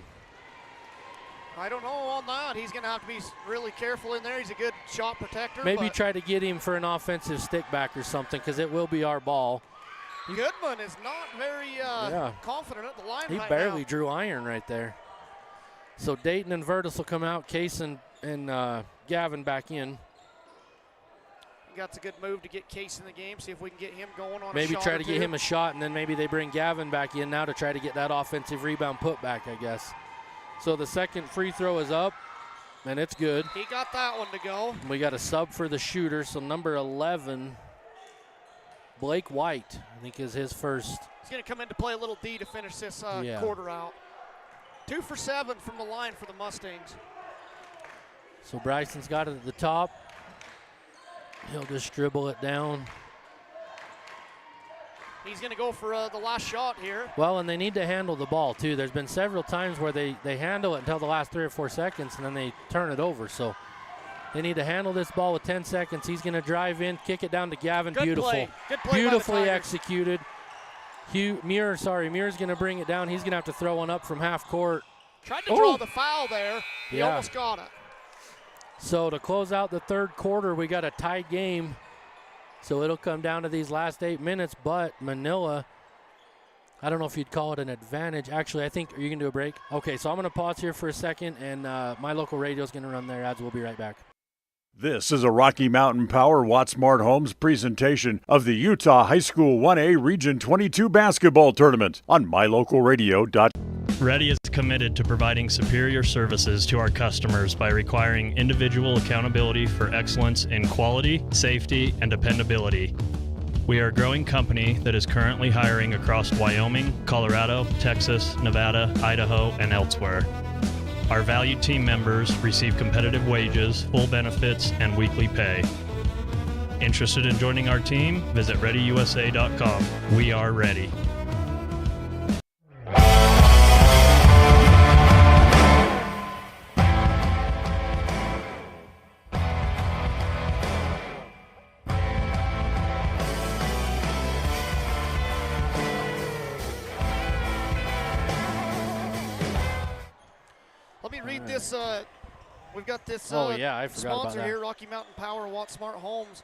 I don't know on that. He's going to have to be really careful in there. He's a good shot protector. Maybe try to get him for an offensive stick back or something, because it will be our ball. Goodman is not very confident at the line He right barely now. drew iron right there. So Dayton and Virtus will come out, Case and Gavin back in. That's a good move to get Case in the game, see if we can get him going on Maybe a shot try or to two. get him a shot, and then maybe they bring Gavin back in now to try to get that offensive rebound put back, I guess. So the second free throw is up, and it's good. He got that one to go. We got a sub for the shooter, so number 11, Blake White, I think is his first. He's going to come in to play a little D to finish this Yeah. quarter out. 2 for 7 from the line for the Mustangs. So Bryson's got it at the top. He'll just dribble it down. He's going to go for the last shot here. Well, and they need to handle the ball, too. There's been several times where they handle it until the last 3 or 4 seconds, and then they turn it over. So they need to handle this ball with 10 seconds. He's going to drive in, kick it down to Gavin. Good Beautiful. play. Good play by the Beautifully Tigers. executed. Muir's going to bring it down. He's going to have to throw one up from half court. Tried to draw the foul there. He Yeah. almost got it. So to close out the third quarter, we got a tied game. So it'll come down to these last 8 minutes, but Manila, I don't know if you'd call it an advantage. Actually, I think, are you going to do a break? Okay, so I'm going to pause here for a second, and my local radio is going to run their ads. We'll be right back. This is a Rocky Mountain Power Watt Smart Homes presentation of the Utah High School 1A Region 22 basketball tournament on mylocalradio.com. Ready is committed to providing superior services to our customers by requiring individual accountability for excellence in quality, safety, and dependability. We are a growing company that is currently hiring across Wyoming, Colorado, Texas, Nevada, Idaho, and elsewhere. Our valued team members receive competitive wages, full benefits, and weekly pay. Interested in joining our team? Visit ReadyUSA.com. We are ready. Let me read this. We've got this I forgot about sponsor that. here, Rocky Mountain Power, Watt Smart Homes.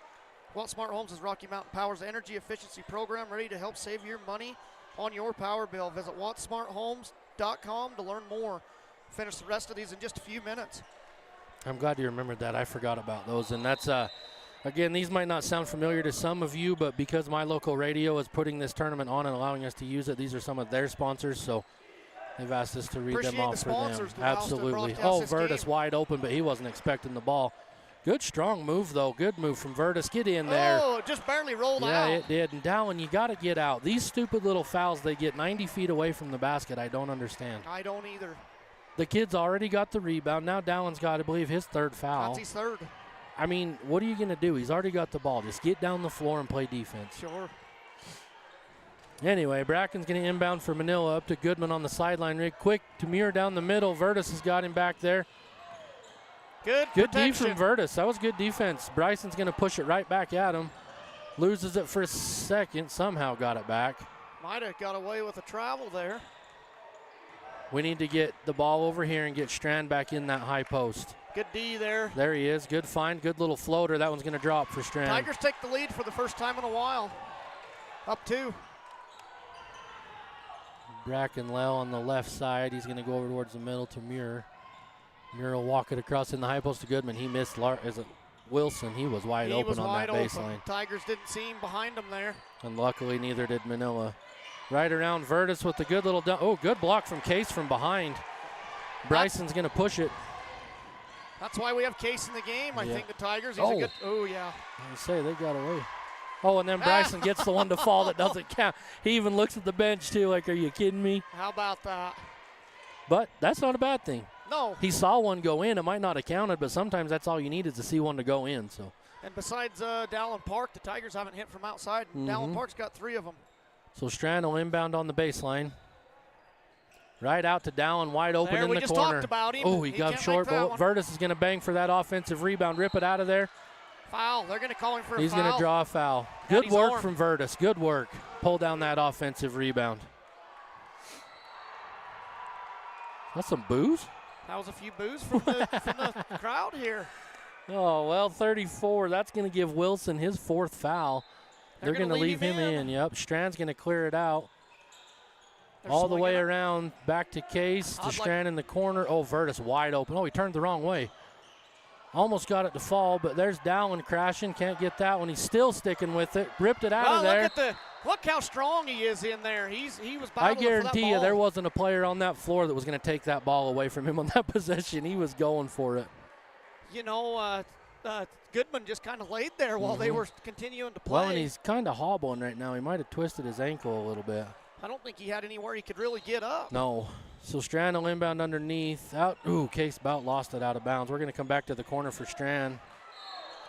Watt Smart Homes is Rocky Mountain Power's energy efficiency program ready to help save your money on your power bill. Visit wattsmarthomes.com to learn more. Finish the rest of these in just a few minutes. I'm glad you remembered that. I forgot about those. And that's, again, these might not sound familiar to some of you, but because my local radio is putting this tournament on and allowing us to use it, these are some of their sponsors. So they've asked us to read Appreciate them off the for them. sponsors that allow us to Absolutely. broadcast Oh, this Virtus game. wide open, but he wasn't expecting the ball. Good, strong move, though. Good move from Virtus. Get in there. Oh, it just barely rolled Yeah, out. it did. And Dallin, you got to get out. These stupid little fouls, they get 90 feet away from the basket. I don't understand. I don't either. The kid's already got the rebound. Now Dallin's got, I believe, his third foul. That's his third. I mean, what are you going to do? He's already got the ball. Just get down the floor and play defense. Sure. Anyway, Bracken's going to inbound for Manila up to Goodman on the sideline. Rig quick to Muir down the middle. Virtus has got him back there. Good D protection. from Virtus. That was good defense. Bryson's going to push it right back at him. Loses it for a second. Somehow got it back. Might have got away with a travel there. We need to get the ball over here and get Strand back in that high post. Good D there. There he is. Good find. Good little floater. That one's going to drop for Strand. Tigers take the lead for the first time in a while. Up 2. Brackenlell on the left side. He's going to go over towards the middle to Muir. Muir will walk it across in the high post to Goodman. He missed is it Wilson. He was wide open on that baseline. Tigers didn't see him behind him there. And luckily neither did Manila. Right around Virtus with the good little good block from Case from behind. Bryson's going to push it. That's why we have Case in the game. I Yeah. think the Tigers. He's a good. Oh yeah. I say they got away. Oh, and then Bryson gets the one to fall that doesn't count. He even looks at the bench too, like, "Are you kidding me?" How about that? But that's not a bad thing. No. He saw one go in. It might not have counted, but sometimes that's all you need is to see one to go in. So. And besides Dallin Park, the Tigers haven't hit from outside. Dallin Park's got 3 of them. So Strand will inbound on the baseline. Right out to Dallin, wide open There, in we the just corner. talked about him. Oh, he He got can't short, make that but one. Virtus is going to bang for that offensive rebound. Rip it out of there. Foul. They're going to call him for a He's foul. going to draw a foul. At Good his work arm. from Virtus. Good work. Pull down that offensive rebound. That's some boos? That was a few boos from the crowd here. Oh, well, 34. That's going to give Wilson his 4th foul. They're going to leave him in. Yep. Strand's going to clear it out. all the way around, back to Case, to Strand in the corner. Oh, Vertus wide open. Oh, he turned the wrong way. Almost got it to fall, but there's Dallin crashing. Can't get that one. He's still sticking with it. Ripped it out of there. Look how strong he is in there. He was battling for that I guarantee you ball. there wasn't a player on that floor that was going to take that ball away from him on that possession. He was going for it. You know, Goodman just kind of laid there while they were continuing to play. Well, and he's kind of hobbling right now. He might have twisted his ankle a little bit. I don't think he had anywhere he could really get up. No. So Strand will inbound underneath. Out. Ooh, Case about lost it out of bounds. We're going to come back to the corner for Strand.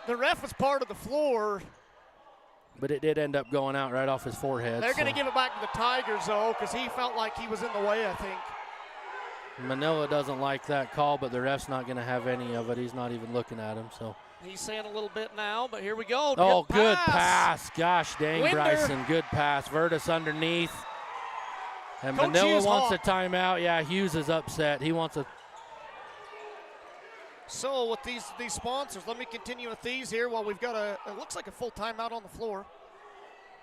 The ref was part of the floor. But it did end up going out right off his forehead. They're going to give it back to the Tigers, though, because he felt like he was in the way, I think. Manila doesn't like that call, but the ref's not going to have any of it. He's not even looking at him. So he's saying a little bit now, but here we go. Oh, good pass. Gosh dang, Winder. Bryson. Good pass. Vertus underneath. And Coach Manila wants hot. a timeout. Yeah, Hughes is upset. He wants a. So with these sponsors, let me continue with these here while we've got it looks like a full timeout on the floor.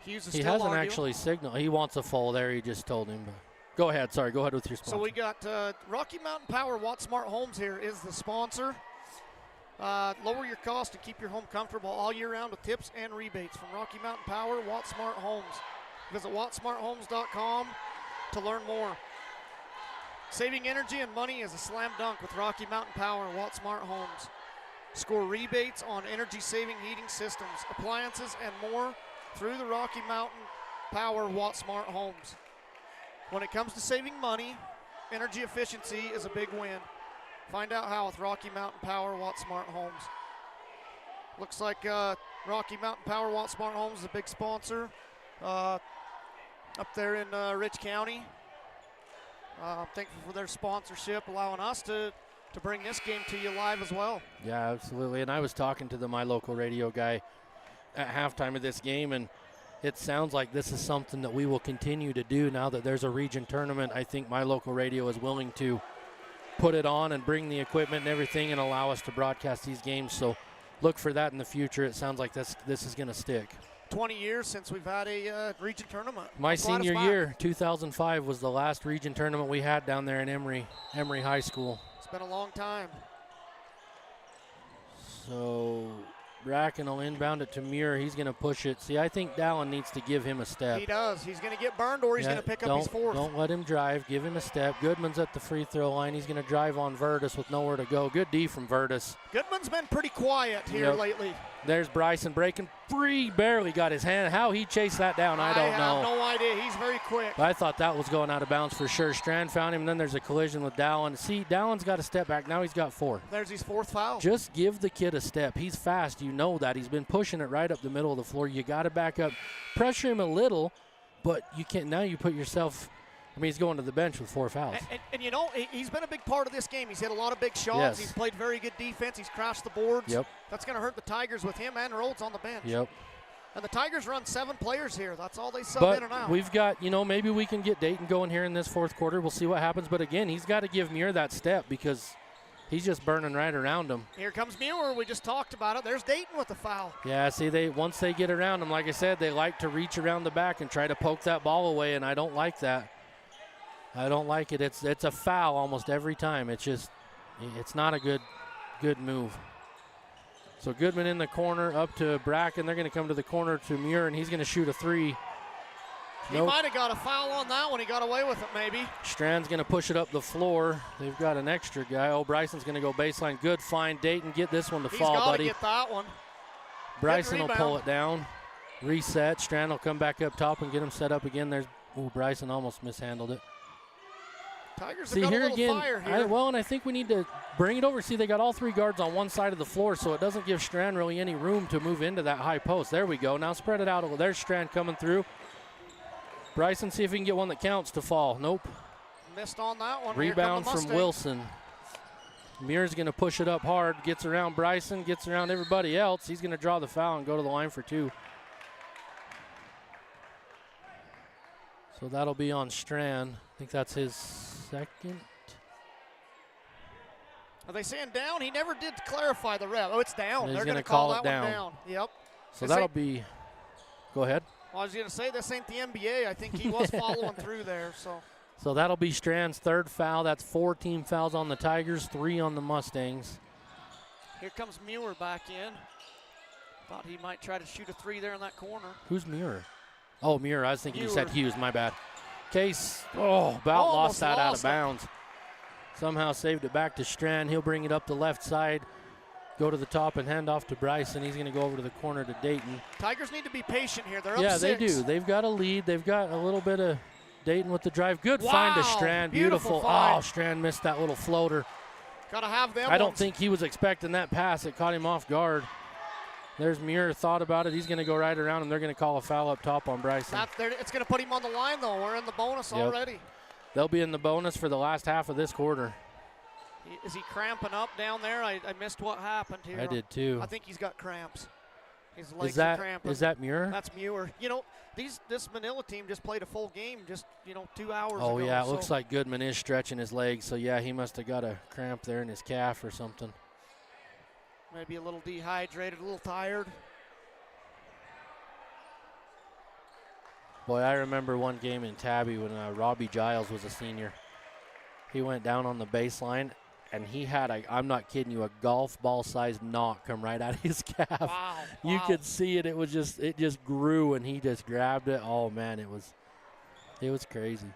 Hughes is He still hasn't arguing. actually signaled. He wants a full there. He just told him. Go ahead. Sorry. Go ahead with your sponsor. So we got Rocky Mountain Power Watt Smart Homes here is the sponsor. Lower your cost and keep your home comfortable all year round with tips and rebates from Rocky Mountain Power Watt Smart Homes. Visit wattsmarthomes.com to learn more. Saving energy and money is a slam dunk with Rocky Mountain Power and Watt Smart Homes. Score rebates on energy-saving heating systems, appliances, and more through the Rocky Mountain Power Watt Smart Homes. When it comes to saving money, energy efficiency is a big win. Find out how with Rocky Mountain Power Watt Smart Homes. Looks like Rocky Mountain Power Watt Smart Homes is a big sponsor up there in Rich County. I'm thankful for their sponsorship, allowing us to bring this game to you live as well. Yeah, absolutely. And I was talking to the My Local Radio guy at halftime of this game, and it sounds like this is something that we will continue to do now that there's a region tournament. I think My Local Radio is willing to put it on and bring the equipment and everything and allow us to broadcast these games. So look for that in the future. It sounds like this is going to stick. 20 years since we've had a region tournament. My senior year, 2005, was the last region tournament we had down there in Emory High School. It's been a long time. So Bracken will inbound it to Muir. He's going to push it. See, I think Dallin needs to give him a step. He does. He's going to get burned or he's going to pick up his fourth. Don't let him drive. Give him a step. Goodman's at the free throw line. He's going to drive on Vertus with nowhere to go. Good D from Vertus. Goodman's been pretty quiet here lately. There's Bryson breaking free. Barely got his hand. How he chased that down, I don't know. I have no idea. He's very quick. I thought that was going out of bounds for sure. Strand found him, and then there's a collision with Dallin. See, Dallin's got a step back. Now he's got 4. There's his 4th foul. Just give the kid a step. He's fast. You know that. He's been pushing it right up the middle of the floor. You got to back up. Pressure him a little, but you can't. Now you put yourself – I mean, he's going to the bench with 4 fouls. And you know, he's been a big part of this game. He's hit a lot of big shots. Yes. He's played very good defense. He's crashed the boards. Yep. That's going to hurt the Tigers with him and Rhodes on the bench. Yep. And the Tigers run 7 players here. That's all they sub But in and out. we've got, maybe we can get Dayton going here in this 4th quarter. We'll see what happens. But, again, he's got to give Muir that step because he's just burning right around him. Here comes Muir. We just talked about it. There's Dayton with the foul. Yeah, see, once they get around him, like I said, they like to reach around the back and try to poke that ball away, and I don't like that. I don't like it. It's a foul almost every time. It's not a good move. So Goodman in the corner up to Bracken. They're going to come to the corner to Muir, and he's going to shoot a 3. He might have got a foul on that one. He got away with it maybe. Strand's going to push it up the floor. They've got an extra guy. Oh, Bryson's going to go baseline. Good find. Dayton, get this one to fall, buddy. He's got to get that one. Bryson will pull it down. Reset. Strand will come back up top and get him set up again. Bryson almost mishandled it. Tigers See, have got here a little again, fire here. and I think we need to bring it over. See, they got all 3 guards on one side of the floor, so it doesn't give Strand really any room to move into that high post. There we go. Now spread it out. There's Strand coming through. Bryson, see if he can get one that counts to fall. Nope. Missed on that one. Rebound from Wilson. Muir's going to push it up hard. Gets around Bryson. Gets around everybody else. He's going to draw the foul and go to the line for 2. So that'll be on Strand. I think that's his second. Are they saying down? He never did clarify the ref. Oh, it's down. He's They're going to call that it down. one down. Yep. So that'll be – go ahead. Well, I was going to say, this ain't the NBA. I think he was following through there. So So that'll be Strand's third foul. That's 4 team fouls on the Tigers, 3 on the Mustangs. Here comes Muir back in. Thought he might try to shoot a 3 there in that corner. Who's Muir? Oh, Muir. I was thinking Muir. you said Hughes. My bad. Case, about lost that out of bounds. Somehow saved it back to Strand. He'll bring it up the left side, go to the top and hand off to Bryson. He's going to go over to the corner to Dayton. Tigers need to be patient here. They're up 6. Yeah, they do. They've got a lead. They've got a little bit of Dayton with the drive. Good find to Strand. Beautiful. Oh, Strand missed that little floater. Got to have them. I don't think he was expecting that pass. It caught him off guard. There's Muir, thought about it. He's going to go right around him. They're going to call a foul up top on Bryson. It's going to put him on the line, though. We're in the bonus already. They'll be in the bonus for the last half of this quarter. Is he cramping up down there? I missed what happened here. I did too. I think he's got cramps. His legs are cramping. Is that Muir? That's Muir. You know, this Manila team just played a full game just, 2 hours ago. Oh, yeah, it looks like Goodman is stretching his legs. So, yeah, he must have got a cramp there in his calf or something. Maybe a little dehydrated, a little tired. Boy, I remember one game in Tabby when Robbie Giles was a senior. He went down on the baseline, and he had, I'm not kidding you, a golf ball-sized knock come right out of his calf. Wow. You could see it. It just grew, and he just grabbed it. Oh, man, it was crazy.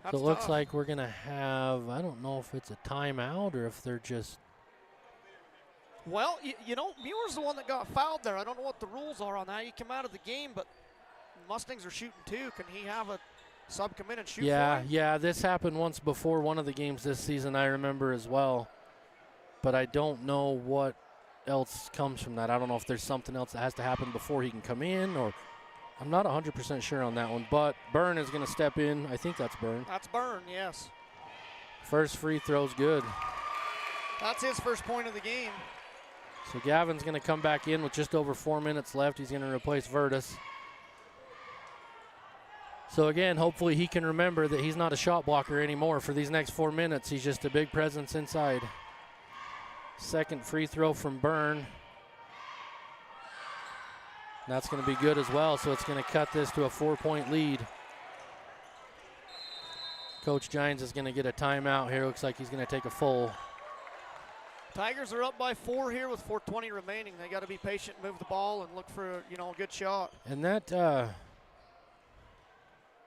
That's so it looks tough. like we're going to have, I don't know if it's a timeout or if they're just. Well, Muir's the one that got fouled there. I don't know what the rules are on that. He came out of the game, but Mustangs are shooting 2. Can he have a sub come in and shoot? Yeah, this happened once before one of the games this season, I remember as well. But I don't know what else comes from that. I don't know if there's something else that has to happen before he can come in, or I'm not 100% sure on that one. But Byrne is going to step in. I think that's Byrne. That's Byrne, yes. First free throw's good. That's his first point of the game. So Gavin's going to come back in with just over 4 minutes left. He's going to replace Virtus. So again, hopefully he can remember that he's not a shot blocker anymore for these next 4 minutes. He's just a big presence inside. Second free throw from Byrne. That's going to be good as well, so it's going to cut this to a 4-point lead. Coach Gines is going to get a timeout here. Looks like he's going to take a full. Tigers are up by 4 here with 4:20 remaining. They got to be patient, move the ball, and look for a good shot. And that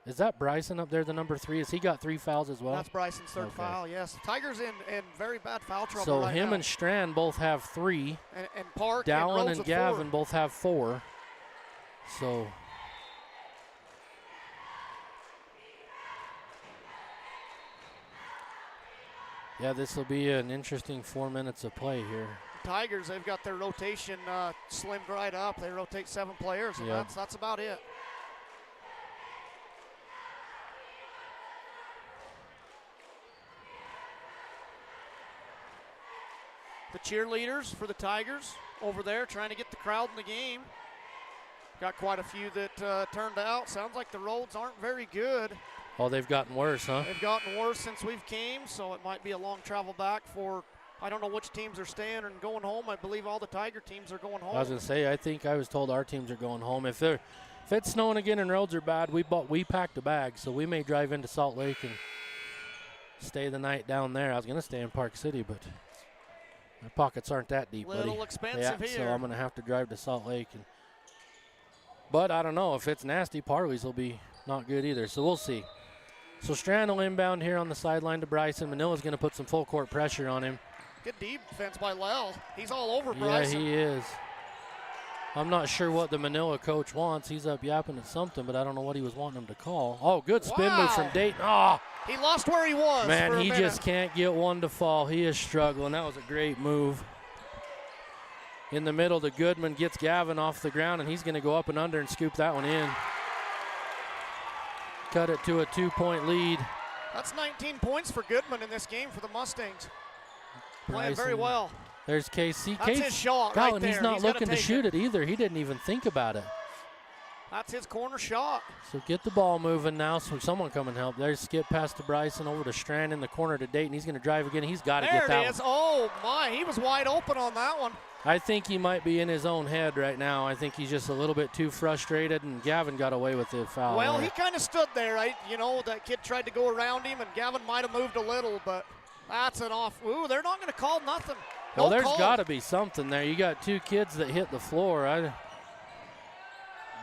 is that Bryson up there, the number 3? Has he got 3 fouls as well? That's Bryson's third foul. Yes, Tigers in very bad foul trouble. So right him now. and Strand both have 3. And Park Dowling and and Gavin 4. both have 4. So. Yeah, this will be an interesting 4 minutes of play here. Tigers, they've got their rotation slimmed right up. They rotate 7 players, and that's about it. The cheerleaders for the Tigers over there trying to get the crowd in the game. Got quite a few that turned out. Sounds like the roads aren't very good. Oh, they've gotten worse, huh? They've gotten worse since we've came, so it might be a long travel back for, I don't know which teams are staying and going home. I believe all the Tiger teams are going home. I was going to say, I think I was told our teams are going home. If it's snowing again and roads are bad, we packed a bag, so we may drive into Salt Lake and stay the night down there. I was going to stay in Park City, but my pockets aren't that deep, buddy. Little expensive here. So I'm going to have to drive to Salt Lake. But I don't know. If it's nasty, Parley's will be not good either, so we'll see. So Strand will inbound here on the sideline to Bryson. Manila's going to put some full court pressure on him. Good defense by Lell. He's all over Bryson. Yeah, he is. I'm not sure what the Manila coach wants. He's up yapping at something, but I don't know what he was wanting him to call. Oh, good spin move from Dayton. Oh, he lost where he was. Man, he minute. just can't get one to fall. He is struggling. That was a great move. In the middle, the Goodman gets Gavin off the ground, and he's going to go up and under and scoop that one in. Cut it to a 2-point lead. That's 19 points for Goodman in this game for the Mustangs. Playing very Bryson. well. There's KC. That's his shot right and there. he's not He's gotta looking to take shoot it either. He didn't even think about it. That's his corner shot. So get the ball moving now so someone come and help. There's skip past to Bryson over to Strand in the corner to Dayton. He's going to drive again. He's got to get that There it is. Oh, my. He was wide open on that one. I think he might be in his own head right now. I think he's just a little bit too frustrated, and Gavin got away with the foul. Well, there. he kind of stood there. That kid tried to go around him, and Gavin might have moved a little, but that's an off. Ooh, they're not going to call nothing. Well, No there's call. got to be something there. You got two kids that hit the floor.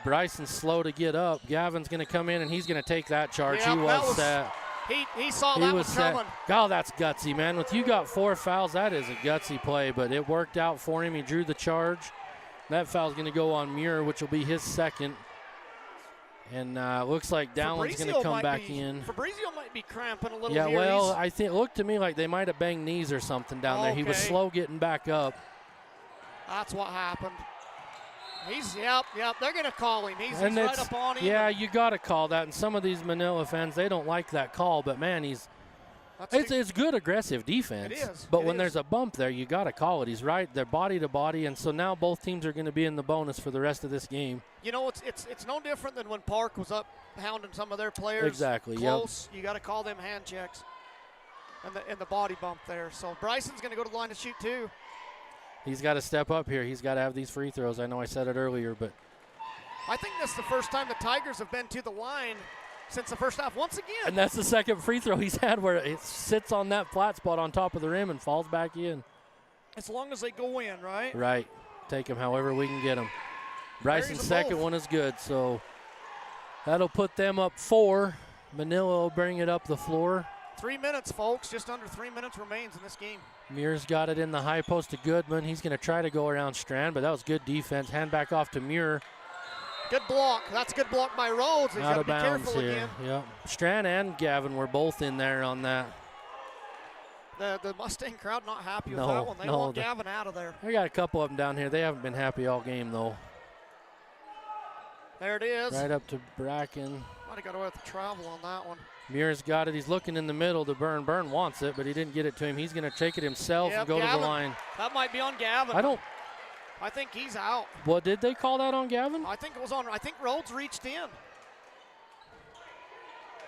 Bryson's slow to get up. Gavin's going to come in, and he's going to take that charge. Yeah, he was set. He saw that one coming. God, that's gutsy, man. With you got 4 fouls, that is a gutsy play, but it worked out for him. He drew the charge. That foul's going to go on Muir, which will be his second. And looks like Dowland's going to come back in. Fabrizio might be cramping a little Yeah, here. well, I think it looked to me like they might have banged knees or something down there. He was slow getting back up. That's what happened. Yep, they're going to call him. He's right up on him. Yeah, you got to call that. And some of these Manila fans, they don't like that call. But, man, it's good aggressive defense. It is. But when there's a bump there, you got to call it. He's right. They're body to body. And so now both teams are going to be in the bonus for the rest of this game. It's no different than when Park was up hounding some of their players. Exactly, close. You got to call them hand checks and the body bump there. So Bryson's going to go to the line to shoot too. He's got to step up here. He's got to have these free throws. I know I said it earlier, but I think that's the first time the Tigers have been to the line since the first half once again. And that's the second free throw he's had where it sits on that flat spot on top of the rim and falls back in. As long as they go in, right? Right. Take him however we can get him. Bryson's second one is good, so that'll put them up 4. Manila will bring it up the floor. 3 minutes, folks. Just under 3 minutes remains in this game. Muir's got it in the high post to Goodman. He's going to try to go around Strand, but that was good defense. Hand back off to Muir. Good block. That's a good block by Rhodes. He's got to be careful here. again. Yep. Strand and Gavin were both in there on that. The Mustang crowd not happy with that one. They want Gavin out of there. They got a couple of them down here. They haven't been happy all game, though. There it is. Right up to Bracken. Might have got away with the travel on that one. Muir's got it. He's looking in the middle to Byrne. Byrne wants it, but he didn't get it to him. He's going to take it himself and go Gavin. to the line. That might be on Gavin. I think he's out. Well, did they call that on Gavin? I think it was on. I think Rhodes reached in.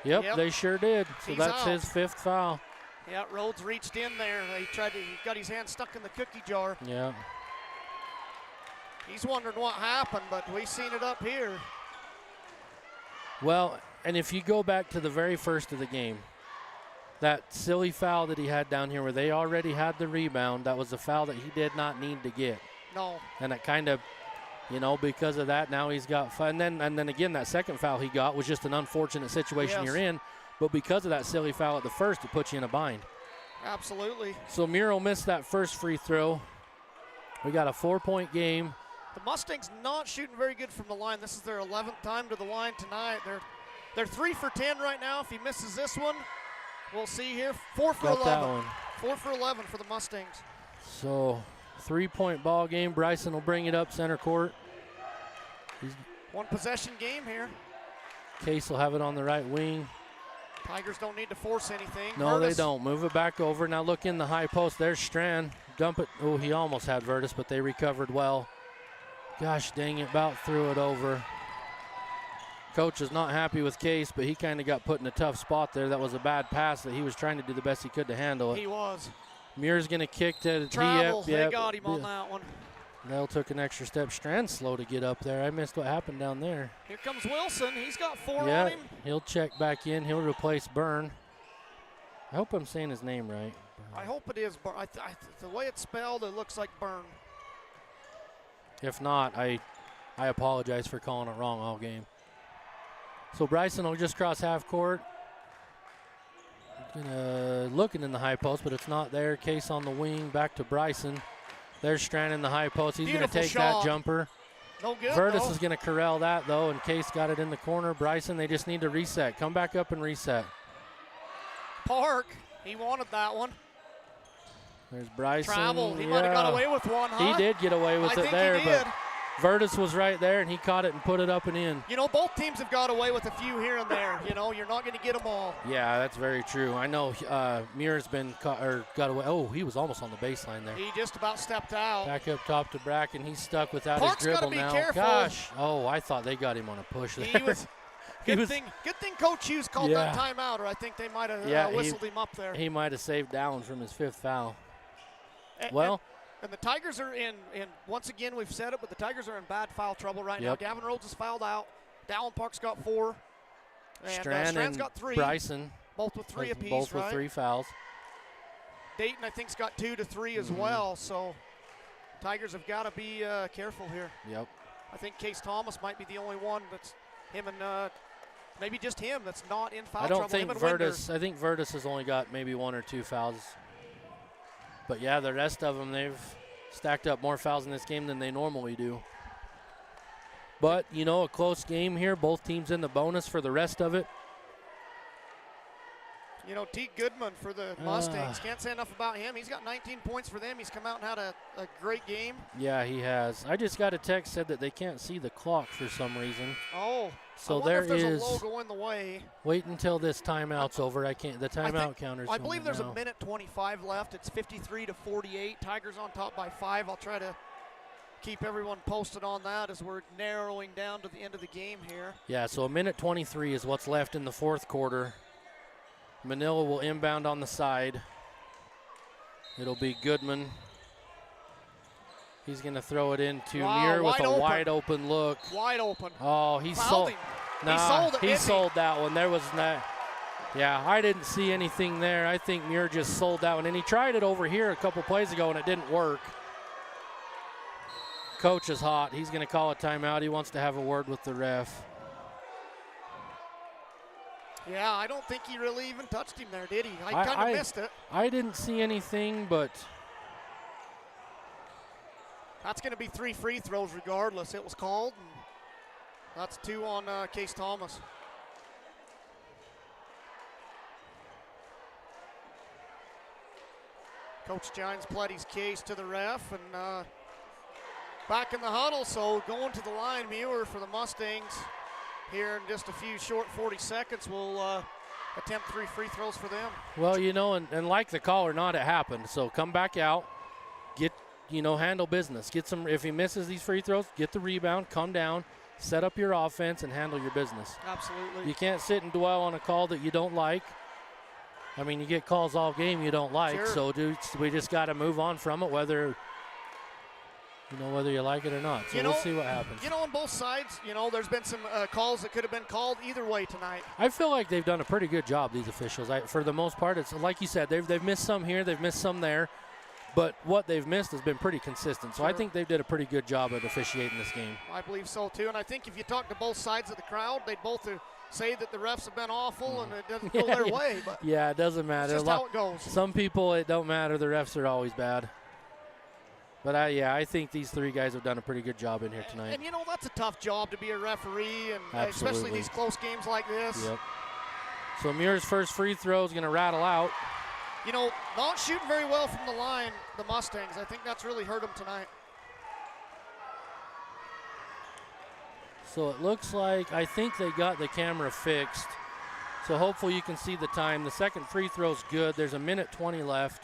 Yep, they sure did. So that's his 5th foul. Yeah, Rhodes reached in there. He got his hand stuck in the cookie jar. Yeah. He's wondering what happened, but we've seen it up here. Well, and if you go back to the very first of the game, that silly foul that he had down here where they already had the rebound, that was a foul that he did not need to get. No. And it kind of, because of that, now he's got fun. And then again, that second foul he got was just an unfortunate situation you're in. But because of that silly foul at the first, it puts you in a bind. Absolutely. So Muir will miss that first free throw. We got a 4-point game. The Mustangs not shooting very good from the line. This is their 11th time to the line tonight. They're 3 for 10 right now. If he misses this one, we'll see here. 4 for 11. 4 for 11 for the Mustangs. So 3-point ball game. Bryson will bring it up center court. One possession game here. Case will have it on the right wing. Tigers don't need to force anything. No, they don't. Move it back over. Now look in the high post. There's Strand. Dump it. Oh, he almost had Virtus, but they recovered well. Gosh dang it, about threw it over. Coach is not happy with Case, but he kind of got put in a tough spot there. That was a bad pass that he was trying to do the best he could to handle it. He was. Muir's going to kick to travel. They got him on that one. Nell took an extra step. Strand's slow to get up there. I missed what happened down there. Here comes Wilson. He's got 4 on him. He'll check back in. He'll replace Byrne. I hope I'm saying his name right. I hope it is Byrne. The way it's spelled, it looks like Byrne. If not, I apologize for calling it wrong all game. So Bryson will just cross half court. Looking in the high post, but it's not there. Case on the wing, back to Bryson. There's Strand in the high post. He's going to take that jumper. No good. Virtus is going to corral that, though, and Case got it in the corner. Bryson, they just need to reset. Come back up and reset. Park, he wanted that one. There's Bryson. Travel. He might have got away with one, huh? He did get away with it there, but Virtus was right there, and he caught it and put it up and in. Both teams have got away with a few here and there. You're not going to get them all. Yeah, that's very true. I know Muir's been got away. Oh, he was almost on the baseline there. He just about stepped out. Back up top to Bracken. He's stuck without Park's his dribble now. Careful. Gosh. Oh, I thought they got him on a push there. Good thing Coach Hughes called that timeout, or I think they might have whistled him up there. He might have saved Dowland from his 5th foul. And the Tigers are in once again, we've said it, but the Tigers are in bad foul trouble right now. Gavin Rhodes is fouled out. Dallin Park's got 4. And Strand's got 3. Bryson. Both with 3 apiece, both with right? 3 fouls. Dayton, I think, has got 2 to 3 as well. So Tigers have got to be careful here. Yep. I think Case Thomas might be the only one that's him and maybe just him that's not in foul trouble. I think Virtus has only got maybe 1 or 2 fouls. But yeah, the rest of them, they've stacked up more fouls in this game than they normally do. But, you know, a close game here. Both teams in the bonus for the rest of it. You know, T. Goodman for the Mustangs. Can't say enough about him. He's got 19 points for them. He's come out and had a great game. Yeah, he has. I just got a text said that they can't see the clock for some reason. Oh, so I wonder there if there's is a logo in the way. Wait until this timeout's over. I can't. The timeout counter's I believe there's now. a minute 25 left. It's 53 to 48. Tigers on top by 5. I'll try to keep everyone posted on that as we're narrowing down to the end of the game here. Yeah, so a minute 23 is what's left in the fourth quarter. Manila will inbound on the side. It'll be Goodman. He's going to throw it into Muir with a wide open look. Wide open. Oh, he sold that one. There was not. Yeah, I didn't see anything there. I think Muir just sold that one. And he tried it over here a couple plays ago, and it didn't work. Coach is hot. He's going to call a timeout. He wants to have a word with the ref. Yeah, I don't think he really even touched him there, did he? I kind of missed it. I didn't see anything, but that's going to be 3 free throws regardless. It was called, and that's 2 on Case Thomas. Coach Gines pled his case to the ref, and back in the huddle, so going to the line, Muir for the Mustangs. Here in just a few short 40 seconds, we'll attempt 3 free throws for them. Well, you know, and like the call or not, it happened. So come back out, handle business. Get some. If he misses these free throws, get the rebound, come down, set up your offense, and handle your business. Absolutely. You can't sit and dwell on a call that you don't like. I mean, you get calls all game you don't like. Sure. So, we just got to move on from it, whether you like it or not. So we'll see what happens. On both sides, there's been some calls that could have been called either way tonight. I feel like they've done a pretty good job, these officials. For the most part, it's like you said, they've missed some here, they've missed some there, but what they've missed has been pretty consistent. So I think they did a pretty good job at officiating this game. I believe so too, and I think if you talk to both sides of the crowd, they'd both say that the refs have been awful and it doesn't go their way. But yeah, it doesn't matter. It's just how it goes. Some people, it don't matter. The refs are always bad. But I think these 3 guys have done a pretty good job in here tonight. And that's a tough job to be a referee, and especially these close games like this. Yep. So Muir's first free throw is going to rattle out. Not shooting very well from the line, the Mustangs. I think that's really hurt them tonight. So it looks like, I think they got the camera fixed. So hopefully you can see the time. The second free throw's good. There's a minute 20 left.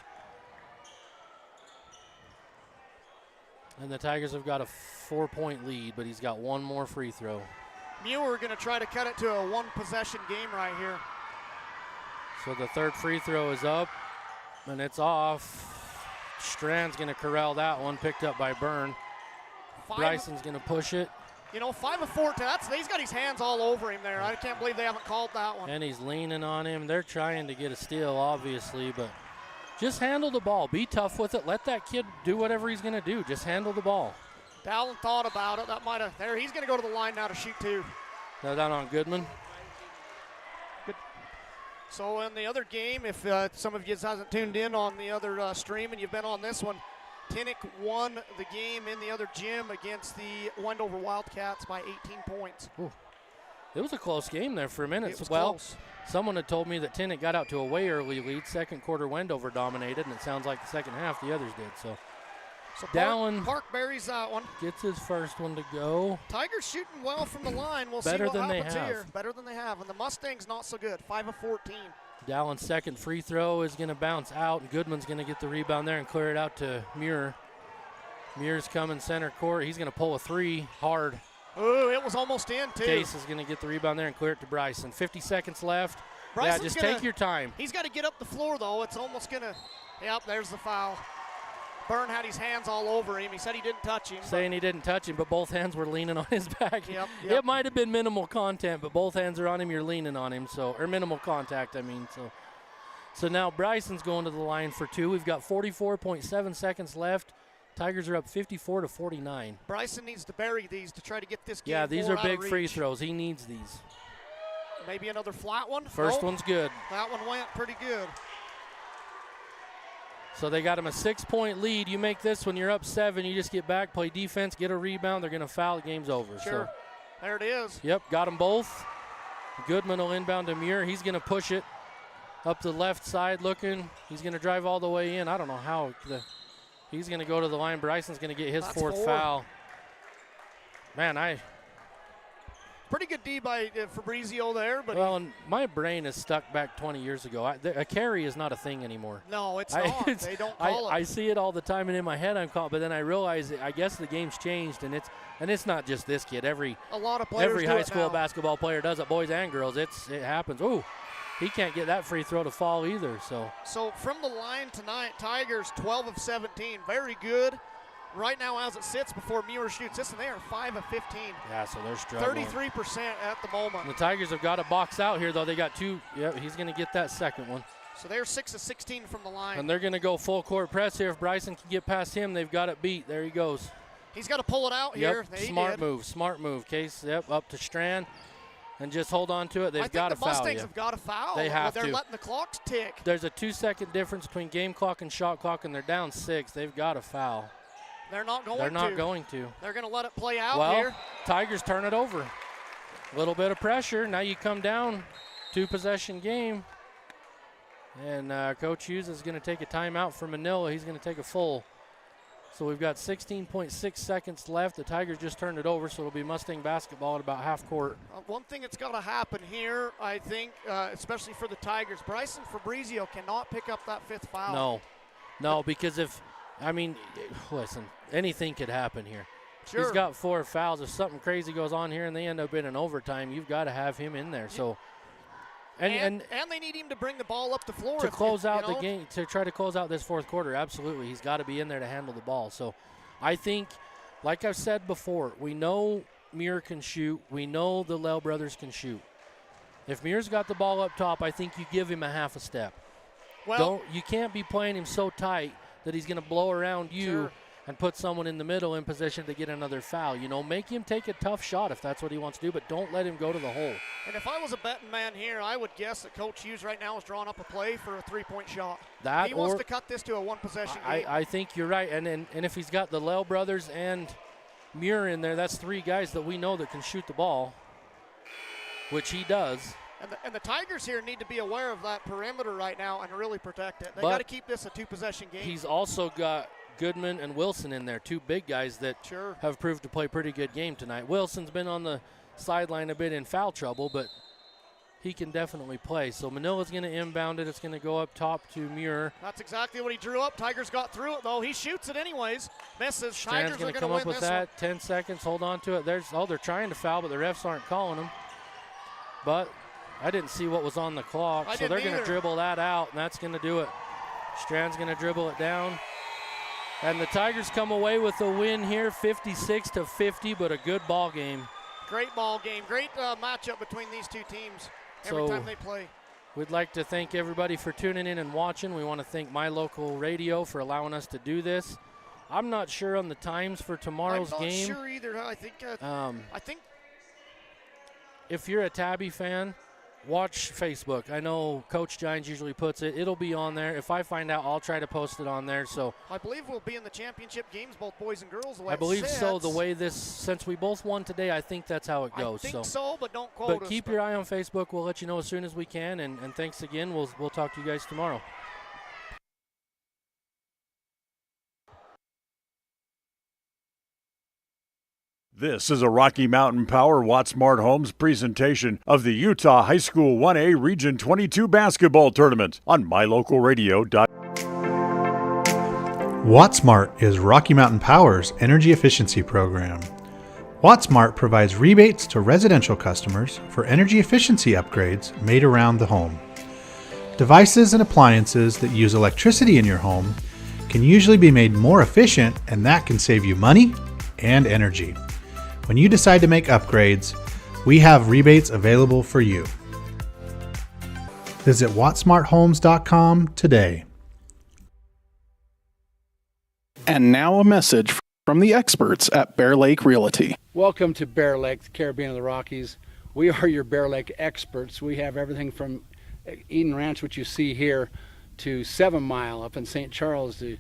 And the Tigers have got a 4-point lead, but he's got 1 more free throw. Muir going to try to cut it to a 1-possession game right here. So the third free throw is up, and it's off. Strand's going to corral that one, picked up by Byrne. Bryson's going to push it. 5 of 14. He's got his hands all over him there. I can't believe they haven't called that one. And he's leaning on him. They're trying to get a steal, obviously, but just handle the ball. Be tough with it. Let that kid do whatever he's going to do. Just handle the ball. Dallin thought about it. That might have. There, he's going to go to the line now to shoot 2. Now down on Goodman. Good. So in the other game, if some of you hasn't tuned in on the other stream and you've been on this one, Tinnick won the game in the other gym against the Wendover Wildcats by 18 points. Ooh. It was a close game there for a minute. It was well, close. Someone had told me that Tinnick got out to a way early lead. Second quarter, Wendover dominated, and it sounds like the second half the others did. So Dallin Park buries that one. Gets his first one to go. Tigers shooting well from the line. We'll Better see what than happens they have. here. Better than they have. And the Mustangs not so good. 5 of 14. Dallin's second free throw is going to bounce out, and Goodman's going to get the rebound there and clear it out to Muir. Muir's coming center court. He's going to pull a 3 hard. Ooh, it was almost in, too. Case is going to get the rebound there and clear it to Bryson. 50 seconds left. Bryson's just take your time. He's got to get up the floor, though. It's almost going to, yep, there's the foul. Byrne had his hands all over him. He said he didn't touch him. Saying he didn't touch him, but both hands were leaning on his back. Yep. It might have been minimal contact, but both hands are on him. You're leaning on him, or minimal contact, I mean. So now Bryson's going to the line for 2. We've got 44.7 seconds left. Tigers are up 54-49. Bryson needs to bury these to try to get this game. Yeah, these are big reach. free throws. He needs these. Maybe another flat one. First Nope. one's good. That one went pretty good. So they got him a 6-point lead. You make this when you're up 7. You just get back, play defense, get a rebound. They're going to foul. The game's over. Sure. So, there it is. yep, got them both. Goodman will inbound to Muir. He's going to push it up the left side looking. He's going to drive all the way in. I don't know how. He's going to go to the line. Bryson's going to get his fourth foul. Man, pretty good D by Fabrizio there. But well, and my brain is stuck back 20 years ago. A carry is not a thing anymore. No, it's not. They don't call it. I see it all the time, and in my head I'm called. But then I realize I guess the game's changed, and it's not just this kid. A lot of players every do high it school now. basketball player does it, boys and girls. It happens. Ooh, he can't get that free throw to fall either. So from the line tonight, Tigers 12 of 17, very good. Right now, as it sits before Muir shoots this, and they are 5 of 15. Yeah, so they're struggling. 33% at the moment. And the Tigers have got a box out here, though. They got 2. Yep, he's going to get that second one. So they're 6 of 16 from the line. And they're going to go full court press here. If Bryson can get past him, they've got it beat. There he goes. He's got to pull it out here. Smart move. Case, up to Strand. And just hold on to it. They've got to foul. I think the Mustangs have got to foul. They have They're to. letting the clocks tick. There's a 2-second difference between game clock and shot clock, and they're down 6. They've got to foul. They're not going to. They're not going to. They're going to let it play out Well, here. Tigers turn it over. A little bit of pressure. Now you come down. 2-possession game. And Coach Hughes is going to take a timeout for Manila. He's going to take a full. So we've got 16.6 seconds left. The Tigers just turned it over, so it'll be Mustang basketball at about half court. One thing that's got to happen here, I think, especially for the Tigers, Bryson Fabrizio cannot pick up that 5th foul. No, because listen, anything could happen here. Sure. He's got 4 fouls. If something crazy goes on here and they end up in an overtime, you've got to have him in there. So, and they need him to bring the ball up the floor to close out the game, to try to close out this 4th quarter. Absolutely, he's got to be in there to handle the ball. So, I think, like I've said before, we know Muir can shoot. We know the Lell brothers can shoot. If Muir's got the ball up top, I think you give him a half a step. Well, you can't be playing him so tight that he's going to blow around you. Sure. And put someone in the middle in position to get another foul. Make him take a tough shot if that's what he wants to do, but don't let him go to the hole. And if I was a betting man here, I would guess that Coach Hughes right now is drawing up a play for a 3-point shot. He wants to cut this to a 1-possession game. I think you're right. And if he's got the Lell brothers and Muir in there, that's 3 guys that we know that can shoot the ball, which he does. And the Tigers here need to be aware of that perimeter right now and really protect it. They got to keep this a 2-possession game. He's also got Goodman and Wilson in there, 2 big guys that have proved to play a pretty good game tonight. Wilson's been on the sideline a bit in foul trouble, but he can definitely play. So Manila's going to inbound it. It's going to go up top to Muir. That's exactly what he drew up. Tigers got through it, though. He shoots it anyways. Misses. Strand's Tigers are going to come win up with this that. one. 10 seconds. Hold on to it. They're trying to foul, but the refs aren't calling them. But I didn't see what was on the clock, so they're going to dribble that out, and that's going to do it. Strand's going to dribble it down. And the Tigers come away with a win here, 56-50, but a good ball game. Great ball game. Great matchup between these 2 teams every time they play. We'd like to thank everybody for tuning in and watching. We want to thank My Local Radio for allowing us to do this. I'm not sure on the times for tomorrow's game. I'm not sure either. I think if you're a Tabby fan, watch Facebook. I know Coach Gines usually puts it. It'll be on there. If I find out, I'll try to post it on there. So I believe we'll be in the championship games, both boys and girls. I believe so. The way since we both won today, I think that's how it goes. I think so, but don't quote us. But keep your eye on Facebook. We'll let you know as soon as we can. And thanks again. We'll talk to you guys tomorrow. This is a Rocky Mountain Power Watt Smart Homes presentation of the Utah High School 1A Region 22 basketball tournament on mylocalradio.com. WattSmart is Rocky Mountain Power's energy efficiency program. WattSmart provides rebates to residential customers for energy efficiency upgrades made around the home. Devices and appliances that use electricity in your home can usually be made more efficient, and that can save you money and energy. When you decide to make upgrades, we have rebates available for you. Visit wattsmarthomes.com today. And now a message from the experts at Bear Lake Realty. Welcome to Bear Lake, the Caribbean of the Rockies. We are your Bear Lake experts. We have everything from Eden Ranch, which you see here, to 7 Mile up in St. Charles, to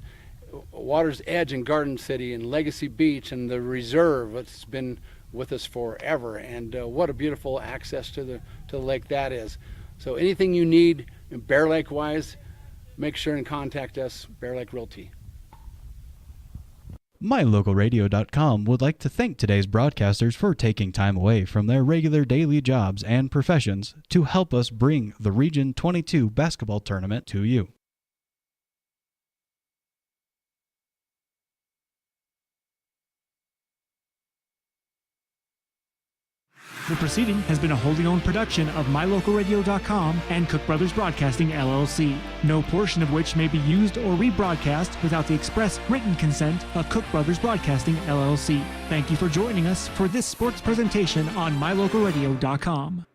Water's Edge in Garden City, and Legacy Beach, and the Reserve. It's been with us forever, and what a beautiful access to the lake that is. So anything you need Bear Lake wise, make sure and contact us, Bear Lake Realty. MyLocalRadio.com would like to thank today's broadcasters for taking time away from their regular daily jobs and professions to help us bring the Region 22 basketball tournament to you. The proceeding has been a wholly owned production of MyLocalRadio.com and Cook Brothers Broadcasting, LLC, no portion of which may be used or rebroadcast without the express written consent of Cook Brothers Broadcasting, LLC. Thank you for joining us for this sports presentation on MyLocalRadio.com.